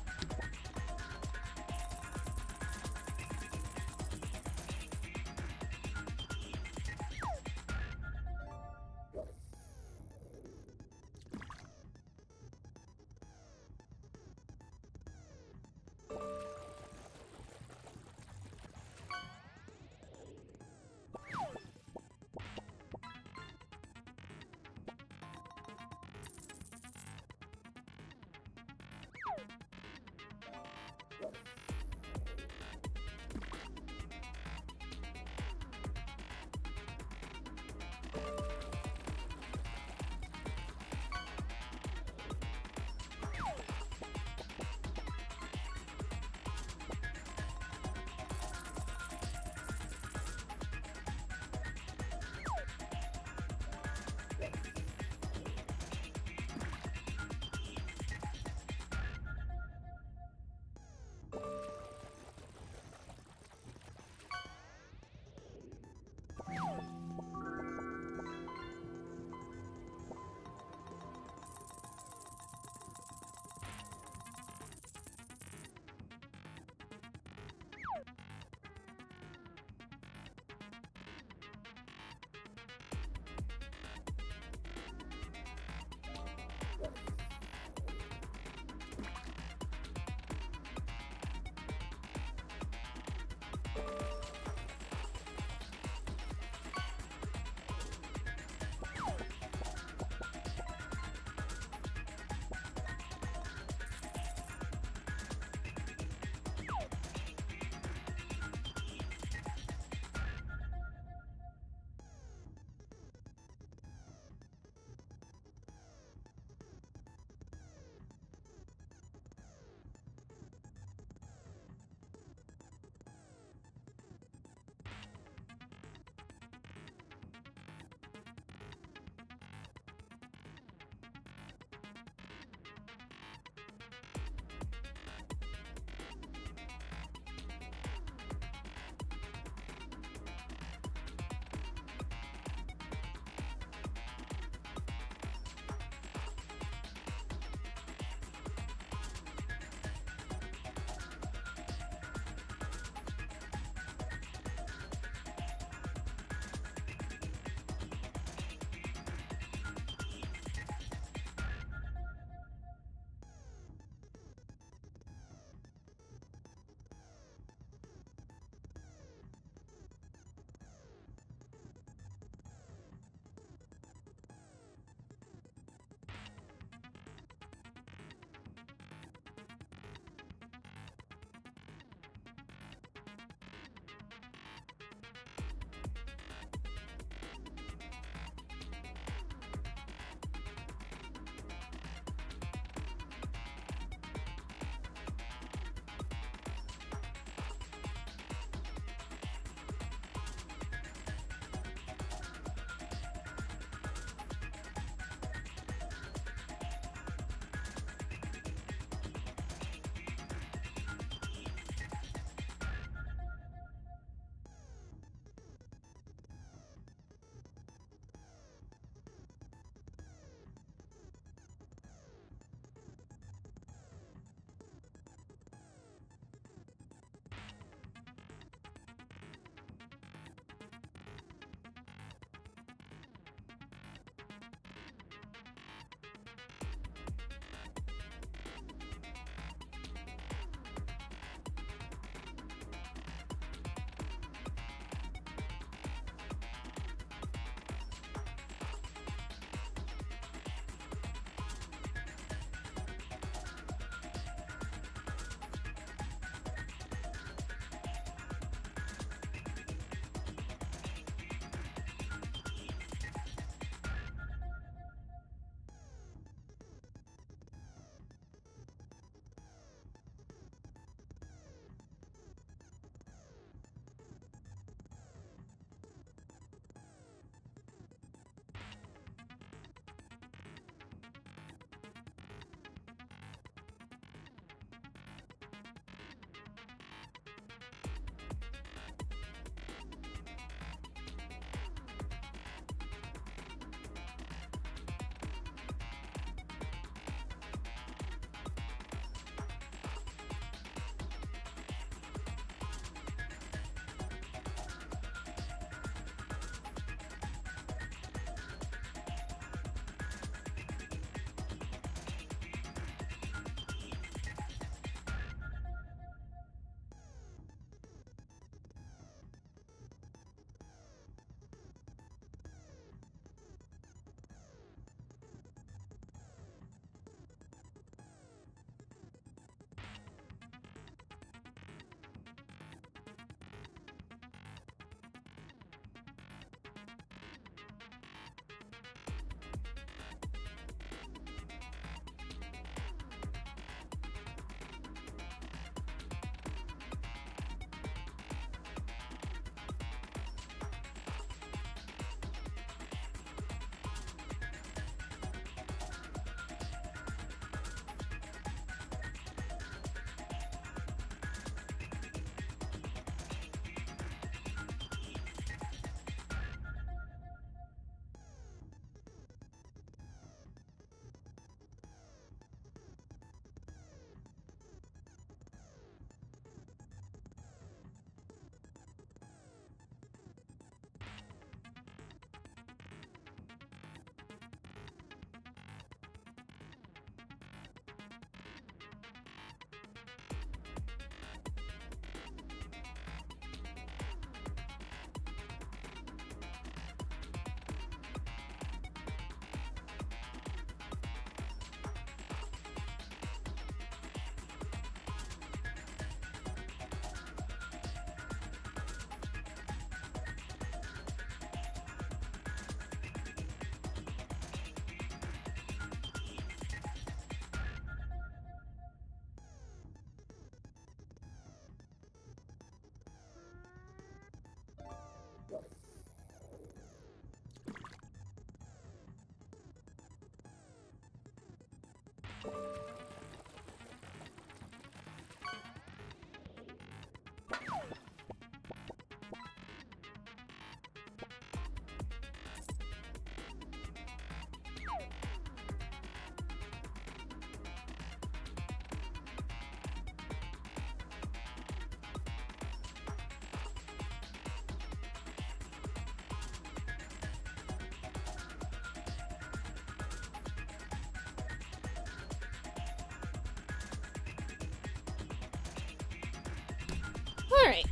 Alright.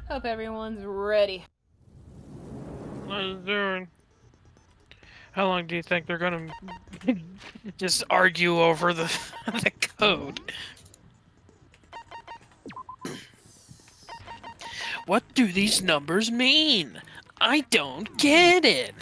Hope everyone's ready. What are you doing? How long do you think they're gonna just argue over the the code? What do these numbers mean? I don't get it.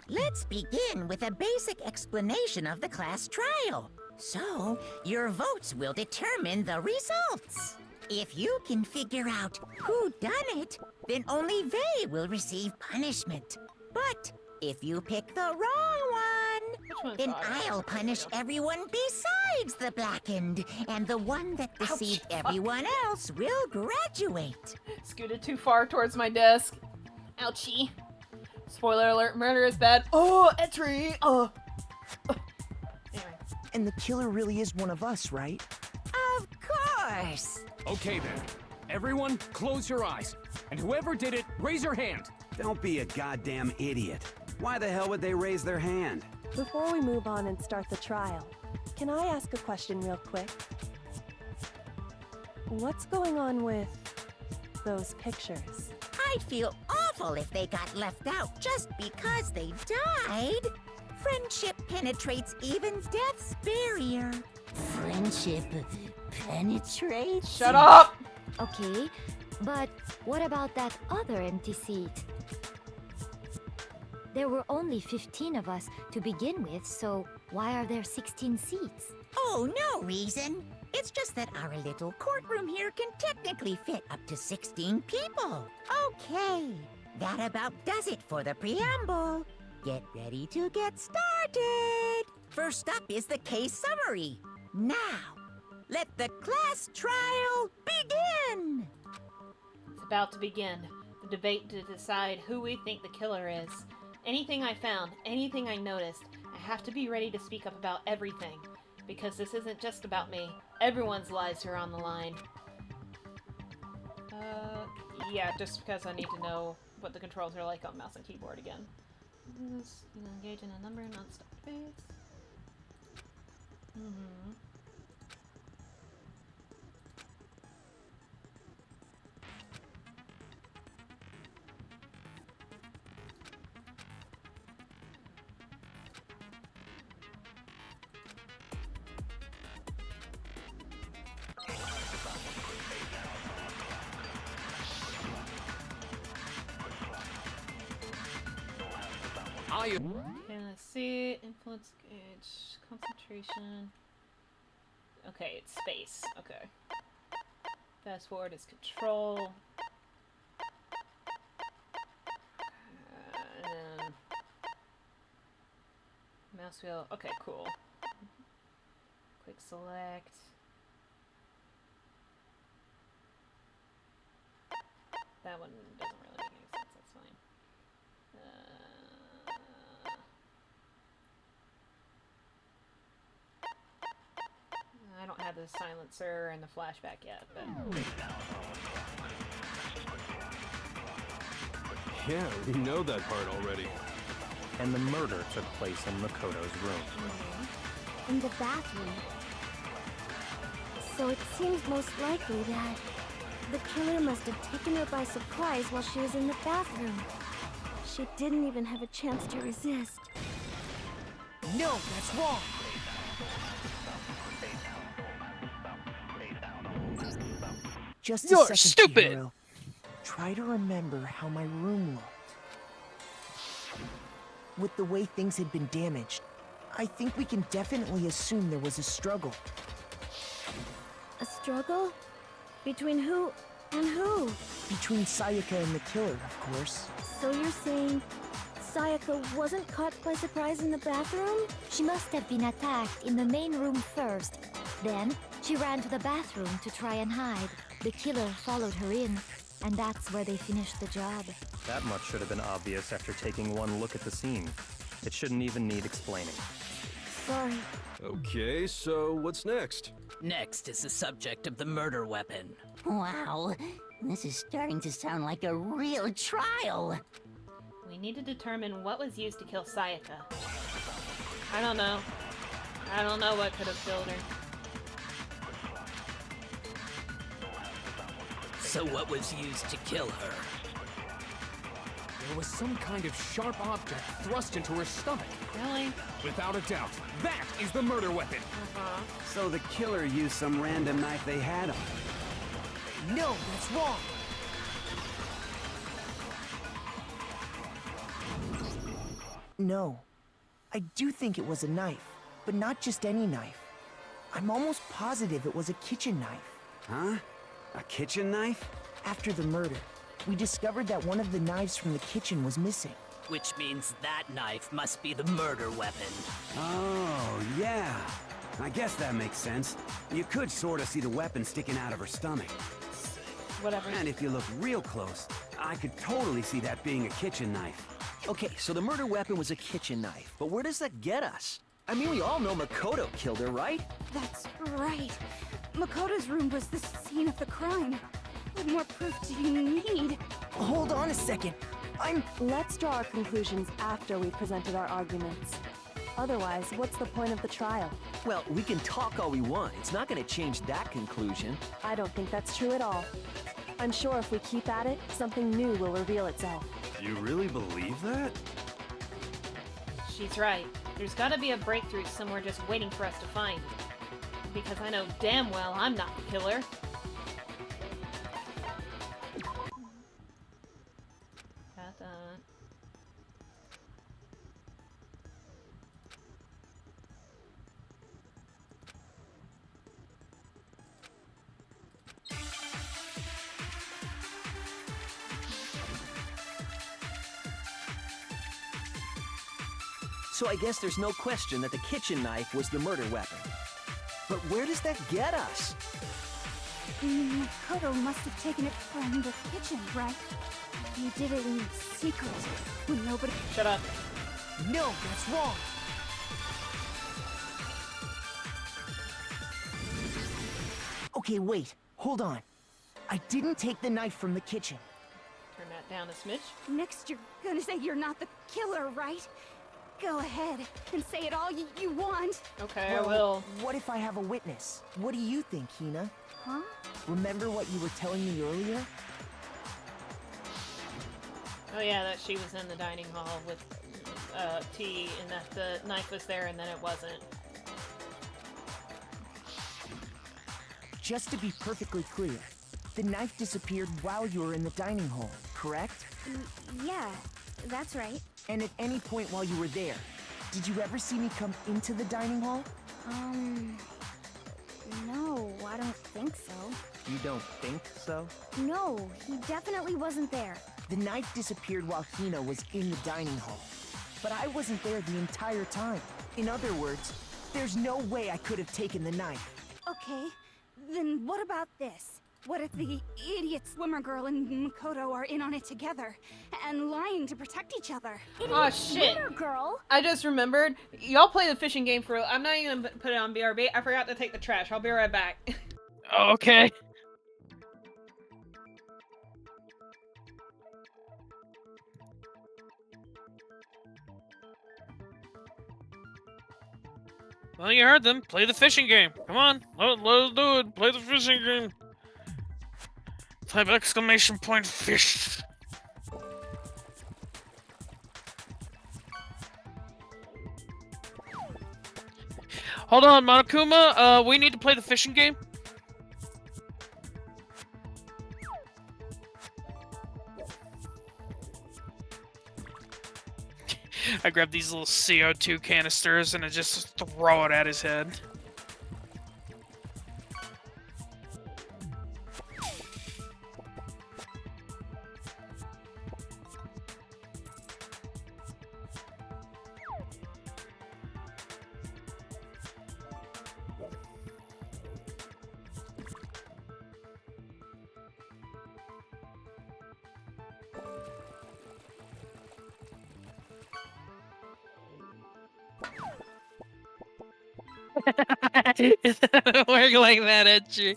Let's begin with a basic explanation of the class trial. So, your votes will determine the results. If you can figure out who done it, then only they will receive punishment. But if you pick the wrong one, then I'll punish everyone besides the blackened, and the one that deceived everyone else will graduate. Scooted too far towards my desk. Ouchie. Spoiler alert, murder is bad. Oh, entry! Oh. Anyway. And the killer really is one of us, right? Of course! Okay then. Everyone, close your eyes. And whoever did it, raise your hand. Don't be a goddamn idiot. Why the hell would they raise their hand? Before we move on and start the trial, can I ask a question real quick? What's going on with those pictures? I'd feel awful if they got left out just because they died. Friendship penetrates even death's barrier. Friendship penetrates? Shut up! Okay, but what about that other empty seat? There were only 15 of us to begin with, so why are there 16 seats? Oh, no reason. It's just that our little courtroom here can technically fit up to 16 people. Okay, that about does it for the preamble. Get ready to get started. First up is the case summary. Now, let the class trial begin. It's about to begin. The debate to decide who we think the killer is. Anything I found, anything I noticed, I have to be ready to speak up about everything. Because this isn't just about me. Everyone's lives are on the line. Yeah, just because I need to know what the controls are like on mouse and keyboard again. Engage in a number of non-stop debates. Okay, let's see. Influence gauge, concentration. Okay, it's space. Okay. Fast forward is control. And then mouse wheel. Okay, cool. Quick select. That one doesn't really make any sense. That's fine. I don't have the silencer and the flashback yet, but... Yeah, we know that part already. And the murder took place in Makoto's room. In the bathroom. So it seems most likely that the killer must have taken her by surprise while she was in the bathroom. She didn't even have a chance to resist. No, that's wrong! Just a You're second, stupid! Hero. Try to remember how my room looked. With the way things had been damaged, I think we can definitely assume there was a struggle. A struggle? Between who and who? Between Sayaka and the killer, of course. So you're saying Sayaka wasn't caught by surprise in the bathroom? She must have been attacked in the main room first. Then, she ran to the bathroom to try and hide. The killer followed her in, and that's where they finished the job. That much should have been obvious after taking one look at the scene. It shouldn't even need explaining. Sorry. Okay, so what's next? Next is the subject of the murder weapon. Wow, this is starting to sound like a real trial. We need to determine what was used to kill Sayaka. I don't know. I don't know what could have killed her. So what was used to kill her? There was some kind of sharp object thrust into her stomach. Really? Without a doubt, that is the murder weapon. So the killer used some random knife they had on him. No, that's wrong. No. I do think it was a knife, but not just any knife. I'm almost positive it was a kitchen knife. Huh? A kitchen knife? After the murder, we discovered that one of the knives from the kitchen was missing. Which means that knife must be the murder weapon. Oh, yeah. I guess that makes sense. You could sort of see the weapon sticking out of her stomach. Whatever. And if you look real close, I could totally see that being a kitchen knife. Okay, so the murder weapon was a kitchen knife, but where does that get us? I mean, we all know Makoto killed her, right? That's right. Makoto's room was the scene of the crime. What more proof do you need? Hold on a second. Let's draw our conclusions after we've presented our arguments. Otherwise, what's the point of the trial? Well, we can talk all we want. It's not going to change that conclusion. I don't think that's true at all. I'm sure if we keep at it, something new will reveal itself. You really believe that? She's right. There's gotta be a breakthrough somewhere just waiting for us to find. Because I know damn well I'm not the killer. Got that. So I guess there's no question that the kitchen knife was the murder weapon. But where does that get us? Makoto must have taken it from the kitchen, right? He did it in secret, when nobody— Shut up. No, that's wrong. Okay, wait. Hold on. I didn't take the knife from the kitchen. Turn that down a smidge. Next you're gonna say you're not the killer, right? Go ahead and say it all you want. Okay, Well, I will. What if I have a witness? What do you think, Hina? Huh? Remember what you were telling me earlier? Oh yeah, that she was in the dining hall with tea, and that the knife was there and then it wasn't. Just to be perfectly clear, the knife disappeared while you were in the dining hall, correct? Yeah, that's right. And at any point while you were there, did you ever see me come into the dining hall? No, I don't think so. You don't think so? No, he definitely wasn't there. The knife disappeared while Hina was in the dining hall. But I wasn't there the entire time. In other words, there's no way I could have taken the knife. Okay, then what about this? What if the idiot swimmer girl and Makoto are in on it together and lying to protect each other? Oh shit! Swimmer girl? I just remembered. Y'all play the fishing game for. I'm not even gonna put it on BRB. I forgot to take the trash. I'll be right back. Okay. Well, you heard them. Play the fishing game. Come on. Let's do it. Play the fishing game. Type exclamation point fish. Hold on, Monokuma. We need to play the fishing game. I grab these little CO2 canisters and I just throw it at his head. Work like that, Etchy.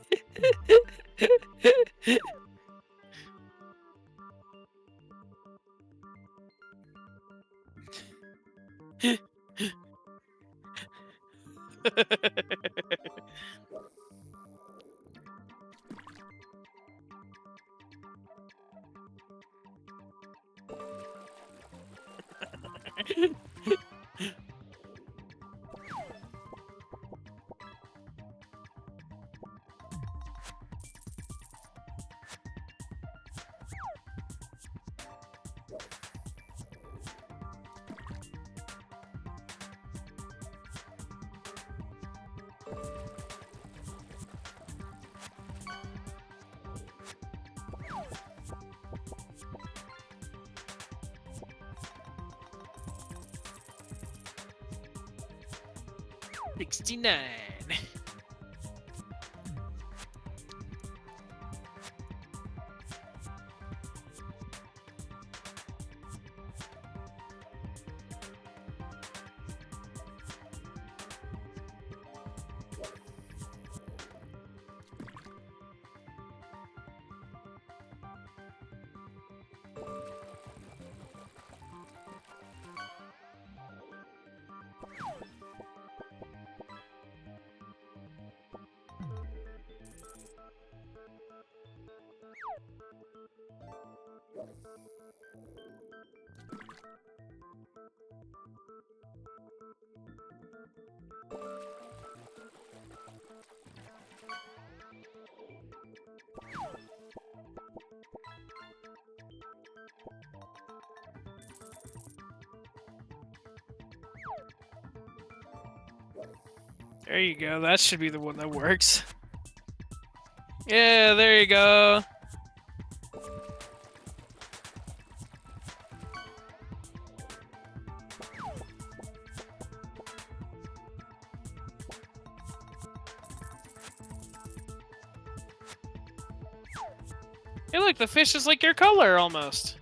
$69. There you go. That should be the one that works. Yeah, there you go. Hey, look, the fish is like your color almost.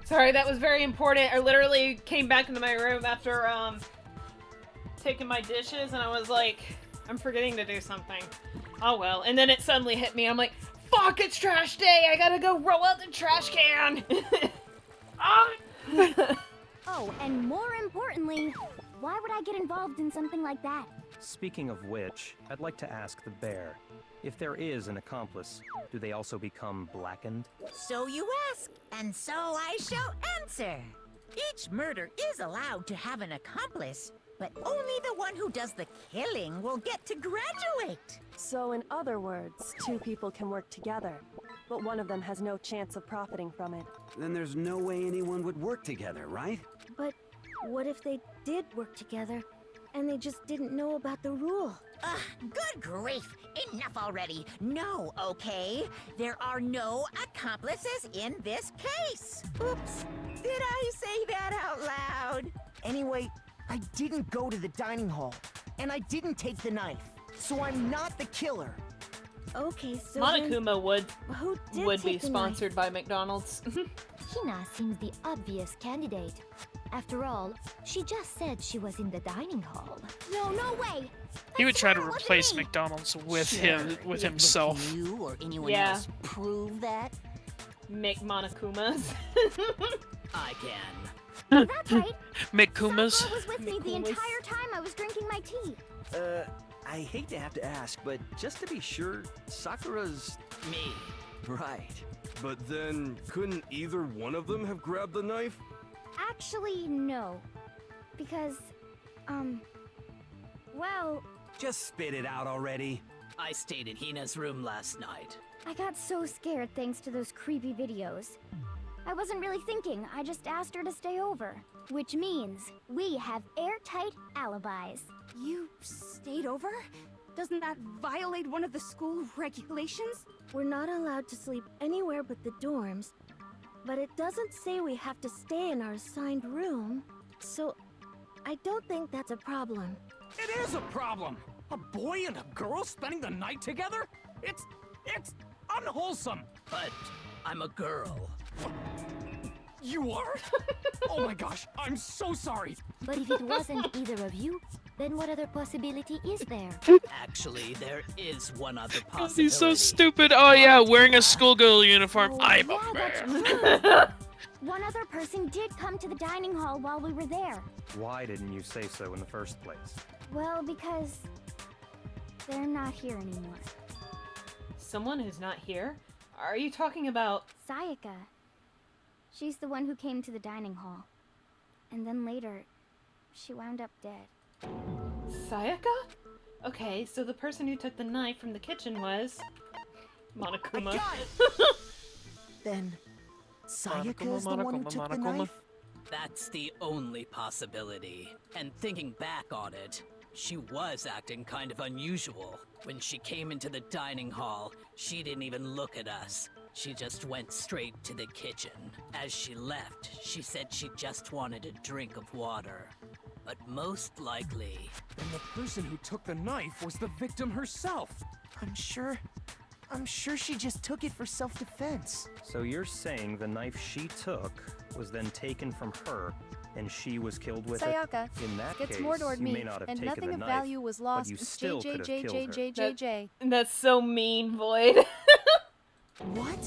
Sorry, that was very important. I literally came back into my room after taking my dishes, and I was like, I'm forgetting to do something. Oh well. And then it suddenly hit me. I'm like, fuck, it's trash day. I gotta go roll out the trash can. Oh, and more importantly, why would I get involved in something like that? Speaking of which, I'd like to ask the bear, if there is an accomplice, do they also become blackened? So you ask, and so I shall answer. Each murder is allowed to have an accomplice, but only the one who does the killing will get to graduate. So in other words, two people can work together, but one of them has no chance of profiting from it. Then there's no way anyone would work together, right? But what if they did work together, and they just didn't know about the rule? Ugh, good grief! Enough already! No, okay? There are no accomplices in this case! Oops! Did I say that out loud? Anyway, I didn't go to the dining hall, and I didn't take the knife, so I'm not the killer. Okay, so Monokuma who did would be take the sponsored by McDonald's. Hina seems the obvious candidate. After all, she just said she was in the dining hall. No, no way! He would try to replace McDonald's with himself. Can you or anyone Yeah. else prove that? Make Monokumas. I can. That's right. McKumas. Sakura was with me the entire time I was drinking my tea. I hate to have to ask, but just to be sure, Sakura's... Me. Right. But then, couldn't either one of them have grabbed the knife? Actually, no. Because, well, Just spit it out already. I stayed in Hina's room last night. I got so scared thanks to those creepy videos. I wasn't really thinking, I just asked her to stay over. Which means we have airtight alibis. You stayed over? Doesn't that violate one of the school regulations? We're not allowed to sleep anywhere but the dorms, but it doesn't say we have to stay in our assigned room, so I don't think that's a problem. It is a problem! A boy and a girl spending the night together? It's unwholesome! But I'm a girl. You are? Oh my gosh, I'm so sorry! But if it wasn't either of you, then what other possibility is there? Actually, there is one other God, possibility. he's so stupid. Oh yeah, wearing a schoolgirl uniform. Oh, I'm yeah, a that's man. true. One other person did come to the dining hall while we were there. Why didn't you say so in the first place? Well, because they're not here anymore. Someone who's not here? Are you talking about... Sayaka. She's the one who came to the dining hall. And then later, she wound up dead. Sayaka? Okay, so the person who took the knife from the kitchen was... Monokuma. Then, Sayaka is the one who took the knife? That's the only possibility. And thinking back on it, she was acting kind of unusual. When she came into the dining hall, she didn't even look at us. She just went straight to the kitchen. As she left, she said she just wanted a drink of water. But most likely... Then the person who took the knife was the victim herself. I'm sure she just took it for self-defense. So you're saying the knife she took was then taken from her, and she was killed with Sayaka it? In that gets case, Mordor'd you me, may not have and taken nothing the of knife, value was but lost. you still could have killed her. JJ. That's so mean, Void. What?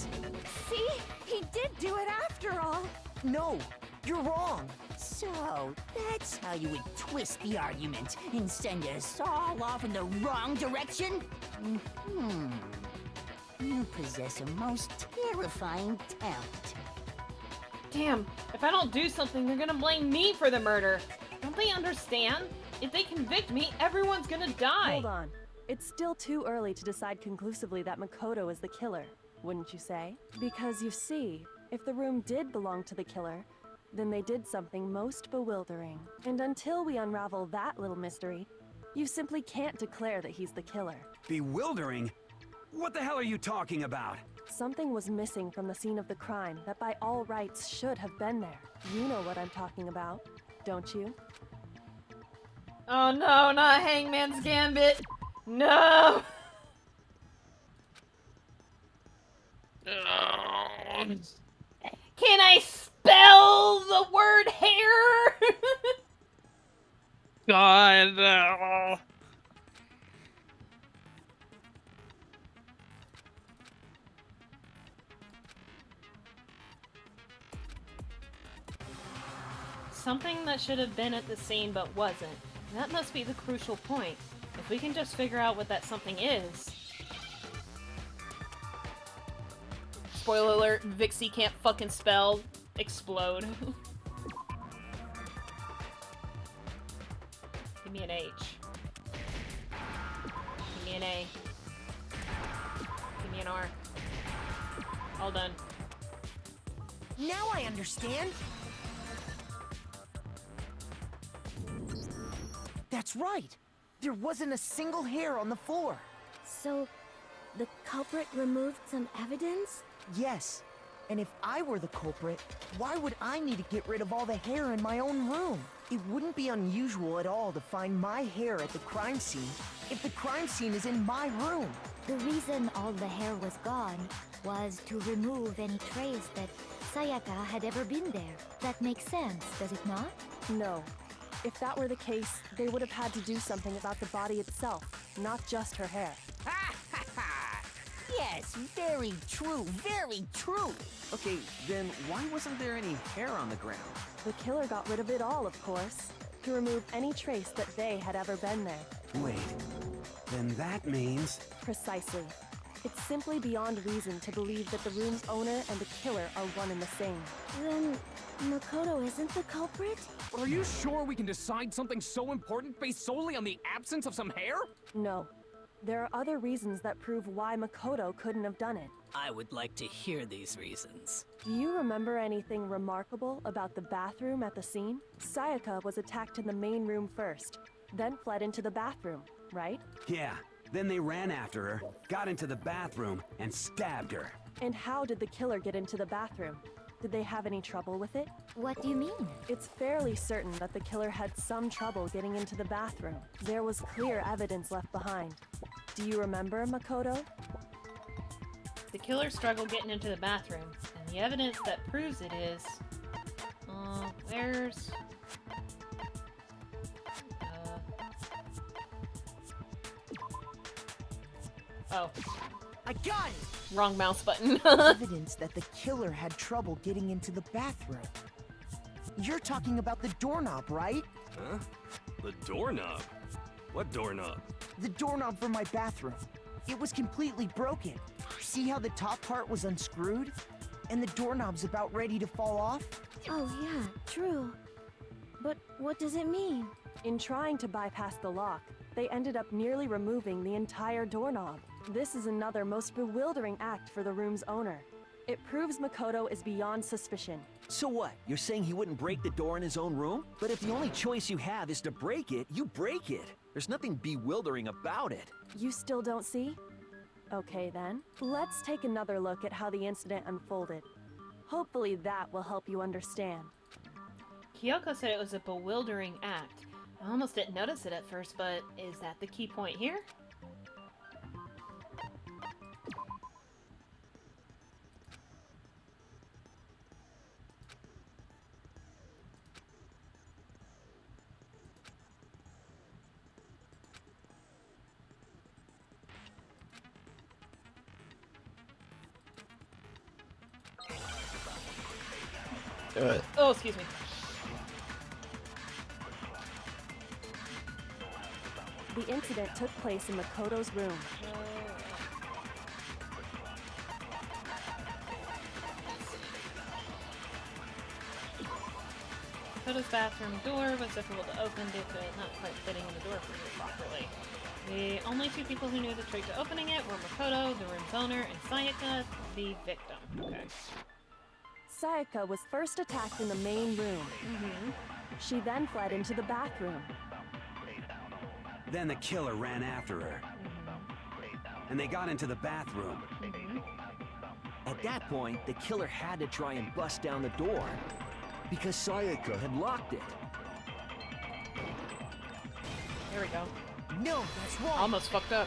See? He did do it after all. No, you're wrong. So, that's how you would twist the argument and send us all off in the wrong direction? You possess a most terrifying talent. Damn, if I don't do something, they're gonna blame me for the murder. Don't they understand? If they convict me, everyone's gonna die. Hold on. It's still too early to decide conclusively that Makoto is the killer, wouldn't you say? Because you see, if the room did belong to the killer, then they did something most bewildering. And until we unravel that little mystery, you simply can't declare that he's the killer. Bewildering? What the hell are you talking about? Something was missing from the scene of the crime that by all rights should have been there. You know what I'm talking about, don't you? Oh no, not Hangman's Gambit. No! Can I spell the word hair? God. Something that should have been at the scene but wasn't. That must be the crucial point. If we can just figure out what that something is. Spoiler alert, Vixie can't fucking spell explode. Give me an H. Give me an A. Give me an R. All done. Now I understand. That's right. There wasn't a single hair on the floor. So, the culprit removed some evidence? Yes. And if I were the culprit, why would I need to get rid of all the hair in my own room? It wouldn't be unusual at all to find my hair at the crime scene if the crime scene is in my room. The reason all the hair was gone was to remove any trace that Sayaka had ever been there. That makes sense, does it not? No. If that were the case, they would have had to do something about the body itself, not just her hair. Yes, very true, very true. Okay, then why wasn't there any hair on the ground? The killer got rid of it all, of course, to remove any trace that they had ever been there. Wait, then that means... Precisely. It's simply beyond reason to believe that the room's owner and the killer are one and the same. Then, Makoto isn't the culprit? Are you sure we can decide something so important based solely on the absence of some hair? No. There are other reasons that prove why Makoto couldn't have done it. I would like to hear these reasons. Do you remember anything remarkable about the bathroom at the scene? Sayaka was attacked in the main room first, then fled into the bathroom, right? Yeah, then they ran after her, got into the bathroom, and stabbed her. And how did the killer get into the bathroom? Did they have any trouble with it? What do you mean? It's fairly certain that the killer had some trouble getting into the bathroom. There was clear evidence left behind. Do you remember, Makoto? The killer struggled getting into the bathroom, and the evidence that proves it is... where's... Oh. I got it! Wrong mouse button. Evidence that the killer had trouble getting into the bathroom. You're talking about the doorknob, right? Huh? The doorknob? What doorknob? The doorknob for my bathroom. It was completely broken. See how the top part was unscrewed? And the doorknob's about ready to fall off? Oh yeah, true. But what does it mean? In trying to bypass the lock, they ended up nearly removing the entire doorknob. This is another most bewildering act for the room's owner. It proves Makoto is beyond suspicion. So what? You're saying he wouldn't break the door in his own room? But if the only choice you have is to break it, you break it. There's nothing bewildering about it. You still don't see? Okay then, let's take another look at how the incident unfolded. Hopefully that will help you understand. Kyoko said it was a bewildering act. I almost didn't notice it at first, but is that the key point here? Oh, excuse me. The incident took place in Makoto's room. Makoto's bathroom door was difficult to open due to it not quite fitting in the door frame properly. The only two people who knew the trick to opening it were Makoto, the room's owner, and Sayaka, the victim. Okay. Sayaka was first attacked in the main room. She then fled into the bathroom. Then the killer ran after her. And they got into the bathroom. At that point, the killer had to try and bust down the door because Sayaka had locked it. There we go. No, that's wrong. Almost fucked up.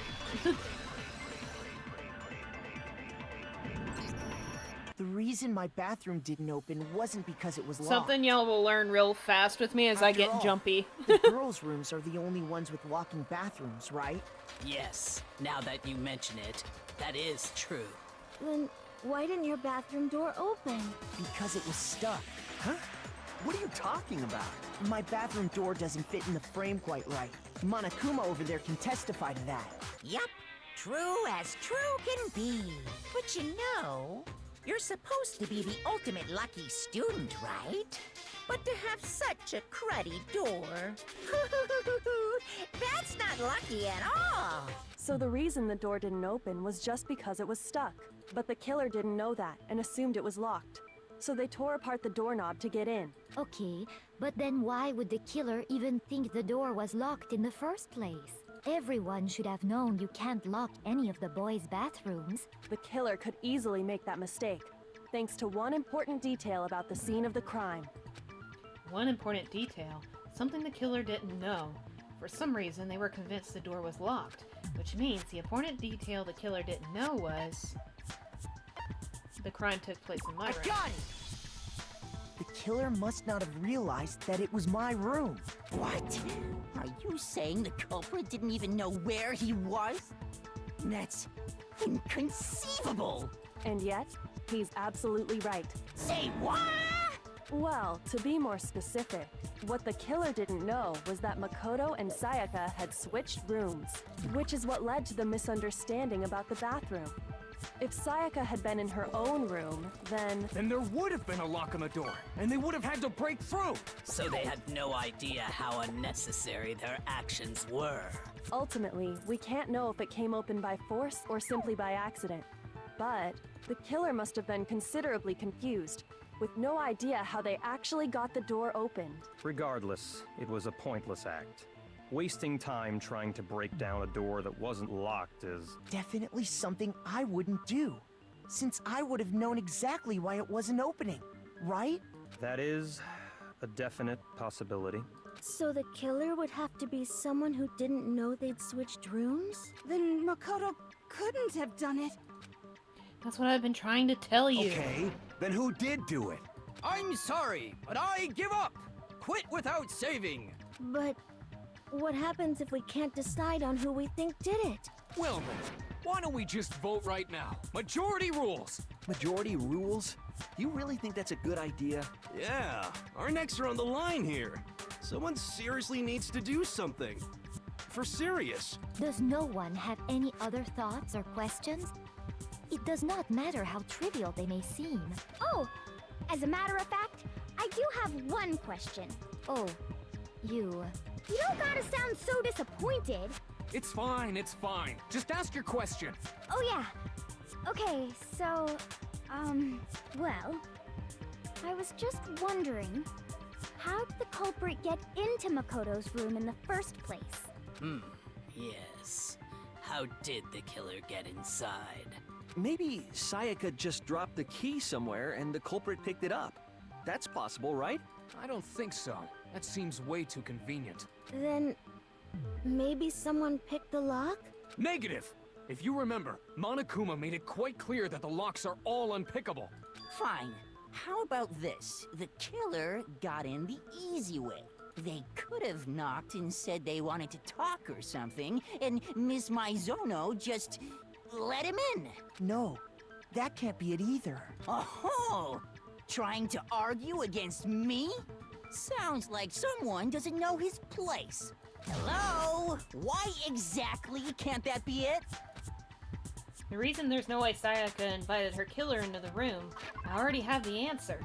The reason my bathroom didn't open wasn't because it was locked. Something y'all will learn real fast with me as I get jumpy. The girls' rooms are the only ones with locking bathrooms, right? Yes, now that you mention it, that is true. Then why didn't your bathroom door open? Because it was stuck. Huh? What are you talking about? My bathroom door doesn't fit in the frame quite right. Monokuma over there can testify to that. Yup, true as true can be. But you know, you're supposed to be the ultimate lucky student, right? But to have such a cruddy door, that's not lucky at all. So the reason the door didn't open was just because it was stuck. But the killer didn't know that and assumed it was locked. So they tore apart the doorknob to get in. Okay, but then why would the killer even think the door was locked in the first place? Everyone should have known you can't lock any of the boys' bathrooms. The killer could easily make that mistake, thanks to one important detail about the scene of the crime. One important detail. Something the killer didn't know. For some reason, they were convinced the door was locked, which means the important detail the killer didn't know was the crime took place in my room. I got it! The killer must not have realized that it was my room. What? Are you saying the culprit didn't even know where he was? That's inconceivable! And yet, he's absolutely right. Say what? Well, to be more specific, what the killer didn't know was that Makoto and Sayaka had switched rooms, which is what led to the misunderstanding about the bathroom. If Sayaka had been in her own room, then there would have been a lock on the door, and they would have had to break through! So they had no idea how unnecessary their actions were. Ultimately, we can't know if it came open by force or simply by accident. But the killer must have been considerably confused, with no idea how they actually got the door opened. Regardless, it was a pointless act. Wasting time trying to break down a door that wasn't locked is... Definitely something I wouldn't do, since I would have known exactly why it wasn't opening, right? That is a definite possibility. So the killer would have to be someone who didn't know they'd switched rooms? Then Makoto couldn't have done it. That's what I've been trying to tell you. Okay, then who did do it? I'm sorry, but I give up! Quit without saving! But what happens if we can't decide on who we think did it? Well then, Why don't we just vote right now? Majority rules! Majority rules? Do you really think that's a good idea? Yeah, our necks are on the line here. Someone seriously needs to do something. For serious. Does no one have any other thoughts or questions? It does not matter how trivial they may seem. Oh, as a matter of fact, I do have one question. Oh, you... You don't gotta sound so disappointed. It's fine, it's fine. Just ask your question. Oh yeah. Okay, so, well, I was just wondering, how did the culprit get into Makoto's room in the first place? Yes. How did the killer get inside? Maybe Sayaka just dropped the key somewhere and the culprit picked it up. That's possible, right? I don't think so. That seems way too convenient. Then, maybe someone picked the lock? Negative! If you remember, Monokuma made it quite clear that the locks are all unpickable. Fine. How about this? The killer got in the easy way. They could have knocked and said they wanted to talk or something, and Miss Maizono just let him in. No, that can't be it either. Oh, trying to argue against me? Sounds like someone doesn't know his place. Hello? Why exactly can't that be it? The reason there's no way Sayaka invited her killer into the room, I already have the answer.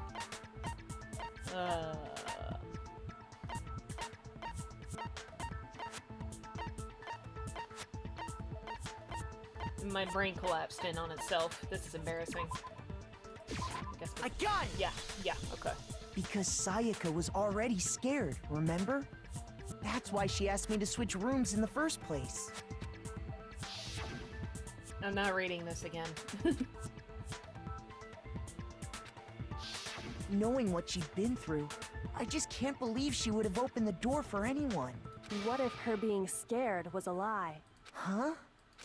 My brain collapsed in on itself. This is embarrassing. I got it! Yeah, okay. Because Sayaka was already scared, remember? That's why she asked me to switch rooms in the first place. I'm not reading this again. Knowing what she'd been through, I just can't believe she would have opened the door for anyone. What if her being scared was a lie? Huh?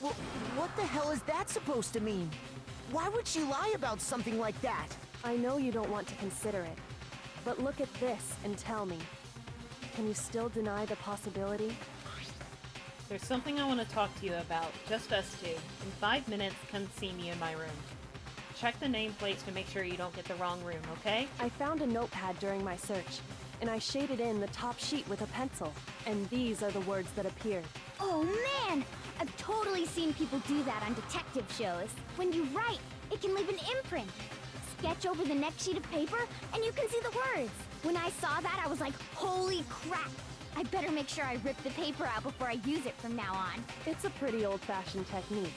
Well, what the hell is that supposed to mean? Why would she lie about something like that? I know you don't want to consider it, but look at this and tell me. Can you still deny the possibility? There's something I want to talk to you about, just us two. In 5 minutes, come see me in my room. Check the nameplates to make sure you don't get the wrong room, okay? I found a notepad during my search, and I shaded in the top sheet with a pencil, and these are the words that appeared. Oh man! I've totally seen people do that on detective shows. When you write, it can leave an imprint. Sketch over the next sheet of paper, and you can see the words. When I saw that, I was like, holy crap! I better make sure I rip the paper out before I use it from now on. It's a pretty old-fashioned technique,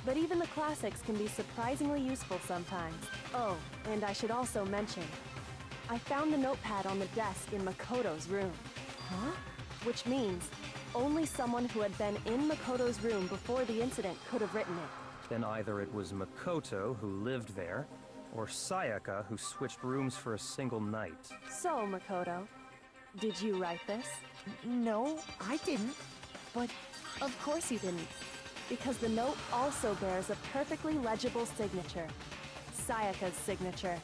but even the classics can be surprisingly useful sometimes. Oh, and I should also mention, I found the notepad on the desk in Makoto's room. Huh? Which means only someone who had been in Makoto's room before the incident could have written it. Then either it was Makoto who lived there, or Sayaka who switched rooms for a single night. So, Makoto, did you write this? No, I didn't. But of course you didn't, because the note also bears a perfectly legible signature. Sayaka's signature.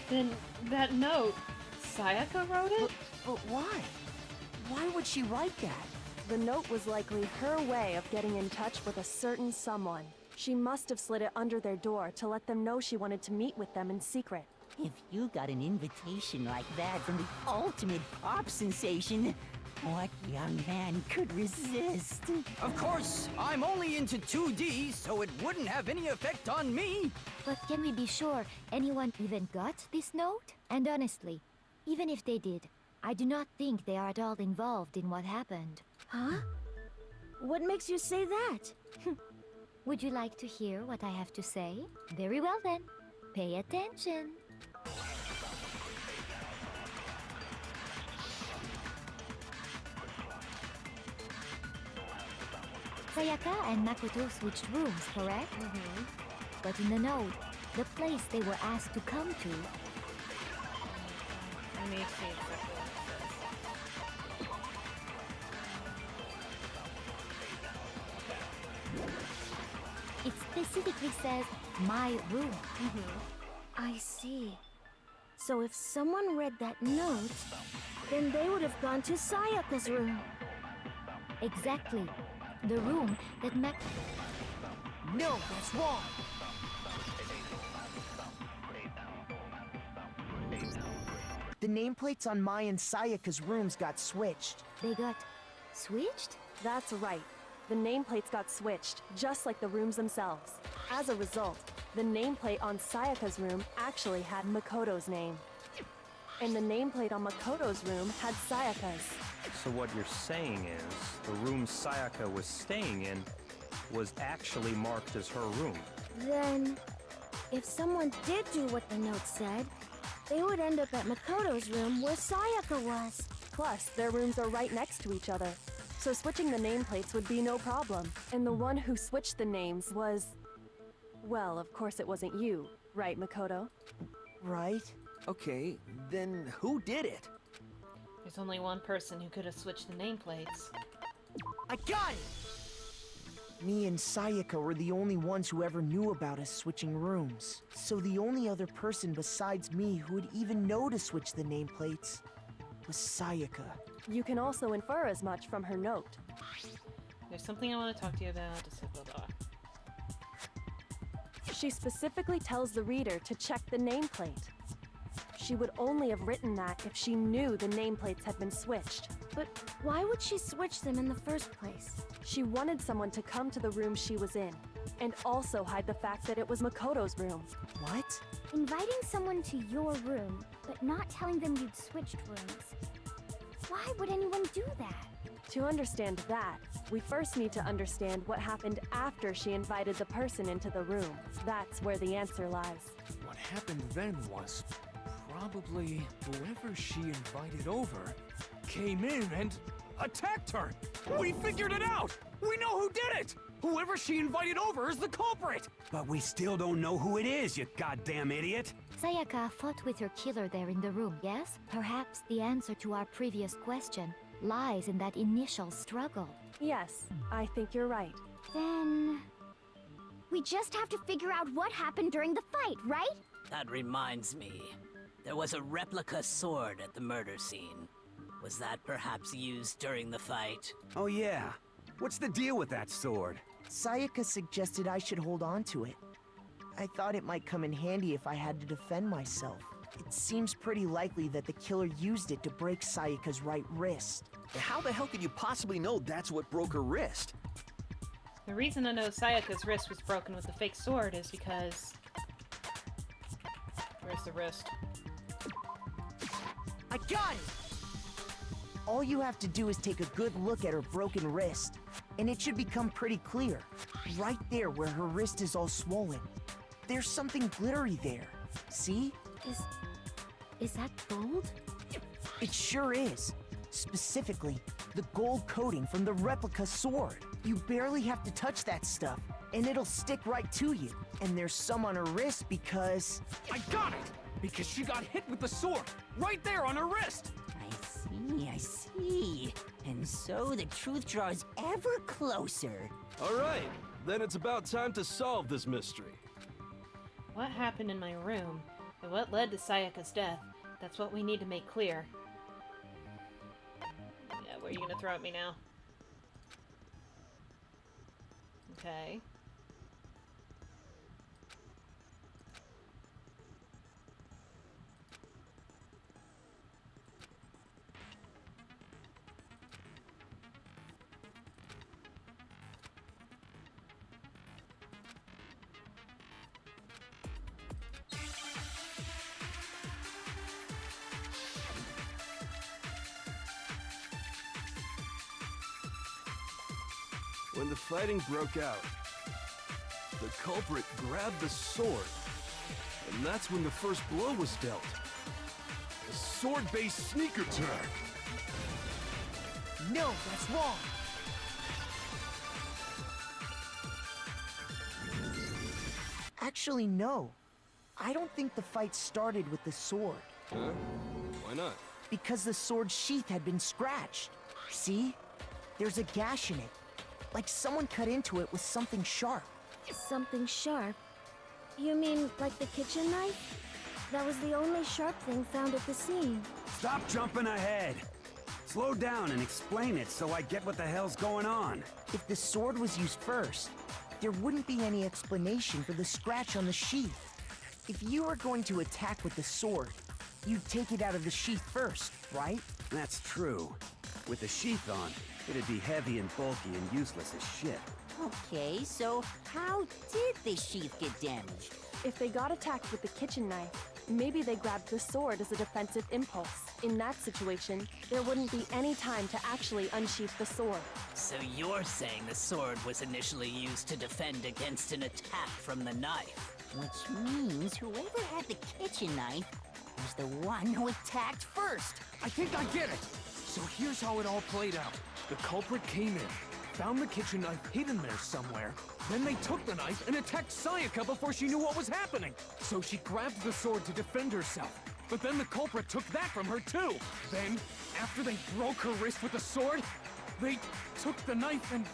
Then that note, Sayaka wrote it? But why? Why would she write that? The note was likely her way of getting in touch with a certain someone. She must have slid it under their door to let them know she wanted to meet with them in secret. If you got an invitation like that from the ultimate pop sensation, what young man could resist? Of course, I'm only into 2D, so it wouldn't have any effect on me. But can we be sure anyone even got this note? And honestly, even if they did, I do not think they are at all involved in what happened. Huh? What makes you say that? Would you like to hear what I have to say? Very well then. Pay attention. Sayaka and Makoto switched rooms, correct? Mm-hmm. But in the note, the place they were asked to come to... Let me see exactly what it says. It specifically says, my room. I see. So if someone read that note, then they would have gone to Sayaka's room. Exactly. The room that No, that's wrong. The nameplates on Mai and Sayaka's rooms got switched. They got switched? That's right. The nameplates got switched, just like the rooms themselves. As a result, the nameplate on Sayaka's room actually had Makoto's name. And the nameplate on Makoto's room had Sayaka's. So what you're saying is, the room Sayaka was staying in was actually marked as her room. Then, if someone did do what the note said, they would end up at Makoto's room where Sayaka was. Plus, their rooms are right next to each other, so switching the nameplates would be no problem. And the one who switched the names was... well, of course it wasn't you, right, Makoto? Right? Okay, then who did it? There's only one person who could have switched the nameplates. I got it! Me and Sayaka were the only ones who ever knew about us switching rooms. So the only other person besides me who would even know to switch the nameplates was Sayaka. You can also infer as much from her note. There's something I want to talk to you about. Just hold on. She specifically tells the reader to check the nameplate. She would only have written that if she knew the nameplates had been switched. But why would she switch them in the first place? She wanted someone to come to the room she was in, and also hide the fact that it was Makoto's room. What? Inviting someone to your room, but not telling them you'd switched rooms. Why would anyone do that? To understand that, we first need to understand what happened after she invited the person into the room. That's where the answer lies. What happened then was probably whoever she invited over came in and attacked her. We figured it out. We know who did it. Whoever she invited over is the culprit. But we still don't know who it is, you goddamn idiot. Sayaka fought with her killer there in the room, yes? Perhaps the answer to our previous question lies in that initial struggle. Yes, I think you're right. Then... we just have to figure out what happened during the fight, right? That reminds me. There was a replica sword at the murder scene. Was that perhaps used during the fight? Oh yeah. What's the deal with that sword? Sayaka suggested I should hold on to it. I thought it might come in handy if I had to defend myself. It seems pretty likely that the killer used it to break Sayaka's right wrist. How the hell could you possibly know that's what broke her wrist? The reason I know Sayaka's wrist was broken with the fake sword is because... where's the wrist? I got it! All you have to do is take a good look at her broken wrist, and it should become pretty clear. Right there where her wrist is all swollen. There's something glittery there. See? Is that gold? It sure is. Specifically, the gold coating from the replica sword. You barely have to touch that stuff, and it'll stick right to you. And there's some on her wrist because... I got it! Because she got hit with the sword, right there on her wrist! I see. And so the truth draws ever closer. All right, then it's about time to solve this mystery. What happened in my room, and what led to Sayaka's death? That's what we need to make clear. Yeah, where are you gonna throw at me now? Okay. When the fighting broke out, the culprit grabbed the sword, and that's when the first blow was dealt. A sword-based sneak attack. No, that's wrong! Actually, no. I don't think the fight started with the sword. Huh? Why not? Because the sword's sheath had been scratched. See? There's a gash in it. Like someone cut into it with something sharp. Something sharp? You mean like the kitchen knife? That was the only sharp thing found at the scene. Stop jumping ahead. Slow down and explain it so I get what the hell's going on. If the sword was used first, there wouldn't be any explanation for the scratch on the sheath. If you were going to attack with the sword, you'd take it out of the sheath first, right? That's true. With the sheath on, it'd be heavy and bulky and useless as shit. Okay, so how did the sheath get damaged? If they got attacked with the kitchen knife, maybe they grabbed the sword as a defensive impulse. In that situation, there wouldn't be any time to actually unsheath the sword. So you're saying the sword was initially used to defend against an attack from the knife? Which means whoever had the kitchen knife was the one who attacked first. I think I get it! So here's how it all played out. The culprit came in, found the kitchen knife hidden there somewhere, then they took the knife and attacked Sayaka before she knew what was happening. So she grabbed the sword to defend herself. But then the culprit took that from her too. Then, after they broke her wrist with the sword, they took the knife and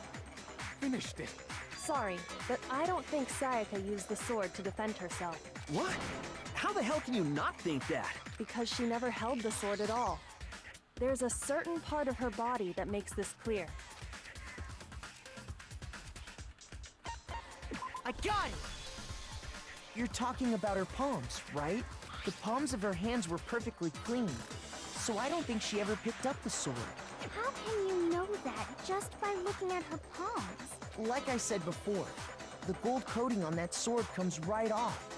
finished it. Sorry, but I don't think Sayaka used the sword to defend herself. What? How the hell can you not think that? Because she never held the sword at all. There's a certain part of her body that makes this clear. I got it! You're talking about her palms, right? The palms of her hands were perfectly clean, so I don't think she ever picked up the sword. How can you know that just by looking at her palms? Like I said before, the gold coating on that sword comes right off.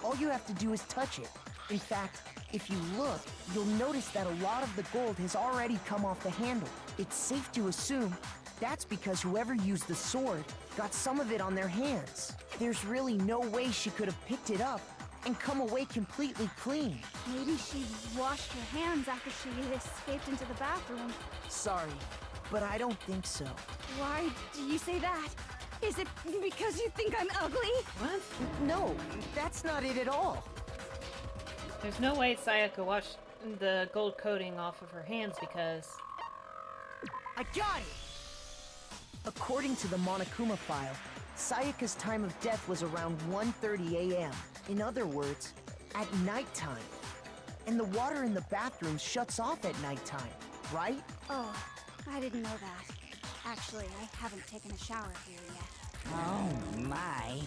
All you have to do is touch it. In fact, if you look, you'll notice that a lot of the gold has already come off the handle. It's safe to assume that's because whoever used the sword got some of it on their hands. There's really no way she could have picked it up and come away completely clean. Maybe she washed her hands after she escaped into the bathroom. Sorry, but I don't think so. Why do you say that? Is it because you think I'm ugly? What? No, that's not it at all. There's no way Sayaka washed the gold coating off of her hands because... I got it! According to the Monokuma file, Sayaka's time of death was around 1:30 a.m. In other words, at nighttime. And the water in the bathroom shuts off at nighttime, right? Oh, I didn't know that. Actually, I haven't taken a shower here yet. Oh my.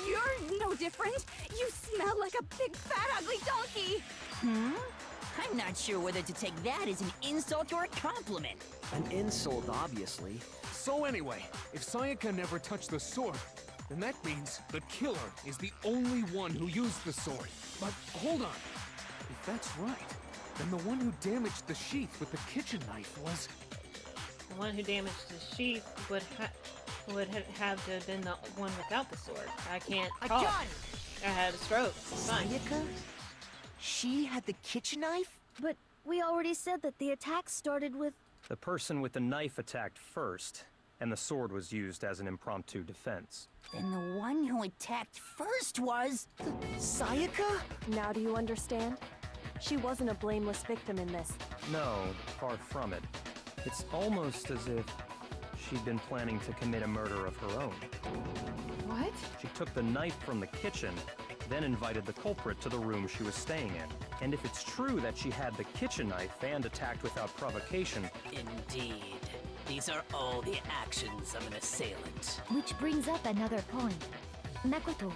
You're no different. You smell like a big fat ugly donkey. I'm not sure whether to take that as an insult or a compliment. An insult, obviously. So anyway, if Sayaka never touched the sword, then that means the killer is the only one who used the sword. But hold on. If that's right, then the one who damaged the sheath with the kitchen knife was... The one who damaged the sheath would have to have been the one without the sword. I can't talk. I got it! I had a stroke. It's fine. Sayaka? She had the kitchen knife? But we already said that the attack started with... The person with the knife attacked first, and the sword was used as an impromptu defense. Then the one who attacked first was... Sayaka? Now do you understand? She wasn't a blameless victim in this. No, far from it. It's almost as if she'd been planning to commit a murder of her own. What? She took the knife from the kitchen, then invited the culprit to the room she was staying in. And if it's true that she had the kitchen knife and attacked without provocation... Indeed. These are all the actions of an assailant. Which brings up another point. Makoto,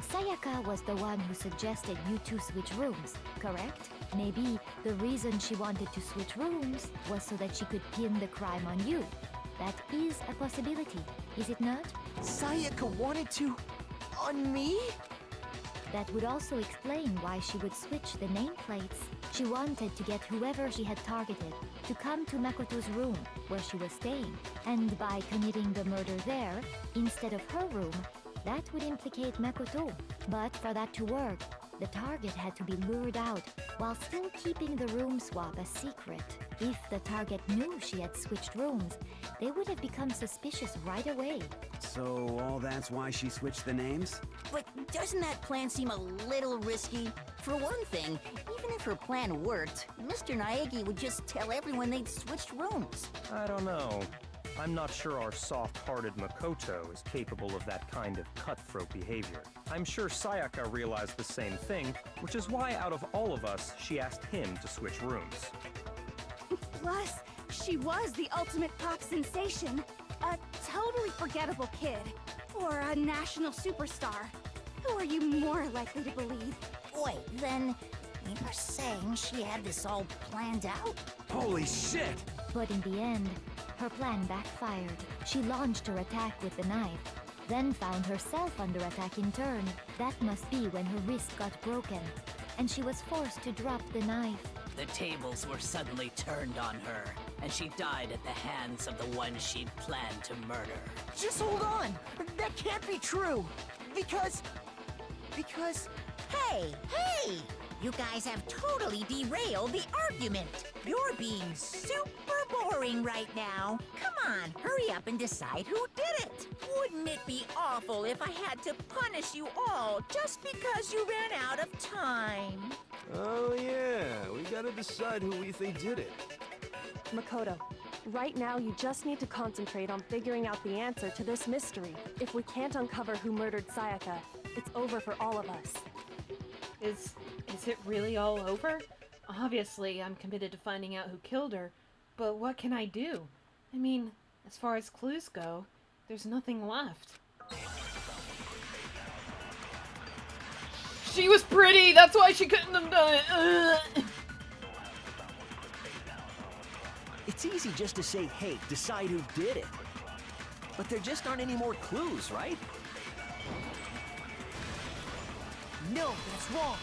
Sayaka was the one who suggested you two switch rooms, correct? Maybe the reason she wanted to switch rooms was so that she could pin the crime on you. That is a possibility, is it not? Sayaka wanted to... on me? That would also explain why she would switch the nameplates. She wanted to get whoever she had targeted to come to Makoto's room, where she was staying. And by committing the murder there, instead of her room, that would implicate Makoto. But for that to work, the target had to be lured out, while still keeping the room swap a secret. If the target knew she had switched rooms, they would have become suspicious right away. So all that's why she switched the names? But doesn't that plan seem a little risky? For one thing, even if her plan worked, Mr. Naegi would just tell everyone they'd switched rooms. I don't know. I'm not sure our soft-hearted Makoto is capable of that kind of cutthroat behavior. I'm sure Sayaka realized the same thing, which is why out of all of us, she asked him to switch rooms. Plus, she was the ultimate pop sensation. A totally forgettable kid. or a national superstar? Who are you more likely to believe? Wait, then you're saying she had this all planned out? Holy shit! But in the end, her plan backfired. She launched her attack with the knife, then found herself under attack in turn. That must be when her wrist got broken, and she was forced to drop the knife. The tables were suddenly turned on her, and she died at the hands of the one she'd planned to murder. Just hold on! That can't be true! Because... Hey! You guys have totally derailed the argument. You're being super boring right now. Come on, hurry up and decide who did it. Wouldn't it be awful if I had to punish you all just because you ran out of time? Oh yeah, we gotta decide who we think did it. Makoto, right now you just need to concentrate on figuring out the answer to this mystery. If we can't uncover who murdered Sayaka, it's over for all of us. Is it really all over? Obviously, I'm committed to finding out who killed her, but what can I do? I mean, as far as clues go, there's nothing left. She was pretty! That's why she couldn't have done it! Ugh. It's easy just to say, hey, decide who did it. But there just aren't any more clues, right? No, that's wrong!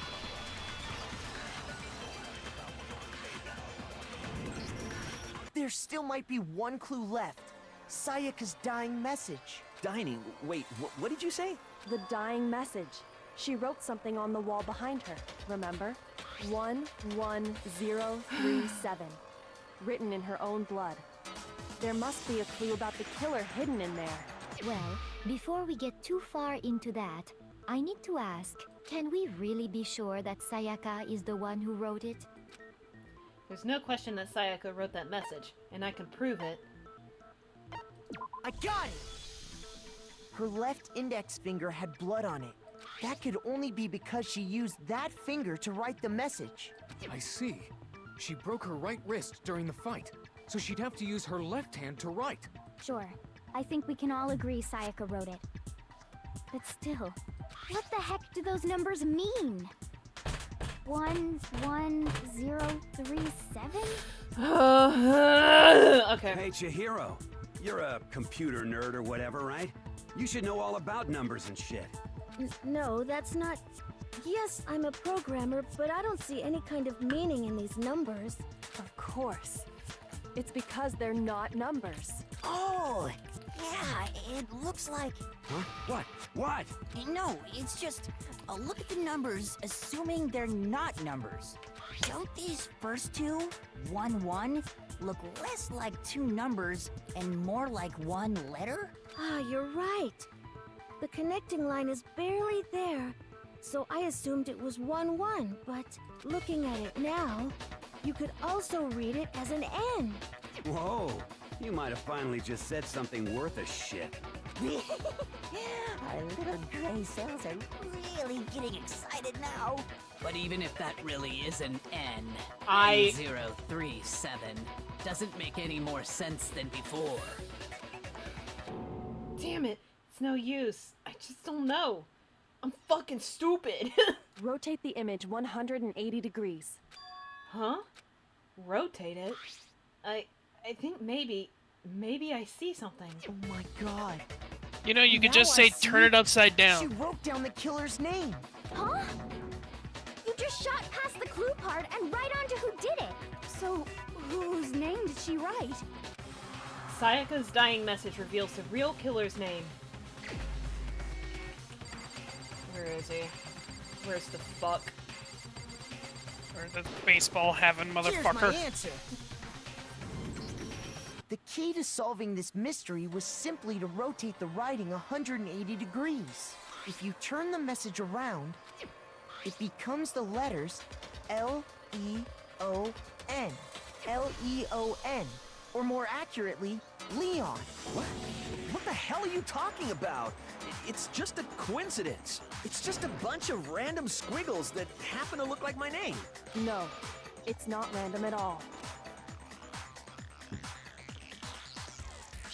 There still might be one clue left. Sayaka's dying message. Dining? Wait, what did you say? The dying message. She wrote something on the wall behind her, remember? 11037. Written in her own blood. There must be a clue about the killer hidden in there. Well, before we get too far into that, I need to ask, can we really be sure that Sayaka is the one who wrote it? There's no question that Sayaka wrote that message, and I can prove it. I got it! Her left index finger had blood on it. That could only be because she used that finger to write the message. I see. She broke her right wrist during the fight, so she'd have to use her left hand to write. Sure. I think we can all agree Sayaka wrote it. But still, what the heck do those numbers mean? 11037? Okay. Hey, Chihiro. You're a computer nerd or whatever, right? You should know all about numbers and shit. No, that's not... Yes, I'm a programmer, but I don't see any kind of meaning in these numbers. Of course. It's because they're not numbers. Oh, yeah, it looks like... Huh? What? What? No, it's just... look at the numbers, assuming they're not numbers. Don't these first two, 1-1, look less like two numbers and more like one letter? Ah, you're right. The connecting line is barely there, so I assumed it was 1-1, but looking at it now, you could also read it as an N. Whoa, you might have finally just said something worth a shit. Our little gray cells are really getting excited now. But even if that really is an N, 037 doesn't make any more sense than before. Damn it. It's no use. I just don't know. I'm fucking stupid. Rotate the image 180 degrees. Huh? Rotate it? I think maybe I see something. Oh my god. You know, you could Now just I say turn see. it upside She down. wrote down the killer's name. Huh? You just shot past the clue part and right onto who did it. So, whose name did she write? Sayaka's dying message reveals the real killer's name. Where is he? Where's the fuck? Or the baseball having Here's motherfucker. my answer. The key to solving this mystery was simply to rotate the writing 180 degrees. If you turn the message around, it becomes the letters L-E-O-N. L-E-O-N. Or more accurately, Leon. What? What the hell are you talking about? It's just a coincidence. It's just a bunch of random squiggles that happen to look like my name. No, it's not random at all.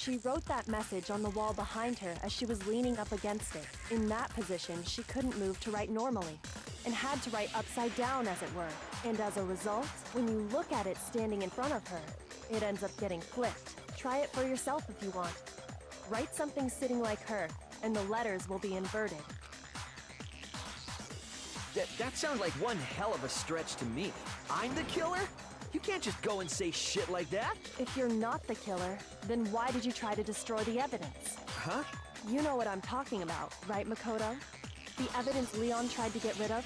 She wrote that message on the wall behind her as she was leaning up against it. In that position, she couldn't move to write normally, and had to write upside down, as it were. And as a result, when you look at it standing in front of her, it ends up getting flipped. Try it for yourself if you want. Write something sitting like her, and the letters will be inverted. That sounds like one hell of a stretch to me. I'm the killer? You can't just go and say shit like that. If you're not the killer, then why did you try to destroy the evidence? Huh? You know what I'm talking about, right, Makoto? The evidence Leon tried to get rid of?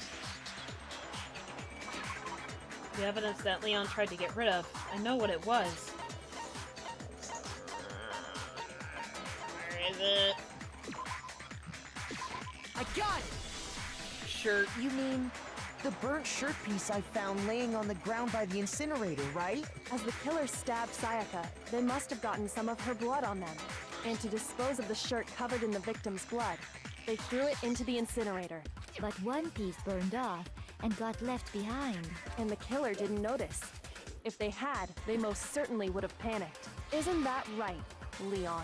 The evidence that Leon tried to get rid of. I know what it was. Where is it? I got it! Shirt. You mean the burnt shirt piece I found laying on the ground by the incinerator, right? As the killer stabbed Sayaka, they must have gotten some of her blood on them. And to dispose of the shirt covered in the victim's blood, they threw it into the incinerator. But one piece burned off and got left behind. And the killer didn't notice. If they had, they most certainly would have panicked. Isn't that right, Leon?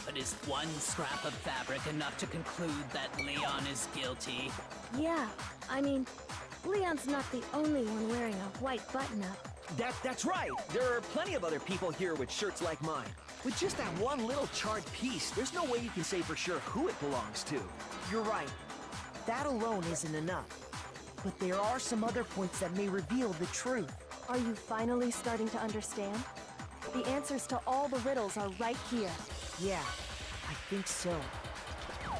But is one scrap of fabric enough to conclude that Leon is guilty? Yeah, I mean, Leon's not the only one wearing a white button-up. That's right. There are plenty of other people here with shirts like mine. With just that one little charred piece, there's no way you can say for sure who it belongs to. You're right. That alone isn't enough. But there are some other points that may reveal the truth. Are you finally starting to understand? The answers to all the riddles are right here. Yeah, I think so.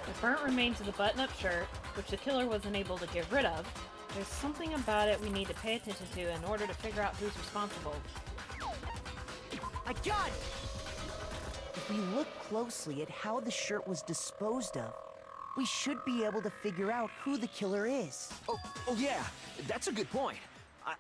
The burnt remains of the button-up shirt, which the killer wasn't able to get rid of. There's something about it we need to pay attention to in order to figure out who's responsible. I got it! If we look closely at how the shirt was disposed of, we should be able to figure out who the killer is. Oh yeah, that's a good point.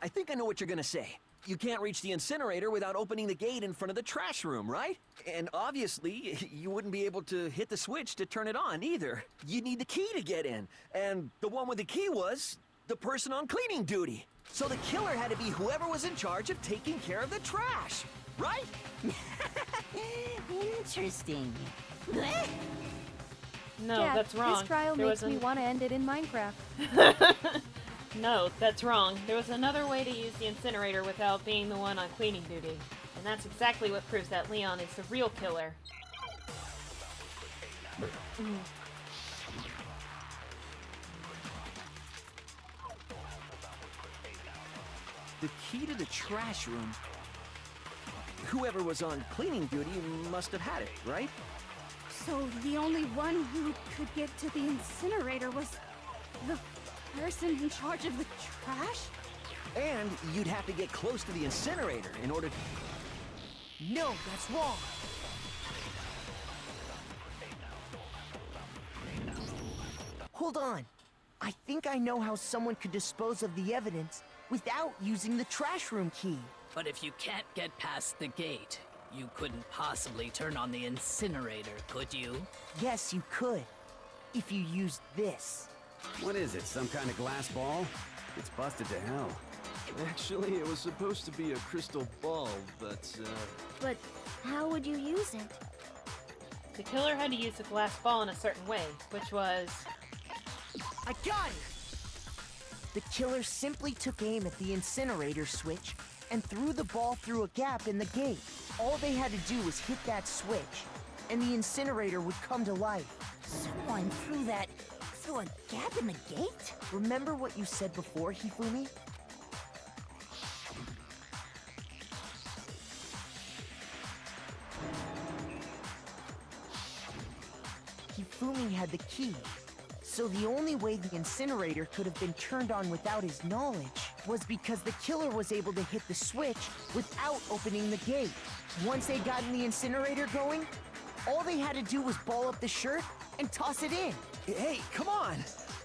I think I know what you're gonna say. You can't reach the incinerator without opening the gate in front of the trash room, right? And obviously, you wouldn't be able to hit the switch to turn it on either. You need the key to get in. And the one with the key was the person on cleaning duty. So the killer had to be whoever was in charge of taking care of the trash, right? Interesting. No, Dad, that's wrong. This trial There makes was me want to end it in Minecraft. No, that's wrong. There was another way to use the incinerator without being the one on cleaning duty. And that's exactly what proves that Leon is the real killer. The key to the trash room. Whoever was on cleaning duty must have had it, right? So the only one who could get to the incinerator was the person in charge of the trash? And you'd have to get close to the incinerator in order to... No, that's wrong! Hold on. I think I know how someone could dispose of the evidence without using the trash room key. But if you can't get past the gate, you couldn't possibly turn on the incinerator, could you? Yes, you could. If you used this. What is it, some kind of glass ball? It's busted to hell. Actually, it was supposed to be a crystal ball, but, But how would you use it? The killer had to use the glass ball in a certain way, which was... I got it! The killer simply took aim at the incinerator switch and threw the ball through a gap in the gate. All they had to do was hit that switch, and the incinerator would come to life. Someone threw a gap in the gate? Remember what you said before, Hifumi? Hifumi had the key, so the only way the incinerator could have been turned on without his knowledge was because the killer was able to hit the switch without opening the gate. Once they got the incinerator going, all they had to do was ball up the shirt and toss it in. Hey, come on!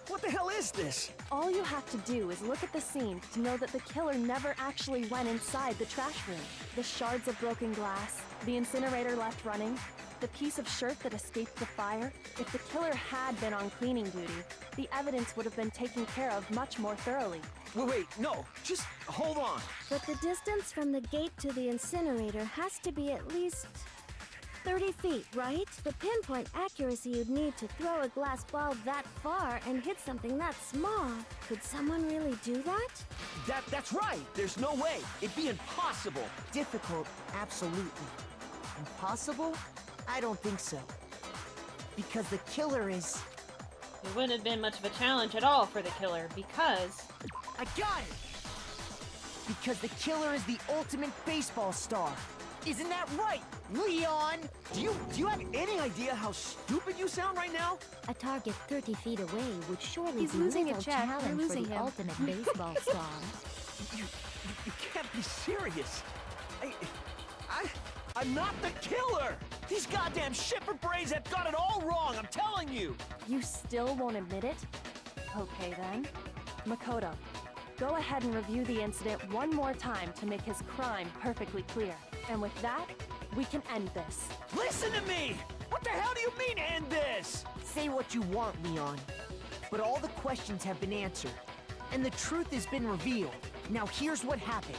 What the hell is this? All you have to do is look at the scene to know that the killer never actually went inside the trash room. The shards of broken glass, the incinerator left running, the piece of shirt that escaped the fire. If the killer had been on cleaning duty, the evidence would have been taken care of much more thoroughly. Wait, no, just hold on. But the distance from the gate to the incinerator has to be at least 30 feet, right? The pinpoint accuracy you'd need to throw a glass ball that far and hit something that small. Could someone really do that? That's right. There's no way. It'd be impossible. Difficult, absolutely. Impossible? I don't think so. Because the killer is... It wouldn't have been much of a challenge at all for the killer, because... I got it! Because the killer is the ultimate baseball star. Isn't that right, Leon? Do you have any idea how stupid you sound right now? A target 30 feet away would surely He's be losing little a check. challenge You're losing for the him. ultimate baseball star. You can't be serious. I'm not the killer! These goddamn shipper brains have got it all wrong, I'm telling you! You still won't admit it? Okay then. Makoto, go ahead and review the incident one more time to make his crime perfectly clear. And with that, we can end this. Listen to me! What the hell do you mean, end this? Say what you want, Leon. But all the questions have been answered. And the truth has been revealed. Now here's what happened.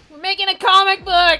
We're making a comic book!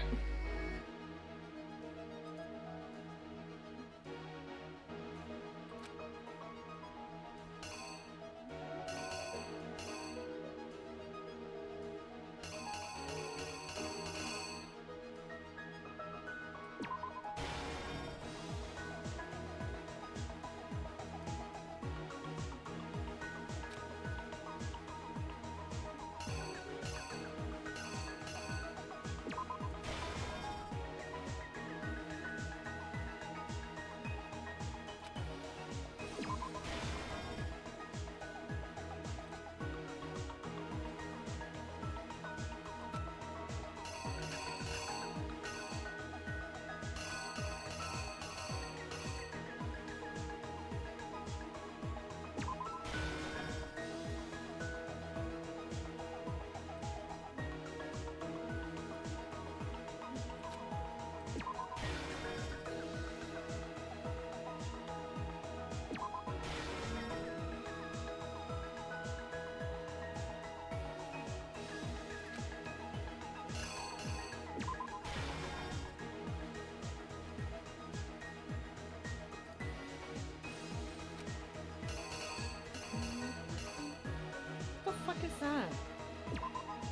What the fuck is that?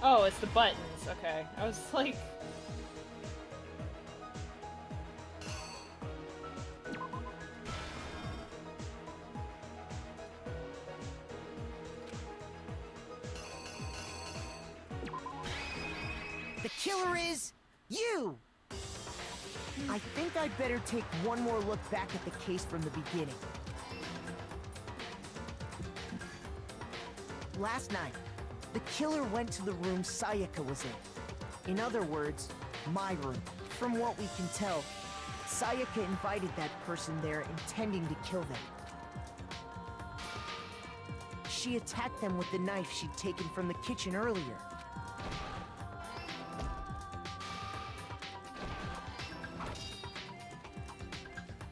Oh, it's the buttons. Okay. I was like... The killer is... you! I think I'd better take one more look back at the case from the beginning. Last night, the killer went to the room Sayaka was in. In other words, my room. From what we can tell, Sayaka invited that person there intending to kill them. She attacked them with the knife she'd taken from the kitchen earlier.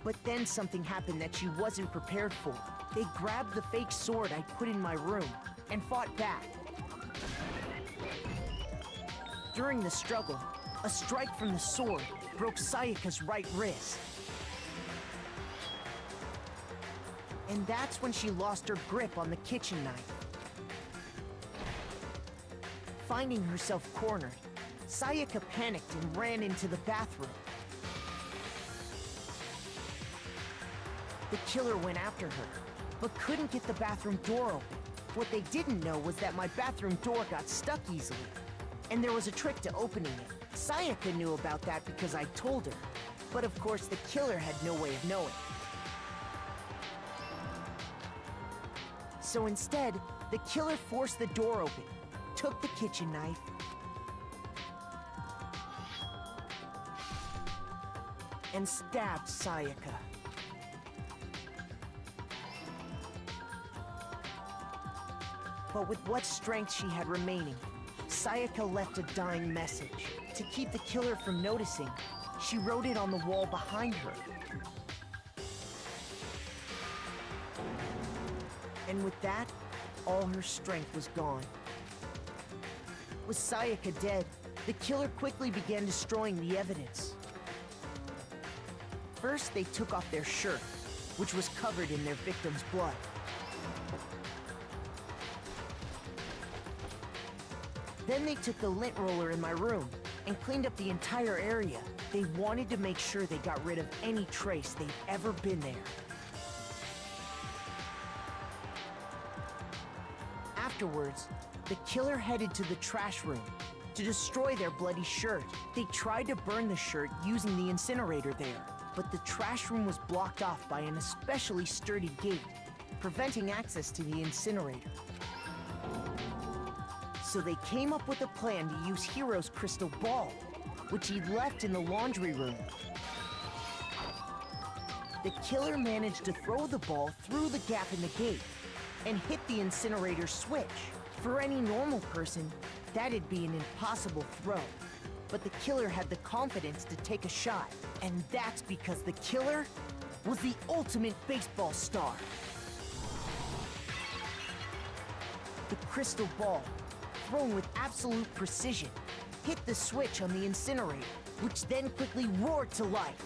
But then something happened that she wasn't prepared for. They grabbed the fake sword I put in my room and fought back. During the struggle, a strike from the sword broke Sayaka's right wrist. And that's when she lost her grip on the kitchen knife. Finding herself cornered, Sayaka panicked and ran into the bathroom. The killer went after her, but couldn't get the bathroom door open. What they didn't know was that my bathroom door got stuck easily, and there was a trick to opening it. Sayaka knew about that because I told her, but of course the killer had no way of knowing. So instead, the killer forced the door open, took the kitchen knife, and stabbed Sayaka. But with what strength she had remaining, Sayaka left a dying message. To keep the killer from noticing, she wrote it on the wall behind her. And with that, all her strength was gone. With Sayaka dead, the killer quickly began destroying the evidence. First, they took off their shirt, which was covered in their victim's blood. Then they took the lint roller in my room and cleaned up the entire area. They wanted to make sure they got rid of any trace they'd ever been there. Afterwards, the killer headed to the trash room to destroy their bloody shirt. They tried to burn the shirt using the incinerator there, but the trash room was blocked off by an especially sturdy gate, preventing access to the incinerator. So they came up with a plan to use Hiro's crystal ball, which he'd left in the laundry room. The killer managed to throw the ball through the gap in the gate and hit the incinerator switch. For any normal person, that'd be an impossible throw. But the killer had the confidence to take a shot, and that's because the killer was the ultimate baseball star. The crystal ball, thrown with absolute precision, hit the switch on the incinerator, which then quickly roared to life.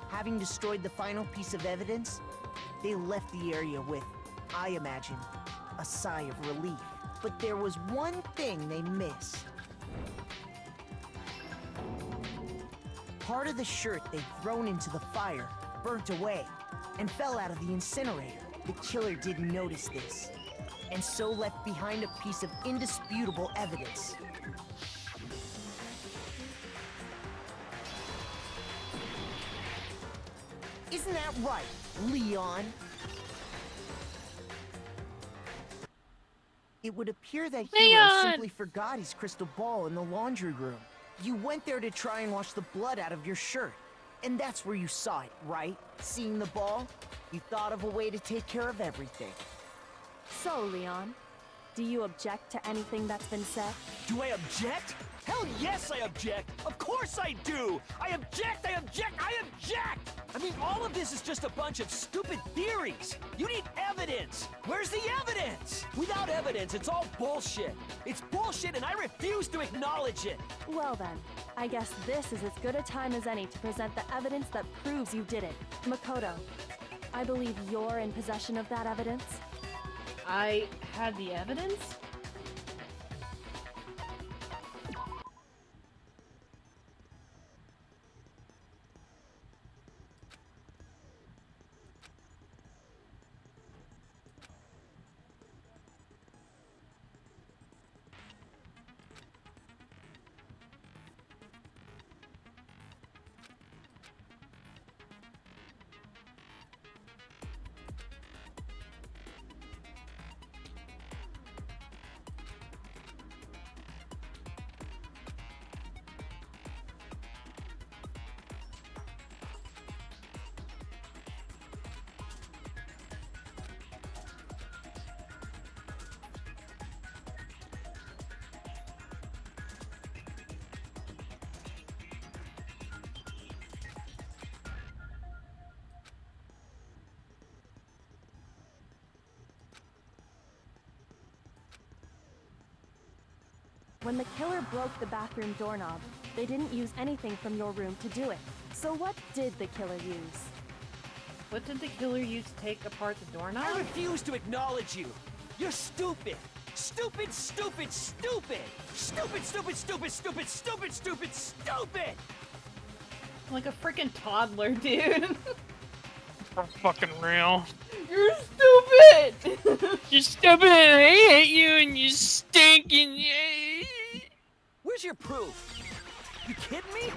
Having destroyed the final piece of evidence, they left the area with, I imagine, a sigh of relief. But there was one thing they missed. Part of the shirt they'd thrown into the fire burnt away and fell out of the incinerator. The killer didn't notice this, and so left behind a piece of indisputable evidence. Isn't that right, Leon? It would appear that Hiro simply forgot his crystal ball in the laundry room. You went there to try and wash the blood out of your shirt, and that's where you saw it, right? Seeing the ball, you thought of a way to take care of everything. So, Leon, do you object to anything that's been said? Do I object? Hell yes, I object! Of course I do! I object! I object! I object! I mean, all of this is just a bunch of stupid theories! You need evidence! Where's the evidence? Without evidence, it's all bullshit! It's bullshit and I refuse to acknowledge it! Well then, I guess this is as good a time as any to present the evidence that proves you did it. Makoto, I believe you're in possession of that evidence? I had the evidence? When the killer broke the bathroom doorknob, they didn't use anything from your room to do it. So what did the killer use? What did the killer use to take apart the doorknob? I refuse to acknowledge you! You're stupid! Stupid, stupid, stupid! Stupid, stupid, stupid, stupid, stupid, stupid, stupid! Like a freaking toddler, dude. For fucking real. You're stupid! You're stupid and I hate you and you stink and Where's your proof? You kidding me?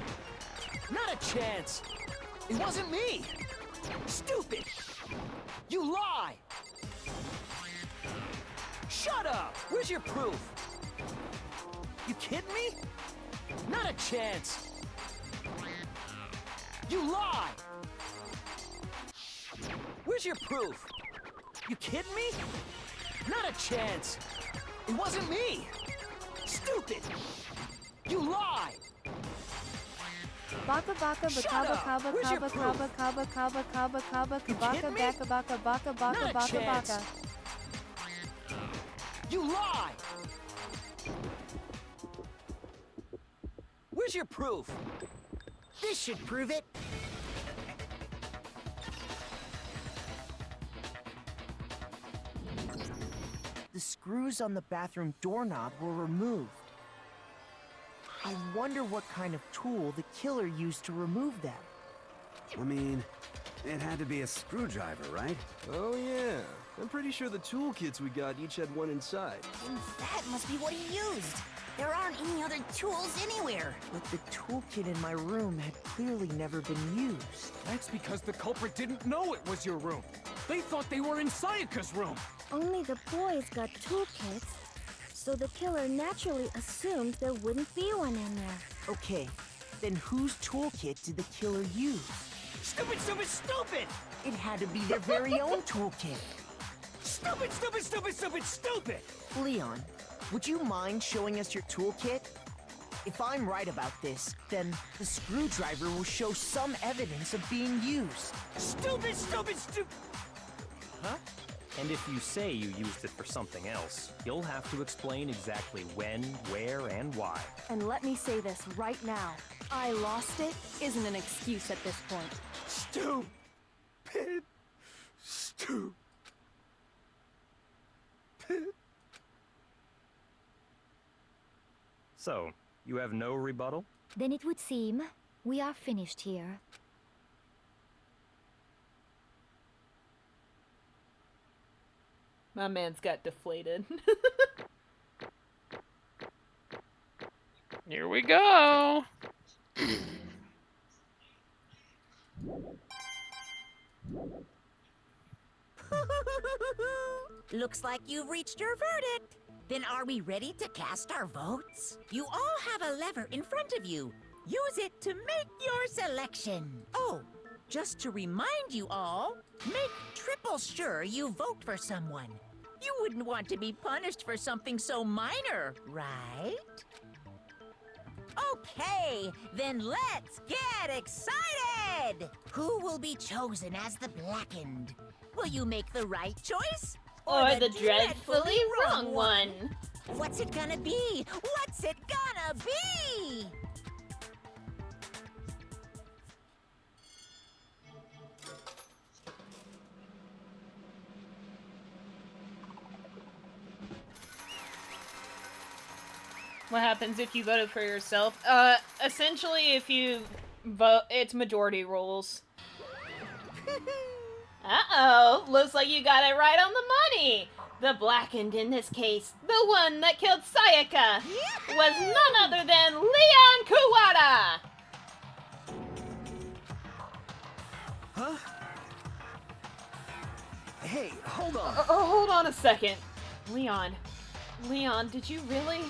Not a chance. It wasn't me. Stupid. You lie. Shut up. Where's your proof? You kidding me? Not a chance. You lie. Where's your proof? You kidding me? Not a chance. It wasn't me. Stupid. You lie. Baka baka bakaba kaba kaba kaba kaba kaba kaba kaba kabaka baka baka baka baka baka baka. You lie. Where's your proof? This should prove it. The screws on the bathroom doorknob were removed. I wonder what kind of tool the killer used to remove them. I mean, it had to be a screwdriver, right? Oh yeah. I'm pretty sure the toolkits we got each had one inside. And that must be what he used. There aren't any other tools anywhere. But the toolkit in my room had clearly never been used. That's because the culprit didn't know it was your room. They thought they were in Sayaka's room. Only the boys got toolkits, so the killer naturally assumed there wouldn't be one in there. Okay, then whose toolkit did the killer use? Stupid, stupid, stupid! It had to be their very own toolkit. Stupid, stupid, stupid, stupid, stupid! Leon, would you mind showing us your toolkit? If I'm right about this, then the screwdriver will show some evidence of being used. Stupid, stupid, stupid! Huh? And if you say you used it for something else, you'll have to explain exactly when, where, and why. And let me say this right now. I lost it isn't an excuse at this point. Stupid. Stupid. So, you have no rebuttal? Then it would seem we are finished here. My man's got deflated. Here we go. Looks like you've reached your verdict. Then are we ready to cast our votes? You all have a lever in front of you. Use it to make your selection. Oh, just to remind you all, make triple sure you vote for someone. You wouldn't want to be punished for something so minor, right? Okay, then let's get excited! Who will be chosen as the Blackened? Will you make the right choice? Or the dreadfully wrong one? What's it gonna be? What's it gonna be? What happens if you voted for yourself? Essentially, if you vote, it's majority rules. Uh-oh, looks like you got it right on the money. The Blackened in this case, the one that killed Sayaka, was none other than Leon Kuwata! Huh? Hey, hold on. Hold on a second. Leon, did you really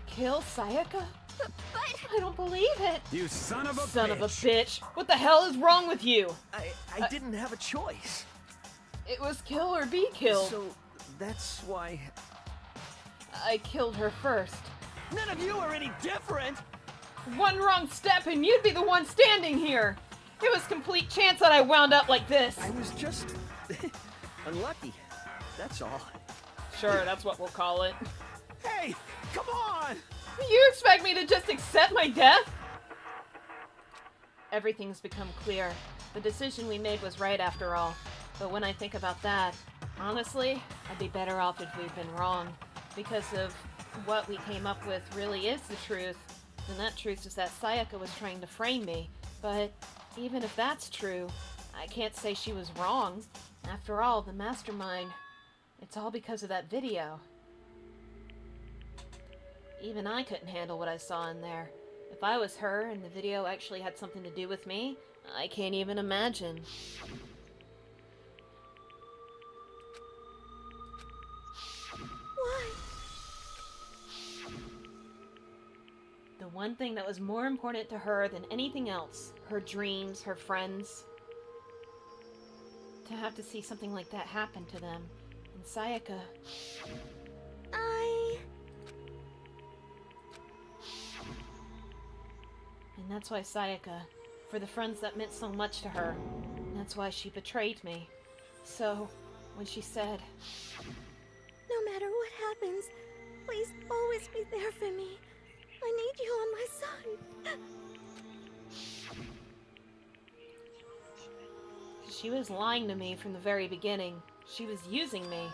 kill Sayaka? But I don't believe it. You son of a bitch. Son of a bitch. What the hell is wrong with you? I didn't have a choice. It was kill or be killed. So that's why I killed her first. none of you are any different. One wrong step and you'd be the one standing here. It was complete chance that I wound up like this. I was just unlucky. That's all. Sure, that's what we'll call it. Hey, come on! You expect me to just accept my death? Everything's become clear. The decision we made was right after all. But when I think about that, honestly, I'd be better off if we'd been wrong. Because of what we came up with really is the truth. And that truth is that Sayaka was trying to frame me. But even if that's true, I can't say she was wrong. After all, the mastermind, it's all because of that video. Even I couldn't handle what I saw in there. If I was her and the video actually had something to do with me, I can't even imagine. Why? The one thing that was more important to her than anything else, her dreams, her friends, to have to see something like that happen to them. And Sayaka... And that's why Sayaka, for the friends that meant so much to her, that's why she betrayed me. So, when she said... No matter what happens, please always be there for me. I need you on my side. She was lying to me from the very beginning. She was using me.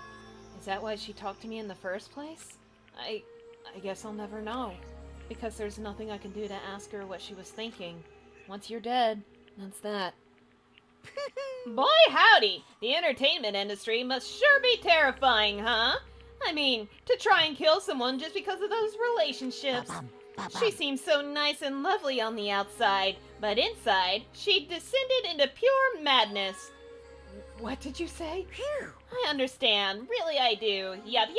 Is that why she talked to me in the first place? I guess I'll never know. Because there's nothing I can do to ask her what she was thinking. Once you're dead, that's that. Boy howdy! The entertainment industry must sure be terrifying, huh? I mean, to try and kill someone just because of those relationships. She seems so nice and lovely on the outside, but inside, she descended into pure madness. What did you say? I understand. Really, I do. Yup.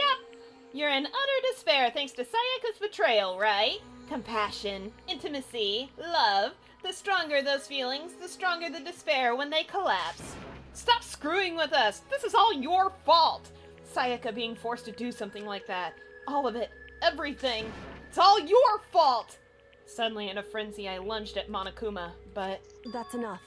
You're in utter despair thanks to Sayaka's betrayal, right? Compassion, intimacy, love. The stronger those feelings, the stronger the despair when they collapse. Stop screwing with us! This is all your fault! Sayaka being forced to do something like that. All of it. Everything. It's all your fault! Suddenly, in a frenzy, I lunged at Monokuma, but... That's enough.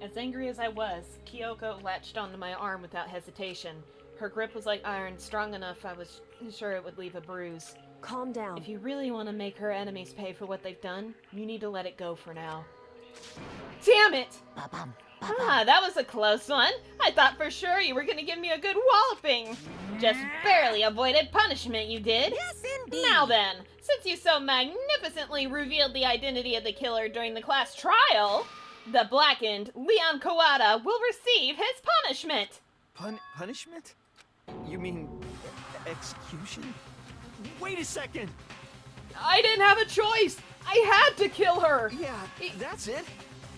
As angry as I was, Kyoko latched onto my arm without hesitation. Her grip was like iron, strong enough I was sure it would leave a bruise. Calm down. If you really want to make her enemies pay for what they've done, you need to let it go for now. Damn it! That was a close one. I thought for sure you were gonna give me a good walloping. Just barely avoided punishment, you did. Yes, indeed. Now then, since you so magnificently revealed the identity of the killer during the class trial, the blackened Leon Kawada will receive his punishment. Punishment? You mean execution? Wait a second! I didn't have a choice! I had to kill her! Yeah, that's it.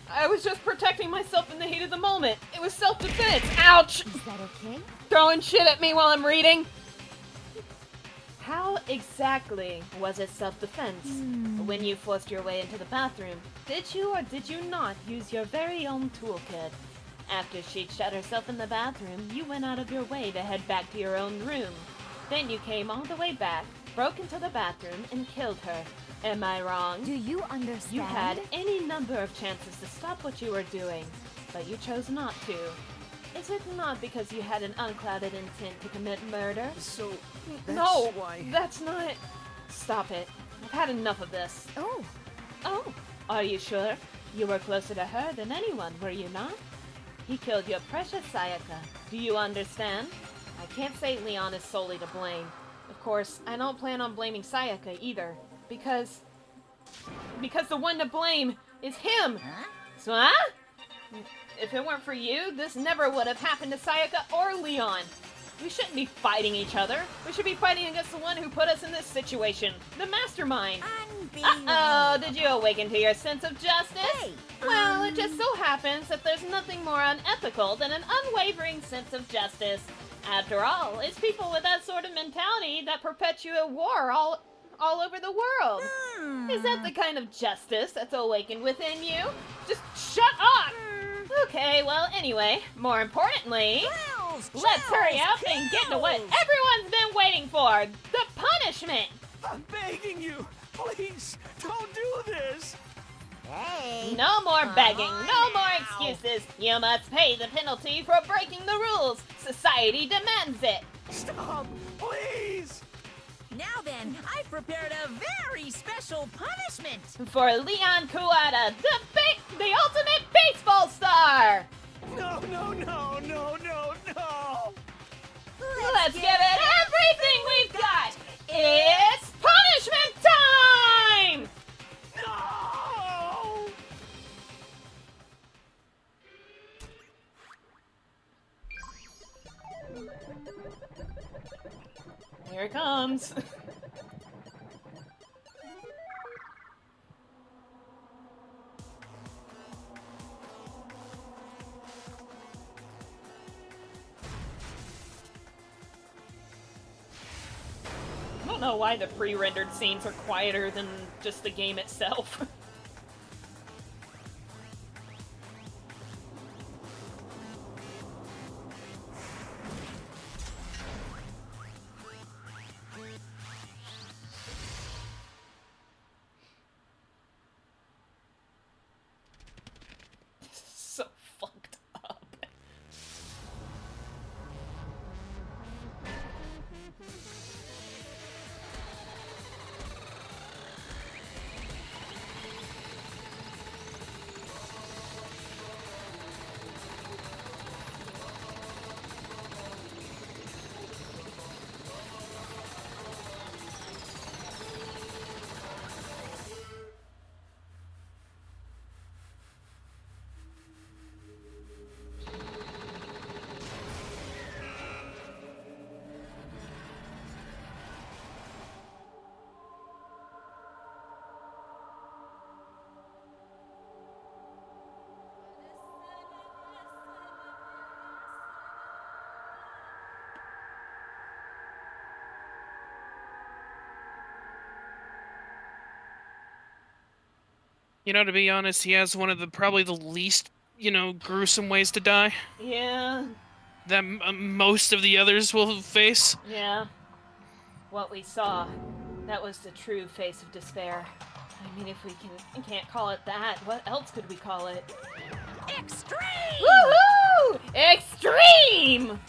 I was just protecting myself in the heat of the moment. It was self-defense. Ouch! Is that okay? Throwing shit at me while I'm reading. How exactly was it self-defense? When you forced your way into the bathroom, did you or did you not use your very own toolkit? After she'd shut herself in the bathroom, you went out of your way to head back to your own room. Then you came all the way back, broke into the bathroom, and killed her. Am I wrong? Do you understand? You had any number of chances to stop what you were doing, but you chose not to. Is it not because you had an unclouded intent to commit murder? So, No, why... that's not... Stop it. I've had enough of this. Oh. Are you sure? You were closer to her than anyone, were you not? He killed your precious Sayaka. Do you understand? I can't say Leon is solely to blame. Of course, I don't plan on blaming Sayaka either. Because the one to blame is him! Huh? If it weren't for you, this never would have happened to Sayaka or Leon. We shouldn't be fighting each other. We should be fighting against the one who put us in this situation. The mastermind. Uh-oh, did you awaken to your sense of justice? Hey, Well, it just so happens that there's nothing more unethical than an unwavering sense of justice. After all, it's people with that sort of mentality that perpetuate war all over the world. Is that the kind of justice that's awakened within you? Just shut up! Okay, well, anyway, more importantly, let's hurry up and get to what everyone's been waiting for, the punishment! I'm begging you, please, don't do this! Hey. No more begging, no more excuses. You must pay the penalty for breaking the rules. Society demands it. Stop, please! Now then, I've prepared a very special punishment. For Leon Kawada, the ultimate baseball star! No! Let's give it everything we've got! It's punishment time! No! Here it comes. I don't know why the pre-rendered scenes are quieter than just the game itself. So fucked up. You know, to be honest, he has one of the probably the least, gruesome ways to die Yeah, that most of the others will face. yeah. What we saw, that was the true face of despair. I mean, if we can't call it that, what else could we call it? Extreme! Woohoo! Extreme!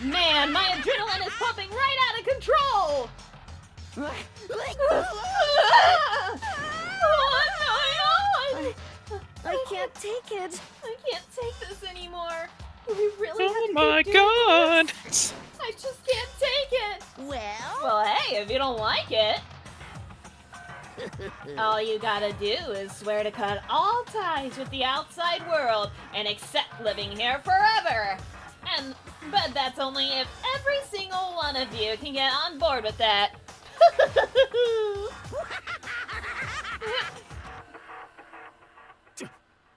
Man, my adrenaline is pumping right out of control! What's going on? I can't take it. I can't take this anymore. We really have Oh to my keep doing god! this. I just can't take it. Well, hey, if you don't like it, all you gotta do is swear to cut all ties with the outside world and accept living here forever. But that's only if every single one of you can get on board with that.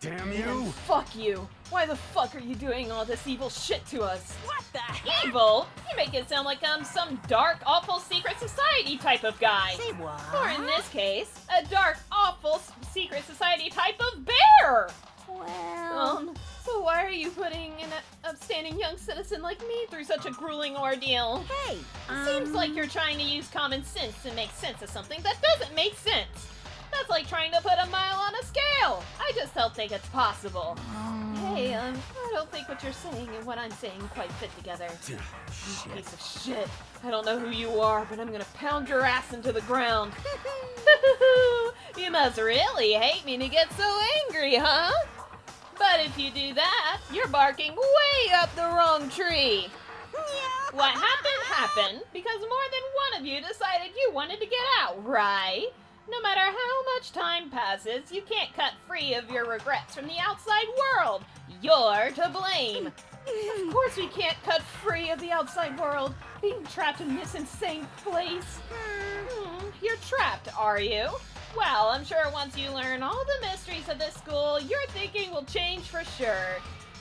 Damn you! Fuck you. Why the fuck are you doing all this evil shit to us? What the heck? Evil? You make it sound like I'm some dark, awful secret society type of guy. Say what? Or in this case, a dark, awful secret society type of bear. Well... So why are you putting an upstanding young citizen like me through such a grueling ordeal? Hey, Seems like you're trying to use common sense to make sense of something that doesn't make sense. That's like trying to put a mile on a scale. I just don't think it's possible. Hey, I don't think what you're saying and what I'm saying quite fit together. You piece of shit. I don't know who you are, but I'm gonna pound your ass into the ground. You must really hate me to get so angry, huh? But if you do that, you're barking way up the wrong tree. What happened, happened, because more than one of you decided you wanted to get out, right? No matter how much time passes, you can't cut free of your regrets from the outside world. You're to blame. Of course we can't cut free of the outside world, being trapped in this insane place. You're trapped, are you? Well, I'm sure once you learn all the mysteries of this school, your thinking will change for sure.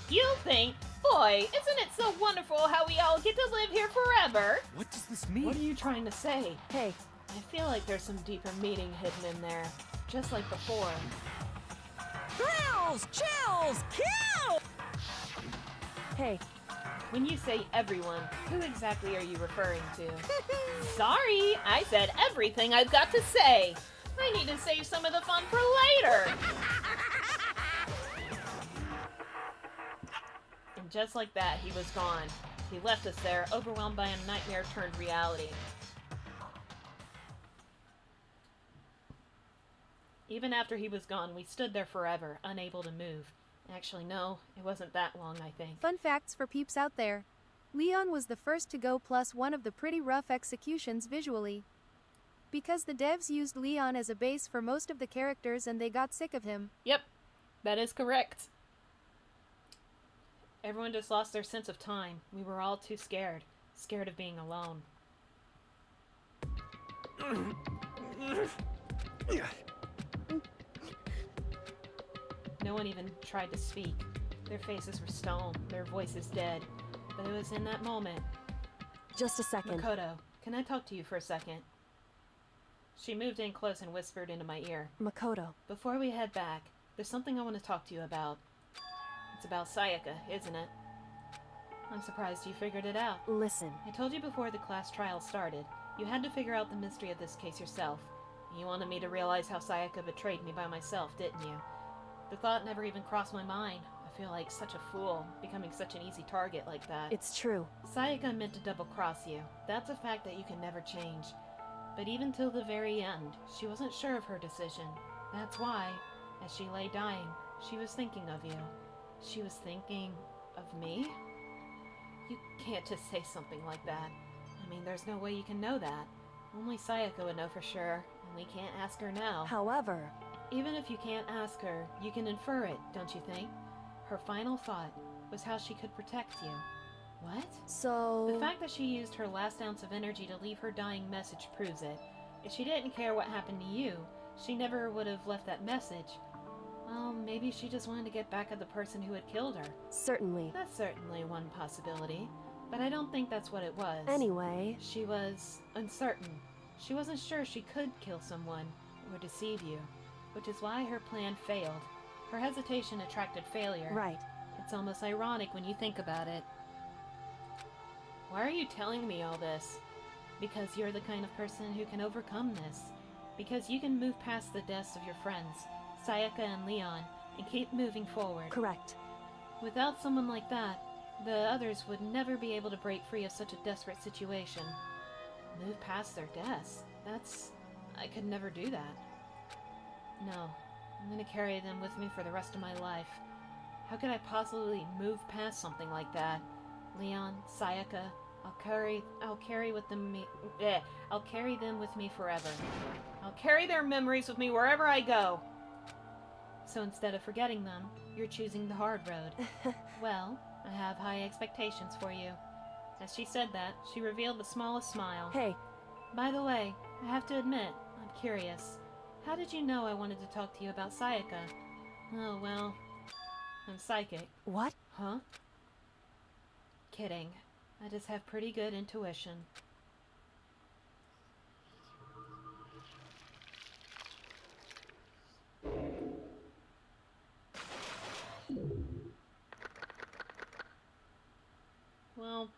You'll think, boy, isn't it so wonderful how we all get to live here forever? What does this mean? What are you trying to say? Hey, I feel like there's some deeper meaning hidden in there, just like before. Thrills! Chills! Kill! hey, When you say everyone, who exactly are you referring to? Sorry, I said everything I've got to say. I need to save some of the fun for later. And just like that, he was gone. He left us there, overwhelmed by a nightmare turned reality. Even after he was gone, we stood there forever, unable to move. Actually, no, it wasn't that long, I think. Fun facts for peeps out there. Leon was the first to go, plus one of the pretty rough executions visually. Because the devs used Leon as a base for most of the characters and they got sick of him. Yep, that is correct. Everyone just lost their sense of time. We were all too scared. Scared of being alone. No one even tried to speak. Their faces were stone, their voices dead. But it was in that moment. Just a second. Makoto, can I talk to you for a second? She moved in close and whispered into my ear. Makoto. Before we head back, there's something I want to talk to you about. It's about Sayaka, isn't it? I'm surprised you figured it out. Listen. I told you before the class trial started, you had to figure out the mystery of this case yourself. You wanted me to realize how Sayaka betrayed me by myself, didn't you? The thought never even crossed my mind. I feel like such a fool, becoming such an easy target like that. It's true. Sayaka meant to double-cross you. That's a fact that you can never change. But even till the very end, she wasn't sure of her decision. That's why, as she lay dying, she was thinking of you. She was thinking of me? You can't just say something like that. I mean, there's no way you can know that. Only Sayaka would know for sure, and we can't ask her now. However... Even if you can't ask her, you can infer it, don't you think? Her final thought was how she could protect you. What? So... The fact that she used her last ounce of energy to leave her dying message proves it. If she didn't care what happened to you, she never would have left that message. Well, maybe she just wanted to get back at the person who had killed her. Certainly. That's certainly one possibility. But I don't think that's what it was. Anyway... She was uncertain. She wasn't sure she could kill someone, or deceive you. Which is why her plan failed. Her hesitation attracted failure. Right. It's almost ironic when you think about it. Why are you telling me all this? Because you're the kind of person who can overcome this. Because you can move past the deaths of your friends, Sayaka and Leon, and keep moving forward. Correct. Without someone like that, the others would never be able to break free of such a desperate situation. Move past their deaths? I could never do that. No, I'm gonna carry them with me for the rest of my life. How could I possibly move past something like that? Leon, Sayaka, I'll carry them with me forever. I'll carry their memories with me wherever I go. So instead of forgetting them, you're choosing the hard road. Well, I have high expectations for you. As she said that, she revealed the smallest smile. Hey. By the way, I have to admit, I'm curious. How did you know I wanted to talk to you about Sayaka? Oh, well, I'm psychic. What? Huh? Kidding. I just have pretty good intuition. Well...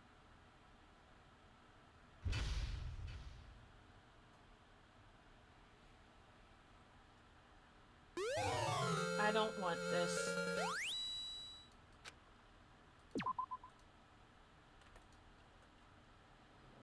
I don't want this.